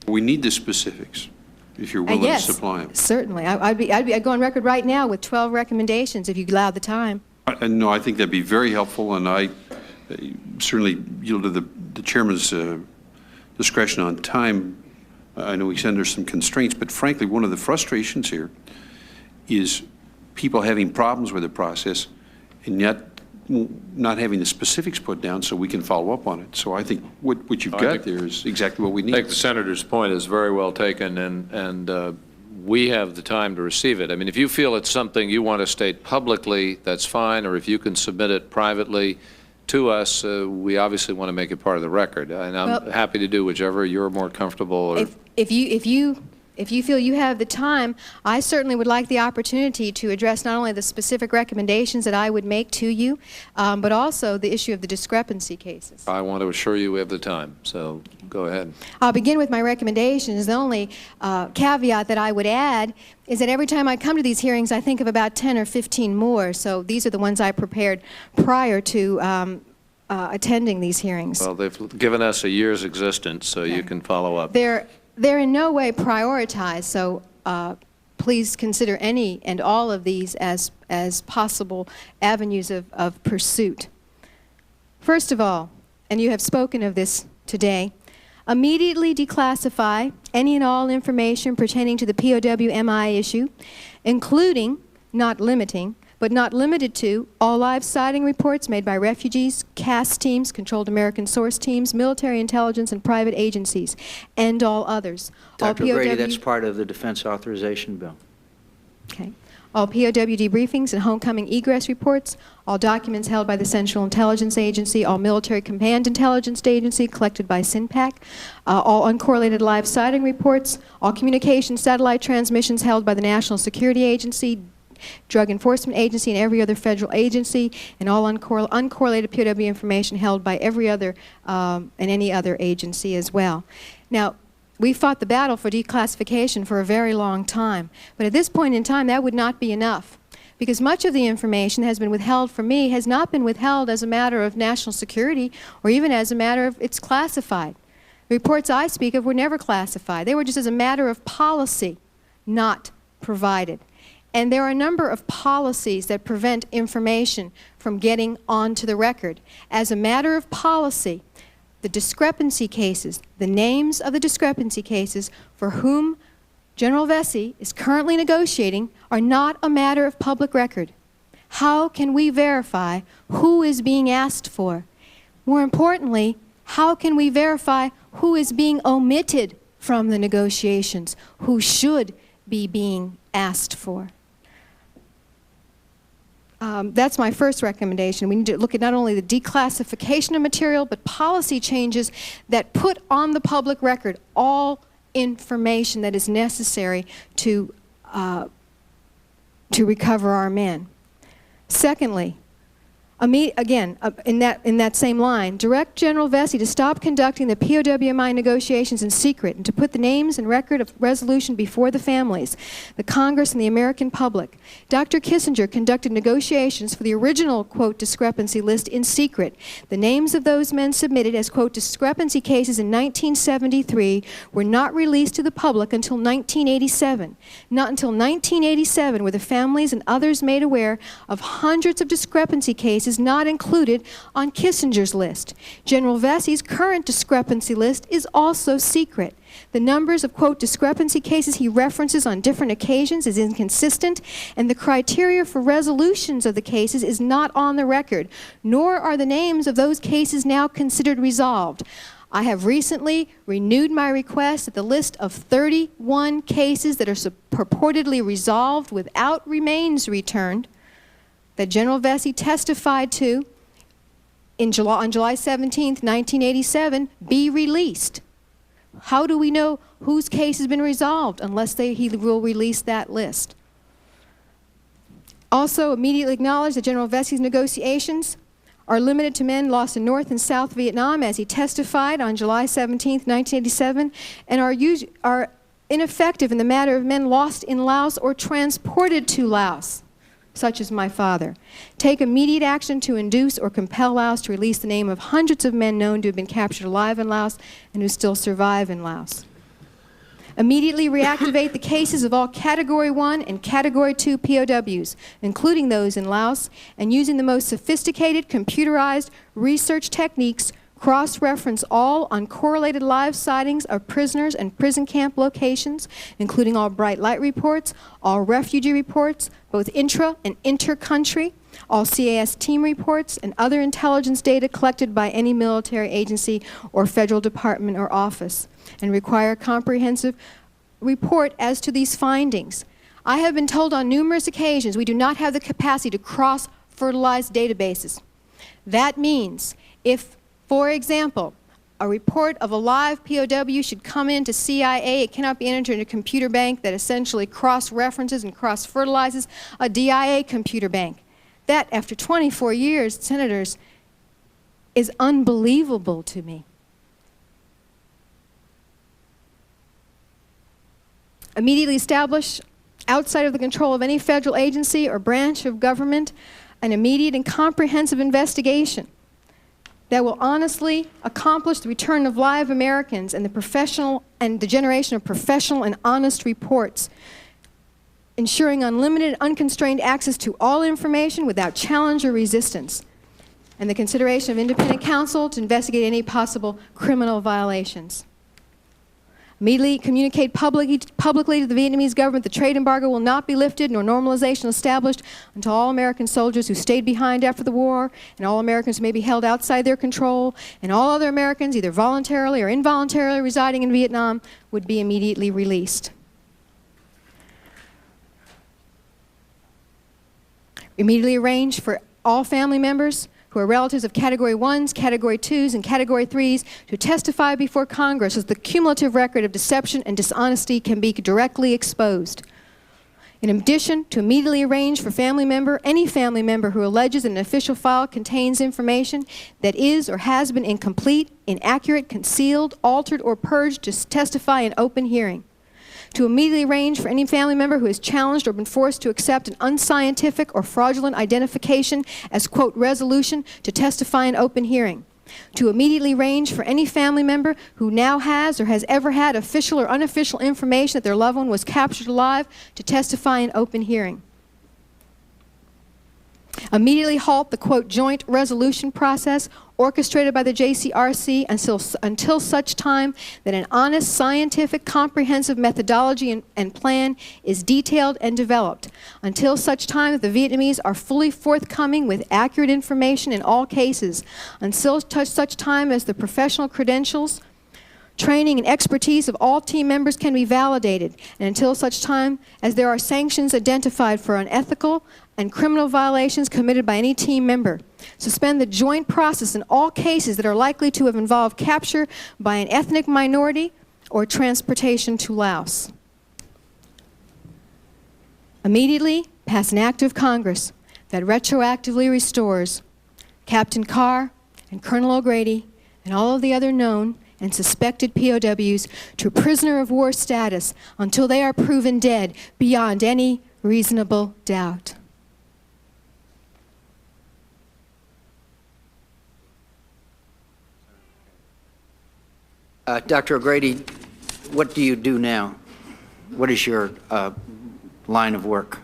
We need the specifics, if you're willing to supply them. Certainly. I'd go on record right now with 12 recommendations if you allowed the time. No, I think that'd be very helpful, and I certainly yield to the chairman's discretion on time. I know he's under some constraints, but frankly, one of the frustrations here is people having problems with the process and yet not having the specifics put down so we can follow up on it. So I think what you've got there is exactly what we need. I think the Senator's point is very well taken, and we have the time to receive it. I mean, if you feel it's something you want to state publicly, that's fine, or if you can submit it privately to us, we obviously want to make it part of the record, and I'm happy to do whichever you're more comfortable. Or if you feel you have the time, I certainly would like the opportunity to address not only the specific recommendations that I would make to you, but also the issue of the discrepancy cases. I want to assure you we have the time, so go ahead. I'll begin with my recommendations. The only caveat that I would add is that every time I come to these hearings, I think of about 10 or 15 more. So these are the ones I prepared prior to attending these hearings. Well, they've given us a year's existence, so you can follow up. They're in no way prioritized, so please consider any and all of these as possible avenues of pursuit. First of all, and you have spoken of this today, immediately declassify any and all information pertaining to the POW MIA issue, including, not limiting, but not limited to, all live sighting reports made by refugees, CAS teams, Controlled American Source teams, military intelligence, and private agencies, and all others. Dr. O'Grady, that's part of the Defense Authorization Bill. Okay. All POW debriefings and homecoming egress reports, all documents held by the Central Intelligence Agency, all military command intelligence agency collected by SINPAC, all uncorrelated live sighting reports, all communication satellite transmissions held by the National Security Agency, Drug Enforcement Agency, and every other federal agency, and all uncorrelated POW information held by every other and any other agency as well. Now, we fought the battle for declassification for a very long time, but at this point in time, that would not be enough, because much of the information has been withheld from me, has not been withheld as a matter of national security or even as a matter of it's classified. The reports I speak of were never classified. They were just as a matter of policy, not provided. And there are a number of policies that prevent information from getting onto the record. As a matter of policy, the discrepancy cases, the names of the discrepancy cases for whom General Vesey is currently negotiating are not a matter of public record. How can we verify who is being asked for? More importantly, how can we verify who is being omitted from the negotiations, who should be being asked for? That's my first recommendation. We need to look at not only the declassification of material, but policy changes that put on the public record all information that is necessary to recover our men. Secondly, again, in that same line, direct General Vesey to stop conducting the POW MIA negotiations in secret and to put the names and record of resolution before the families, the Congress, and the American public. Dr. Kissinger conducted negotiations for the original, quote, discrepancy list in secret. The names of those men submitted as, quote, discrepancy cases in 1973 were not released to the public until 1987. Not until 1987 were the families and others made aware of hundreds of discrepancy cases not included on Kissinger's list. General Vesey's current discrepancy list is also secret. The numbers of, quote, discrepancy cases he references on different occasions is inconsistent, and the criteria for resolutions of the cases is not on the record, nor are the names of those cases now considered resolved. I have recently renewed my request that the list of 31 cases that are purportedly resolved without remains returned that General Vesey testified to on July 17, 1987, be released. How do we know whose case has been resolved unless he will release that list? Also, immediately acknowledge that General Vesey's negotiations are limited to men lost in North and South Vietnam, as he testified on July 17, 1987, and are ineffective in the matter of men lost in Laos or transported to Laos, such as my father. Take immediate action to induce or compel Laos to release the name of hundreds of men known to have been captured alive in Laos and who still survive in Laos. Immediately reactivate the cases of all Category 1 and Category 2 POWs, including those in Laos, and using the most sophisticated computerized research techniques, cross-reference all uncorrelated live sightings of prisoners and prison camp locations, including all bright light reports, all refugee reports, both intra and inter-country, all CAS team reports, and other intelligence data collected by any military agency or federal department or office, and require a comprehensive report as to these findings. I have been told on numerous occasions we do not have the capacity to cross-fertilize databases. That means if, for example, a report of a live POW should come into CIA, it cannot be entered in a computer bank that essentially cross-references and cross-fertilizes a DIA computer bank. That, after 24 years, senators, is unbelievable to me. Immediately establish, outside of the control of any federal agency or branch of government, an immediate and comprehensive investigation that will honestly accomplish the return of live Americans and the generation of professional and honest reports, ensuring unlimited, unconstrained access to all information without challenge or resistance, and the consideration of independent counsel to investigate any possible criminal violations. Immediately communicate publicly to the Vietnamese government the trade embargo will not be lifted nor normalization established until all American soldiers who stayed behind after the war, and all Americans who may be held outside their control, and all other Americans either voluntarily or involuntarily residing in Vietnam would be immediately released. Immediately arrange for all family members who are relatives of Category 1s, Category 2s, and Category 3s to testify before Congress as the cumulative record of deception and dishonesty can be directly exposed. In addition, to immediately arrange for any family member who alleges that an official file contains information that is or has been incomplete, inaccurate, concealed, altered, or purged to testify in open hearing. To immediately arrange for any family member who has challenged or been forced to accept an unscientific or fraudulent identification as, quote, resolution to testify in open hearing. To immediately arrange for any family member who now has or has ever had official or unofficial information that their loved one was captured alive to testify in open hearing. Immediately halt the, quote, joint resolution process orchestrated by the JCRC until such time that an honest, scientific, comprehensive methodology and plan is detailed and developed. Until such time that the Vietnamese are fully forthcoming with accurate information in all cases. Until such time as the professional credentials, training, and expertise of all team members can be validated, and until such time as there are sanctions identified for unethical and criminal violations committed by any team member. Suspend the joint process in all cases that are likely to have involved capture by an ethnic minority or transportation to Laos. Immediately pass an act of Congress that retroactively restores Captain Carr and Colonel O'Grady and all of the other known and suspected POWs to prisoner of war status until they are proven dead beyond any reasonable doubt. Dr. O'Grady, what do you do now? What is your line of work?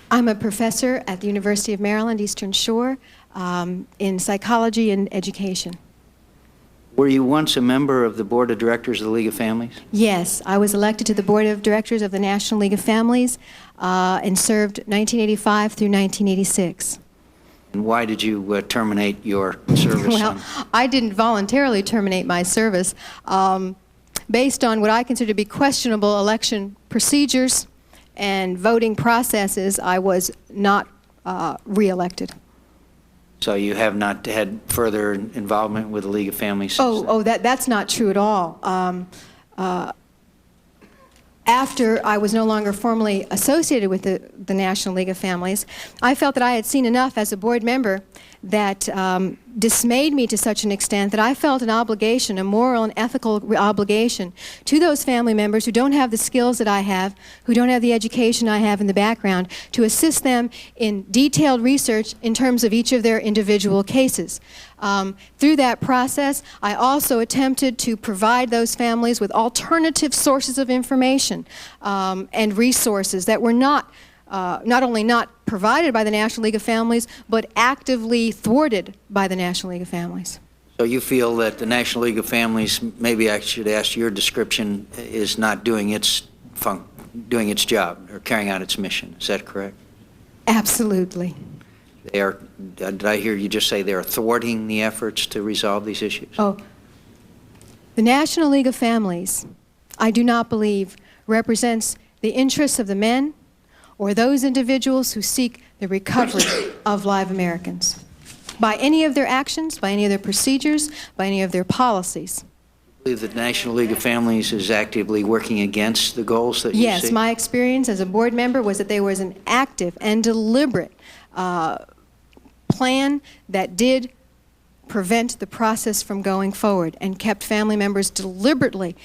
I'm a professor at the University of Maryland, Eastern Shore, in psychology and education. Were you once a member of the Board of Directors of the League of Families? Yes, I was elected to the Board of Directors of the National League of Families and served 1985 through 1986. And why did you terminate your service? Well, I didn't voluntarily terminate my service. Based on what I consider to be questionable election procedures and voting processes, I was not re-elected. So you have not had further involvement with the League of Families since then? That's not true at all. After I was no longer formally associated with the National League of Families, I felt that I had seen enough as a board member that dismayed me to such an extent that I felt an obligation, a moral and ethical obligation to those family members who don't have the skills that I have, who don't have the education I have in the background, to assist them in detailed research in terms of each of their individual cases. Through that process, I also attempted to provide those families with alternative sources of information and resources that were not only not provided by the National League of Families, but actively thwarted by the National League of Families. So you feel that the National League of Families, maybe I should ask your description, is not doing its job or carrying out its mission. Is that correct? Absolutely. They are, did I hear you just say they are thwarting the efforts to resolve these issues? Oh, the National League of Families, I do not believe, represents the interests of the men or those individuals who seek the recovery of live Americans by any of their actions, by any of their procedures, by any of their policies. I believe that the National League of Families is actively working against the goals that you see? Yes, my experience as a board member was that there was an active and deliberate plan that did prevent the process from going forward and kept family members deliberately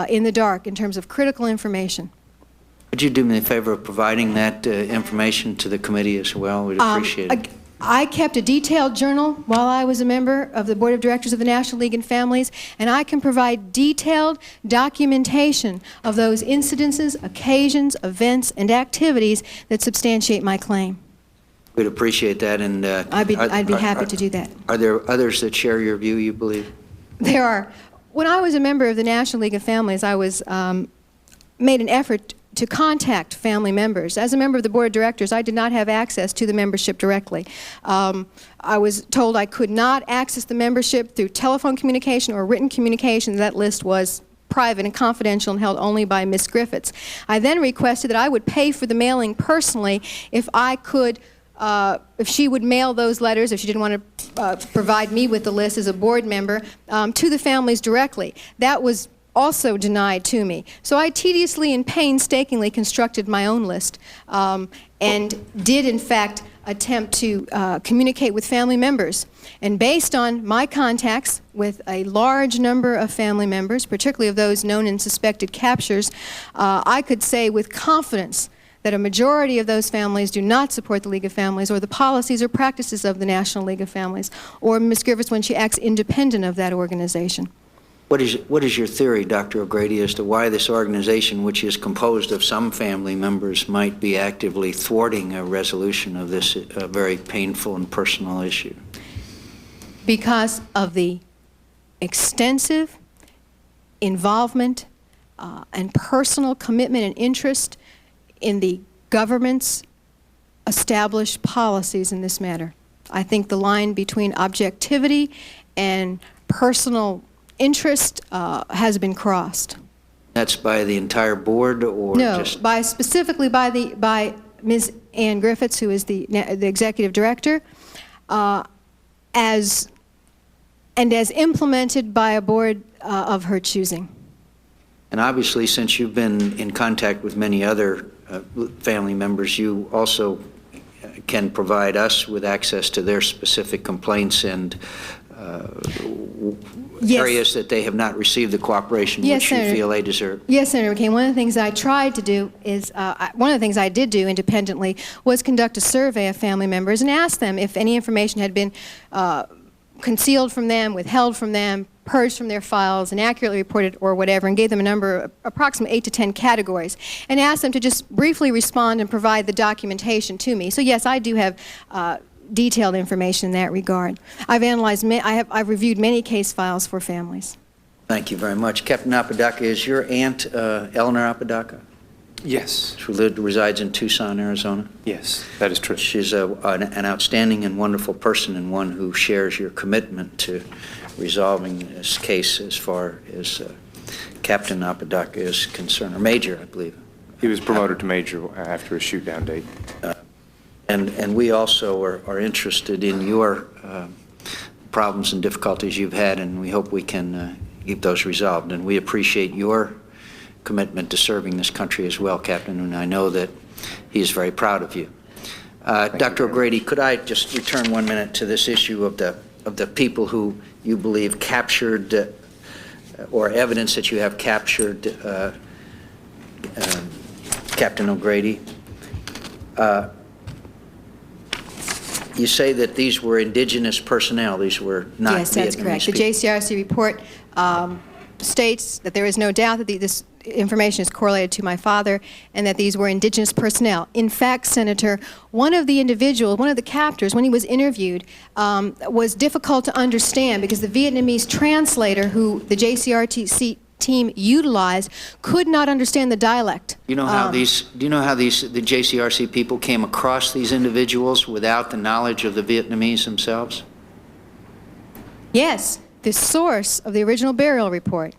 in the dark in terms of critical information. Would you do me a favor of providing that information to the committee as well? We'd appreciate it. I kept a detailed journal while I was a member of the Board of Directors of the National League and Families, and I can provide detailed documentation of those incidences, occasions, events, and activities that substantiate my claim. We'd appreciate that, and I'd be happy to do that. Are there others that share your view, you believe? There are. When I was a member of the National League of Families, I was made an effort to contact family members. As a member of the Board of Directors, I did not have access to the membership directly. I was told I could not access the membership through telephone communication or written communication. That list was private and confidential and held only by Ms. Griffiths. I then requested that I would pay for the mailing personally if I could, if she would mail those letters, if she didn't want to provide me with the list as a board member, to the families directly. That was also denied to me. So I tediously and painstakingly constructed my own list and did, in fact, attempt to communicate with family members. And based on my contacts with a large number of family members, particularly of those known and suspected captures, I could say with confidence that a majority of those families do not support the League of Families or the policies or practices of the National League of Families, or Ms. Griffiths when she acts independent of that organization. What is your theory, Dr. O'Grady, as to why this organization, which is composed of some family members, might be actively thwarting a resolution of this very painful and personal issue? Because of the extensive involvement and personal commitment and interest in the government's established policies in this matter. I think the line between objectivity and personal interest has been crossed. That's by the entire board, or No, just... specifically by Ms. Ann Griffiths, who is the executive director, as implemented by a board of her choosing. And obviously, since you've been in contact with many other family members, you also can provide us with access to their specific complaints and Yes. areas that they have not received the cooperation Yes, which you Senator. feel they deserve. Yes, Senator McCain. One of the things I tried to do is, one of the things I did do independently was conduct a survey of family members and ask them if any information had been concealed from them, withheld from them, purged from their files, inaccurately reported, or whatever, and gave them a number, approximately 8 to 10 categories, and asked them to just briefly respond and provide the documentation to me. So yes, I do have detailed information in that regard. I've analyzed, I've reviewed many case files for families. Thank you very much. Captain Apodaca, is your aunt Eleanor Apodaca? Yes. She resides in Tucson, Arizona? Yes, that is true. She's an outstanding and wonderful person, and one who shares your commitment to resolving this case as far as Captain Apodaca is concerned, or Major, I believe. He was promoted to major after a shoot-down date. And we also are interested in your problems and difficulties you've had, and we hope we can keep those resolved. And we appreciate your commitment to serving this country as well, Captain, and I know that he is very proud of you. Dr. O'Grady, could I just return 1 minute to this issue of the people who you believe captured, or evidence that you have captured, Captain O'Grady? You say that these were indigenous personnel, these were not Vietnamese. Yes, that's correct. The JCRC report states that there is no doubt that this information is correlated to my father and that these were indigenous personnel. In fact, Senator, one of the individuals, one of the captors, when he was interviewed, was difficult to understand because the Vietnamese translator who the JCRC team utilized could not understand the dialect. You know how the JCRC people came across these individuals without the knowledge of the Vietnamese themselves? Yes, the source of the original burial report.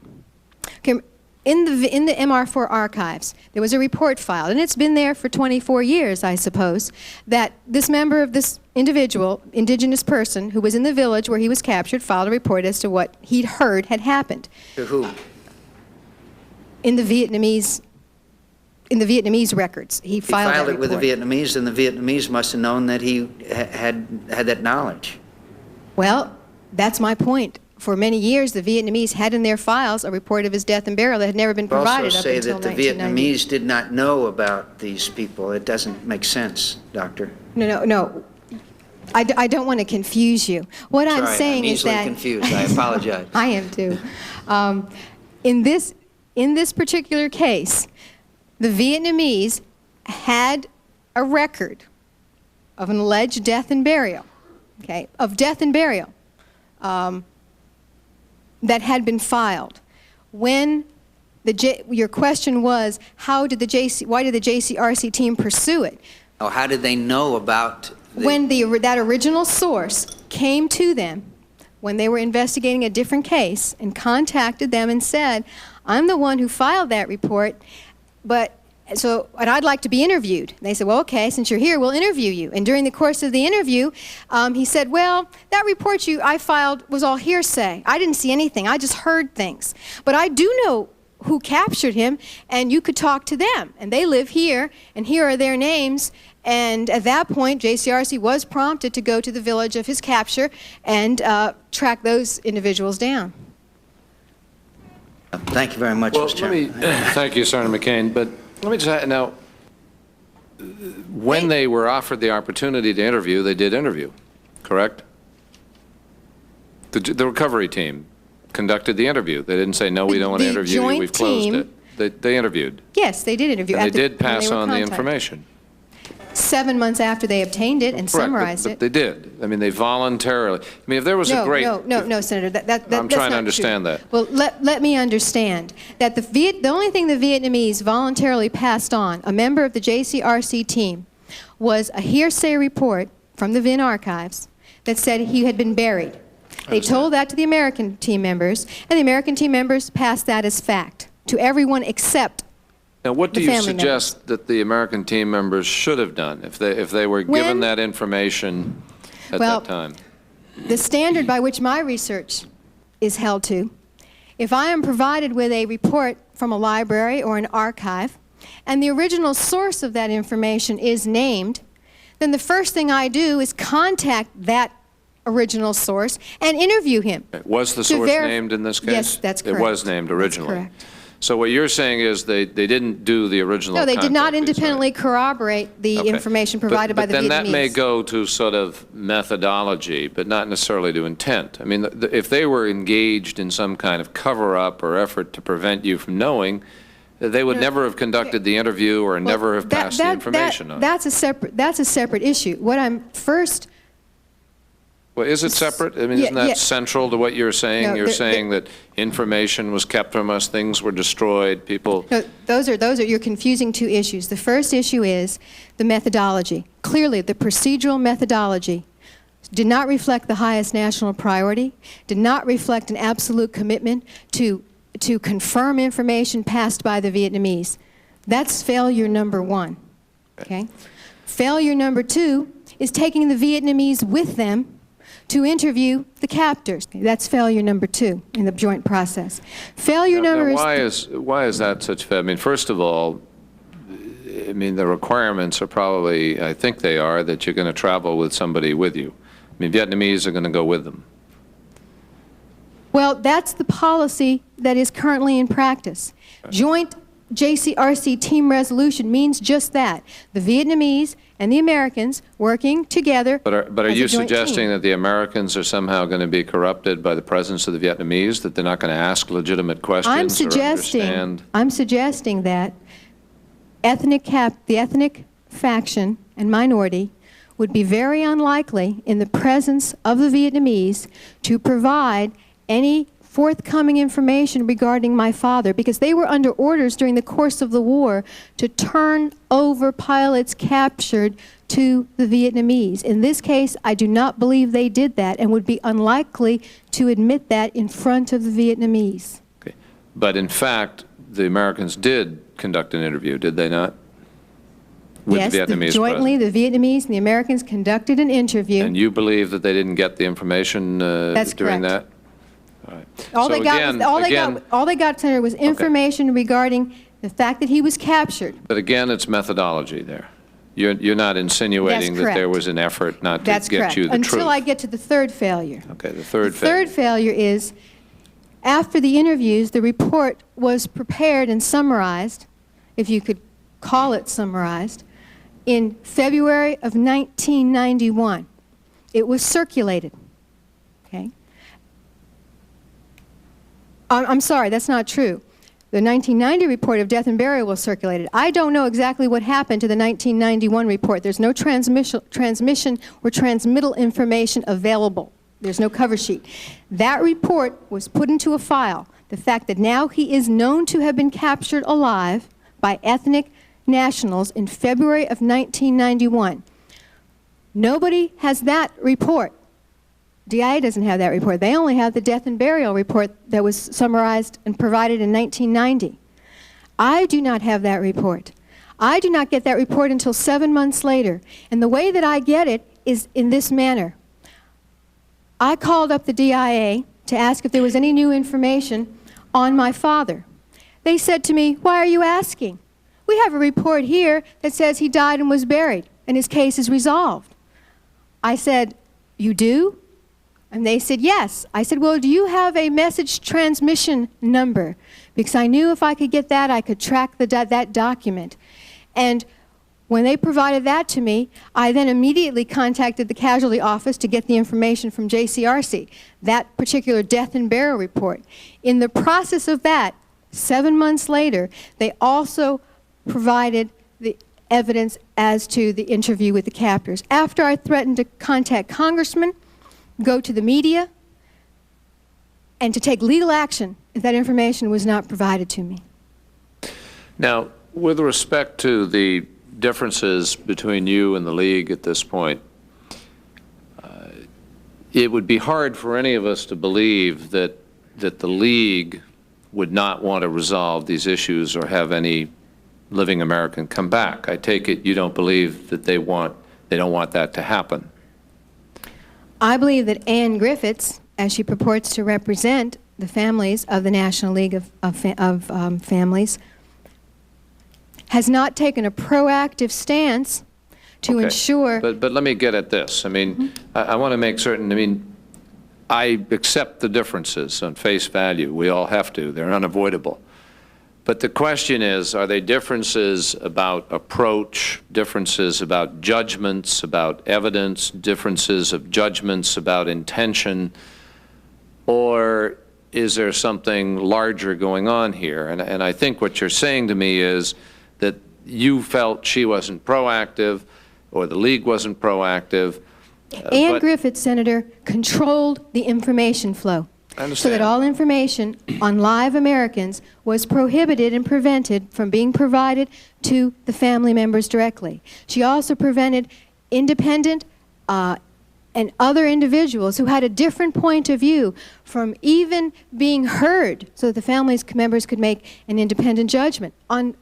Okay, in the MR4 archives, there was a report filed, and it's been there for 24 years, I suppose, that this member of this individual, indigenous person, who was in the village where he was captured, filed a report as to what he'd heard had happened. To who? In the Vietnamese records. He filed that it with the Vietnamese, and the Vietnamese must have known that he had that knowledge. Well, that's my point. For many years, the Vietnamese had in their files a report of his death and burial that had never been provided up until 1990. Also say that the Vietnamese did not know about these people. It doesn't make sense, Doctor. No. I don't want to confuse you. What I'm saying is that... I'm easily confused. I apologize. I am too. In this particular case, the Vietnamese had a record of an alleged death and burial, that had been filed. When your question was, why did the JCRC team pursue it? Oh, how did they know about when that original source came to them when they were investigating a different case and contacted them and said, I'm the one who filed that report, and I'd like to be interviewed. And they said, well, okay, since you're here, we'll interview you. And during the course of the interview, he said, well, that report I filed was all hearsay. I didn't see anything. I just heard things. But I do know who captured him, and you could talk to them. And they live here, and here are their names. And at that point, JCRC was prompted to go to the village of his capture and track those individuals down. Thank you very much, Mr. Chairman. Thank you, Senator McCain. But let me just add, now, when they were offered the opportunity to interview, they did interview, correct? The recovery team conducted the interview. They didn't say, no, we don't want to The interview you, joint we've closed team- it. They interviewed. Yes, they did interview. And they did when pass were on the contacted. information. 7 months after they obtained it and Correct, summarized but it. they did. I mean, they voluntarily, I mean, if there was a great... No, Senator, that's I'm trying to not understand true. that. Well, let me understand that the only thing the Vietnamese voluntarily passed on, a member of the JCRC team, was a hearsay report from the Vin archives that said he had been buried. They told that to the American team members, and the American team members passed that as fact to everyone except Now, what do the you family suggest that the American team members should have done if they were given When- that information at Well, that time? the standard by which my research is held to, if I am provided with a report from a library or an archive, and the original source of that information is named, then the first thing I do is contact that original source and interview him. Was the to source named in this case? Yes, that's correct. It was named originally. That's correct. So what you're saying is they didn't do the original No, they did not contact piece, right? independently corroborate the Okay. information provided by the Vietnamese. But then that may go to sort of methodology, but not necessarily to intent. I mean, if they were engaged in some kind of cover-up or effort to prevent you from knowing, they would never have conducted the interview or never have passed the information on. That's a separate issue. What I'm first... Well, is it separate? I mean, isn't Yeah, that yeah. central to what you're saying? No, You're there- saying that information was kept from us, things were destroyed, people... No, those are, you're confusing two issues. The first issue is the methodology. Clearly, the procedural methodology did not reflect the highest national priority, did not reflect an absolute commitment to confirm information passed by the Vietnamese. That's failure number one, okay? Failure number two is taking the Vietnamese with them to interview the captors. That's failure number two in the joint process. Failure number why is that such failure? I mean, first of all, I mean, the requirements are probably, I think they are, that you're going to travel with somebody with you. I mean, Vietnamese are going to go with them. Well, that's the policy that is currently in practice. Joint JCRC team resolution means just that. The Vietnamese and the Americans working together. But are as a you joint suggesting team. that the Americans are somehow going to be corrupted by the presence of the Vietnamese, that they're not going to ask legitimate questions or understand? I'm suggesting that the ethnic faction and minority would be very unlikely in the presence of the Vietnamese to provide any forthcoming information regarding my father, because they were under orders during the course of the war to turn over pilots captured to the Vietnamese. In this case, I do not believe they did that and would be unlikely to admit that in front of the Vietnamese. Okay. But in fact, the Americans did conduct an interview, did they not? With Yes, the Vietnamese jointly, president. the Vietnamese and the Americans conducted an interview. And you believe that they didn't get the information That's during correct. that? All right. All So they got, Senator, was information regarding the fact that he was captured. But again, it's methodology there. You're not insinuating That's that there correct. was an effort not to That's get correct. you the truth. Until I get to the third failure. Okay, the third The third failure is, after the interviews, the report was prepared and summarized, if you could call it summarized, in February of 1991. It was circulated, okay? I'm sorry, that's not true. The 1990 report of death and burial was circulated. I don't know exactly what happened to the 1991 report. There's no transmission or transmittal information available. There's no cover sheet. That report was put into a file. The fact that now he is known to have been captured alive by ethnic nationals in February of 1991. Nobody has that report. DIA doesn't have that report. They only have the death and burial report that was summarized and provided in 1990. I do not have that report. I do not get that report until 7 months later. And the way that I get it is in this manner. I called up the DIA to ask if there was any new information on my father. They said to me, "Why are you asking? We have a report here that says he died and was buried, and his case is resolved." I said, "You do?" And they said, "Yes." I said, "Well, do you have a message transmission number?" Because I knew if I could get that, I could track that document. And When they provided that to me, I then immediately contacted the casualty office to get the information from JCRC, that particular death and burial report. In the process of that, 7 months later, they also provided the evidence as to the interview with the captors. After I threatened to contact congressmen, go to the media, and to take legal action if that information was not provided to me. Now, with respect to the differences between you and the League at this point, it would be hard for any of us to believe that the League would not want to resolve these issues or have any living American come back. I take it you don't believe that they don't want that to happen. I believe that Ann Griffiths, as she purports to represent the families of the National League of Families, has not taken a proactive stance to ensure... But let me get at this. I mean, I want to make certain, I mean, I accept the differences on face value. We all have to. They're unavoidable. But the question is, are they differences about approach, differences about judgments, about evidence, differences of judgments about intention, or is there something larger going on here? And I think what you're saying to me is that you felt she wasn't proactive or the League wasn't proactive. Ann Griffiths, Senator, controlled the information flow. I understand. So that all information on live Americans was prohibited and prevented from being provided to the family members directly. She also prevented independent and other individuals who had a different point of view from even being heard so that the family members could make an independent judgment on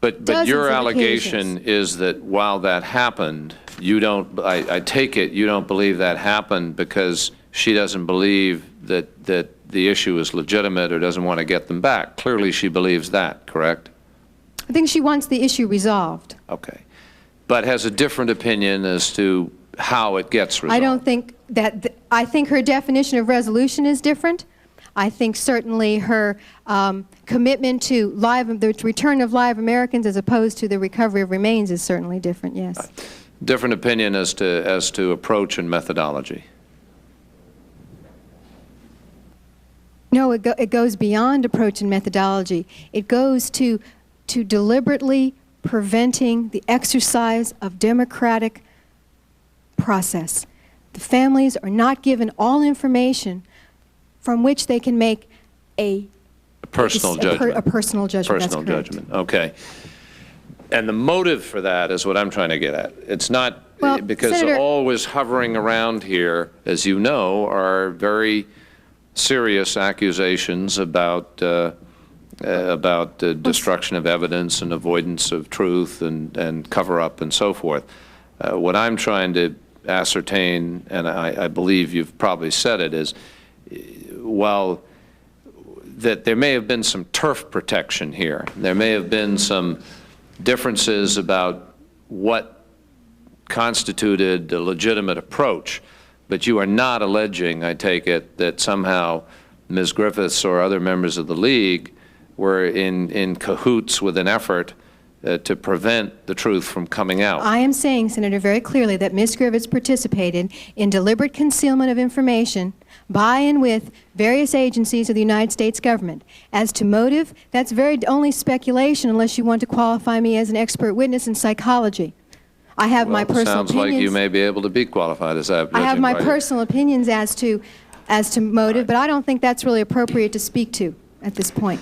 But your allegation is that while that happened, you don't, I take it, you don't believe that happened because she doesn't believe that the issue is legitimate or doesn't want to get them back. Clearly she believes that, correct? I think she wants the issue resolved. Okay. But has a different opinion as to how it gets resolved. I don't think that, I think her definition of resolution is different. I think certainly her commitment to the return of live Americans as opposed to the recovery of remains is certainly different, yes. Different opinion as to approach and methodology. No, it goes beyond approach and methodology. It goes to deliberately preventing the exercise of democratic process. The families are not given all information from which they can make a personal judgment. A personal judgment. Personal That's correct. judgment. Okay. And the motive for that is what I'm trying to get at. It's not because Senator, always hovering around here, as you know, are very serious accusations about destruction of evidence and avoidance of truth and cover-up and so forth. What I'm trying to ascertain, and I believe you've probably said it, is while that there may have been some turf protection here, there may have been some differences about what constituted a legitimate approach, but you are not alleging, I take it, that somehow Ms. Griffiths or other members of the League were in cahoots with an effort to prevent the truth from coming out. I am saying, Senator, very clearly that Ms. Griffiths participated in deliberate concealment of information by and with various agencies of the United States government. As to motive, that's only speculation unless you want to qualify me as an expert witness in psychology. I have my personal opinions. Sounds like you may be able to be qualified as that. I have my personal opinions as to motive, but I don't think that's really appropriate to speak to at this point.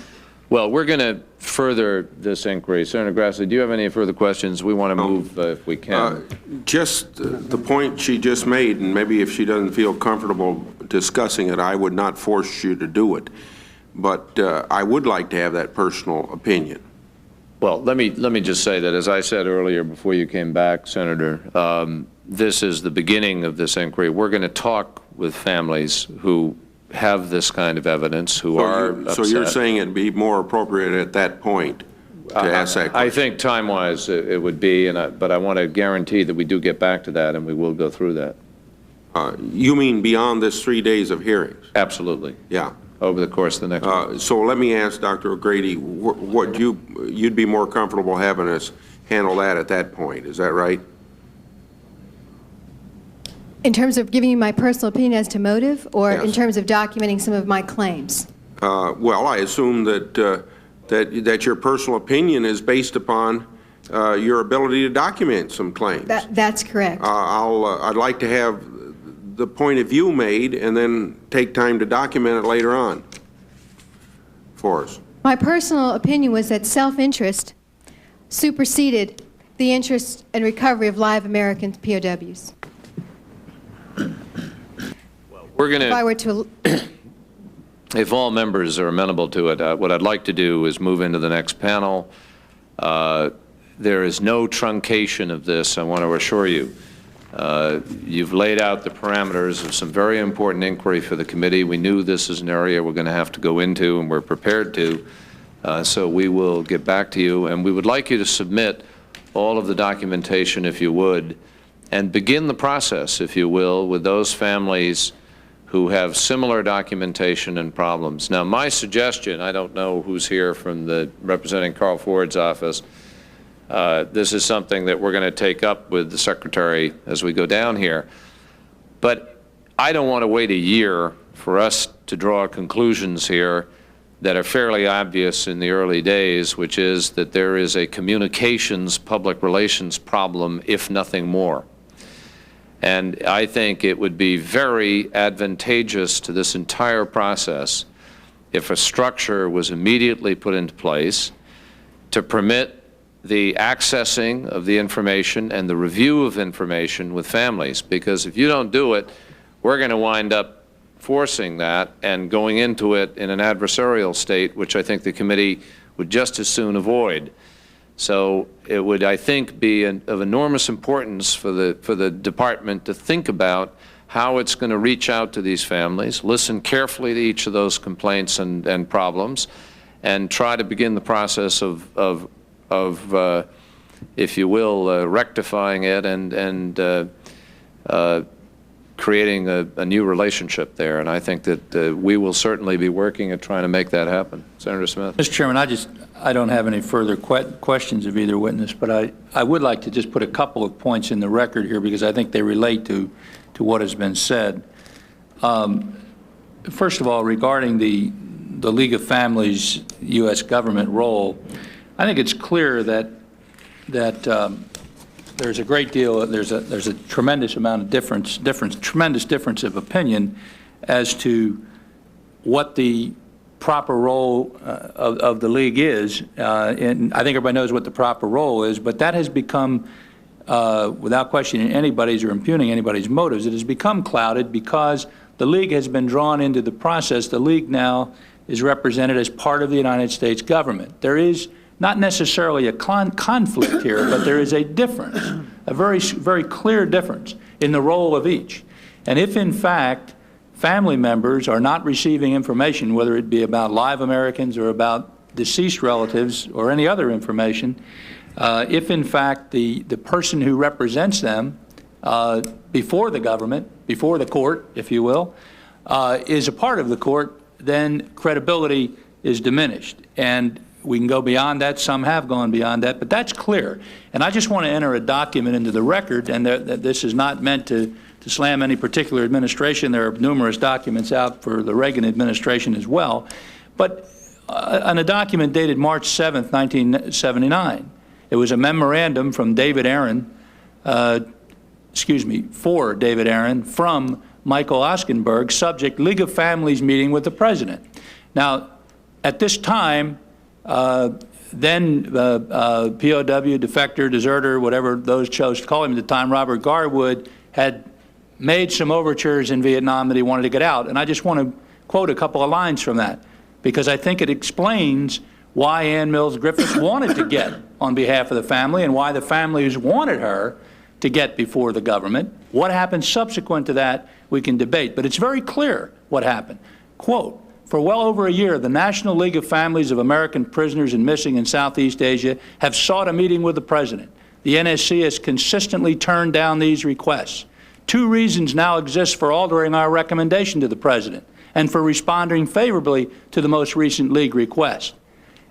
Well, we're going to further this inquiry. Senator Grassley, do you have any further questions? We want to move if we can. Just the point she just made, and maybe if she doesn't feel comfortable discussing it, I would not force you to do it. But I would like to have that personal opinion. Well, let me just say that, as I said earlier before you came back, Senator, this is the beginning of this inquiry. We're going to talk with families who have this kind of evidence, who are upset. So you're saying it'd be more appropriate at that point to ask that question? I think time-wise it would be, but I want to guarantee that we do get back to that and we will go through that. You mean beyond this 3 days of hearings? Absolutely. Yeah. Over the course of the next week. So let me ask Dr. O'Grady, what you'd be more comfortable having us handle that at that point. Is that right? In terms of giving you my personal opinion as to motive, or Yes. in terms of documenting some of my claims? Well, I assume that your personal opinion is based upon your ability to document some claims. That's correct. I'd like to have the point of view made and then take time to document it later on for us. My personal opinion was that self-interest superseded the interest and recovery of live American POWs. We're going If I were to... If all members are amenable to it, what I'd like to do is move into the next panel. There is no truncation of this, I want to assure you. You've laid out the parameters of some very important inquiry for the committee. We knew this is an area we're going to have to go into, and we're prepared to. So we will get back to you, and we would like you to submit all of the documentation, if you would, and begin the process, if you will, with those families who have similar documentation and problems. Now, my suggestion, I don't know who's here from the representing Carl Ford's office. This is something that we're going to take up with the Secretary as we go down here. But I don't want to wait a year for us to draw conclusions here that are fairly obvious in the early days, which is that there is a communications, public relations problem, if nothing more. And I think it would be very advantageous to this entire process if a structure was immediately put into place to permit the accessing of the information and the review of information with families. Because if you don't do it, we're going to wind up forcing that and going into it in an adversarial state, which I think the committee would just as soon avoid. So it would, I think, be of enormous importance for the department to think about how it's going to reach out to these families, listen carefully to each of those complaints and problems, and try to begin the process of if you will, rectifying it and creating a new relationship there. And I think that we will certainly be working at trying to make that happen. Senator Smith. Mr. Chairman, I don't have any further questions of either witness, but I would like to just put a couple of points in the record here because I think they relate to what has been said. First of all, regarding the League of Families U.S. government role, I think it's clear that there's a great deal, there's a tremendous amount of tremendous difference of opinion as to what the proper role of the League is. And I think everybody knows what the proper role is, but that has become, without questioning anybody's or impugning anybody's motives, it has become clouded because the League has been drawn into the process. The League now is represented as part of the United States government. There is not necessarily a conflict here, but there is a difference, a very, very clear difference in the role of each. And if, in fact, family members are not receiving information, whether it be about live Americans or about deceased relatives or any other information, if, in fact, the person who represents them before the government, before the court, if you will, is a part of the court, then credibility is diminished. And we can go beyond that. Some have gone beyond that, but that's clear. And I just want to enter a document into the record, and this is not meant to slam any particular administration. There are numerous documents out for the Reagan administration as well. But on a document dated March 7th, 1979, it was a memorandum from David Aaron, for David Aaron, from Michael Oskenberg, subject League of Families meeting with the President. Now, at this time, then POW, defector, deserter, whatever those chose to call him at the time, Robert Garwood, had made some overtures in Vietnam that he wanted to get out. And I just want to quote a couple of lines from that, because I think it explains why Ann Mills Griffiths wanted to get on behalf of the family and why the families wanted her to get before the government. What happened subsequent to that, we can debate. But it's very clear what happened. Quote, "For well over a year, the National League of Families of American Prisoners and Missing in Southeast Asia have sought a meeting with the President. The NSC has consistently turned down these requests. Two reasons now exist for altering our recommendation to the President and for responding favorably to the most recent League request.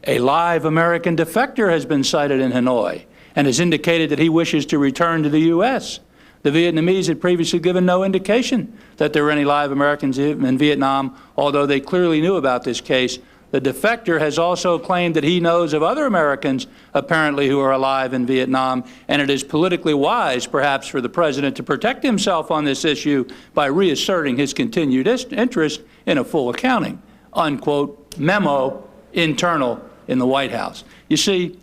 A live American defector has been cited in Hanoi, and has indicated that he wishes to return to the U.S. The Vietnamese had previously given no indication that there were any live Americans in Vietnam, although they clearly knew about this case. The defector has also claimed that he knows of other Americans apparently who are alive in Vietnam, and it is politically wise, perhaps, for the President to protect himself on this issue by reasserting his continued interest in a full accounting, unquote, memo internal in the White House. You see,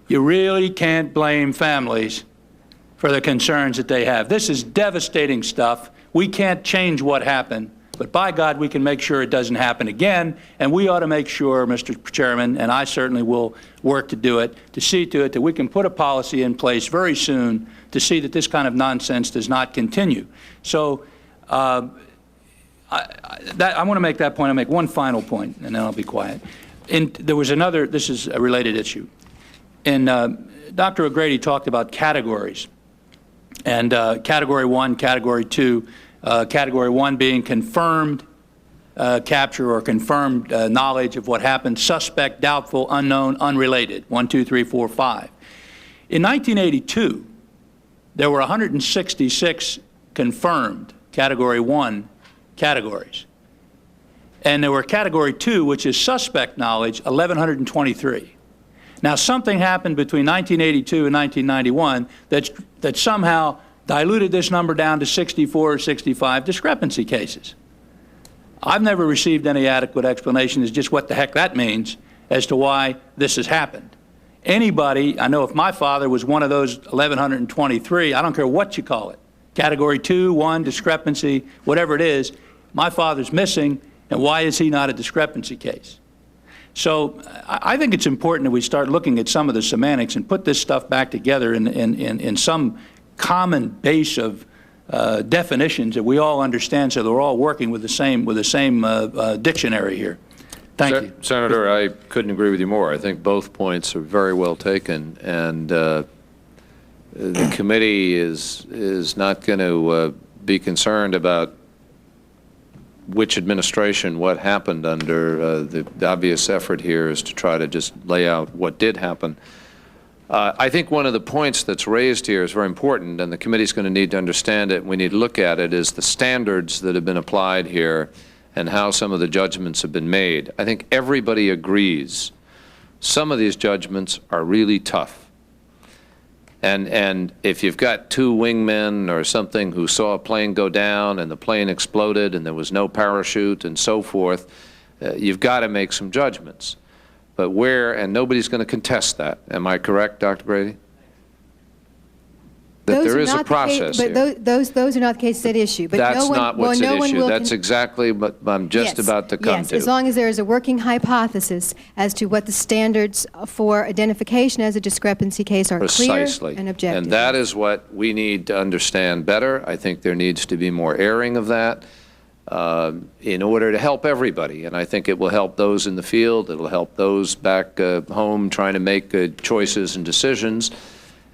you really can't blame families for the concerns that they have. This is devastating stuff. We can't change what happened. But by God, we can make sure it doesn't happen again, and we ought to make sure, Mr. Chairman, and I certainly will work to do it, to see to it that we can put a policy in place very soon to see that this kind of nonsense does not continue. So I want to make that point. I'll make one final point, and then I'll be quiet. There was another, this is a related issue. And Dr. O'Grady talked about categories, and Category 1, Category 2, Category 1 being confirmed capture or confirmed knowledge of what happened, suspect, doubtful, unknown, unrelated, 1, 2, 3, 4, 5. In 1982, there were 166 confirmed Category 1 categories. And there were Category 2, which is suspect knowledge, 1,123. Now, something happened between 1982 and 1991 that somehow diluted this number down to 64 or 65 discrepancy cases. I've never received any adequate explanation as just what the heck that means as to why this has happened. Anybody, I know if my father was one of those 1,123, I don't care what you call it, Category 2, 1, discrepancy, whatever it is, my father's missing, and why is he not a discrepancy case? So I think it's important that we start looking at some of the semantics and put this stuff back together in some common base of definitions that we all understand, so they're all working with the same dictionary here. Thank you. Senator, I couldn't agree with you more. I think both points are very well taken, and the committee is not going to be concerned about which administration, what happened under. The obvious effort here is to try to just lay out what did happen. I think one of the points that's raised here is very important, and the committee's going to need to understand it. We need to look at it, is the standards that have been applied here and how some of the judgments have been made. I think everybody agrees some of these judgments are really tough. And if you've got two wingmen or something who saw a plane go down and the plane exploded and there was no parachute and so forth, you've got to make some judgments. But and nobody's going to contest that. Am I correct, Dr. Brady? That there is a process here. But those are not the cases at issue. But that's not what's at issue. That's exactly what I'm just about to come to. Yes, as long as there is a working hypothesis as to what the standards for identification as a discrepancy case are clear and objective. And that is what we need to understand better. I think there needs to be more airing of that in order to help everybody. And I think it will help those in the field. It will help those back home trying to make choices and decisions.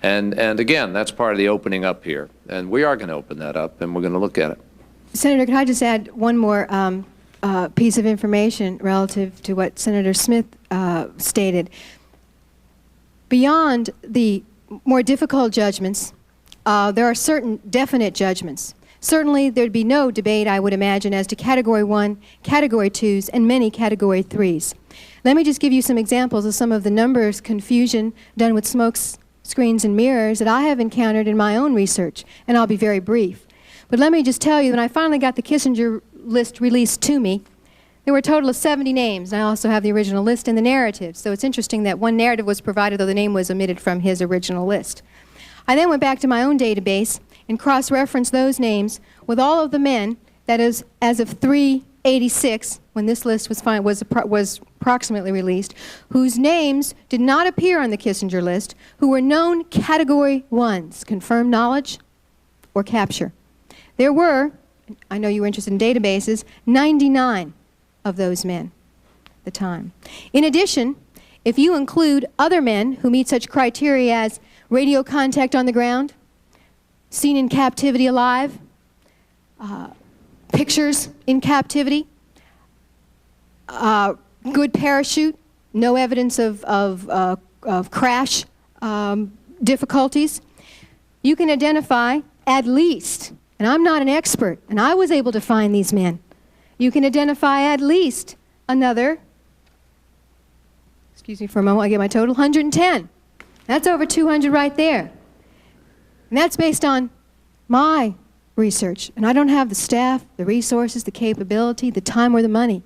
And again, that's part of the opening up here. And we are going to open that up, and we're going to look at it. Senator, can I just add one more piece of information relative to what Senator Smith stated? Beyond the more difficult judgments, there are certain definite judgments. Certainly, there'd be no debate, I would imagine, as to Category 1, Category 2s, and many Category 3s. Let me just give you some examples of some of the numbers confusion done with screens and mirrors that I have encountered in my own research, and I'll be very brief. But let me just tell you, when I finally got the Kissinger list released to me, there were a total of 70 names. I also have the original list and the narrative, so it's interesting that one narrative was provided, though the name was omitted from his original list. I then went back to my own database and cross-referenced those names with all of the men, that is, as of 3/86, when this list was approximately released, whose names did not appear on the Kissinger list, who were known Category 1s, confirmed knowledge or capture. There were, I know you were interested in databases, 99 of those men at the time. In addition, if you include other men who meet such criteria as radio contact on the ground, seen in captivity alive, pictures in captivity, good parachute, no evidence of crash difficulties, you can identify at least, and I'm not an expert, and I was able to find these men, you can identify at least another, excuse me for a moment, I get my total, 110. That's over 200 right there. And that's based on my research. And I don't have the staff, the resources, the capability, the time, or the money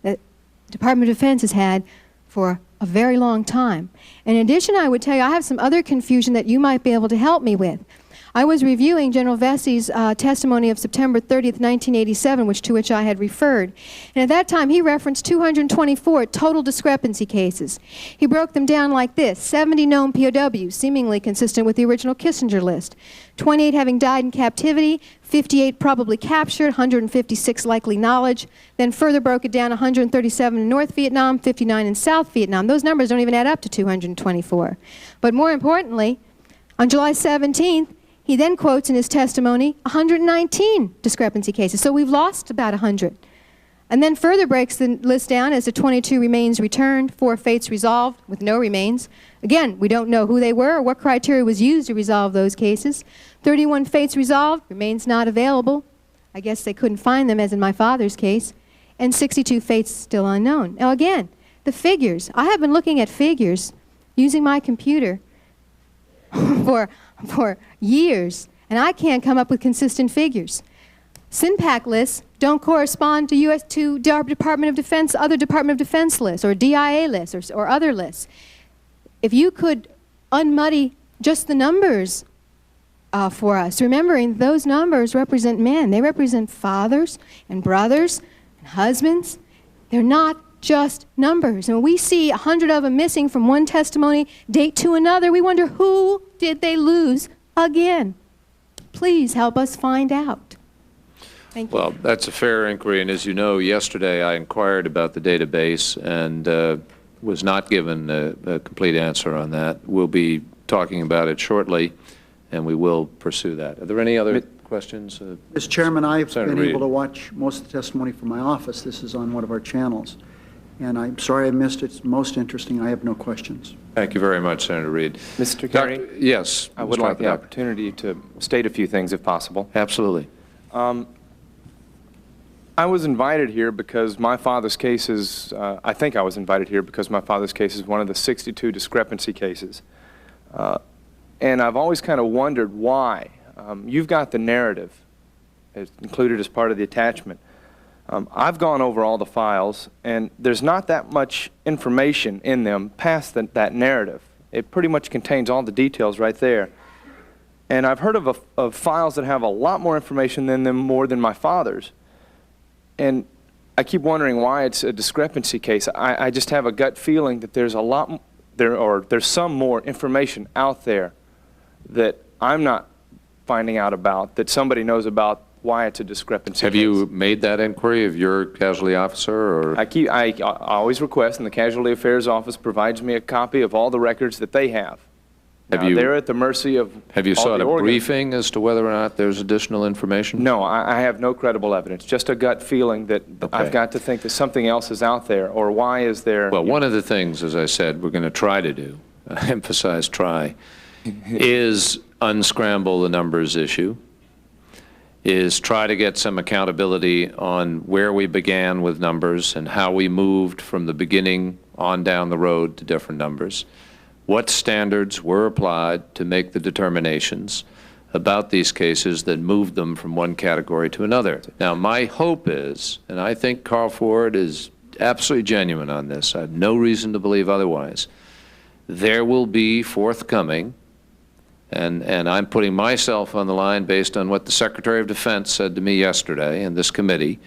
that the Department of Defense has had for a very long time. In addition, I would tell you, I have some other confusion that you might be able to help me with. I was reviewing General Vesey's testimony of September 30th, 1987, to which I had referred. And at that time, he referenced 224 total discrepancy cases. He broke them down like this: 70 known POWs, seemingly consistent with the original Kissinger list, 28 having died in captivity, 58 probably captured, 156 likely knowledge, then further broke it down: 137 in North Vietnam, 59 in South Vietnam. Those numbers don't even add up to 224. But more importantly, on July 17th, he then quotes in his testimony 119 discrepancy cases. So we've lost about 100. And then further breaks the list down as the 22 remains returned, 4 fates resolved with no remains. Again, we don't know who they were or what criteria was used to resolve those cases. 31 fates resolved, remains not available. I guess they couldn't find them, as in my father's case. And 62 fates still unknown. Now again, the figures. I have been looking at figures using my computer for years, and I can't come up with consistent figures. SINPAC lists don't correspond to Department of Defense, other Department of Defense lists, or DIA lists, or other lists. If you could unmuddy just the numbers for us, remembering those numbers represent men. They represent fathers and brothers and husbands. They're not just numbers. And when we see 100 of them missing from one testimony date to another, we wonder, who did they lose again? Please help us find out. Thank you. Well, that's a fair inquiry, and as you know, yesterday I inquired about the database and was not given a complete answer on that. We'll be talking about it shortly, and we will pursue that. Are there any other questions? Mr. Chairman, I've Senator been Reed. able to watch most of the testimony from my office. This is on one of our channels. And I'm sorry I missed it. It's most interesting. I have no questions. Thank you very much, Senator Reed. Mr. Carey? Yes. I would Mr. like the Papadakis. opportunity to state a few things, if possible. Absolutely. I was invited here because my father's case is, I think I was invited here because my father's case is one of the 62 discrepancy cases. And I've always kind of wondered why. You've got the narrative. It's included as part of the attachment. I've gone over all the files, and there's not that much information in them past that narrative. It pretty much contains all the details right there. And I've heard of files that have a lot more information in them, more than my father's. And I keep wondering why it's a discrepancy case. I just have a gut feeling that there's there's some more information out there that I'm not finding out about, that somebody knows about, why it's a discrepancy Have case. you made that inquiry of your casualty officer? Or? I always request, and the Casualty Affairs Office provides me a copy of all the records that they have. They're at the mercy of Have you all sought the a organs. briefing as to whether or not there's additional information? No, I have no credible evidence, just a gut feeling that Okay. I've got to think that something else is out there, or why is there... Well, one of the things, as I said, we're going to try to do, I emphasize try, is unscramble the numbers issue, is try to get some accountability on where we began with numbers and how we moved from the beginning on down the road to different numbers. What standards were applied to make the determinations about these cases that moved them from one category to another. Now, my hope is, and I think Carl Ford is absolutely genuine on this, I have no reason to believe otherwise, there will be forthcoming, and I'm putting myself on the line based on what the Secretary of Defense said to me yesterday in this committee,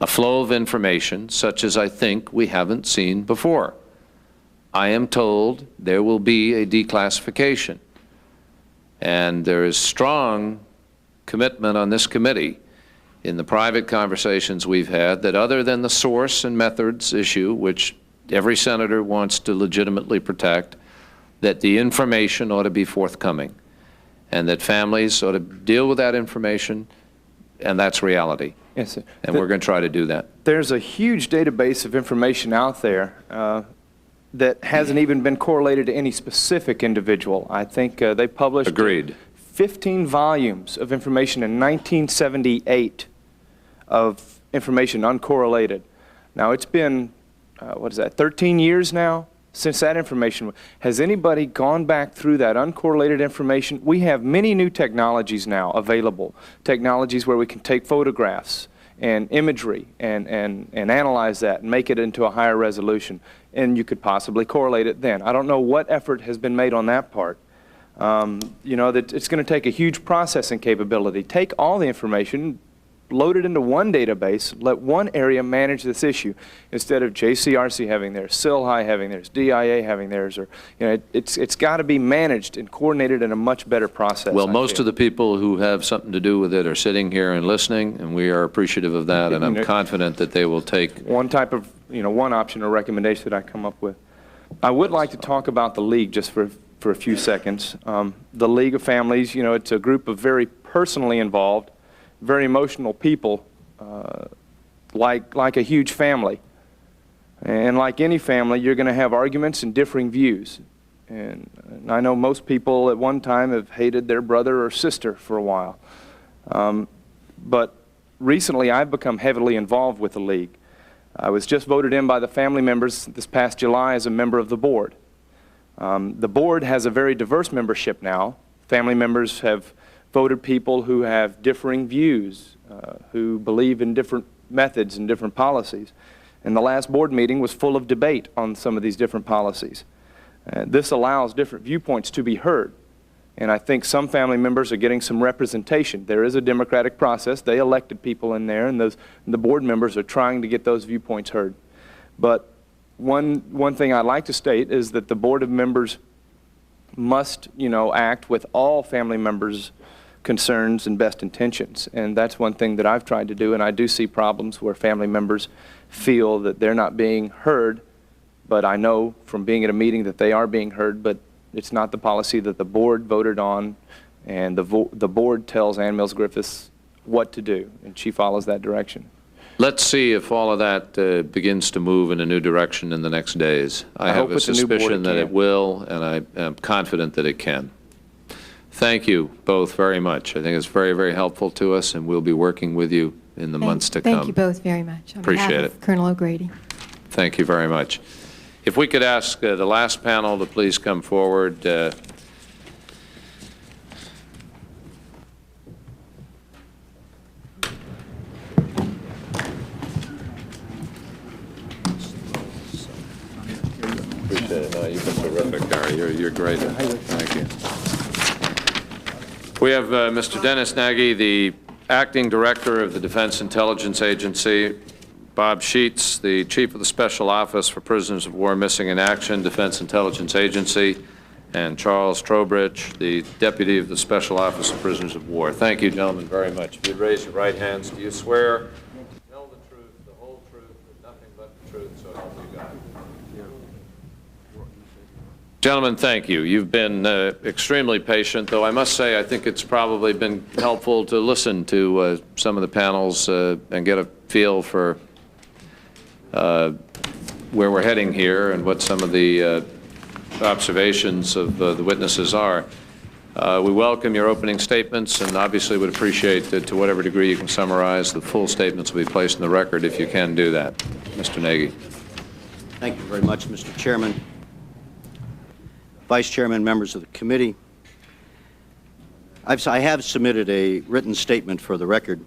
a flow of information such as I think we haven't seen before. I am told there will be a declassification, and there is strong commitment on this committee in the private conversations we've had that other than the source and methods issue, which every senator wants to legitimately protect, that the information ought to be forthcoming and that families ought to deal with that information, and that's reality. Yes, sir. And we're going to try to do that. There's a huge database of information out there. that hasn't even been correlated to any specific individual. I think they published Agreed. 15 volumes of information in 1978 of information uncorrelated. Now, it's been, 13 years now since that information. Has anybody gone back through that uncorrelated information? We have many new technologies now available, technologies where we can take photographs and imagery and analyze that and make it into a higher resolution, and you could possibly correlate it then. I don't know what effort has been made on that part. You know, that it's going to take a huge processing capability. Take all the information, load it into one database, let one area manage this issue instead of JCRC having theirs, SILHI having theirs, DIA having theirs, or, you know, it's got to be managed and coordinated in a much better process. Well, most of the people who have something to do with it are sitting here and listening, and we are appreciative of that, and I'm confident that they will take one type of, you know, one option or recommendation that I come up with. I would like to talk about the League just for a few seconds. The League of Families, you know, it's a group of very personally involved, very emotional people, like a huge family. And like any family, you're going to have arguments and differing views. And I know most people at one time have hated their brother or sister for a while. But recently, I've become heavily involved with the League. I was just voted in by the family members this past July as a member of the board. The board has a very diverse membership now. Family members have voted people who have differing views, who believe in different methods and different policies. And the last board meeting was full of debate on some of these different policies. This allows different viewpoints to be heard. And I think some family members are getting some representation. There is a democratic process. They elected people in there, and the board members are trying to get those viewpoints heard. But one thing I'd like to state is that the board of members must, you know, act with all family members' concerns and best intentions. And that's one thing that I've tried to do, and I do see problems where family members feel that they're not being heard, but I know from being at a meeting that they are being heard, but it's not the policy that the board voted on, and the board tells Ann Mills Griffiths what to do, and she follows that direction. Let's see if all of that begins to move in a new direction in the next days. I have a suspicion that it will, and I am confident that it can. Thank you both very much. I think it's very, very helpful to us, and we'll be working with you in the months to come. Thank you both very much. Appreciate it. Colonel O'Grady. Thank you very much. If we could ask the last panel to please come forward. Appreciate it. No, you've been terrific, Gary. You're great. Thank you. We have Mr. Dennis Nagy, the Acting Director of the Defense Intelligence Agency, Bob Sheets, the Chief of the Special Office for Prisoners of War Missing in Action, Defense Intelligence Agency, and Charles Trowbridge, the Deputy of the Special Office of Prisoners of War. Thank you, gentlemen, very much. If you'd raise your right hands, do you swear to tell the truth, the whole truth, and nothing but the truth, so help you God? Gentlemen, thank you. You've been extremely patient, though I must say I think it's probably been helpful to listen to some of the panels and get a feel for where we're heading here and what some of the observations of the witnesses are. We welcome your opening statements and obviously would appreciate that to whatever degree you can summarize. The full statements will be placed in the record if you can do that. Mr. Nagy. Thank you very much, Mr. Chairman. Vice Chairman, members of the committee, I have submitted a written statement for the record,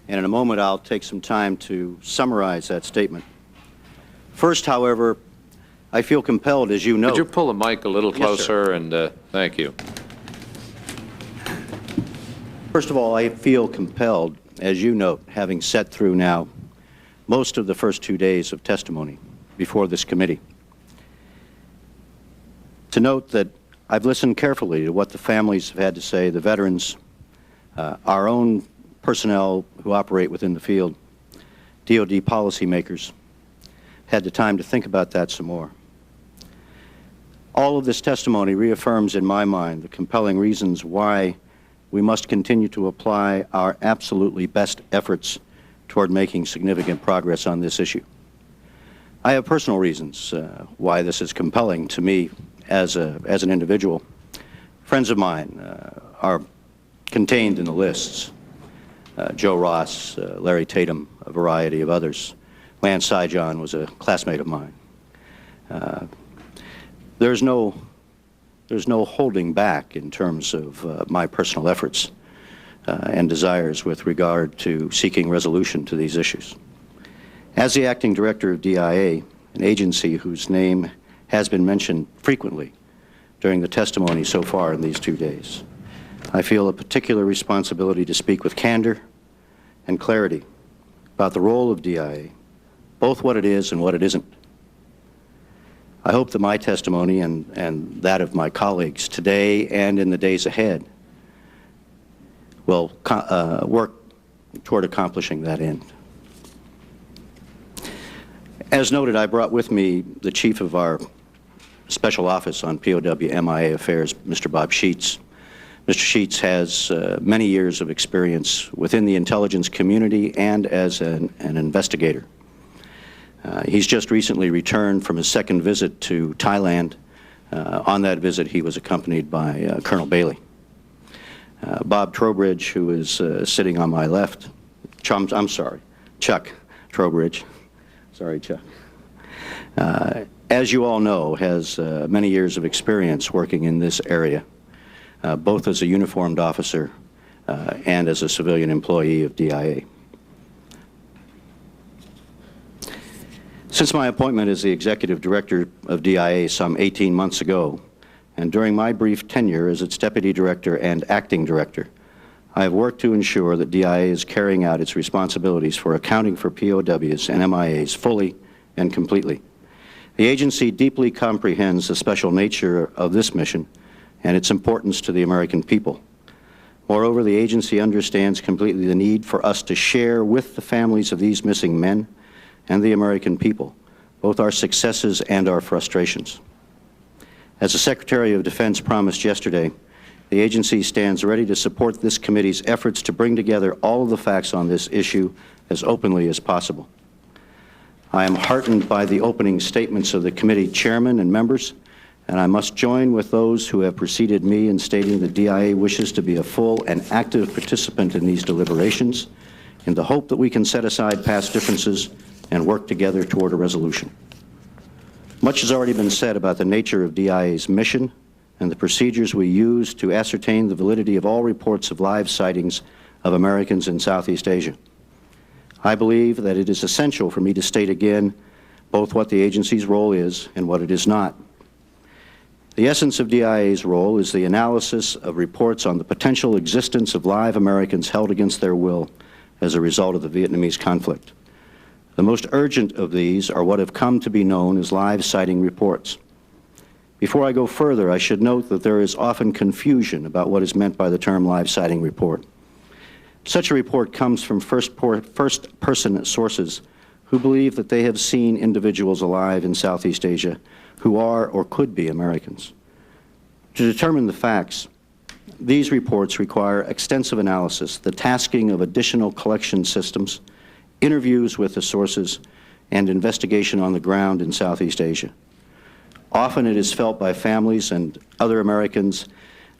and in a moment I'll take some time to summarize that statement. First, however, I feel compelled, as you know. Could you pull the mic a little closer? Yes, and thank you. First of all, I feel compelled, as you note, having sat through now most of the first 2 days of testimony before this committee, to note that I've listened carefully to what the families have had to say, the veterans, our own personnel who operate within the field, DOD policymakers, had the time to think about that some more. All of this testimony reaffirms in my mind the compelling reasons why we must continue to apply our absolutely best efforts toward making significant progress on this issue. I have personal reasons why this is compelling to me as an individual. Friends of mine are contained in the lists. Joe Ross, Larry Tatum, a variety of others. Lance Sijon was a classmate of mine. There's no holding back in terms of my personal efforts and desires with regard to seeking resolution to these issues. As the acting director of DIA, an agency whose name has been mentioned frequently during the testimony so far in these 2 days, I feel a particular responsibility to speak with candor and clarity about the role of DIA, both what it is and what it isn't. I hope that my testimony and that of my colleagues today and in the days ahead will work toward accomplishing that end. As noted, I brought with me the chief of our Special Office on POW MIA Affairs, Mr. Bob Sheets. Mr. Sheets has many years of experience within the intelligence community and as an investigator. He's just recently returned from his second visit to Thailand. On that visit, he was accompanied by Colonel Bailey. Bob Trowbridge, who is sitting on my left, I'm sorry, Chuck Trowbridge. Sorry, Chuck. As you all know, has many years of experience working in this area, both as a uniformed officer and as a civilian employee of DIA. Since my appointment as the executive director of DIA some 18 months ago, and during my brief tenure as its deputy director and acting director, I have worked to ensure that DIA is carrying out its responsibilities for accounting for POWs and MIAs fully and completely. The agency deeply comprehends the special nature of this mission and its importance to the American people. Moreover, the agency understands completely the need for us to share with the families of these missing men and the American people both our successes and our frustrations. As the Secretary of Defense promised yesterday, the agency stands ready to support this committee's efforts to bring together all of the facts on this issue as openly as possible. I am heartened by the opening statements of the committee chairman and members, and I must join with those who have preceded me in stating that DIA wishes to be a full and active participant in these deliberations in the hope that we can set aside past differences and work together toward a resolution. Much has already been said about the nature of DIA's mission and the procedures we use to ascertain the validity of all reports of live sightings of Americans in Southeast Asia. I believe that it is essential for me to state again both what the agency's role is and what it is not. The essence of DIA's role is the analysis of reports on the potential existence of live Americans held against their will as a result of the Vietnamese conflict. The most urgent of these are what have come to be known as live sighting reports. Before I go further, I should note that there is often confusion about what is meant by the term live sighting report. Such a report comes from first-person sources who believe that they have seen individuals alive in Southeast Asia who are or could be Americans. To determine the facts, these reports require extensive analysis, the tasking of additional collection systems, interviews with the sources, and investigation on the ground in Southeast Asia. Often it is felt by families and other Americans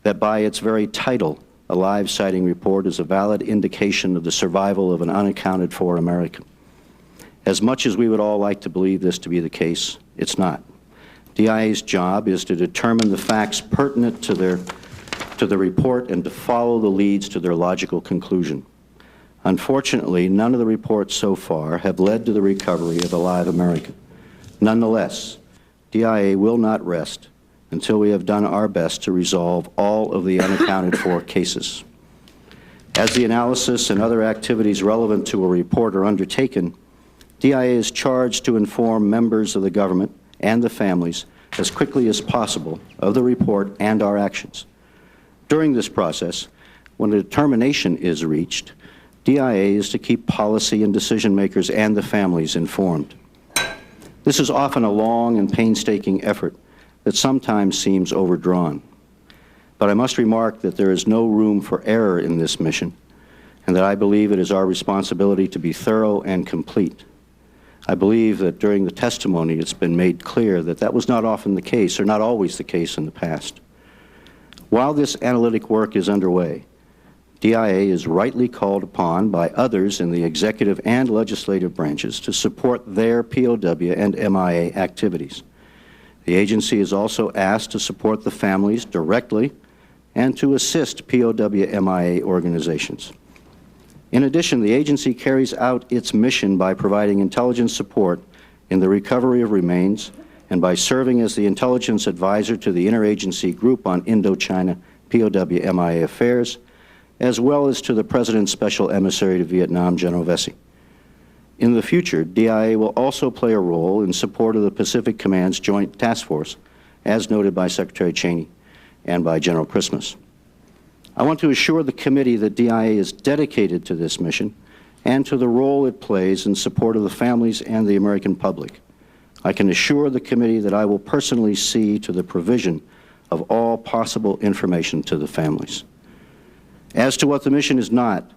that by its very title, a live sighting report is a valid indication of the survival of an unaccounted for American. As much as we would all like to believe this to be the case, it's not. DIA's job is to determine the facts pertinent to the report and to follow the leads to their logical conclusion. Unfortunately, none of the reports so far have led to the recovery of a live American. Nonetheless, DIA will not rest until we have done our best to resolve all of the unaccounted for cases. As the analysis and other activities relevant to a report are undertaken, DIA is charged to inform members of the government and the families as quickly as possible of the report and our actions. During this process, when a determination is reached, DIA is to keep policy and decision makers and the families informed. This is often a long and painstaking effort that sometimes seems overdrawn. But I must remark that there is no room for error in this mission, and that I believe it is our responsibility to be thorough and complete. I believe that during the testimony it's been made clear that that was not often the case, or not always the case in the past. While this analytic work is underway, DIA is rightly called upon by others in the executive and legislative branches to support their POW and MIA activities. The agency is also asked to support the families directly and to assist POW MIA organizations. In addition, the agency carries out its mission by providing intelligence support in the recovery of remains and by serving as the intelligence advisor to the Interagency Group on Indochina POW MIA Affairs, as well as to the President's Special Emissary to Vietnam, General Vesey. In the future, DIA will also play a role in support of the Pacific Command's Joint Task Force, as noted by Secretary Cheney and by General Christmas. I want to assure the committee that DIA is dedicated to this mission and to the role it plays in support of the families and the American public. I can assure the committee that I will personally see to the provision of all possible information to the families. As to what the mission is not,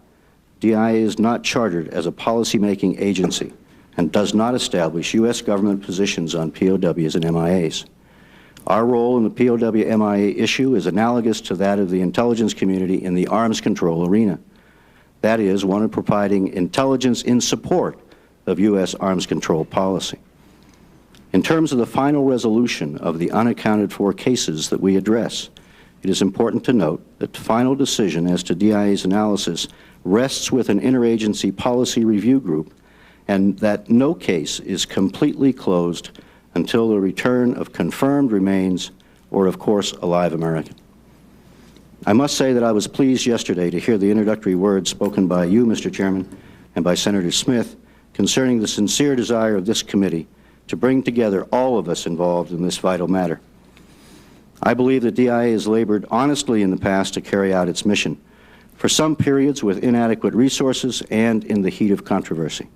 DIA is not chartered as a policymaking agency and does not establish U.S. government positions on POWs and MIAs. Our role in the POW-MIA issue is analogous to that of the intelligence community in the arms control arena. That is, one of providing intelligence in support of U.S. arms control policy. In terms of the final resolution of the unaccounted for cases that we address, it is important to note that the final decision as to DIA's analysis rests with an interagency policy review group and that no case is completely closed until the return of confirmed remains or, of course, a live American. I must say that I was pleased yesterday to hear the introductory words spoken by you, Mr. Chairman, and by Senator Smith concerning the sincere desire of this committee to bring together all of us involved in this vital matter. I believe that DIA has labored honestly in the past to carry out its mission, for some periods with inadequate resources and in the heat of controversy.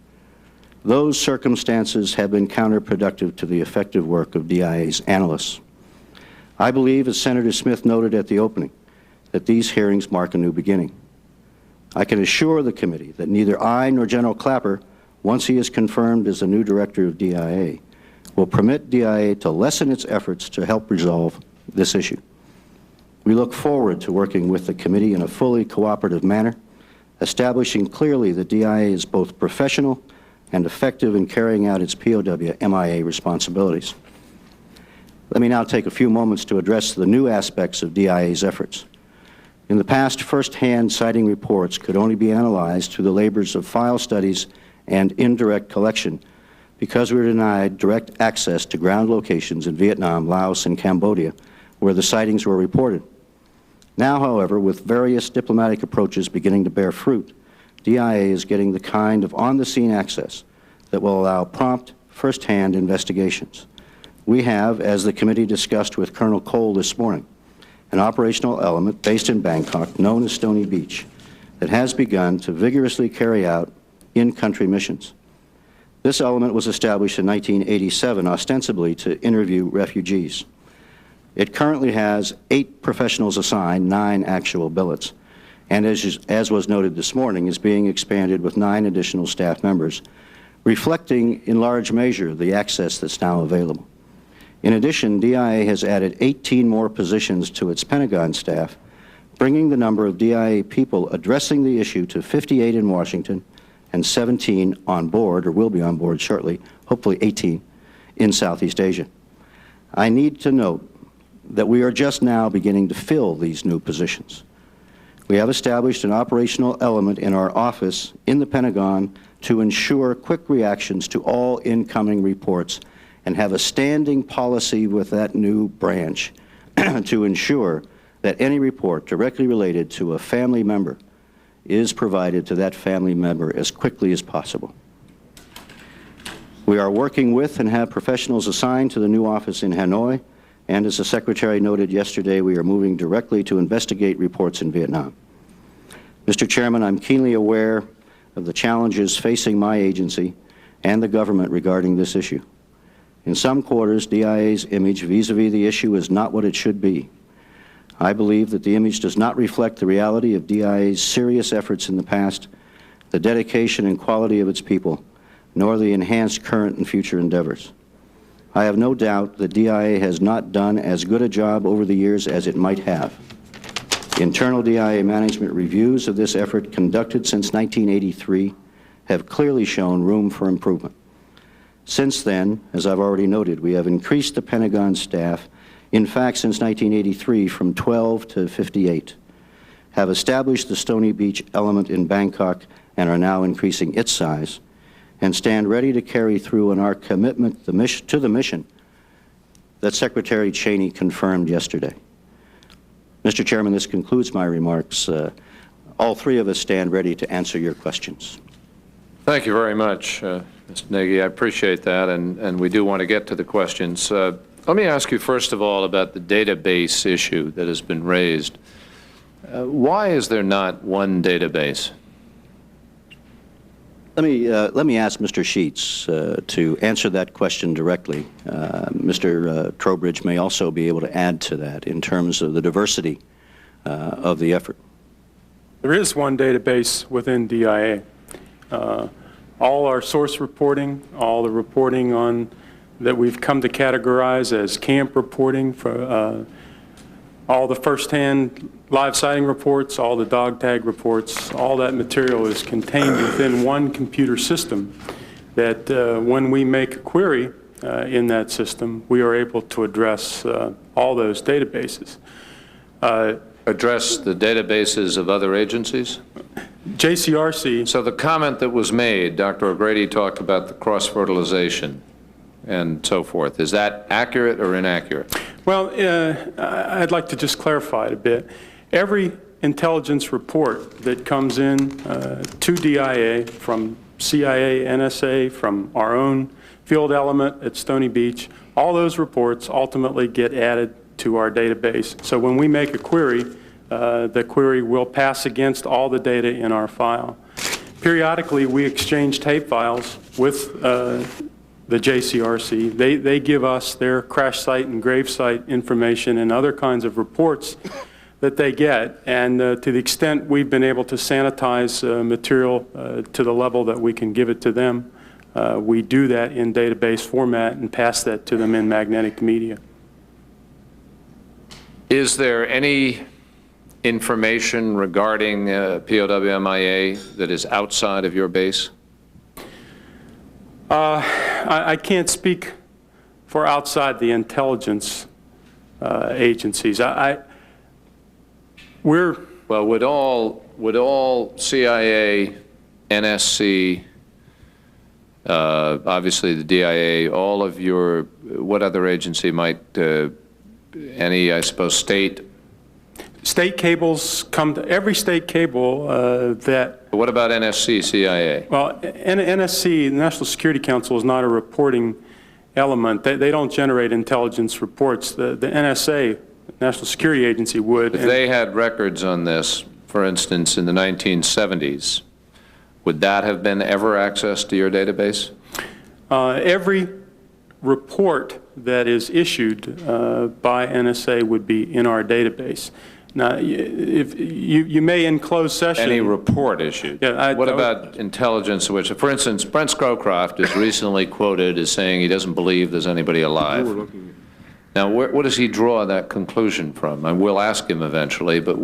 Those circumstances have been counterproductive to the effective work of DIA's analysts. I believe, as Senator Smith noted at the opening, that these hearings mark a new beginning. I can assure the committee that neither I nor General Clapper, once he is confirmed as the new director of DIA, will permit DIA to lessen its efforts to help resolve this issue. We look forward to working with the committee in a fully cooperative manner, establishing clearly that DIA is both professional and effective in carrying out its POW-MIA responsibilities. Let me now take a few moments to address the new aspects of DIA's efforts. In the past, first-hand sighting reports could only be analyzed through the labors of file studies and indirect collection because we were denied direct access to ground locations in Vietnam, Laos, and Cambodia where the sightings were reported. Now, however, with various diplomatic approaches beginning to bear fruit, DIA is getting the kind of on-the-scene access that will allow prompt, first-hand investigations. We have, as the committee discussed with Colonel Cole this morning, an operational element based in Bangkok known as Stony Beach that has begun to vigorously carry out in-country missions. This element was established in 1987 ostensibly to interview refugees. It currently has 8 professionals assigned, 9 actual billets, and as was noted this morning, is being expanded with 9 additional staff members, reflecting in large measure the access that's now available. In addition, DIA has added 18 more positions to its Pentagon staff, bringing the number of DIA people addressing the issue to 58 in Washington and 17 on board, or will be on board shortly, hopefully 18, in Southeast Asia. I need to note that we are just now beginning to fill these new positions. We have established an operational element in our office in the Pentagon to ensure quick reactions to all incoming reports and have a standing policy with that new branch to ensure that any report directly related to a family member is provided to that family member as quickly as possible. We are working with and have professionals assigned to the new office in Hanoi, and as the Secretary noted yesterday, we are moving directly to investigate reports in Vietnam. Mr. Chairman, I'm keenly aware of the challenges facing my agency and the government regarding this issue. In some quarters, DIA's image vis-a-vis the issue is not what it should be. I believe that the image does not reflect the reality of DIA's serious efforts in the past, the dedication and quality of its people, nor the enhanced current and future endeavors. I have no doubt the DIA has not done as good a job over the years as it might have. Internal DIA management reviews of this effort conducted since 1983 have clearly shown room for improvement. Since then, as I've already noted, we have increased the Pentagon staff, in fact, since 1983, from 12 to 58, have established the Stony Beach element in Bangkok and are now increasing its size, and stand ready to carry through on our commitment to the mission that Secretary Cheney confirmed yesterday. Mr. Chairman, this concludes my remarks. All three of us stand ready to answer your questions. Thank you very much, Mr. Nagy. I appreciate that, and we do want to get to the questions. Let me ask you first of all about the database issue that has been raised. Why is there not one database? Let me ask Mr. Sheets to answer that question directly. Mr. Trowbridge may also be able to add to that in terms of the diversity of the effort. There is one database within DIA. All our source reporting, all the reporting on that we've come to categorize as camp reporting, for all the first-hand live sighting reports, all the dog tag reports, all that material is contained within one computer system that when we make a query in that system, we are able to address all those databases. Address the databases of other agencies? JCRC. So the comment that was made, Dr. O'Grady talked about the cross-fertilization and so forth. Is that accurate or inaccurate? Well, I'd like to just clarify it a bit. Every intelligence report that comes in to DIA from CIA, NSA, from our own field element at Stony Beach, all those reports ultimately get added to our database. So when we make a query, the query will pass against all the data in our file. Periodically, we exchange tape files with the JCRC. They give us their crash site and grave site information and other kinds of reports that they get, and to the extent we've been able to sanitize material to the level that we can give it to them, we do that in database format and pass that to them in magnetic media. Is there any information regarding POW MIA that is outside of your base? I can't speak for outside the intelligence agencies. Well, would all CIA, NSC, obviously the DIA, all of your, what other agency might, any, I suppose, state? State cables come to every state cable that. What about NSC, CIA? Well, NSC, the National Security Council, is not a reporting element. They don't generate intelligence reports. The NSA, National Security Agency, would. If they had records on this, for instance, in the 1970s, would that have been ever accessed to your database? Every report that is issued by NSA would be in our database. Now, if you may in closed session. Any report issued? Yeah, what about intelligence, which, for instance, Brent Scowcroft is recently quoted as saying he doesn't believe there's anybody alive. Now, what does he draw that conclusion from? I will ask him eventually, but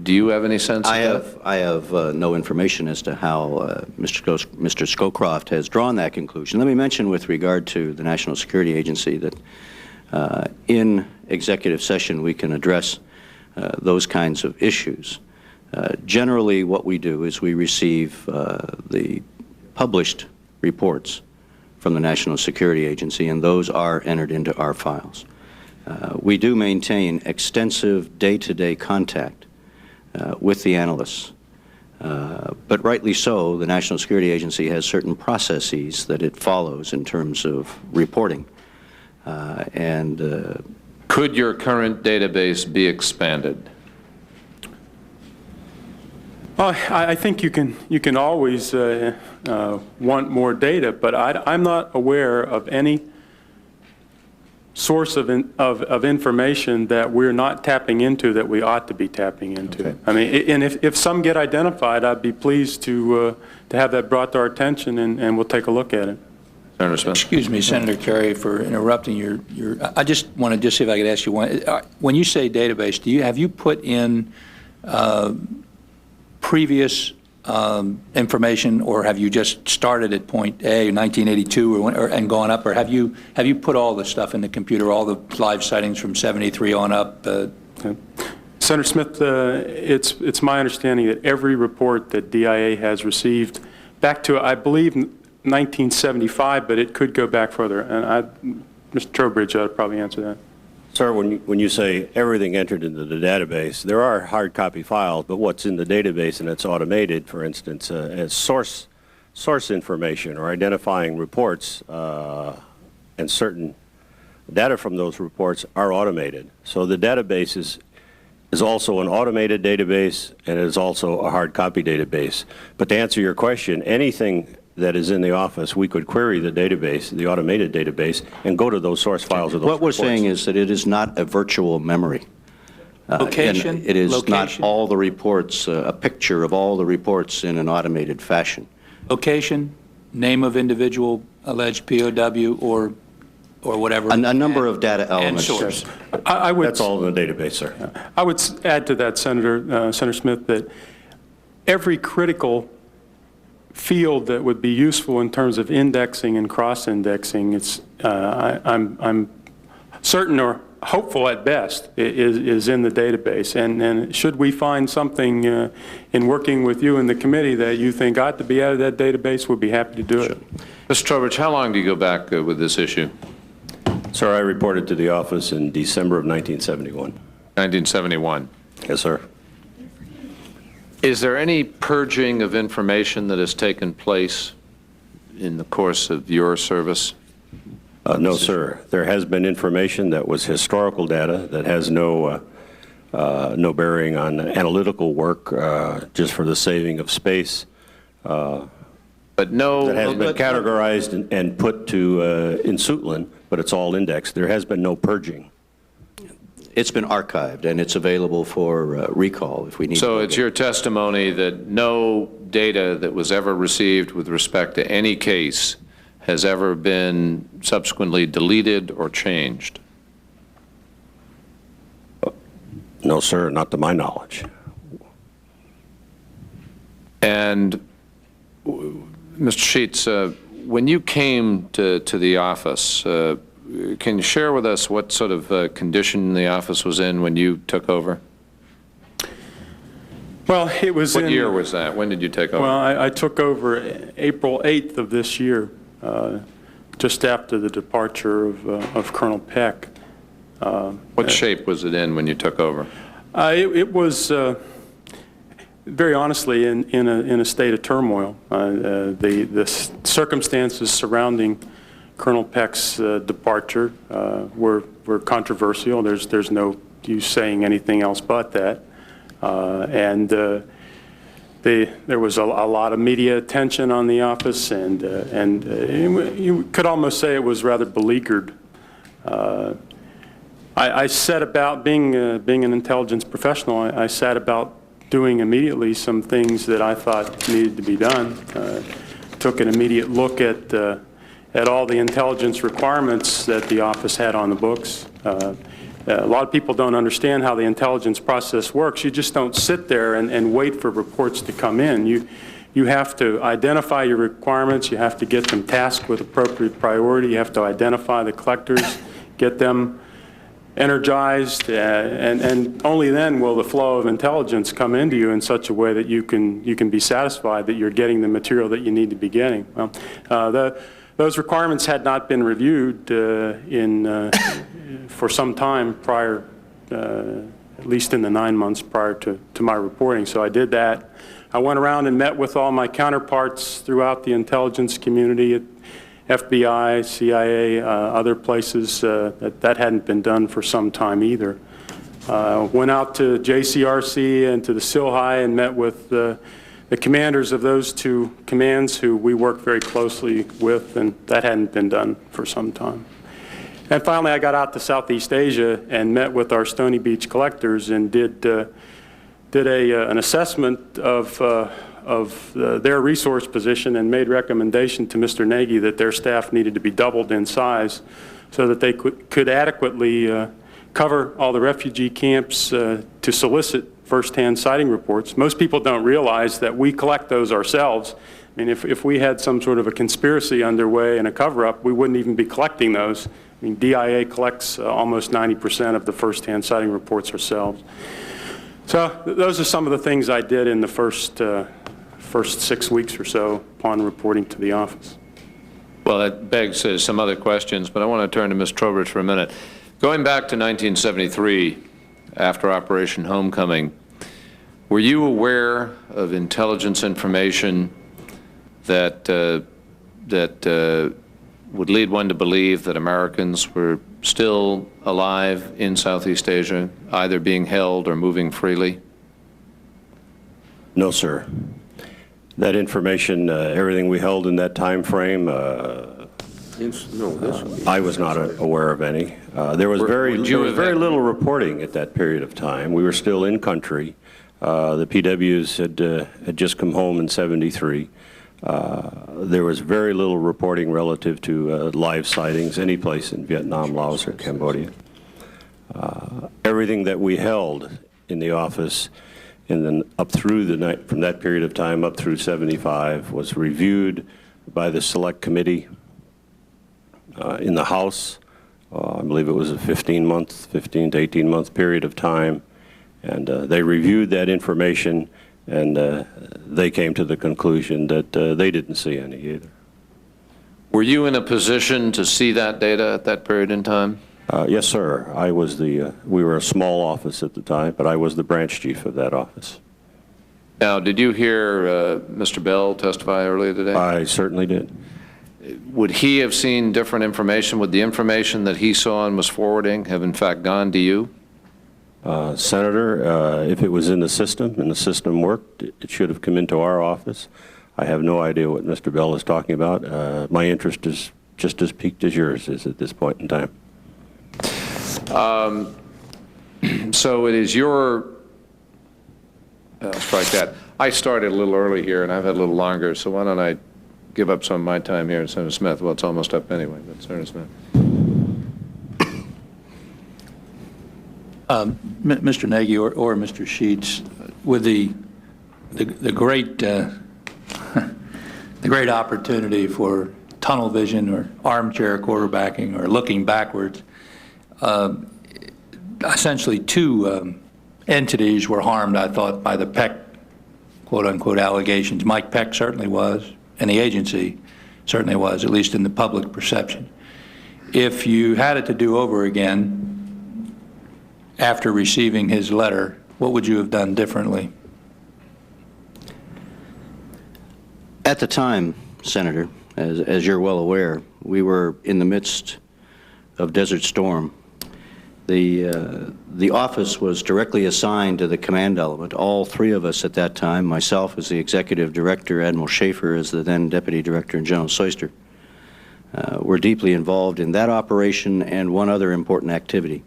do you have any sense of that? I have no information as to how Mr. Scowcroft has drawn that conclusion. Let me mention with regard to the National Security Agency that in executive session we can address those kinds of issues. Generally, what we do is we receive the published reports from the National Security Agency, and those are entered into our files. We do maintain extensive day-to-day contact with the analysts, but rightly so, the National Security Agency has certain processes that it follows in terms of reporting. Could your current database be expanded? Well, I think you can always want more data, but I'm not aware of any source of information that we're not tapping into that we ought to be tapping into. Okay. I mean, and if some get identified, I'd be pleased to have that brought to our attention, and we'll take a look at it. Senator Smith. Excuse me, Senator Kerry, for interrupting your I just want to see if I could ask you one. When you say database, have you put in previous information, or have you just started at point A, 1982, and gone up, or have you put all the stuff in the computer, all the live sightings from 73 on up? Senator Smith, it's my understanding that every report that DIA has received, back to, I believe, 1975, but it could go back further. And Mr. Trowbridge ought to probably answer that. Sir, when you say everything entered into the database, there are hard copy files, but what's in the database and it's automated, for instance, as source information or identifying reports and certain data from those reports are automated. So the database is also an automated database, and it is also a hard copy database. But to answer your question, anything that is in the office, we could query the database, the automated database, and go to those source files of those What we're reports. saying is that it is not a virtual memory. Location? And it is Location. not all the reports, a picture of all the reports in an automated fashion. Location, name of individual alleged POW, or whatever. A number of data elements. And source. I would, That's all in the database, sir. I would add to that, Senator Smith, that every critical field that would be useful in terms of indexing and cross-indexing, I'm certain or hopeful at best is in the database. And should we find something in working with you in the committee that you think ought to be added to that database, we'd be happy to do it. Mr. Trowbridge, how long do you go back with this issue? Sir, I reported to the office in December of 1971. 1971. Yes, sir. Is there any purging of information that has taken place in the course of your service? No, sir. There has been information that was historical data that has no bearing on analytical work, just for the saving of space. But no... That has been categorized and put to in Suitland, but it's all indexed. There has been no purging. It's been archived, and it's available for recall if we need to. So it's your testimony that no data that was ever received with respect to any case has ever been subsequently deleted or changed? No, sir, not to my knowledge. And, Mr. Sheets, when you came to the office, can you share with us what sort of condition the office was in when you took over? Well, it was What year was that? When did you take over? Well, I took over April 8th of this year, just after the departure of Colonel Peck. What shape was it in when you took over? It was, very honestly, in a state of turmoil. The circumstances surrounding Colonel Peck's departure were controversial. There's no use saying anything else but that. And there was a lot of media attention on the office, and you could almost say it was rather beleaguered. I set about, being an intelligence professional, I set about doing immediately some things that I thought needed to be done. Took an immediate look at all the intelligence requirements that the office had on the books. A lot of people don't understand how the intelligence process works. You just don't sit there and wait for reports to come in. You have to identify your requirements. You have to get them tasked with appropriate priority. You have to identify the collectors, get them energized, and only then will the flow of intelligence come into you in such a way that you can be satisfied that you're getting the material that you need to be getting. Well, those requirements had not been reviewed for some time prior, at least in the 9 months prior to my reporting. So I did that. I went around and met with all my counterparts throughout the intelligence community at FBI, CIA, other places. That hadn't been done for some time either. Went out to JCRC and to the SILHI and met with the commanders of those two commands who we work very closely with, and that hadn't been done for some time. And finally, I got out to Southeast Asia and met with our Stony Beach collectors and did an assessment of their resource position and made recommendation to Mr. Nagy that their staff needed to be doubled in size so that they could adequately cover all the refugee camps to solicit firsthand sighting reports. Most people don't realize that we collect those ourselves. I mean, if we had some sort of a conspiracy underway and a cover-up, we wouldn't even be collecting those. I mean, DIA collects almost 90% of the firsthand sighting reports ourselves. So those are some of the things I did in the first 6 weeks or so upon reporting to the office. Well, that begs some other questions, but I want to turn to Ms. Trowbridge for a minute. Going back to 1973, after Operation Homecoming, were you aware of intelligence information that would lead one to believe that Americans were still alive in Southeast Asia, either being held or moving freely? No, sir. That information, everything we held in that time frame, I was not aware of any. There was very little reporting at that period of time. We were still in country. The PWs had just come home in '73. There was very little reporting relative to live sightings any place in Vietnam, Laos, or Cambodia. Everything that we held in the office, and then up through the night, from that period of time up through '75, was reviewed by the Select Committee in the House. I believe it was a 15 to 18 month period of time, and they reviewed that information, and they came to the conclusion that they didn't see any either. Were you in a position to see that data at that period in time? Yes, sir. I was we were a small office at the time, but I was the branch chief of that office. Now, did you hear Mr. Bell testify earlier today? I certainly did. Would he have seen different information? Would the information that he saw and was forwarding have in fact gone to you? Senator, if it was in the system and the system worked, it should have come into our office. I have no idea what Mr. Bell is talking about. My interest is just as piqued as yours is at this point in time. So it is your, I'll strike that. I started a little early here and I've had a little longer, so why don't I give up some of my time here, Senator Smith? Well, it's almost up anyway, but Senator Smith. Mr. Nagy or Mr. Sheets, with the great the great opportunity for tunnel vision or armchair quarterbacking or looking backwards, essentially two entities were harmed, I thought, by the Peck quote-unquote allegations. Mike Peck certainly was, and the agency certainly was, at least in the public perception. If you had it to do over again, after receiving his letter, what would you have done differently? At the time, Senator, as you're well aware, we were in the midst of Desert Storm. The office was directly assigned to the command element. All three of us at that time, myself as the executive director, Admiral Schaefer as the then deputy director, and General Soyster, were deeply involved in that operation and one other important activity.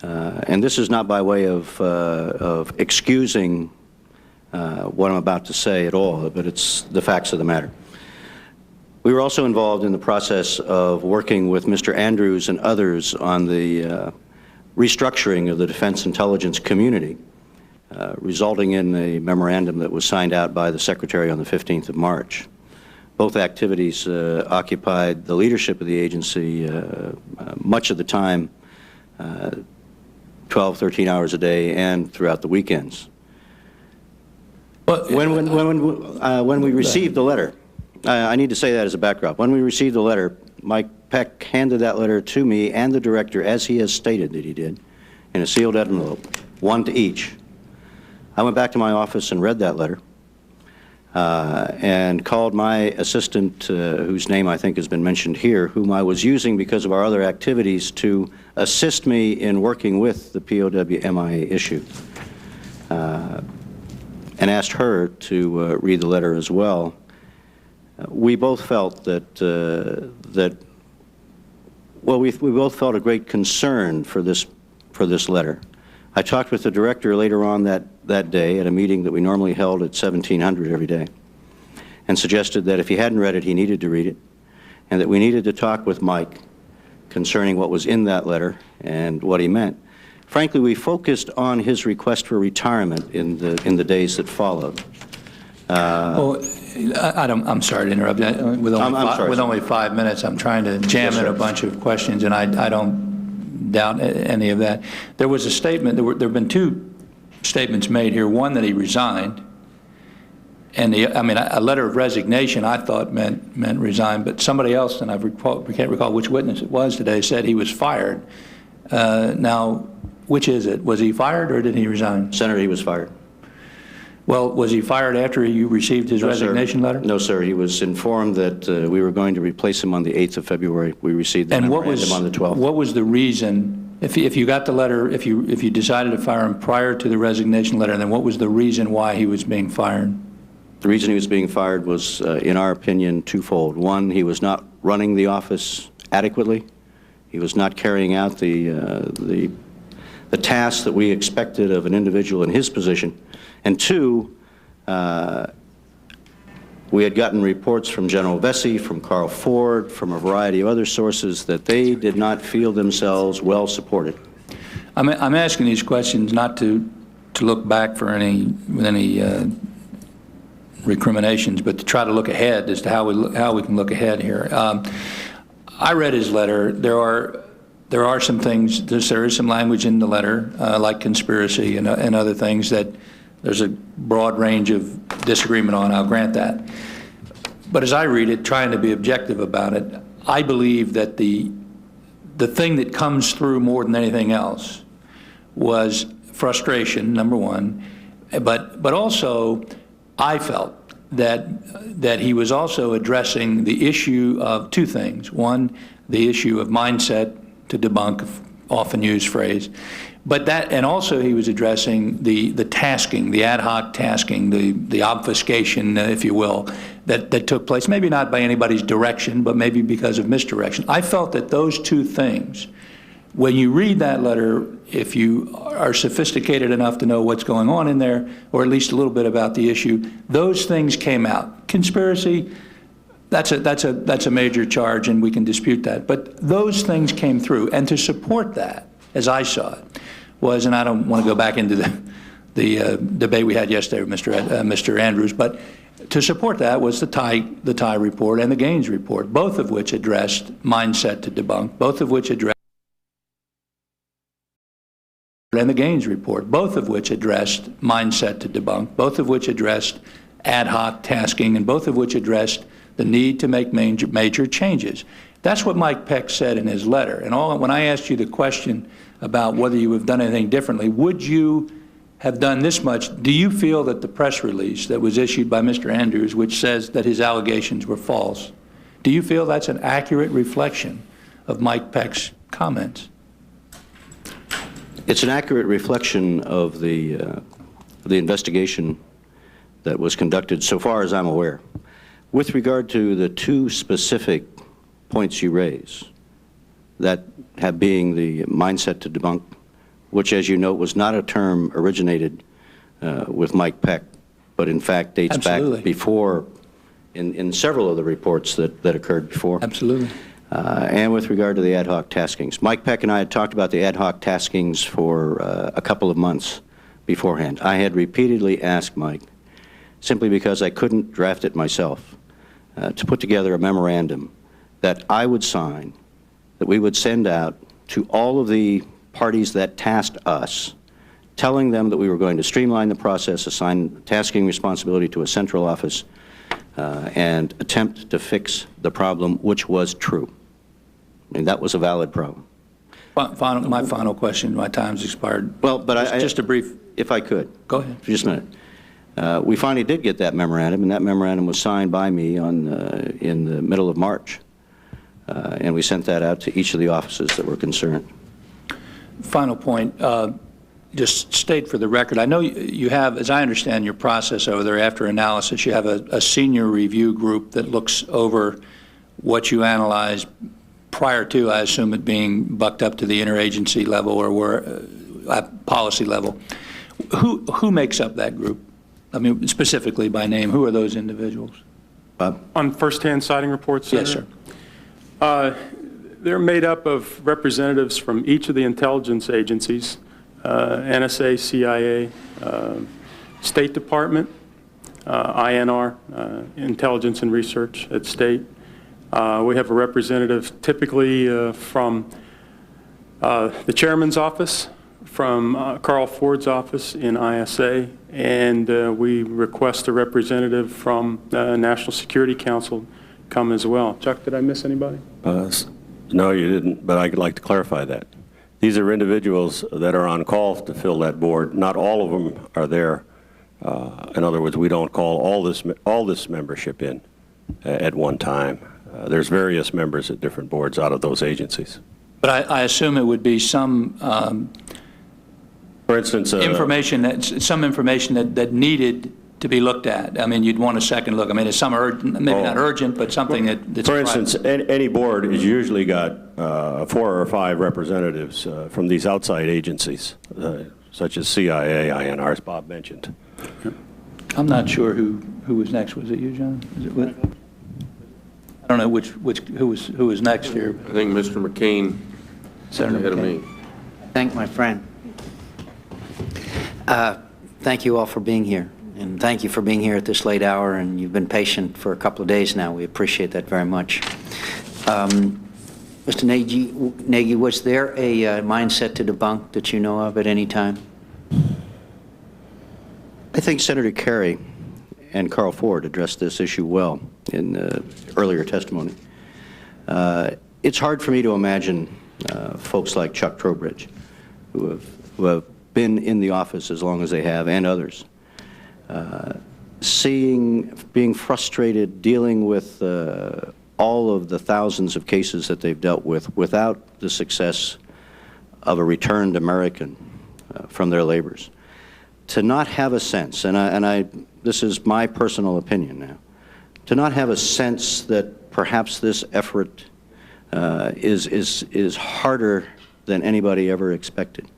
And this is not by way of excusing what I'm about to say at all, but it's the facts of the matter. We were also involved in the process of working with Mr. Andrews and others on the restructuring of the defense intelligence community, resulting in a memorandum that was signed out by the Secretary on the 15th of March. Both activities occupied the leadership of the agency much of the time, 12, 13 hours a day, and throughout the weekends. When we received the letter, I need to say that as a backdrop. When we received the letter, Mike Peck handed that letter to me and the director, as he has stated that he did, in a sealed envelope, one to each. I went back to my office and read that letter and called my assistant, whose name I think has been mentioned here, whom I was using because of our other activities to assist me in working with the POW MIA issue, and asked her to read the letter as well. We both felt that Well, we both felt a great concern for this letter. I talked with the director later on that day at a meeting that we normally held at 1700 every day, and suggested that if he hadn't read it, he needed to read it, and that we needed to talk with Mike concerning what was in that letter and what he meant. Frankly, we focused on his request for retirement in the days that followed. Well, I'm sorry to interrupt. With only 5 minutes, I'm trying to jam in a bunch of questions, and I don't doubt any of that. There was a statement, there have been two statements made here. One, that he resigned, and a letter of resignation I thought meant resign, but somebody else, and I can't recall which witness it was today, said he was fired. Now, which is it? Was he fired or did he resign? Senator, he was fired. Well, was he fired after you received his resignation letter? No, sir. He was informed that we were going to replace him on the 8th of February. We received the memorandum on the 12th. What was the reason, if you got the letter, if you decided to fire him prior to the resignation letter, then what was the reason why he was being fired? The reason he was being fired was, in our opinion, twofold. One, he was not running the office adequately. He was not carrying out the tasks that we expected of an individual in his position. And two, we had gotten reports from General Vesey, from Carl Ford, from a variety of other sources that they did not feel themselves well supported. I'm asking these questions not to look back for any recriminations, but to try to look ahead as to how we can look ahead here. I read his letter. There are some things. There is some language in the letter, like conspiracy and other things that there's a broad range of disagreement on. I'll grant that. But as I read it, trying to be objective about it, I believe that the thing that comes through more than anything else was frustration, number one, but also I felt that he was also addressing the issue of two things. One, the issue of mindset, to debunk an often used phrase, and also he was addressing the tasking, the ad hoc tasking, the obfuscation, if you will, that took place, maybe not by anybody's direction, but maybe because of misdirection. I felt that those two things, when you read that letter, if you are sophisticated enough to know what's going on in there, or at least a little bit about the issue, those things came out. Conspiracy, that's a major charge, and we can dispute that. But those things came through, and to support that, as I saw it, was, and I don't want to go back into the debate we had yesterday with Mr. Andrews, but to support that was the Ty report and the Gaines report, both of which addressed mindset to debunk, both of which addressed and the Gaines report, both of which addressed mindset to debunk, both of which addressed ad hoc tasking, and both of which addressed the need to make major changes. That's what Mike Peck said in his letter. And when I asked you the question about whether you have done anything differently, would you have done this much? Do you feel that the press release that was issued by Mr. Andrews, which says that his allegations were false, do you feel that's an accurate reflection of Mike Peck's comments? It's an accurate reflection of the investigation that was conducted, so far as I'm aware. With regard to the two specific points you raise, that have being the mindset to debunk, which, as you note, was not a term originated with Mike Peck, but in fact dates back before in several of the reports that occurred before. Absolutely. And with regard to the ad hoc taskings. Mike Peck and I had talked about the ad hoc taskings for a couple of months beforehand. I had repeatedly asked Mike, simply because I couldn't draft it myself, to put together a memorandum that I would sign, that we would send out to all of the parties that tasked us, telling them that we were going to streamline the process, assign tasking responsibility to a central office, and attempt to fix the problem, which was true. I mean, that was a valid problem. My final question, my time's expired. Well, but just a brief. If I could. Go ahead. For just a minute. We finally did get that memorandum, and that memorandum was signed by me in the middle of March. And we sent that out to each of the offices that were concerned. Final point, just state for the record, I know you have, as I understand your process over there after analysis, you have a senior review group that looks over what you analyze prior to, I assume, it being bucked up to the interagency level or policy level. Who makes up that group? I mean, specifically by name, who are those individuals? On first-hand sighting reports, Senator? Yes, sir. They're made up of representatives from each of the intelligence agencies, NSA, CIA, State Department, INR, Intelligence and Research at State. We have a representative typically from the chairman's office, from Carl Ford's office in ISA, and we request a representative from the National Security Council come as well. Chuck, did I miss anybody? No, you didn't, but I'd like to clarify that. These are individuals that are on call to fill that board. Not all of them are there. In other words, we don't call all this membership in at one time. There's various members at different boards out of those agencies. But I assume it would be some for instance, information that needed to be looked at. I mean, you'd want a second look. I mean, it's some urgent, maybe not urgent, but something that's for instance, any board has usually got 4 or 5 representatives from these outside agencies, such as CIA, INR, as Bob mentioned. I'm not sure who was next. Was it you, John? I don't know who was next here. I think Mr. McCain is ahead of me. Thank my friend. Thank you all for being here, and thank you for being here at this late hour, and you've been patient for a couple of days now. We appreciate that very much. Mr. Nagy, was there a mindset to debunk that you know of at any time? I think Senator Kerry and Carl Ford addressed this issue well in earlier testimony. It's hard for me to imagine folks like Chuck Trowbridge, who have been in the office as long as they have, and others, being frustrated, dealing with all of the thousands of cases that they've dealt with without the success of a returned American from their labors. To not have a sense, this is my personal opinion now, to not have a sense that perhaps this effort is harder than anybody ever expected,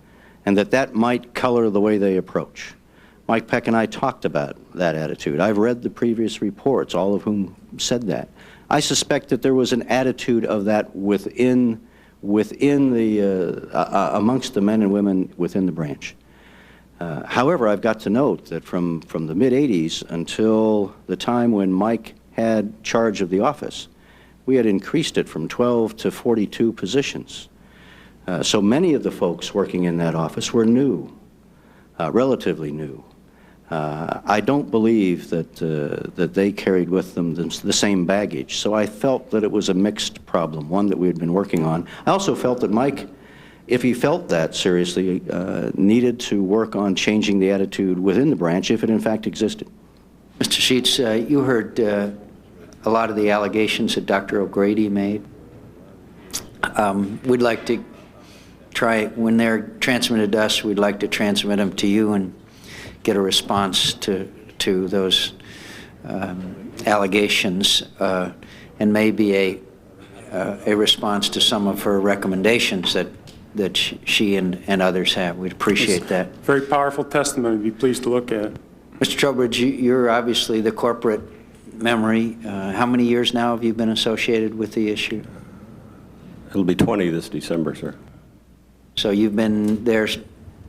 and that might color the way they approach. Mike Peck and I talked about that attitude. I've read the previous reports, all of whom said that. I suspect that there was an attitude of that within the amongst the men and women within the branch. However, I've got to note that from the mid-'80s until the time when Mike had charge of the office, we had increased it from 12 to 42 positions. So many of the folks working in that office were new, relatively new. I don't believe that they carried with them the same baggage. So I felt that it was a mixed problem, one that we had been working on. I also felt that Mike, if he felt that seriously, needed to work on changing the attitude within the branch, if it in fact existed. Mr. Sheets, you heard a lot of the allegations that Dr. O'Grady made. We'd like to try, when they're transmitted to us, we'd like to transmit them to you and get a response to those allegations, and maybe a response to some of her recommendations that she and others have. We'd appreciate that. Very powerful testimony. Be pleased to look at. Mr. Trowbridge, you're obviously the corporate memory. How many years now have you been associated with the issue? It'll be 20 this December, sir. So you've been there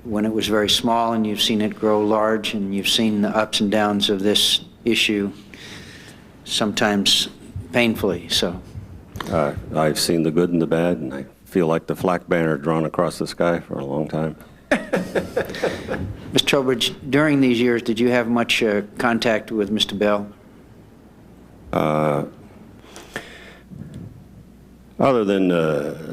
when it was very small, and you've seen it grow large, and you've seen the ups and downs of this issue, sometimes painfully so. I've seen the good and the bad, and I feel like the flak banner drawn across the sky for a long time. Mr. Trowbridge, during these years, did you have much contact with Mr. Bell? Other than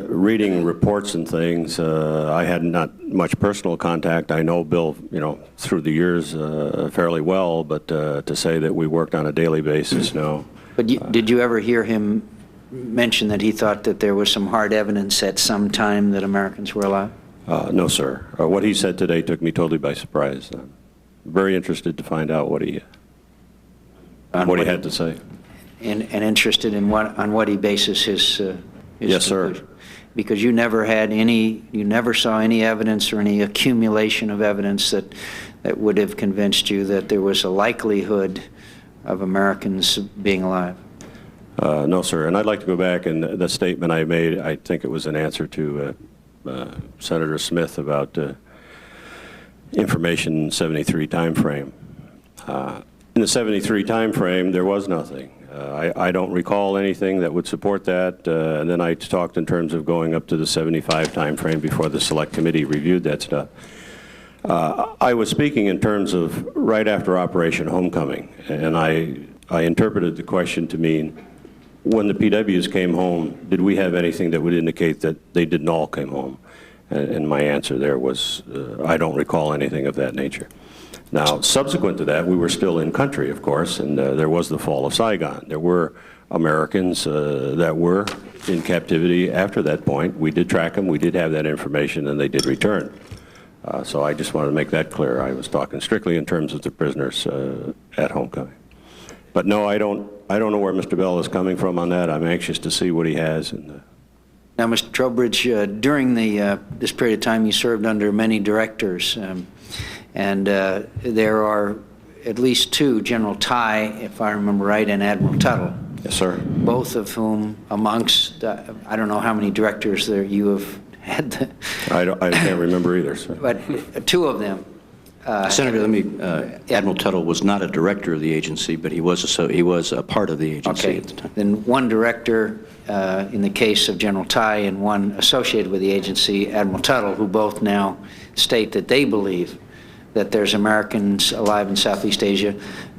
reading reports and things, I had not much personal contact. I know Bill, through the years fairly well, but to say that we worked on a daily basis, no. But did you ever hear him mention that he thought that there was some hard evidence at some time that Americans were alive? No, sir. What he said today took me totally by surprise. I'm very interested to find out what he had to say. And interested in on what he bases his Yes, sir. Because you never saw any evidence or any accumulation of evidence that would have convinced you that there was a likelihood of Americans being alive? No, sir. And I'd like to go back, and the statement I made, I think it was an answer to Senator Smith about information 73 timeframe. In the 73 timeframe, there was nothing. I don't recall anything that would support that. And then I talked in terms of going up to the 75 timeframe before the Select Committee reviewed that stuff. I was speaking in terms of right after Operation Homecoming, and I interpreted the question to mean, when the PWs came home, did we have anything that would indicate that they didn't all come home? And my answer there was, I don't recall anything of that nature. Now, subsequent to that, we were still in country, of course, and there was the fall of Saigon. There were Americans that were in captivity after that point. We did track them, we did have that information, and they did return. So I just wanted to make that clear. I was talking strictly in terms of the prisoners at homecoming. But no, I don't know where Mr. Bell is coming from on that. I'm anxious to see what he has. Now, Mr. Trowbridge, during this period of time, you served under many directors. And there are at least two, General Tai, if I remember right, and Admiral Tuttle. Yes, sir. Both of whom, amongst, I don't know how many directors there you have had. I can't remember either, sir. But two of them. Senator, Admiral Tuttle was not a director of the agency, but he was a part of the agency at the time. Then one director in the case of General Tai and one associated with the agency, Admiral Tuttle, who both now state that they believe that there's Americans alive in Southeast Asia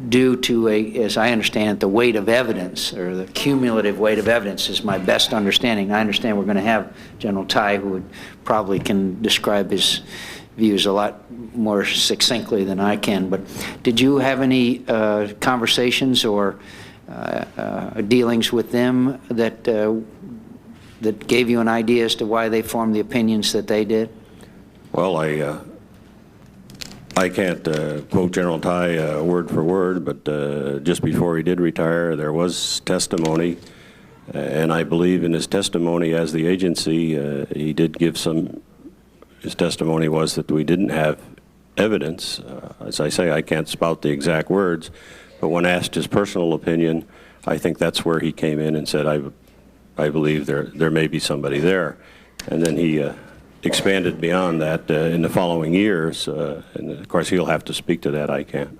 due to, as I understand it, the weight of evidence, or the cumulative weight of evidence is my best understanding. I understand we're going to have General Tai, who probably can describe his views a lot more succinctly than I can. But did you have any conversations or dealings with them that gave you an idea as to why they formed the opinions that they did? Well, I can't quote General Tai word for word, but just before he did retire, there was testimony, and I believe in his testimony as the agency, he did give some. His testimony was that we didn't have evidence. As I say, I can't spout the exact words, but when asked his personal opinion, I think that's where he came in and said, I believe there may be somebody there. And then he expanded beyond that in the following years, and of course he'll have to speak to that, I can't.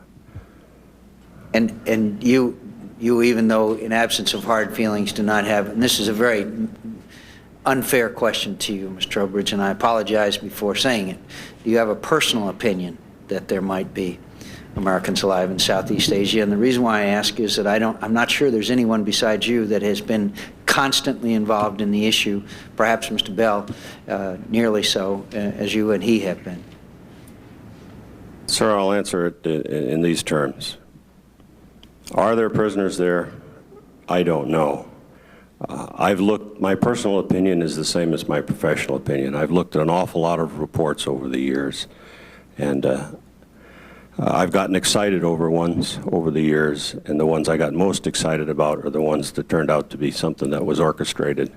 And you, even though in absence of hard feelings, do not have, and this is a very unfair question to you, Mr. Trowbridge, and I apologize before saying it. Do you have a personal opinion that there might be Americans alive in Southeast Asia? And the reason why I ask is that I'm not sure there's anyone besides you that has been constantly involved in the issue, perhaps Mr. Bell, nearly so as you and he have been. Sir, I'll answer it in these terms. Are there prisoners there? I don't know. I've looked, my personal opinion is the same as my professional opinion. I've looked at an awful lot of reports over the years, and I've gotten excited over ones over the years, and the ones I got most excited about are the ones that turned out to be something that was orchestrated.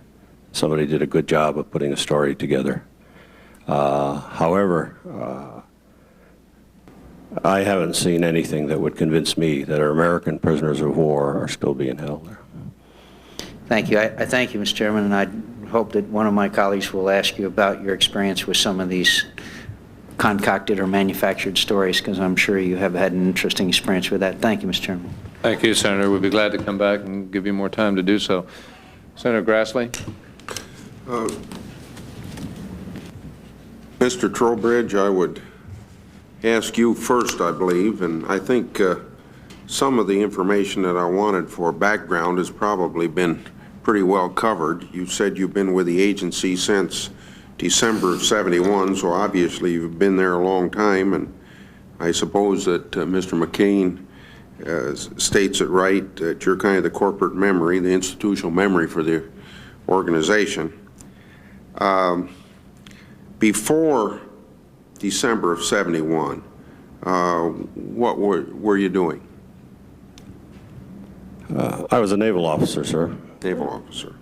Somebody did a good job of putting a story together. However, I haven't seen anything that would convince me that our American prisoners of war are still being held there. Thank you. I thank you, Mr. Chairman, and I hope that one of my colleagues will ask you about your experience with some of these concocted or manufactured stories, because I'm sure you have had an interesting experience with that. Thank you, Mr. Chairman. Thank you, Senator. We'd be glad to come back and give you more time to do so. Senator Grassley. Mr. Trowbridge, I would ask you first, I believe, and I think some of the information that I wanted for background has probably been pretty well covered. You said you've been with the agency since December of '71, so obviously you've been there a long time, and I suppose that Mr. McCain states it right, that you're kind of the corporate memory, the institutional memory for the organization. Before December of '71, what were you doing? I was a naval officer, sir. Naval officer.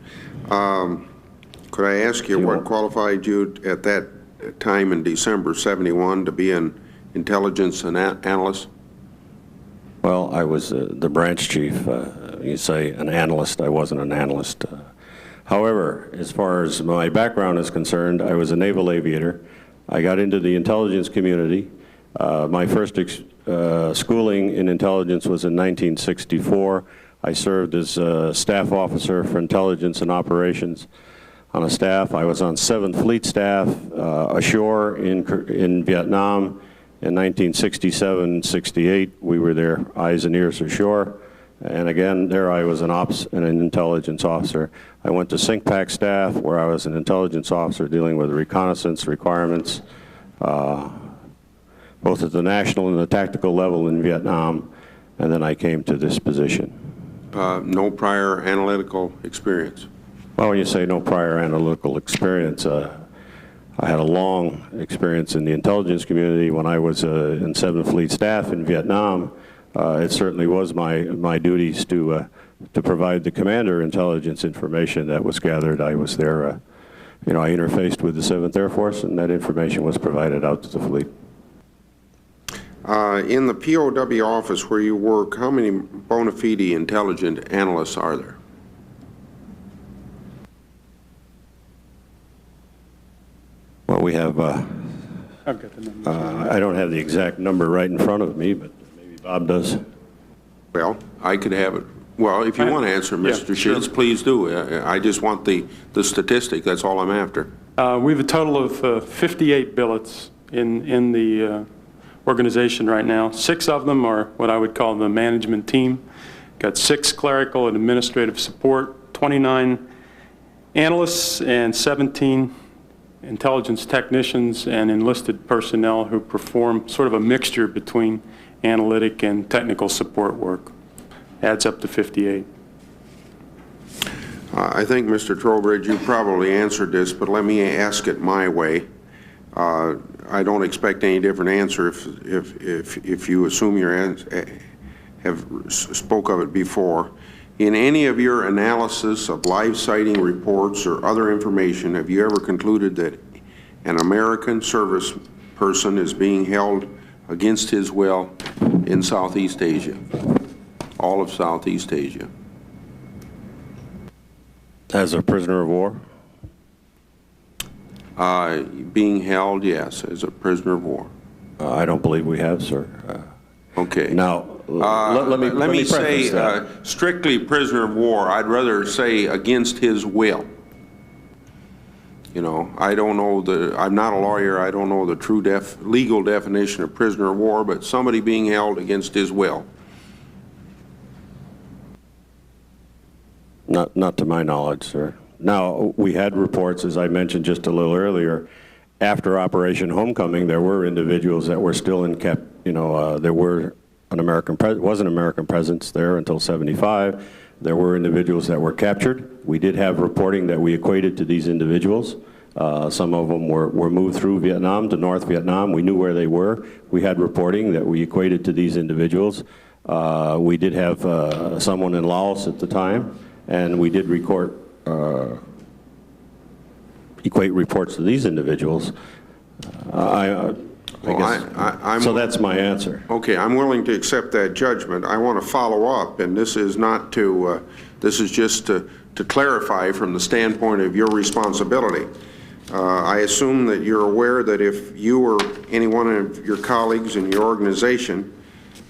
Could I ask you what qualified you at that time in December '71 to be an intelligence analyst? Well, I was the branch chief. You say an analyst. I wasn't an analyst. However, as far as my background is concerned, I was a naval aviator. I got into the intelligence community. My first schooling in intelligence was in 1964. I served as a staff officer for intelligence and operations on a staff. I was on 7th Fleet staff ashore in Vietnam in 1967-68. We were there, eyes and ears ashore. And again, there I was an intelligence officer. I went to SINCPAC staff, where I was an intelligence officer dealing with reconnaissance requirements, both at the national and the tactical level in Vietnam, and then I came to this position. No prior analytical experience? Well, when you say no prior analytical experience, I had a long experience in the intelligence community. When I was in 7th Fleet staff in Vietnam, it certainly was my duties to provide the commander intelligence information that was gathered. I was there, I interfaced with the 7th Air Force, and that information was provided out to the fleet. In the POW office where you work, how many bona fide intelligent analysts are there? Well, we have, I've got the numbers. I don't have the exact number right in front of me, but maybe Bob does. Well, I could have it. Well, if you want to answer, Mr. Sheets, please do. I just want the statistic. That's all I'm after. We have a total of 58 billets in the organization right now. 6 of them are what I would call the management team. Got 6 clerical and administrative support, 29 analysts, and 17 intelligence technicians and enlisted personnel who perform sort of a mixture between analytic and technical support work. Adds up to 58. I think, Mr. Trowbridge, you probably answered this, but let me ask it my way. I don't expect any different answer if you assume you have spoke of it before. In any of your analysis of live sighting reports or other information, have you ever concluded that an American service person is being held against his will in Southeast Asia, all of Southeast Asia? As a prisoner of war? Being held, yes, as a prisoner of war. I don't believe we have, sir. Okay. Now, let me say strictly prisoner of war. I'd rather say against his will. You know, I don't know I'm not a lawyer. I don't know the true legal definition of prisoner of war, but somebody being held against his will. Not to my knowledge, sir. Now, we had reports, as I mentioned just a little earlier, after Operation Homecoming, there were individuals that were still in there were was an American presence there until '75. There were individuals that were captured. We did have reporting that we equated to these individuals. Some of them were moved through Vietnam to North Vietnam. We knew where they were. We had reporting that we equated to these individuals. We did have someone in Laos at the time, and we did equate reports to these individuals. So that's my answer. Okay, I'm willing to accept that judgment. I want to follow up, and this is not to, this is just to clarify from the standpoint of your responsibility. I assume that you're aware that if you or any one of your colleagues in your organization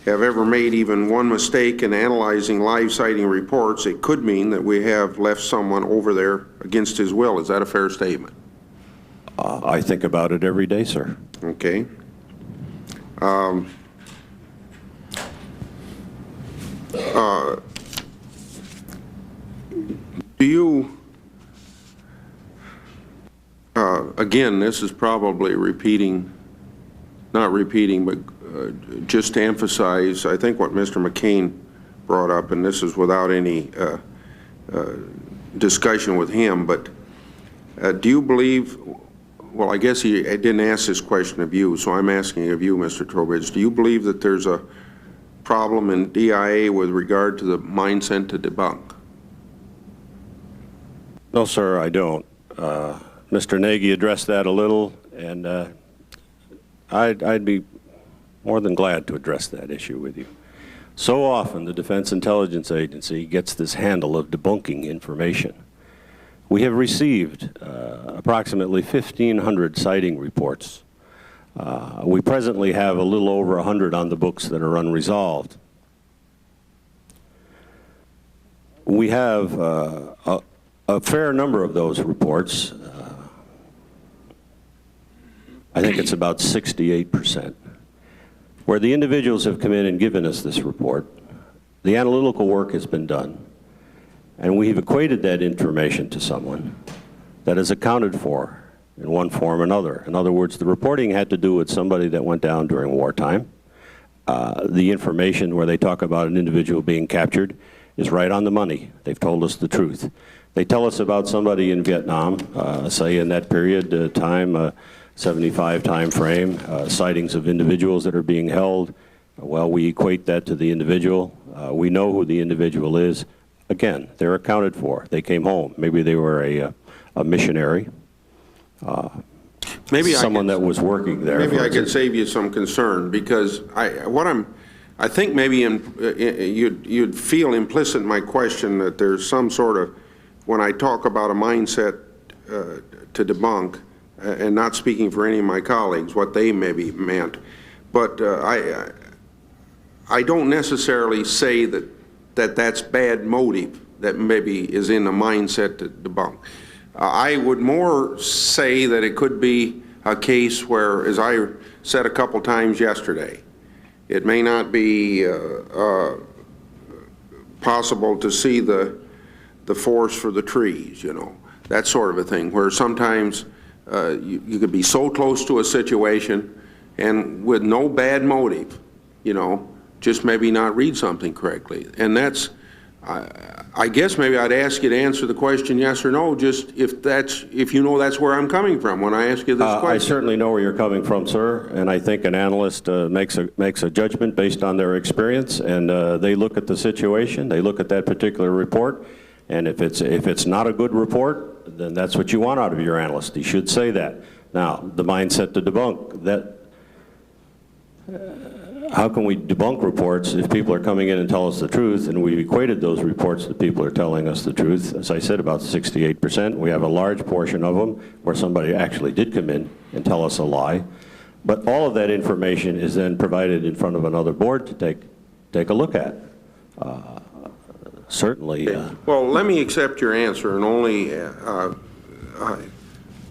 have ever made even one mistake in analyzing live sighting reports, it could mean that we have left someone over there against his will. Is that a fair statement? I think about it every day, sir. Okay. Do you, again, this is probably not repeating, but just to emphasize, I think what Mr. McCain brought up, and this is without any discussion with him, but do you believe, well, I guess I didn't ask this question of you, so I'm asking of you, Mr. Trowbridge. Do you believe that there's a problem in DIA with regard to the mine sent to debunk? No, sir, I don't. Mr. Nagy addressed that a little, and I'd be more than glad to address that issue with you. So often the Defense Intelligence Agency gets this handle of debunking information. We have received approximately 1,500 sighting reports. We presently have a little over 100 on the books that are unresolved. We have a fair number of those reports. I think it's about 68%. Where the individuals have come in and given us this report, the analytical work has been done, and we've equated that information to someone that is accounted for in one form or another. In other words, the reporting had to do with somebody that went down during wartime. The information where they talk about an individual being captured is right on the money. They've told us the truth. They tell us about somebody in Vietnam, say in that period, time, 75 time frame, sightings of individuals that are being held. Well, we equate that to the individual. We know who the individual is. Again, they're accounted for. They came home.Maybe they were a missionary. Maybe someone that was working there. Maybe I could save you some concern, because I think maybe you'd feel implicit in my question that there's some sort of, when I talk about a mindset to debunk, and not speaking for any of my colleagues, what they maybe meant, but I don't necessarily say that's bad motive that maybe is in the mindset to debunk. I would more say that it could be a case where, as I said a couple times yesterday, it may not be possible to see the forest for the trees, you know, that sort of a thing, where sometimes you could be so close to a situation and with no bad motive, you know, just maybe not read something correctly. And that's, I guess maybe I'd ask you to answer the question yes or no, just if you know that's where I'm coming from when I ask you this question. I certainly know where you're coming from, sir, and I think an analyst makes a judgment based on their experience, and they look at the situation, they look at that particular report, and if it's not a good report, then that's what you want out of your analyst. He should say that. Now, the mindset to debunk, that how can we debunk reports if people are coming in and tell us the truth, and we've equated those reports that people are telling us the truth? As I said, about 68%. We have a large portion of them where somebody actually did come in and tell us a lie. But all of that information is then provided in front of another board to take a look at. Certainly. Well, let me accept your answer and only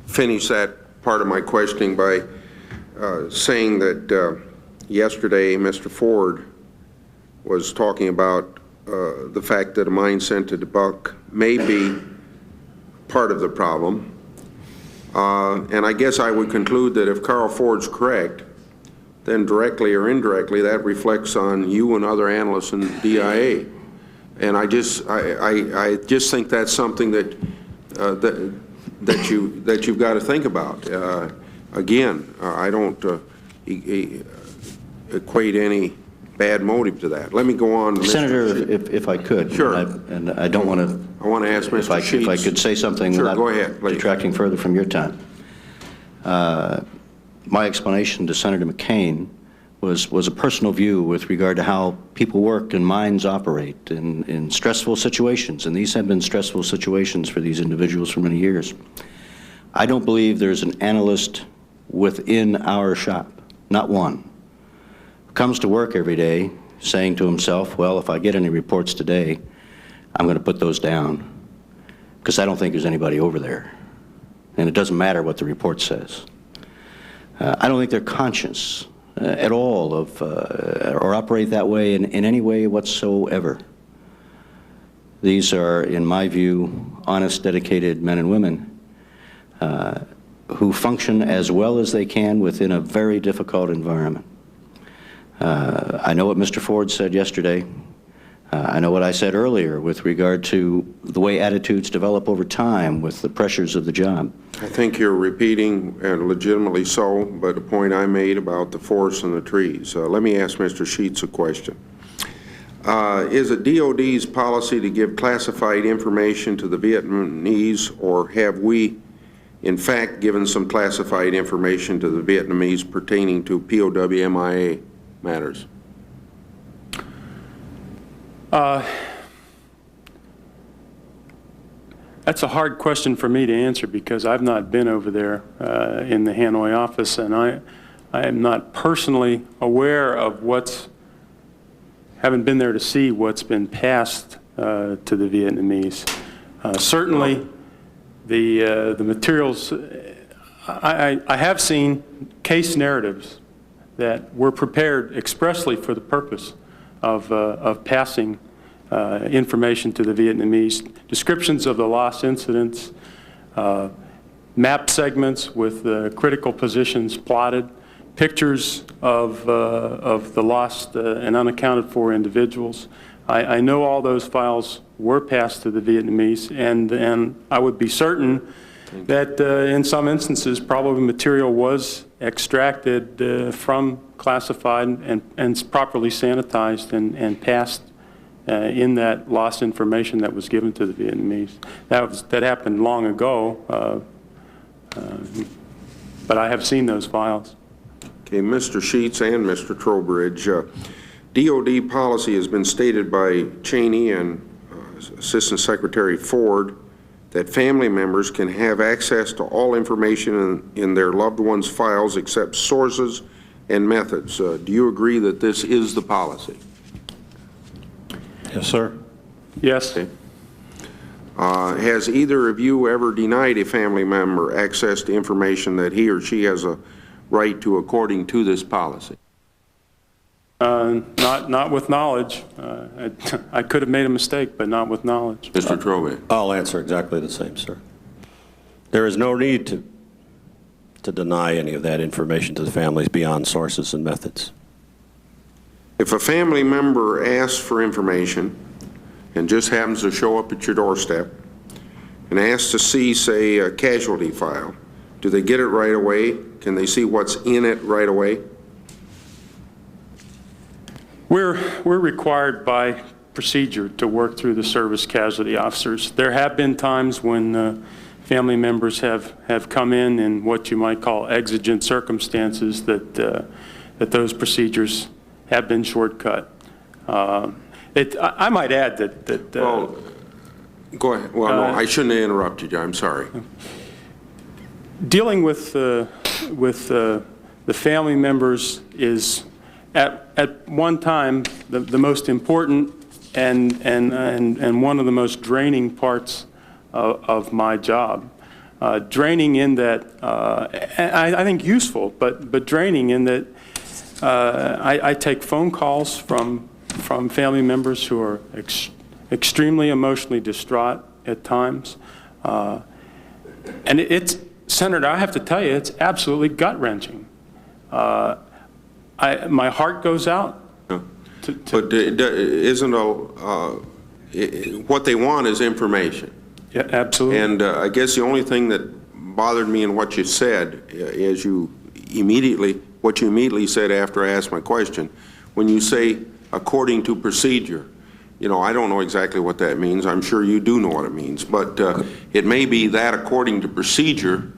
finish that part of my questioning by saying that yesterday Mr. Ford was talking about the fact that a mindset to debunk may be part of the problem. And I guess I would conclude that if Carl Ford's correct, then directly or indirectly that reflects on you and other analysts in the DIA. And I just think that's something that you've got to think about. Again, I don't equate any bad motive to that. Let me go on. Senator, if I could. Sure. And I don't want to. I want to ask Mr. Sheets. If I could say something sure, without go ahead, please. detracting further from your time. My explanation to Senator McCain was a personal view with regard to how people work and minds operate in stressful situations, and these have been stressful situations for these individuals for many years. I don't believe there's an analyst within our shop, not one, who comes to work every day saying to himself, well, if I get any reports today, I'm going to put those down, because I don't think there's anybody over there. And it doesn't matter what the report says. I don't think they're conscious at all of, or operate that way in any way whatsoever. These are, in my view, honest, dedicated men and women who function as well as they can within a very difficult environment. I know what Mr. Ford said yesterday. I know what I said earlier with regard to the way attitudes develop over time with the pressures of the job. I think you're repeating, and legitimately so, but a point I made about the forest and the trees. Let me ask Mr. Sheets a question. Is it DOD's policy to give classified information to the Vietnamese, or have we in fact given some classified information to the Vietnamese pertaining to POW MIA matters? That's a hard question for me to answer because I've not been over there in the Hanoi office, and I am not personally aware of haven't been there to see what's been passed to the Vietnamese. Certainly, the materials, I have seen case narratives that were prepared expressly for the purpose of passing information to the Vietnamese, descriptions of the loss incidents, map segments with critical positions plotted, pictures of the lost and unaccounted for individuals. I know all those files were passed to the Vietnamese, and I would be certain that in some instances probably material was extracted from classified and properly sanitized and passed in that lost information that was given to the Vietnamese. That happened long ago, but I have seen those files. Okay, Mr. Sheets and Mr. Trowbridge, DOD policy has been stated by Cheney and Assistant Secretary Ford that family members can have access to all information in their loved ones' files except sources and methods. Do you agree that this is the policy? Yes, sir. Yes. Okay. Has either of you ever denied a family member access to information that he or she has a right to according to this policy? Not with knowledge. I could have made a mistake, but not with knowledge. Mr. Trowbridge. I'll answer exactly the same, sir. There is no need to deny any of that information to the families beyond sources and methods. If a family member asks for information and just happens to show up at your doorstep and asks to see, say, a casualty file, do they get it right away? Can they see what's in it right away? We're required by procedure to work through the service casualty officers. There have been times when family members have come in what you might call exigent circumstances that those procedures have been shortcut. I might add that well, go ahead. Well, no, I shouldn't have interrupted you. I'm sorry. Dealing with the family members is at one time the most important and one of the most draining parts of my job. Draining in that I think useful, but draining in that I take phone calls from family members who are extremely emotionally distraught at times, and Senator, I have to tell you, it's absolutely gut-wrenching. My heart goes out. But isn't what they want is information? Yeah, absolutely. And I guess the only thing that bothered me in what you said is what you immediately said after I asked my question, when you say according to procedure. You know, I don't know exactly what that means. I'm sure you do know what it means, but it may be that according to procedure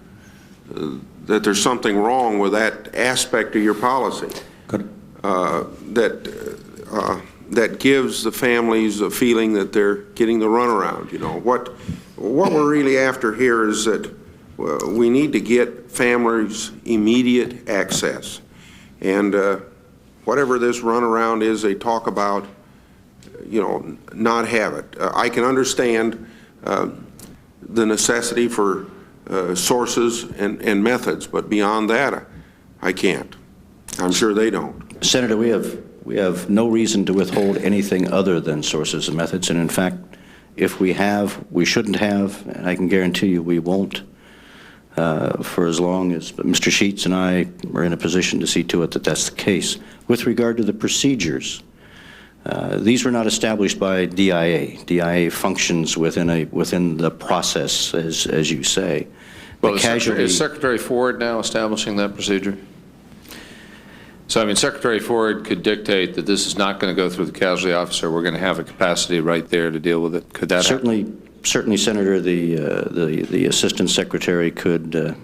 that there's something wrong with that aspect of your policy. That gives the families a feeling that they're getting the runaround. You know, what we're really after here is that we need to get families immediate access, and whatever this runaround is they talk about, you know, not have it. I can understand the necessity for sources and methods, but beyond that, I can't. I'm sure they don't. Senator, we have no reason to withhold anything other than sources and methods, and in fact, if we have, we shouldn't have, and I can guarantee you we won't for as long as Mr. Sheets and I are in a position to see to it that that's the case. With regard to the procedures, these were not established by DIA. DIA functions within the process, as you say. Well, is Secretary Ford now establishing that procedure? So, I mean, Secretary Ford could dictate that this is not going to go through the casualty officer. We're going to have a capacity right there to deal with it. Could that certainly happen? certainly, Senator, the Assistant Secretary could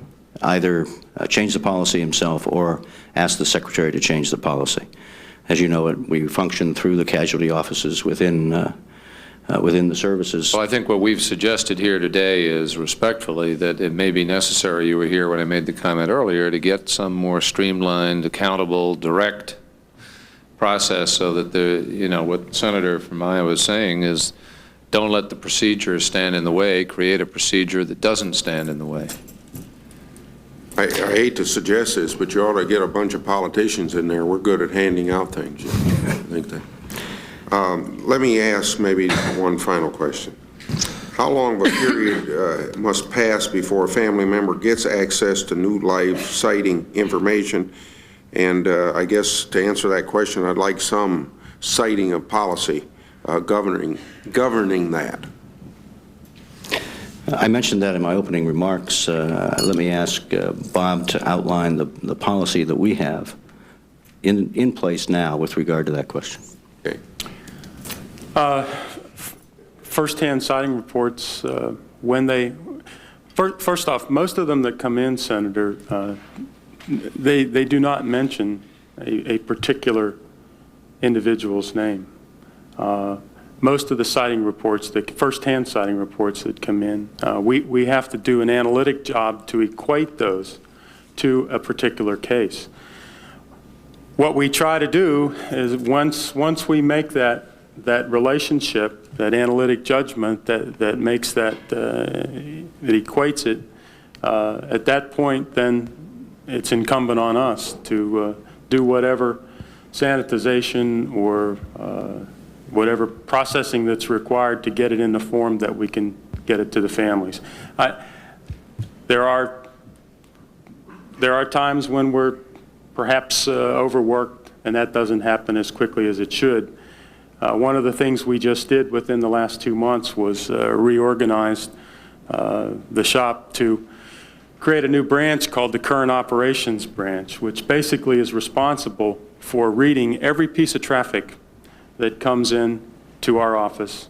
either change the policy himself or ask the Secretary to change the policy. As you know, we function through the casualty offices within the services. Well, I think what we've suggested here today is respectfully that it may be necessary, you were here when I made the comment earlier, to get some more streamlined, accountable, direct process so that what Senator from Iowa was saying is don't let the procedure stand in the way, create a procedure that doesn't stand in the way. I hate to suggest this, but you ought to get a bunch of politicians in there. We're good at handing out things. I think that. Let me ask maybe one final question. How long of a period must pass before a family member gets access to new live sighting information? And I guess to answer that question, I'd like some citing of policy governing that. I mentioned that in my opening remarks. Let me ask Bob to outline the policy that we have in place now with regard to that question. Okay. First-hand sighting reports, first off, most of them that come in, Senator, they do not mention a particular individual's name. Most of the sighting reports, the first-hand sighting reports that come in, we have to do an analytic job to equate those to a particular case. What we try to do is once we make that relationship, that analytic judgment that makes that equates it, at that point, then it's incumbent on us to do whatever sanitization or whatever processing that's required to get it in the form that we can get it to the families. There are times when we're perhaps overworked, and that doesn't happen as quickly as it should. One of the things we just did within the last 2 months was reorganized the shop to create a new branch called the Current Operations Branch, which basically is responsible for reading every piece of traffic that comes in to our office,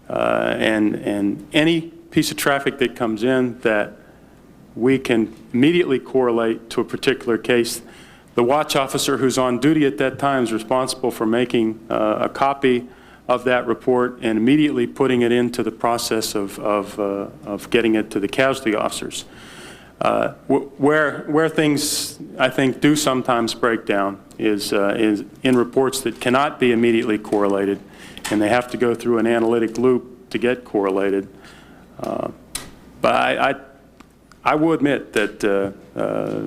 and any piece of traffic that comes in that we can immediately correlate to a particular case. The watch officer who's on duty at that time is responsible for making a copy of that report and immediately putting it into the process of getting it to the casualty officers. Where things, I think, do sometimes break down is in reports that cannot be immediately correlated, and they have to go through an analytic loop to get correlated. But I will admit that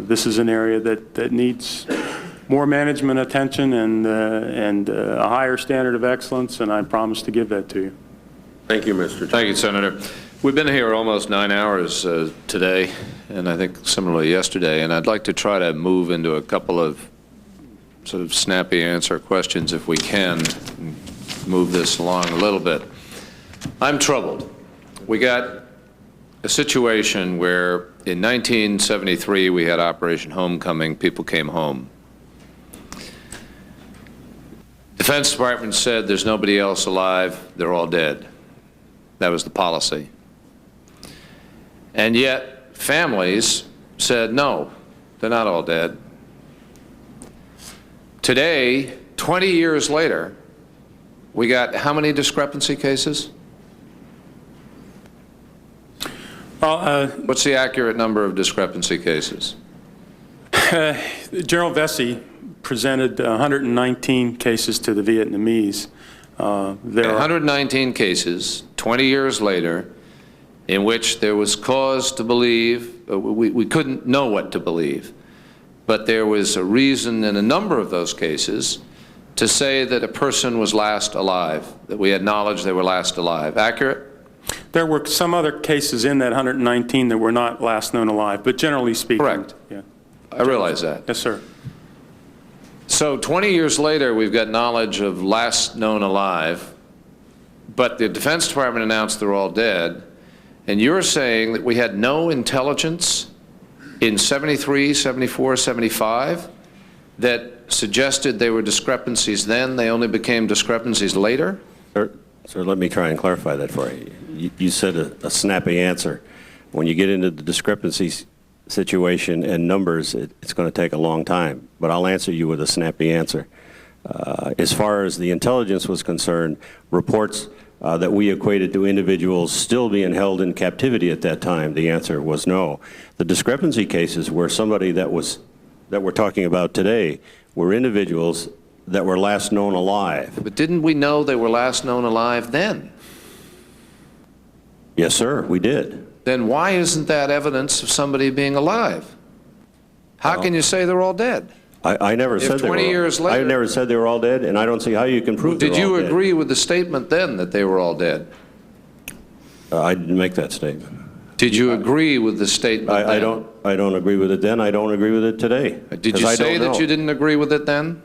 this is an area that needs more management attention and a higher standard of excellence, and I promise to give that to you. Thank you, Mr. Chairman. Thank you, Senator. We've been here almost 9 hours today, and I think similarly yesterday, and I'd like to try to move into a couple of sort of snappy answer questions if we can, and move this along a little bit. I'm troubled. We got a situation where in 1973 we had Operation Homecoming, people came home. Defense Department said there's nobody else alive, they're all dead. That was the policy. And yet families said no, they're not all dead. Today, 20 years later, we got how many discrepancy cases? What's the accurate number of discrepancy cases? General Vesey presented 119 cases to the Vietnamese. There are 119 cases, 20 years later, in which there was cause to believe, we couldn't know what to believe, but there was a reason in a number of those cases to say that a person was last alive, that we had knowledge they were last alive. Accurate? There were some other cases in that 119 that were not last known alive, but generally speaking. Correct. Yeah. I realize that. Yes, sir. So 20 years later, we've got knowledge of last known alive, but the Defense Department announced they're all dead, and you're saying that we had no intelligence in 73, 74, 75 that suggested they were discrepancies then, they only became discrepancies later? Sir, let me try and clarify that for you. you said a snappy answer. When you get into the discrepancy situation and numbers, it's going to take a long time. But I'll answer you with a snappy answer. As far as the intelligence was concerned, reports that we equated to individuals still being held in captivity at that time, the answer was no. The discrepancy cases were somebody that we're talking about today were individuals that were last known alive. But didn't we know they were last known alive then? Yes, sir, we did. Then why isn't that evidence of somebody being alive? How can you say they're all dead? I never If said they were. 20 years later, I never said they were all dead, and I don't see how you can prove they're all dead. did you agree with the statement then that they were all dead? I didn't make that statement. Did you agree with the statement I then? don't agree with it then. I don't agree with it today. Did you say that you didn't agree with it then?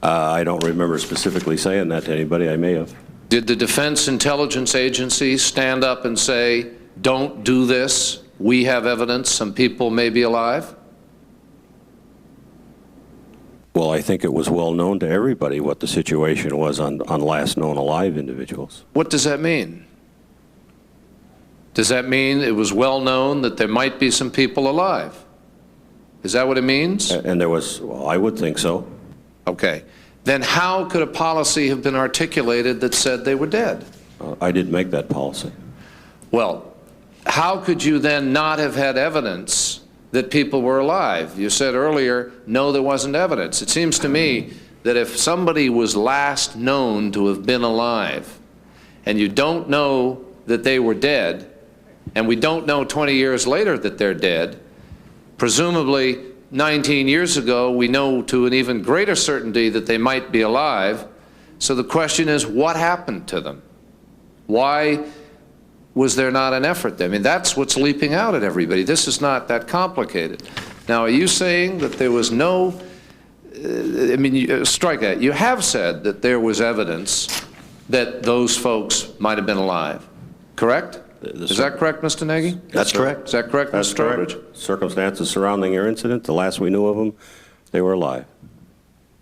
I don't remember specifically saying that to anybody. I may have. Did the Defense Intelligence Agency stand up and say, don't do this, we have evidence some people may be alive? Well, I think it was well known to everybody what the situation was on last known alive individuals. What does that mean? Does that mean it was well known that there might be some people alive? Is that what it means? And there was, well, I would think so. Okay. Then how could a policy have been articulated that said they were dead? I didn't make that policy. Well, how could you then not have had evidence that people were alive? You said earlier, no, there wasn't evidence. It seems to me that if somebody was last known to have been alive, and you don't know that they were dead, and we don't know 20 years later that they're dead, presumably 19 years ago, we know to an even greater certainty that they might be alive. So the question is, what happened to them? Why was there not an effort? I mean, that's what's leaping out at everybody. This is not that complicated. Now, are you saying that there was no, I mean, strike that. You have said that there was evidence that those folks might have been alive, correct? Is that correct, Mr. Nagy? That's correct. Is that correct, That's Mr. correct. Strawbridge? Circumstances surrounding your incident, the last we knew of them, they were alive.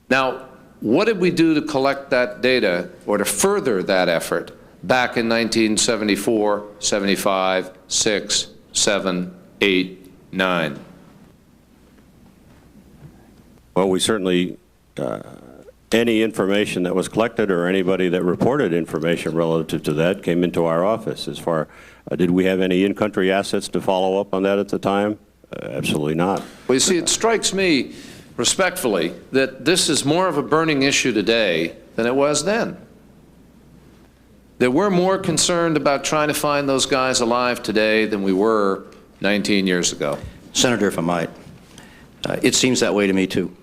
Now, what did we do to collect that data or to further that effort back in 1974, 75, 6, 7, 8, 9? Well, we certainly, any information that was collected or anybody that reported information relative to that came into our office. As far, did we have any in-country assets to follow up on that at the time? Absolutely not. Well, you see, it strikes me, respectfully, that this is more of a burning issue today than it was then. That we're more concerned about trying to find those guys alive today than we were 19 years ago. Senator, if I might, it seems that way to me too.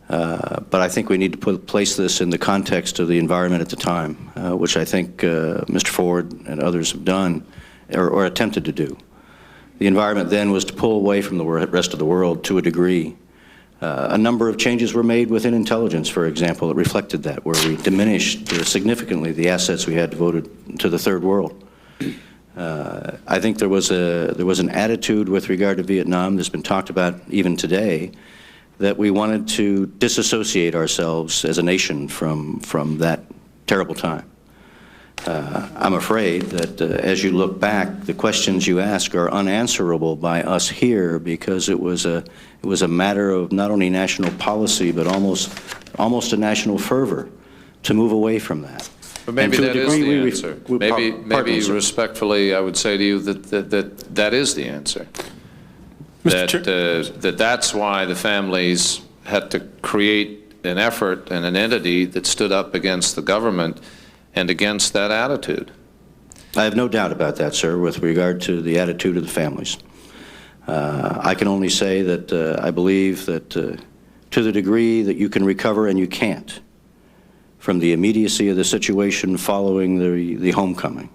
But I think we need to place this in the context of the environment at the time, which I think Mr. Ford and others have done or attempted to do. The environment then was to pull away from the rest of the world to a degree. A number of changes were made within intelligence, for example, that reflected that, where we diminished significantly the assets we had devoted to the third world. I think there was an attitude with regard to Vietnam that's been talked about even today, that we wanted to disassociate ourselves as a nation from that terrible time. I'm afraid that as you look back, the questions you ask are unanswerable by us here, because it was a matter of not only national policy but almost a national fervor to move away from that. But maybe that is the answer. Maybe respectfully, I would say to you that is the answer. That's why the families had to create an effort and an entity that stood up against the government and against that attitude. I have no doubt about that, sir, with regard to the attitude of the families. I can only say that I believe that to the degree that you can recover, and you can't, from the immediacy of the situation following the homecoming,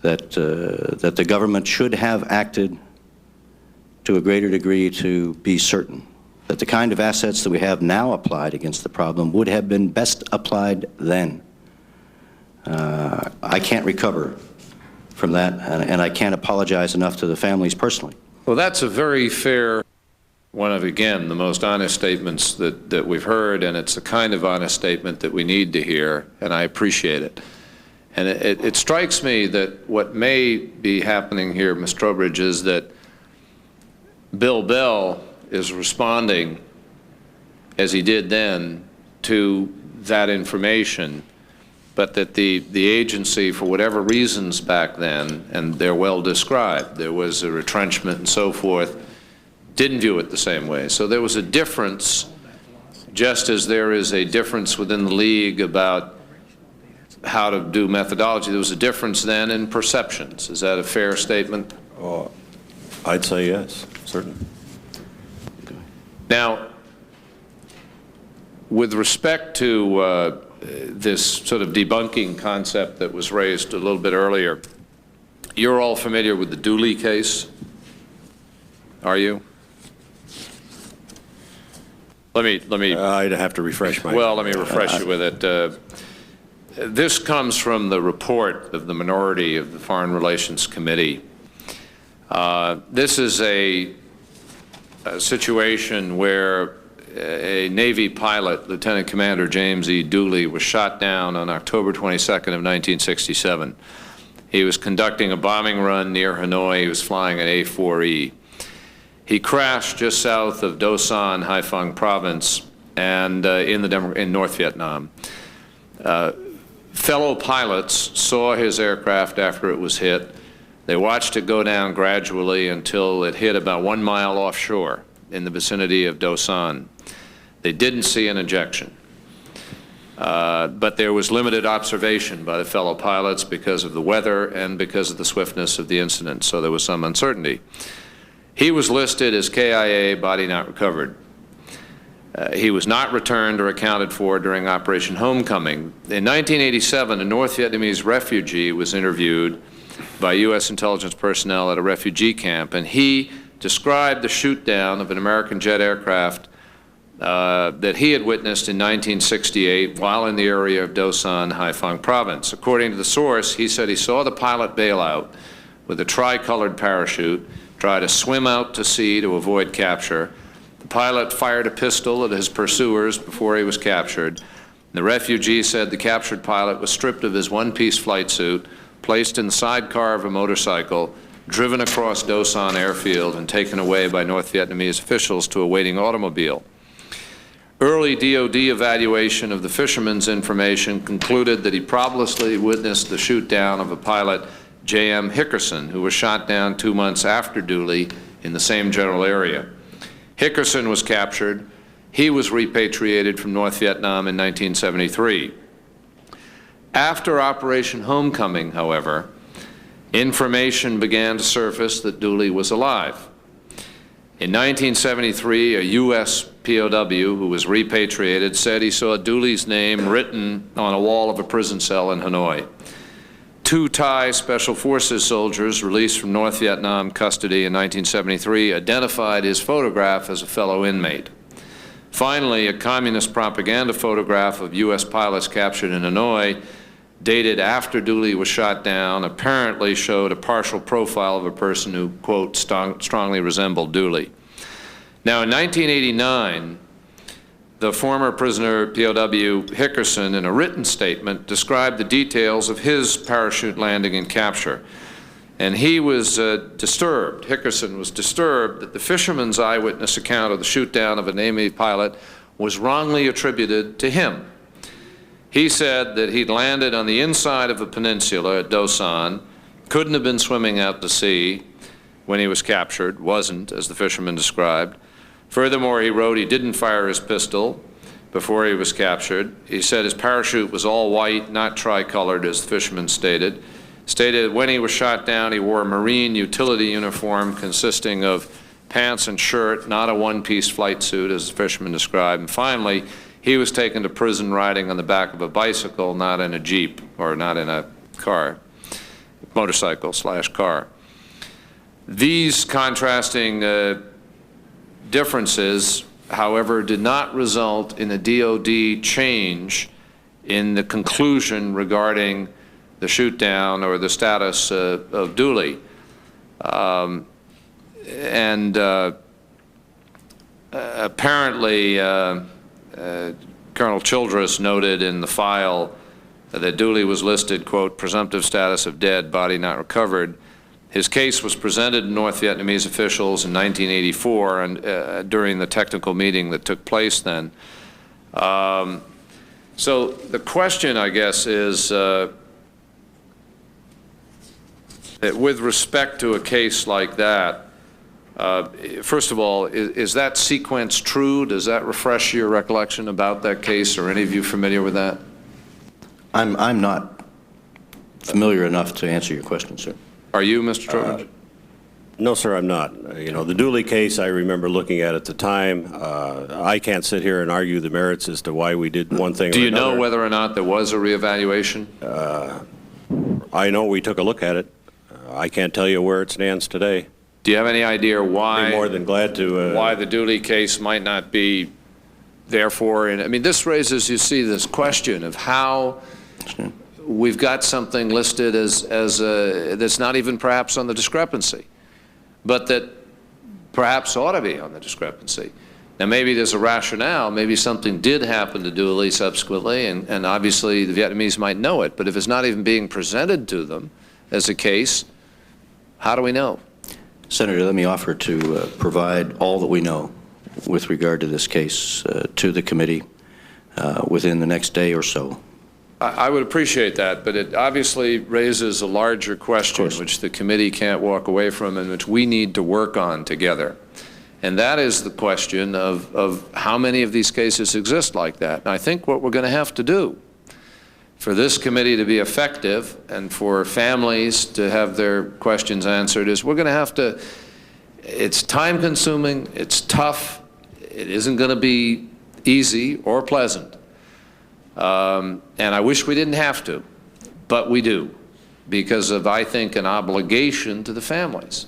that the government should have acted to a greater degree to be certain that the kind of assets that we have now applied against the problem would have been best applied then. I can't recover from that, and I can't apologize enough to the families personally. Well, that's a very fair one of, again, the most honest statements that we've heard, and it's the kind of honest statement that we need to hear, and I appreciate it. And it strikes me that what may be happening here, Ms. Trowbridge, is that Bill Bell is responding, as he did then, to that information, but that the agency, for whatever reasons back then, and they're well described, there was a retrenchment and so forth, didn't view it the same way. So there was a difference, just as there is a difference within the league about how to do methodology. There was a difference then in perceptions. Is that a fair statement? I'd say yes, certainly. Now, with respect to this sort of debunking concept that was raised a little bit earlier, you're all familiar with the Dooley case, are you? Let me. I'd have to refresh my. Well, let me refresh you with it. This comes from the report of the minority of the Foreign Relations Committee. This is a situation where a Navy pilot, Lieutenant Commander James E. Dooley, was shot down on October 22nd of 1967. He was conducting a bombing run near Hanoi. He was flying an A-4E. He crashed just south of Do Son, Haiphong Province, and in North Vietnam. Fellow pilots saw his aircraft after it was hit. They watched it go down gradually until it hit about 1 mile offshore in the vicinity of Do Son. They didn't see an ejection. But there was limited observation by the fellow pilots because of the weather and because of the swiftness of the incident, so there was some uncertainty. He was listed as KIA, body not recovered. He was not returned or accounted for during Operation Homecoming. In 1987, a North Vietnamese refugee was interviewed by U.S. intelligence personnel at a refugee camp, and he described the shoot-down of an American jet aircraft that he had witnessed in 1968 while in the area of Do Son, Haiphong Province. According to the source, he said he saw the pilot bail out with a tricolored parachute, try to swim out to sea to avoid capture. The pilot fired a pistol at his pursuers before he was captured. The refugee said the captured pilot was stripped of his one-piece flight suit, placed in the sidecar of a motorcycle, driven across Do Son airfield, and taken away by North Vietnamese officials to a waiting automobile. Early DOD evaluation of the fisherman's information concluded that he probably witnessed the shoot-down of a pilot, J.M. Hickerson, who was shot down 2 months after Dooley in the same general area. Hickerson was captured. He was repatriated from North Vietnam in 1973. After Operation Homecoming, however, information began to surface that Dooley was alive. In 1973, a U.S. POW who was repatriated said he saw Dooley's name written on a wall of a prison cell in Hanoi. 2 Thai Special Forces soldiers released from North Vietnam custody in 1973 identified his photograph as a fellow inmate. Finally, a communist propaganda photograph of U.S. pilots captured in Hanoi, dated after Dooley was shot down, apparently showed a partial profile of a person who, quote, strongly resembled Dooley. Now, in 1989, the former prisoner POW Hickerson, in a written statement, described the details of his parachute landing and capture. And he was disturbed, Hickerson was disturbed, that the fisherman's eyewitness account of the shoot-down of a Navy pilot was wrongly attributed to him. He said that he'd landed on the inside of a peninsula at Do Son, couldn't have been swimming out to sea when he was captured, wasn't, as the fisherman described. Furthermore, he wrote he didn't fire his pistol before he was captured. He said his parachute was all white, not tricolored, as the fisherman stated. Stated when he was shot down, he wore a Marine utility uniform consisting of pants and shirt, not a one-piece flight suit, as the fisherman described. And finally, he was taken to prison riding on the back of a bicycle, not in a Jeep, or not in a car, motorcycle/car. These contrasting differences, however, did not result in a DOD change in the conclusion regarding the shoot-down or the status of Dooley. apparently, Colonel Childress noted in the file that Dooley was listed, quote, presumptive status of dead, body not recovered. His case was presented to North Vietnamese officials in 1984 and during the technical meeting that took place then. So the question, I guess, is that with respect to a case like that, first of all, is that sequence true? Does that refresh your recollection about that case? Are any of you familiar with that? I'm not familiar enough to answer your question, sir. Are you, Mr. Trowbridge? No, sir, I'm not. You know, the Dooley case I remember looking at the time. I can't sit here and argue the merits as to why we did one thing or another. Do you know whether or not there was a reevaluation? I know we took a look at it. I can't tell you where it stands today. Do you have any idea why? I'd be more than glad to. Why the Dooley case might not be, therefore, I mean, this raises, you see, this question of how we've got something listed as that's not even perhaps on the discrepancy, but that perhaps ought to be on the discrepancy. Now, maybe there's a rationale. Maybe something did happen to Dooley subsequently, and obviously the Vietnamese might know it. But if it's not even being presented to them as a case, how do we know? Senator, let me offer to provide all that we know with regard to this case to the committee within the next day or so. I would appreciate that, but it obviously raises a larger question which the committee can't walk away from and which we need to work on together. And that is the question of how many of these cases exist like that. And I think what we're going to have to do for this committee to be effective and for families to have their questions answered is we're going to have to, it's time consuming, it's tough, it isn't going to be easy or pleasant. And I wish we didn't have to, but we do because of, I think, an obligation to the families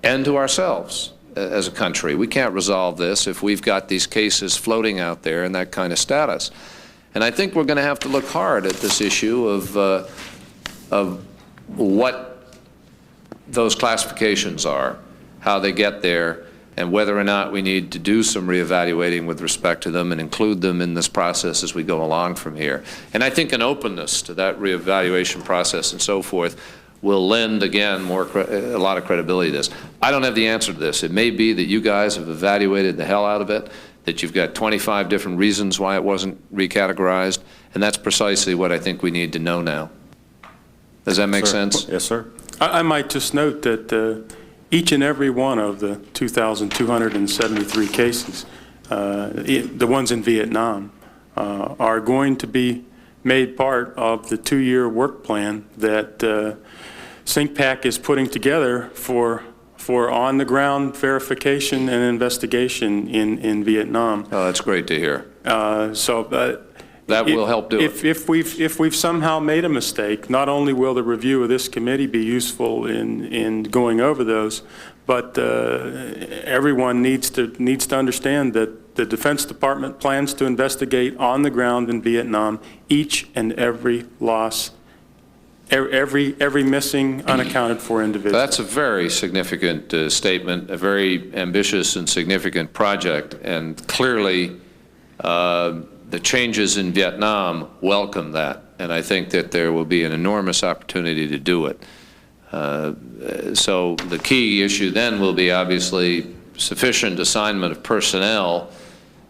and to ourselves as a country. We can't resolve this if we've got these cases floating out there in that kind of status. And I think we're going to have to look hard at this issue of what those classifications are, how they get there, and whether or not we need to do some reevaluating with respect to them and include them in this process as we go along from here. And I think an openness to that reevaluation process and so forth will lend, again, a lot of credibility to this. I don't have the answer to this. It may be that you guys have evaluated the hell out of it, that you've got 25 different reasons why it wasn't recategorized, and that's precisely what I think we need to know now. Does that make sense? Yes, sir. I might just note that each and every one of the 2,273 cases, the ones in Vietnam, are going to be made part of the 2-year work plan that SINCPAC is putting together for on-the-ground verification and investigation in Vietnam. Oh, that's great to hear. That will help do it. If we've somehow made a mistake, not only will the review of this committee be useful in going over those, but everyone needs to understand that the Defense Department plans to investigate on the ground in Vietnam each and every loss, every missing, unaccounted for individual. That's a very significant statement, a very ambitious and significant project, and clearly the changes in Vietnam welcome that, and I think that there will be an enormous opportunity to do it. So the key issue then will be obviously sufficient assignment of personnel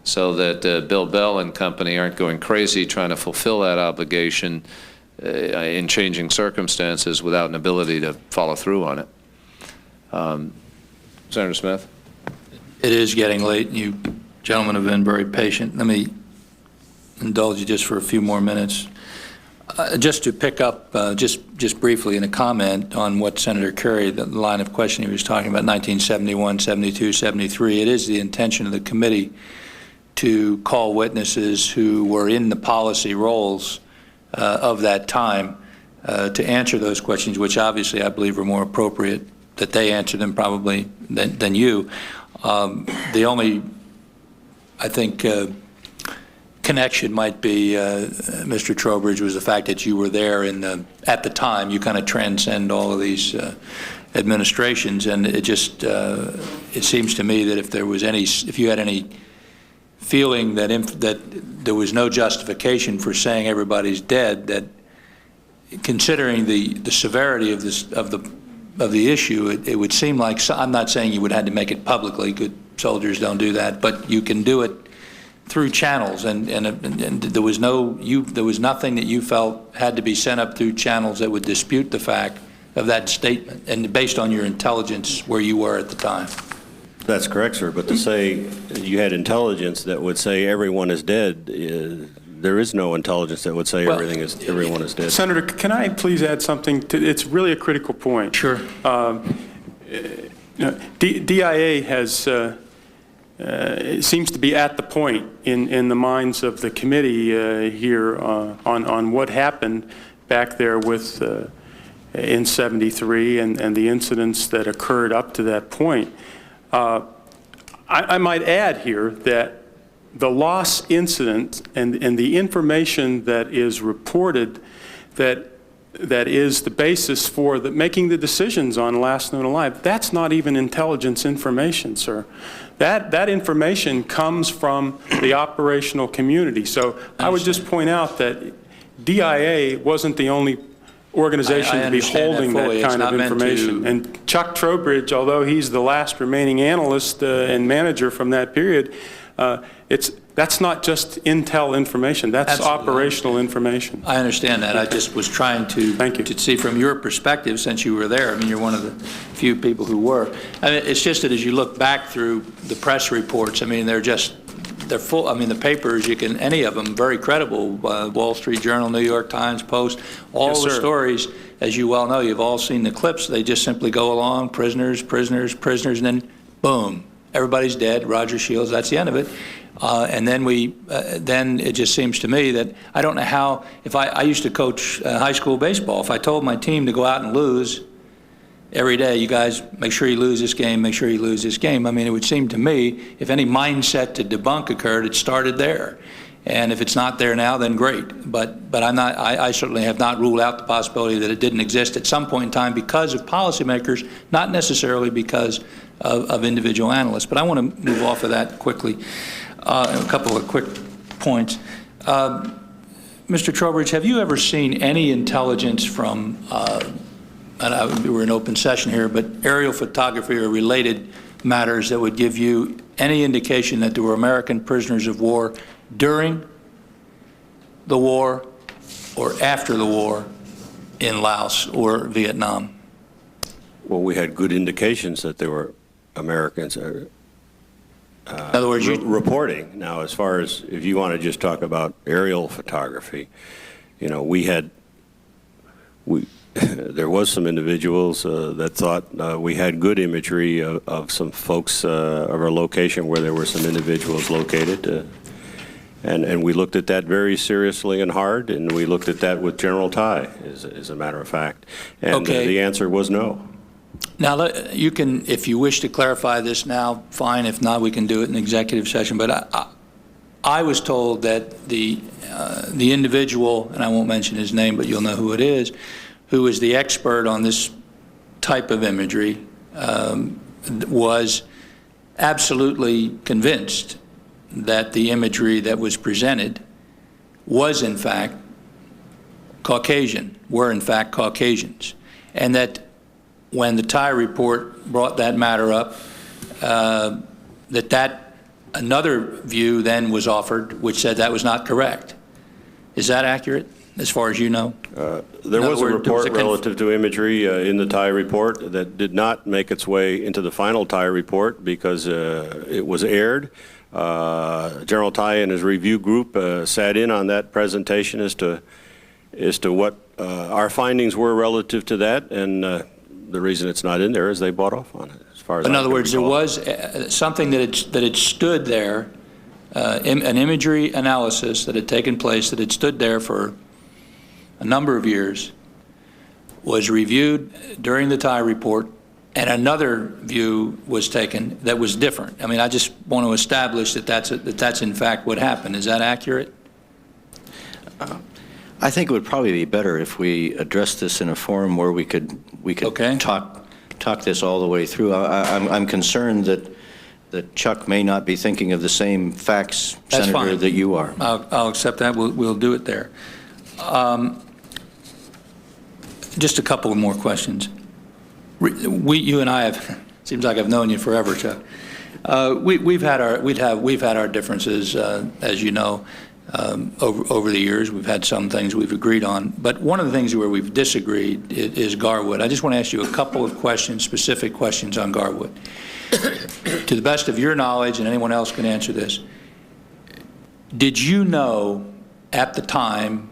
so that Bill Bell and company aren't going crazy trying to fulfill that obligation in changing circumstances without an ability to follow through on it. Senator Smith? It is getting late, and you gentlemen have been very patient. Let me indulge you just for a few more minutes. Just to pick up just briefly in a comment on what Senator Curry, the line of questioning he was talking about, 1971, 72, 73, it is the intention of the committee to call witnesses who were in the policy roles of that time to answer those questions, which obviously I believe are more appropriate that they answer them probably than you. The only, I think, connection might be, Mr. Trowbridge, was the fact that you were there at the time. You kind of transcend all of these administrations, and it just it seems to me that if you had any feeling that there was no justification for saying everybody's dead, that considering the severity of the issue, it would seem like, I'm not saying you would have to make it publicly, good soldiers don't do that, but you can do it through channels, and there was nothing that you felt had to be sent up through channels that would dispute the fact of that statement, and based on your intelligence where you were at the time. That's correct, sir, but to say you had intelligence that would say everyone is dead, there is no intelligence that would say everyone is dead. Senator, can I please add something? It's really a critical point. Sure. DIA has it seems to be at the point in the minds of the committee here on what happened back there with in '73 and the incidents that occurred up to that point. I might add here that the loss incident and the information that is reported that is the basis for making the decisions on last known alive, that's not even intelligence information, sir. That information comes from the operational community. So I would just point out that DIA wasn't the only organization to be holding that kind of information. And Chuck Trowbridge, although he's the last remaining analyst and manager from that period, that's not just intel information. That's Absolutely. Operational information. I understand that. I just was trying to see from your perspective, since you were there. I mean, you're one of the few people who were. I mean, it's just that as you look back through the press reports, I mean, they're full. I mean, the papers, any of them, very credible. Wall Street Journal, New York Times, Post, all the stories, as you well know, you've all seen the clips. They just simply go along, prisoners, prisoners, prisoners, and then boom, everybody's dead. Roger Shields, that's the end of it. And then then it just seems to me that I don't know how. If I used to coach high school baseball, if I told my team to go out and lose every day, you guys make sure you lose this game, make sure you lose this game. I mean, it would seem to me if any mindset to debunk occurred, it started there. And if it's not there now, then great. But I certainly have not ruled out the possibility that it didn't exist at some point in time because of policymakers, not necessarily because of individual analysts. But I want to move off of that quickly. A couple of quick points. Mr. Trowbridge, have you ever seen any intelligence from, we're in open session here, but aerial photography or related matters that would give you any indication that there were American prisoners of war during the war or after the war in Laos or Vietnam? Well, we had good indications that there were Americans in other words, reporting. Now, as far as if you want to just talk about aerial photography, there was some individuals that thought we had good imagery of some folks of our location where there were some individuals located. And we looked at that very seriously and hard, and we looked at that with General Tai, as a matter of fact. And the answer was no. Now, you can, if you wish to clarify this now, fine. If not, we can do it in executive session. But I was told that the individual, and I won't mention his name, but you'll know who it is, who is the expert on this type of imagery, was absolutely convinced that the imagery that was presented was in fact Caucasian, were in fact Caucasians, and that when the Thai report brought that matter up, that another view then was offered, which said that was not correct. Is that accurate, as far as you know? There was a report relative to imagery in the Thai report that did not make its way into the final Thai report because it was aired. General Tai and his review group sat in on that presentation as to what our findings were relative to that, and the reason it's not in there is they bought off on it. As far as in other words, there was something that had stood there, an imagery analysis that had taken place that had stood there for a number of years, was reviewed during the Thai report, and another view was taken that was different. I mean, I just want to establish that that's in fact what happened. Is that accurate? I think it would probably be better if we addressed this in a forum where we could Okay. talk this all the way through. I'm concerned that Chuck may not be thinking of the same facts, That's Senator, fine. that you are. I'll accept that. We'll do it there. Just a couple of more questions. You and I have, seems like I've known you forever, Chuck. We've had our differences, as you know, over the years. We've had some things we've agreed on, but one of the things where we've disagreed is Garwood. I just want to ask you a couple of questions, specific questions on Garwood. To the best of your knowledge, and anyone else can answer this, did you know at the time,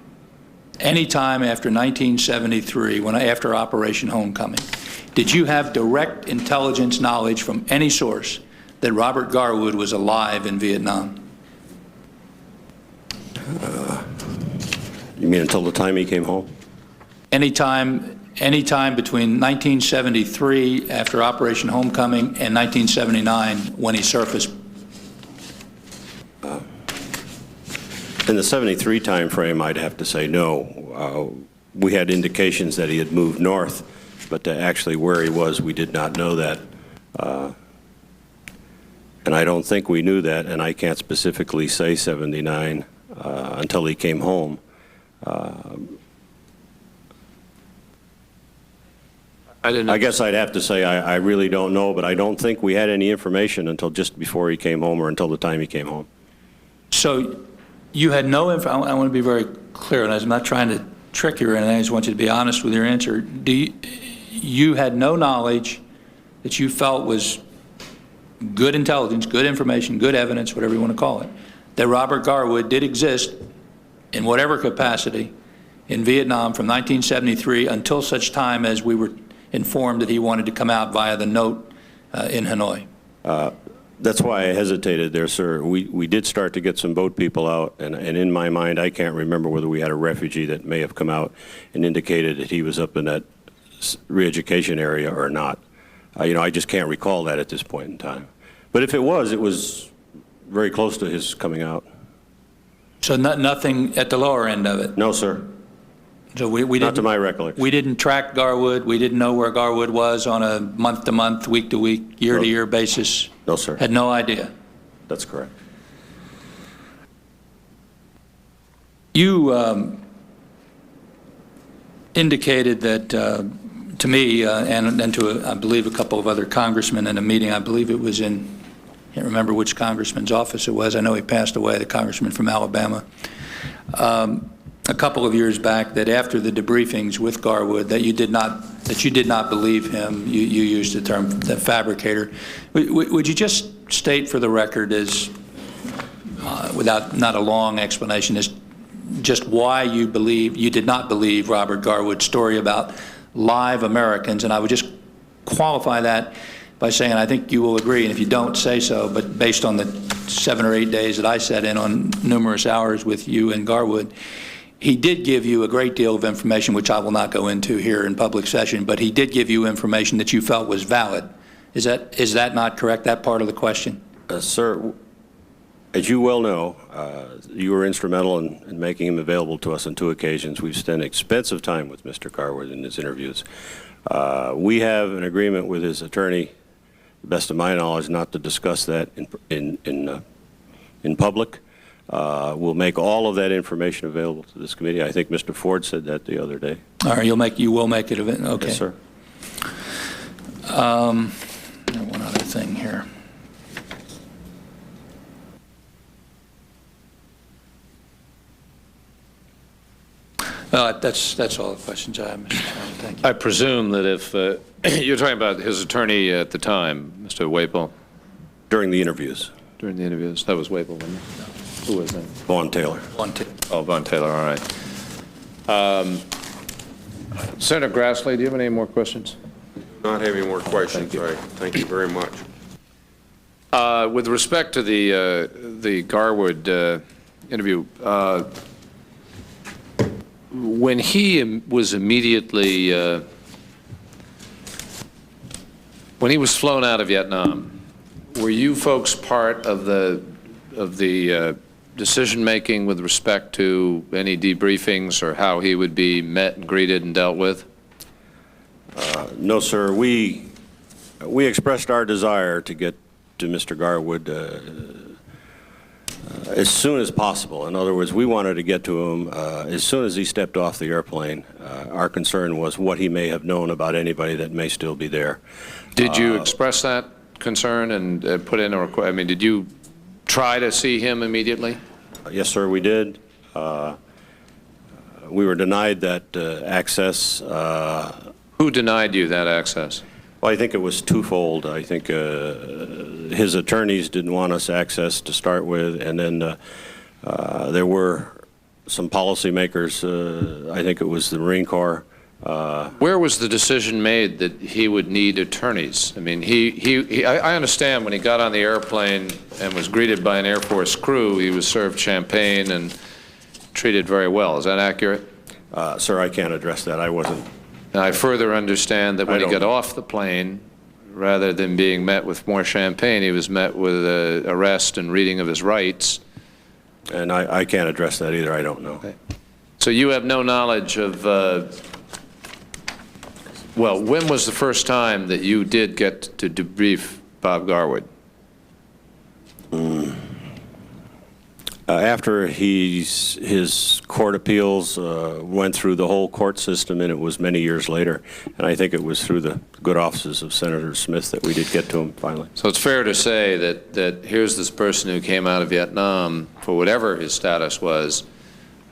any time after 1973, after Operation Homecoming, did you have direct intelligence knowledge from any source that Robert Garwood was alive in Vietnam? You mean until the time he came home? Anytime between 1973, after Operation Homecoming, and 1979, when he surfaced? In the 73 time frame, I'd have to say no. We had indications that he had moved north, but actually where he was, we did not know that. And I don't think we knew that, and I can't specifically say 79 until he came home. I guess I'd have to say I really don't know, but I don't think we had any information until just before he came home or until the time he came home. So you had no info. I want to be very clear, and I'm not trying to trick you or anything. I just want you to be honest with your answer. You had no knowledge that you felt was good intelligence, good information, good evidence, whatever you want to call it, that Robert Garwood did exist in whatever capacity in Vietnam from 1973 until such time as we were informed that he wanted to come out via the note in Hanoi? That's why I hesitated there, sir. We did start to get some boat people out, and in my mind, I can't remember whether we had a refugee that may have come out and indicated that he was up in that re-education area or not. I just can't recall that at this point in time. But if it was very close to his coming out. So nothing at the lower end of it? No, sir. So we didn't, not to my recollection. We didn't track Garwood. We didn't know where Garwood was on a month-to-month, week-to-week, year-to-year basis? No, sir. Had no idea? That's correct. You indicated that to me and to, I believe, a couple of other congressmen in a meeting. I believe it was in, I can't remember which congressman's office it was. I know he passed away, the congressman from Alabama. A couple of years back, that after the debriefings with Garwood, that you did not believe him. You used the term the fabricator. Would you just state for the record, as without not a long explanation, as just why you did not believe Robert Garwood's story about live Americans? And I would just qualify that by saying, I think you will agree, and if you don't, say so, but based on the 7 or 8 days that I sat in on numerous hours with you and Garwood, he did give you a great deal of information, which I will not go into here in public session, but he did give you information that you felt was valid. Is that not correct, that part of the question? Sir, as you well know, you were instrumental in making him available to us on 2 occasions. We've spent expensive time with Mr. Garwood in his interviews. We have an agreement with his attorney, to the best of my knowledge, not to discuss that in public. We'll make all of that information available to this committee. I think Mr. Ford said that the other day. All right, you will make it available. Okay. Yes, sir. One other thing here. That's all the questions I have, Mr. Chairman. Thank you. I presume that if you're talking about his attorney at the time, Mr. Wapel? During the interviews. During the interviews. That was Wapel, wasn't it? No. Who was that? Vaughn Taylor. Oh, Vaughn Taylor, all right. Senator Grassley, do you have any more questions? Not have any more questions. Thank you very much. With respect to the Garwood interview, when he was immediately, when he was flown out of Vietnam, were you folks part of the decision-making with respect to any debriefings or how he would be met and greeted and dealt with? No, sir. We expressed our desire to get to Mr. Garwood as soon as possible. In other words, we wanted to get to him as soon as he stepped off the airplane. Our concern was what he may have known about anybody that may still be there. Did you express that concern and put in a request? I mean, did you try to see him immediately? Yes, sir, we did. We were denied that access. Who denied you that access? Well, I think it was twofold. I think his attorneys didn't want us access to start with, and then there were some policymakers, I think it was the Marine Corps. Where was the decision made that he would need attorneys? I mean, I understand when he got on the airplane and was greeted by an Air Force crew, he was served champagne and treated very well. Is that accurate? Sir, I can't address that. I wasn't. And I further understand that when he got off the plane, rather than being met with more champagne, he was met with arrest and reading of his rights. And I can't address that either. I don't know. Okay. So you have no knowledge of, well, when was the first time that you did get to debrief Bob Garwood? After his court appeals went through the whole court system, and it was many years later. And I think it was through the good offices of Senator Smith that we did get to him finally. So it's fair to say that here's this person who came out of Vietnam, for whatever his status was,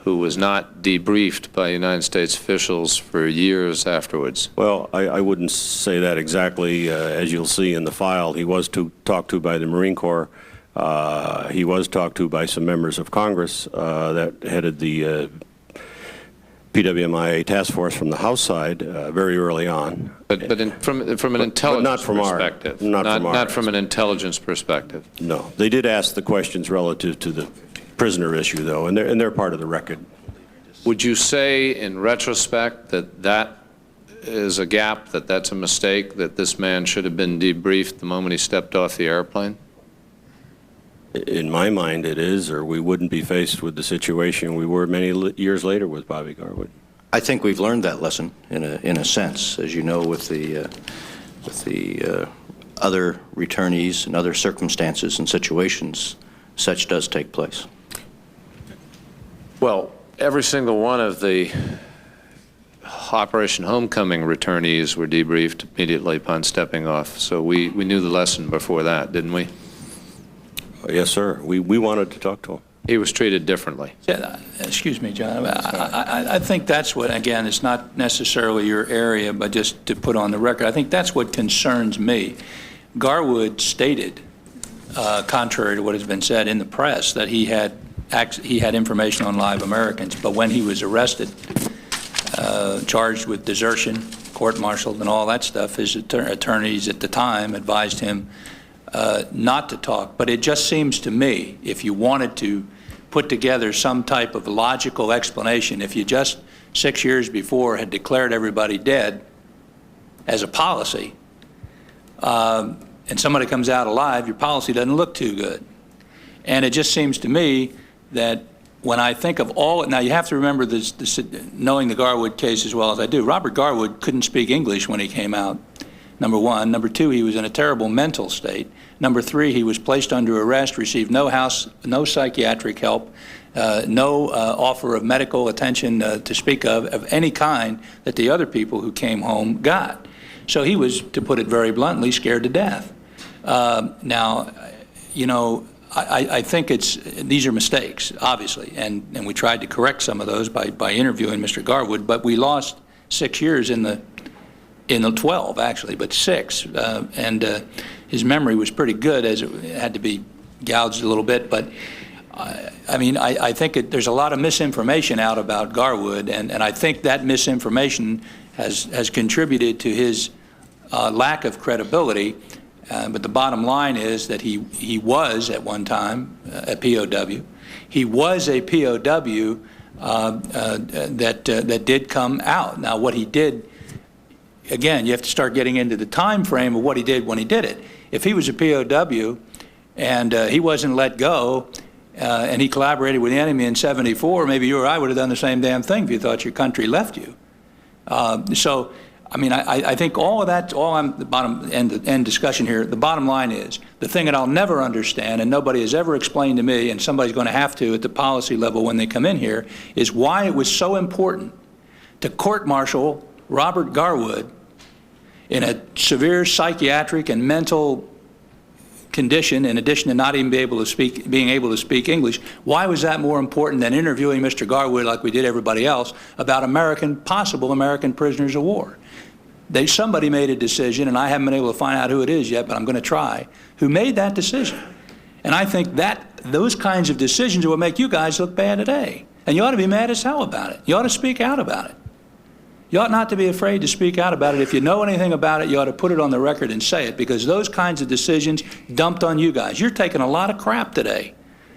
who was not debriefed by United States officials for years afterwards. Well, I wouldn't say that exactly. As you'll see in the file, he was talked to by the Marine Corps. He was talked to by some members of Congress that headed the POW MIA task force from the House side very early on. But from an intelligence perspective, not from an intelligence perspective. No, they did ask the questions relative to the prisoner issue, though, and they're part of the record. Would you say, in retrospect, that is a gap, that's a mistake, that this man should have been debriefed the moment he stepped off the airplane? In my mind, it is, or we wouldn't be faced with the situation we were many years later with Bobby Garwood. I think we've learned that lesson in a sense, as you know, with the other returnees and other circumstances and situations, such does take place. Well, every single one of the Operation Homecoming returnees were debriefed immediately upon stepping off, so we knew the lesson before that, didn't we? Yes, sir. We wanted to talk to him. He was treated differently. Yeah, excuse me, John. I think that's what, again, it's not necessarily your area, but just to put on the record, I think that's what concerns me. Garwood stated, contrary to what has been said in the press, that he had information on live Americans, but when he was arrested, charged with desertion, court-martialed and all that stuff, his attorneys at the time advised him not to talk. But it just seems to me, if you wanted to put together some type of logical explanation, if you just 6 years before had declared everybody dead as a policy, and somebody comes out alive, your policy doesn't look too good. And it just seems to me that when I think of all, now you have to remember this, knowing the Garwood case as well as I do, Robert Garwood couldn't speak English when he came out, number one. Number two, he was in a terrible mental state. Number three, he was placed under arrest, received no psychiatric help, no offer of medical attention to speak of any kind that the other people who came home got. So he was, to put it very bluntly, scared to death. Now, you know, I think these are mistakes, obviously, and we tried to correct some of those by interviewing Mr. Garwood, but we lost 6 years in the 12, actually, but 6, and his memory was pretty good, as it had to be gouged a little bit, but I mean, I think there's a lot of misinformation out about Garwood, and I think that misinformation has contributed to his lack of credibility. But the bottom line is that he was at one time a POW. He was a POW that did come out. Now, what he did, again, you have to start getting into the time frame of what he did when he did it. If he was a POW and he wasn't let go, and he collaborated with the enemy in '74, maybe you or I would have done the same damn thing if you thought your country left you. So, I mean, I think all of that, the bottom end discussion here, the bottom line is, the thing that I'll never understand, and nobody has ever explained to me, and somebody's going to have to at the policy level when they come in here, is why it was so important to court-martial Robert Garwood in a severe psychiatric and mental condition, in addition to not even being able to speak English. Why was that more important than interviewing Mr. Garwood like we did everybody else about possible American prisoners of war? Somebody made a decision, and I haven't been able to find out who it is yet, but I'm going to try, who made that decision. And I think that those kinds of decisions are what make you guys look bad today. And you ought to be mad as hell about it. You ought to speak out about it. You ought not to be afraid to speak out about it. If you know anything about it, you ought to put it on the record and say it, because those kinds of decisions dumped on you guys. You're taking a lot of crap today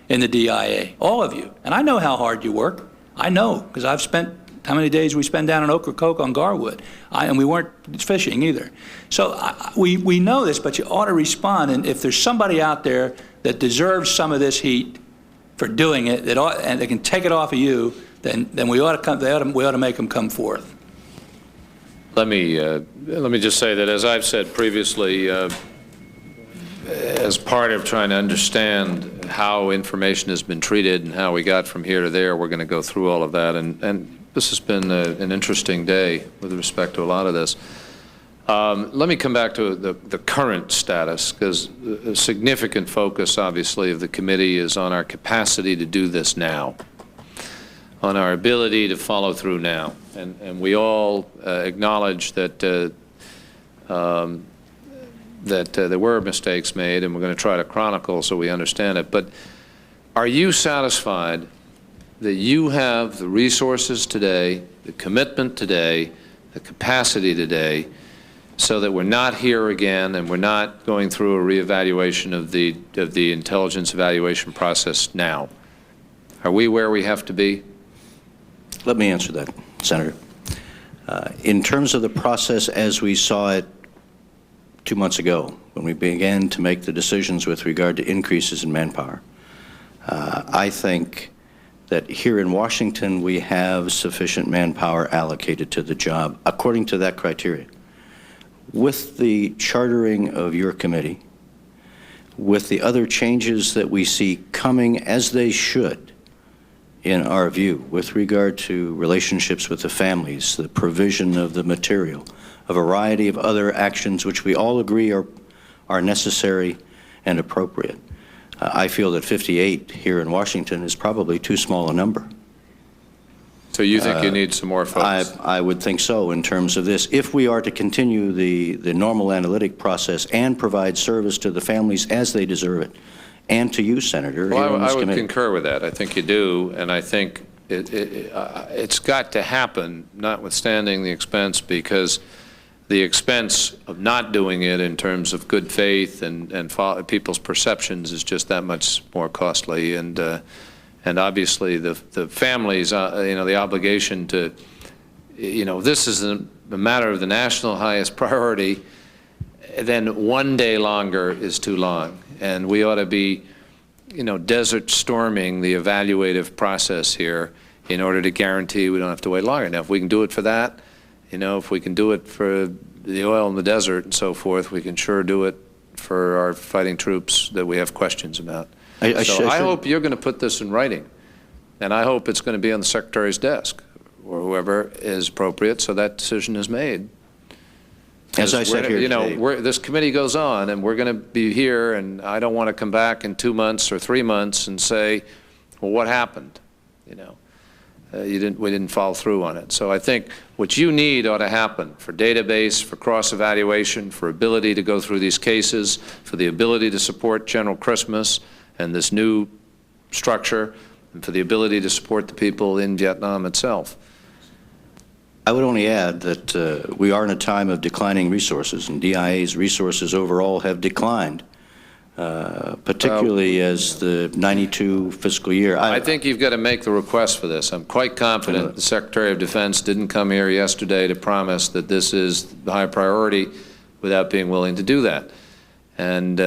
in the DIA, all of you. And I know how hard you work. I know, because I've spent how many days we spend down in Ocracoke on Garwood. And we weren't fishing either. So we know this, but you ought to respond. And if there's somebody out there that deserves some of this heat for doing it, and they can take it off of you, then we ought to make them come forth. Let me just say that, as I've said previously, as part of trying to understand how information has been treated and how we got from here to there, we're going to go through all of that. And this has been an interesting day with respect to a lot of this. Let me come back to the current status, because a significant focus, obviously, of the committee is on our capacity to do this now, on our ability to follow through now. And we all acknowledge that there were mistakes made, and we're going to try to chronicle so we understand it. But are you satisfied that you have the resources today, the commitment today, the capacity today, so that we're not here again and we're not going through a reevaluation of the intelligence evaluation process now? Are we where we have to be? Let me answer that, Senator. In terms of the process as we saw it 2 months ago, when we began to make the decisions with regard to increases in manpower, I think that here in Washington we have sufficient manpower allocated to the job according to that criteria. With the chartering of your committee, with the other changes that we see coming as they should, in our view, with regard to relationships with the families, the provision of the material, a variety of other actions which we all agree are necessary and appropriate. I feel that 58 here in Washington is probably too small a number. So you think you need some more folks? I would think so in terms of this. If we are to continue the normal analytic process and provide service to the families as they deserve it, and to you, Senator, well, here on this I would committee. concur with that. I think you do, and I think it's got to happen, notwithstanding the expense, because the expense of not doing it in terms of good faith and people's perceptions is just that much more costly. And obviously the families, the obligation to, this is a matter of the national highest priority, then one day longer is too long. And we ought to be, desert storming the evaluative process here in order to guarantee we don't have to wait longer. Now, if we can do it for that, if we can do it for the oil in the desert and so forth, we can sure do it for our fighting troops that we have questions about. I hope you're going to put this in writing, and I hope it's going to be on the Secretary's desk or whoever is appropriate, so that decision is made. As I said here today, this committee goes on, and we're going to be here, and I don't want to come back in 2 months or 3 months and say, well, what happened? We didn't follow through on it. So I think what you need ought to happen for database, for cross-evaluation, for ability to go through these cases, for the ability to support General Christmas and this new structure, and for the ability to support the people in Vietnam itself. I would only add that we are in a time of declining resources, and DIA's resources overall have declined, particularly as the 92 fiscal year. I think you've got to make the request for this. I'm quite confident the Secretary of Defense didn't come here yesterday to promise that this is the high priority without being willing to do that. And,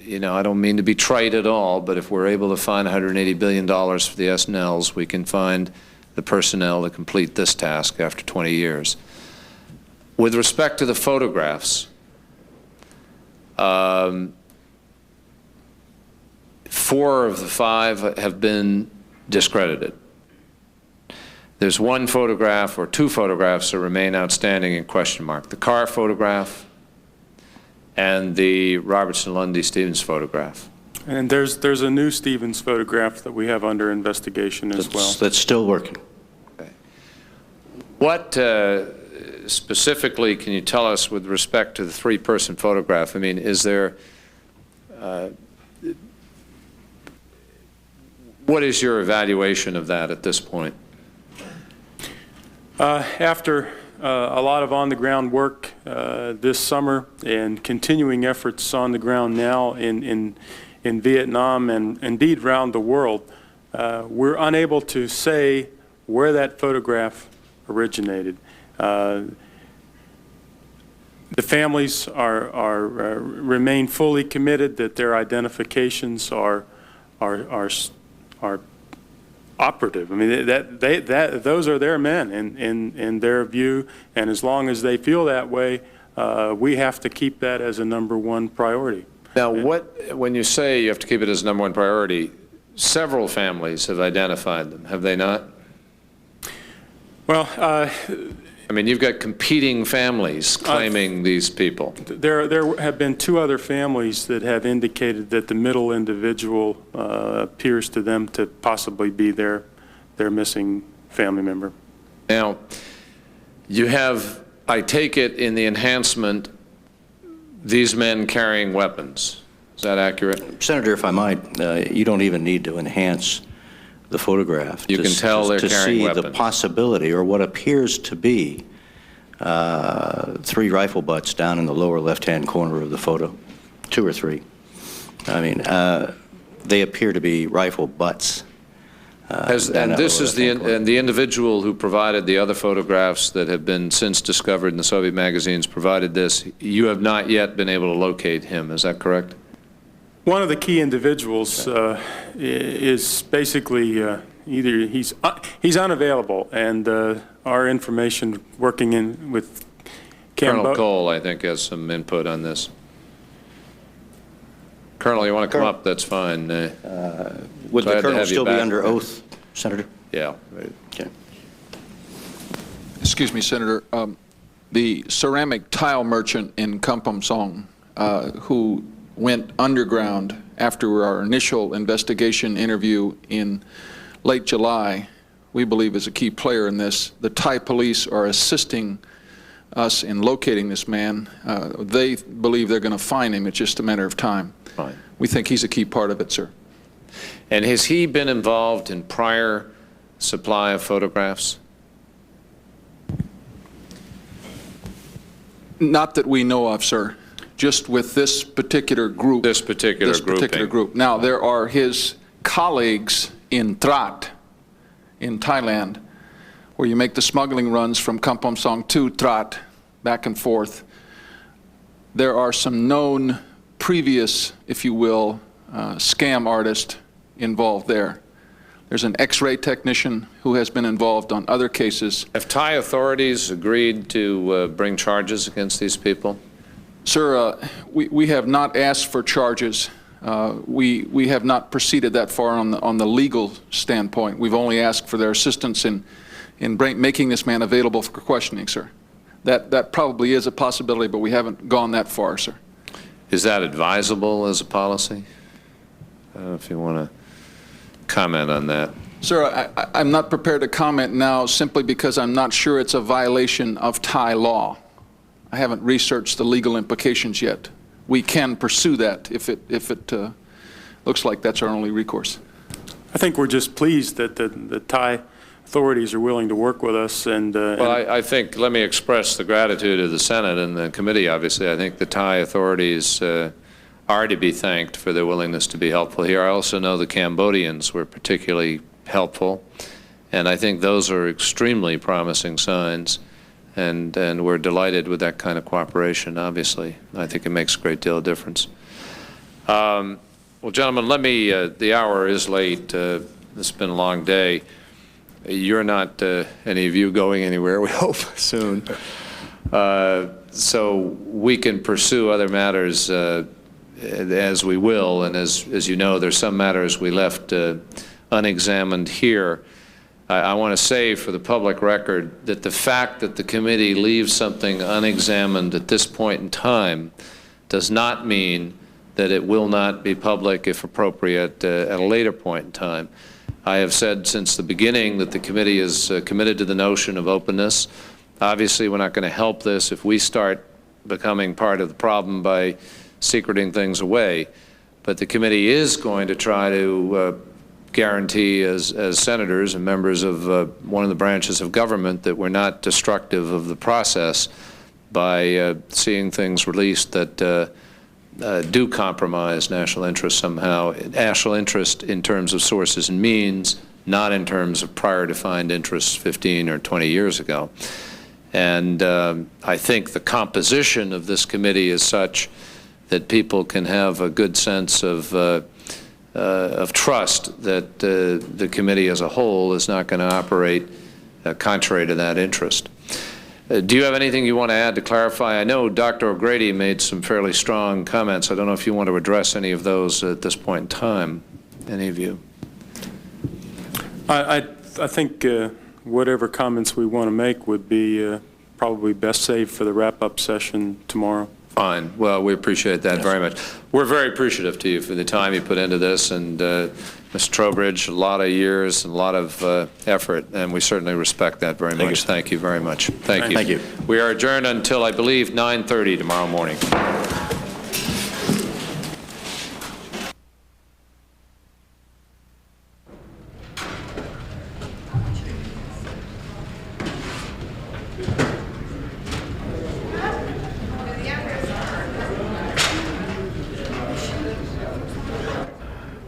you know, I don't mean to be trite at all, but if we're able to find $180 billion for the SNLs, we can find the personnel to complete this task after 20 years. With respect to the photographs, 4 of the 5 have been discredited. There's 1 photograph or 2 photographs that remain outstanding in question mark. The car photograph and the Robertson Lundy Stevens photograph. And there's a new Stevens photograph that we have under investigation as well. That's still working. Okay. What specifically can you tell us with respect to the 3-person photograph? I mean, is there, what is your evaluation of that at this point? After a lot of on-the-ground work this summer and continuing efforts on the ground now in Vietnam and indeed around the world, we're unable to say where that photograph originated. The families remain fully committed that their identifications are operative. I mean, those are their men in their view, and as long as they feel that way, we have to keep that as a #1 priority. Now, when you say you have to keep it as #1 priority, several families have identified them, have they not? Well, I mean, you've got competing families claiming these people. There have been 2 other families that have indicated that the middle individual appears to them to possibly be their missing family member. Now, you have, I take it, in the enhancement, these men carrying weapons. Is that accurate? Senator, if I might, you don't even need to enhance the photograph. You can tell they're carrying weapons. To see the possibility, or what appears to be, 3 rifle butts down in the lower left-hand corner of the photo, 2 or 3. I mean, they appear to be rifle butts. And this is the individual who provided the other photographs that have been since discovered in the Soviet magazines provided this. You have not yet been able to locate him, is that correct? One of the key individuals is basically either he's unavailable, and our information working in with Colonel Cole, I think, has some input on this. Colonel, you want to come up? That's fine. Would the Colonel still be under oath, Senator? Yeah. Okay. Excuse me, Senator. The ceramic tile merchant in Kampong Song who went underground after our initial investigation interview in late July, we believe is a key player in this. The Thai police are assisting us in locating this man. They believe they're going to find him. It's just a matter of time. Fine. We think he's a key part of it, sir. And has he been involved in prior supply of photographs? Not that we know of, sir. Just with this particular group. This particular group. Now, there are his colleagues in Trat, in Thailand, where you make the smuggling runs from Kampong Song to Trat, back and forth. There are some known previous, if you will, scam artists involved there. There's an X-ray technician who has been involved on other cases. Have Thai authorities agreed to bring charges against these people? Sir, we have not asked for charges. We have not proceeded that far on the legal standpoint. We've only asked for their assistance in making this man available for questioning, sir. That probably is a possibility, but we haven't gone that far, sir. Is that advisable as a policy? I don't know if you want to comment on that. Sir, I'm not prepared to comment now simply because I'm not sure it's a violation of Thai law. I haven't researched the legal implications yet. We can pursue that if it looks like that's our only recourse. I think we're just pleased that the Thai authorities are willing to work with us. Well, I think, let me express the gratitude of the Senate and the committee, obviously. I think the Thai authorities are to be thanked for their willingness to be helpful here. I also know the Cambodians were particularly helpful, and I think those are extremely promising signs. And we're delighted with that kind of cooperation, obviously. I think it makes a great deal of difference. Well, gentlemen, let me, the hour is late. It's been a long day. You're not, any of you, going anywhere, we hope, soon. So we can pursue other matters as we will, and as you know, there's some matters we left unexamined here. I want to say for the public record that the fact that the committee leaves something unexamined at this point in time does not mean that it will not be public, if appropriate, at a later point in time. I have said since the beginning that the committee is committed to the notion of openness. Obviously, we're not going to help this if we start becoming part of the problem by secreting things away. But the committee is going to try to guarantee as senators and members of one of the branches of government that we're not destructive of the process by seeing things released that do compromise national interest somehow, national interest in terms of sources and means, not in terms of prior defined interests 15 or 20 years ago. And I think the composition of this committee is such that people can have a good sense of trust that the committee as a whole is not going to operate contrary to that interest. Do you have anything you want to add to clarify? I know Dr. O'Grady made some fairly strong comments. I don't know if you want to address any of those at this point in time. Any of you? I think whatever comments we want to make would be probably best saved for the wrap-up session tomorrow. Fine. Well, we appreciate that very much. We're very appreciative to you for the time you put into this, and Mr. Trowbridge, a lot of years and a lot of effort, and we certainly respect that very much. Thank you very much. Thank you. Thank you. We are adjourned until, I believe, 9:30 tomorrow morning.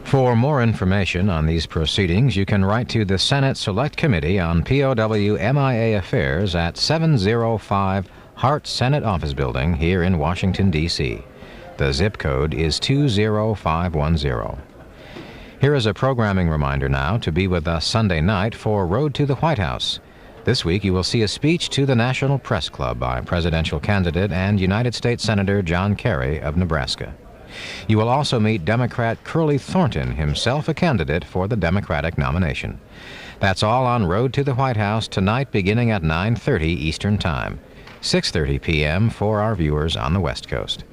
For more information on these proceedings, you can write to the Senate Select Committee on POW MIA Affairs at 705 Hart Senate Office Building here in Washington, D.C. The zip code is 20510. Here is a programming reminder now to be with us Sunday night for Road to the White House. This week you will see a speech to the National Press Club by presidential candidate and United States Senator John Kerry of Nebraska. You will also meet Democrat Curly Thornton, himself a candidate for the Democratic nomination. That's all on Road to the White House tonight beginning at 9:30 Eastern Time, 6:30 p.m. for our viewers on the West Coast.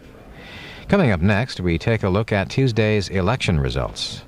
Coming up next, we take a look at Tuesday's election results.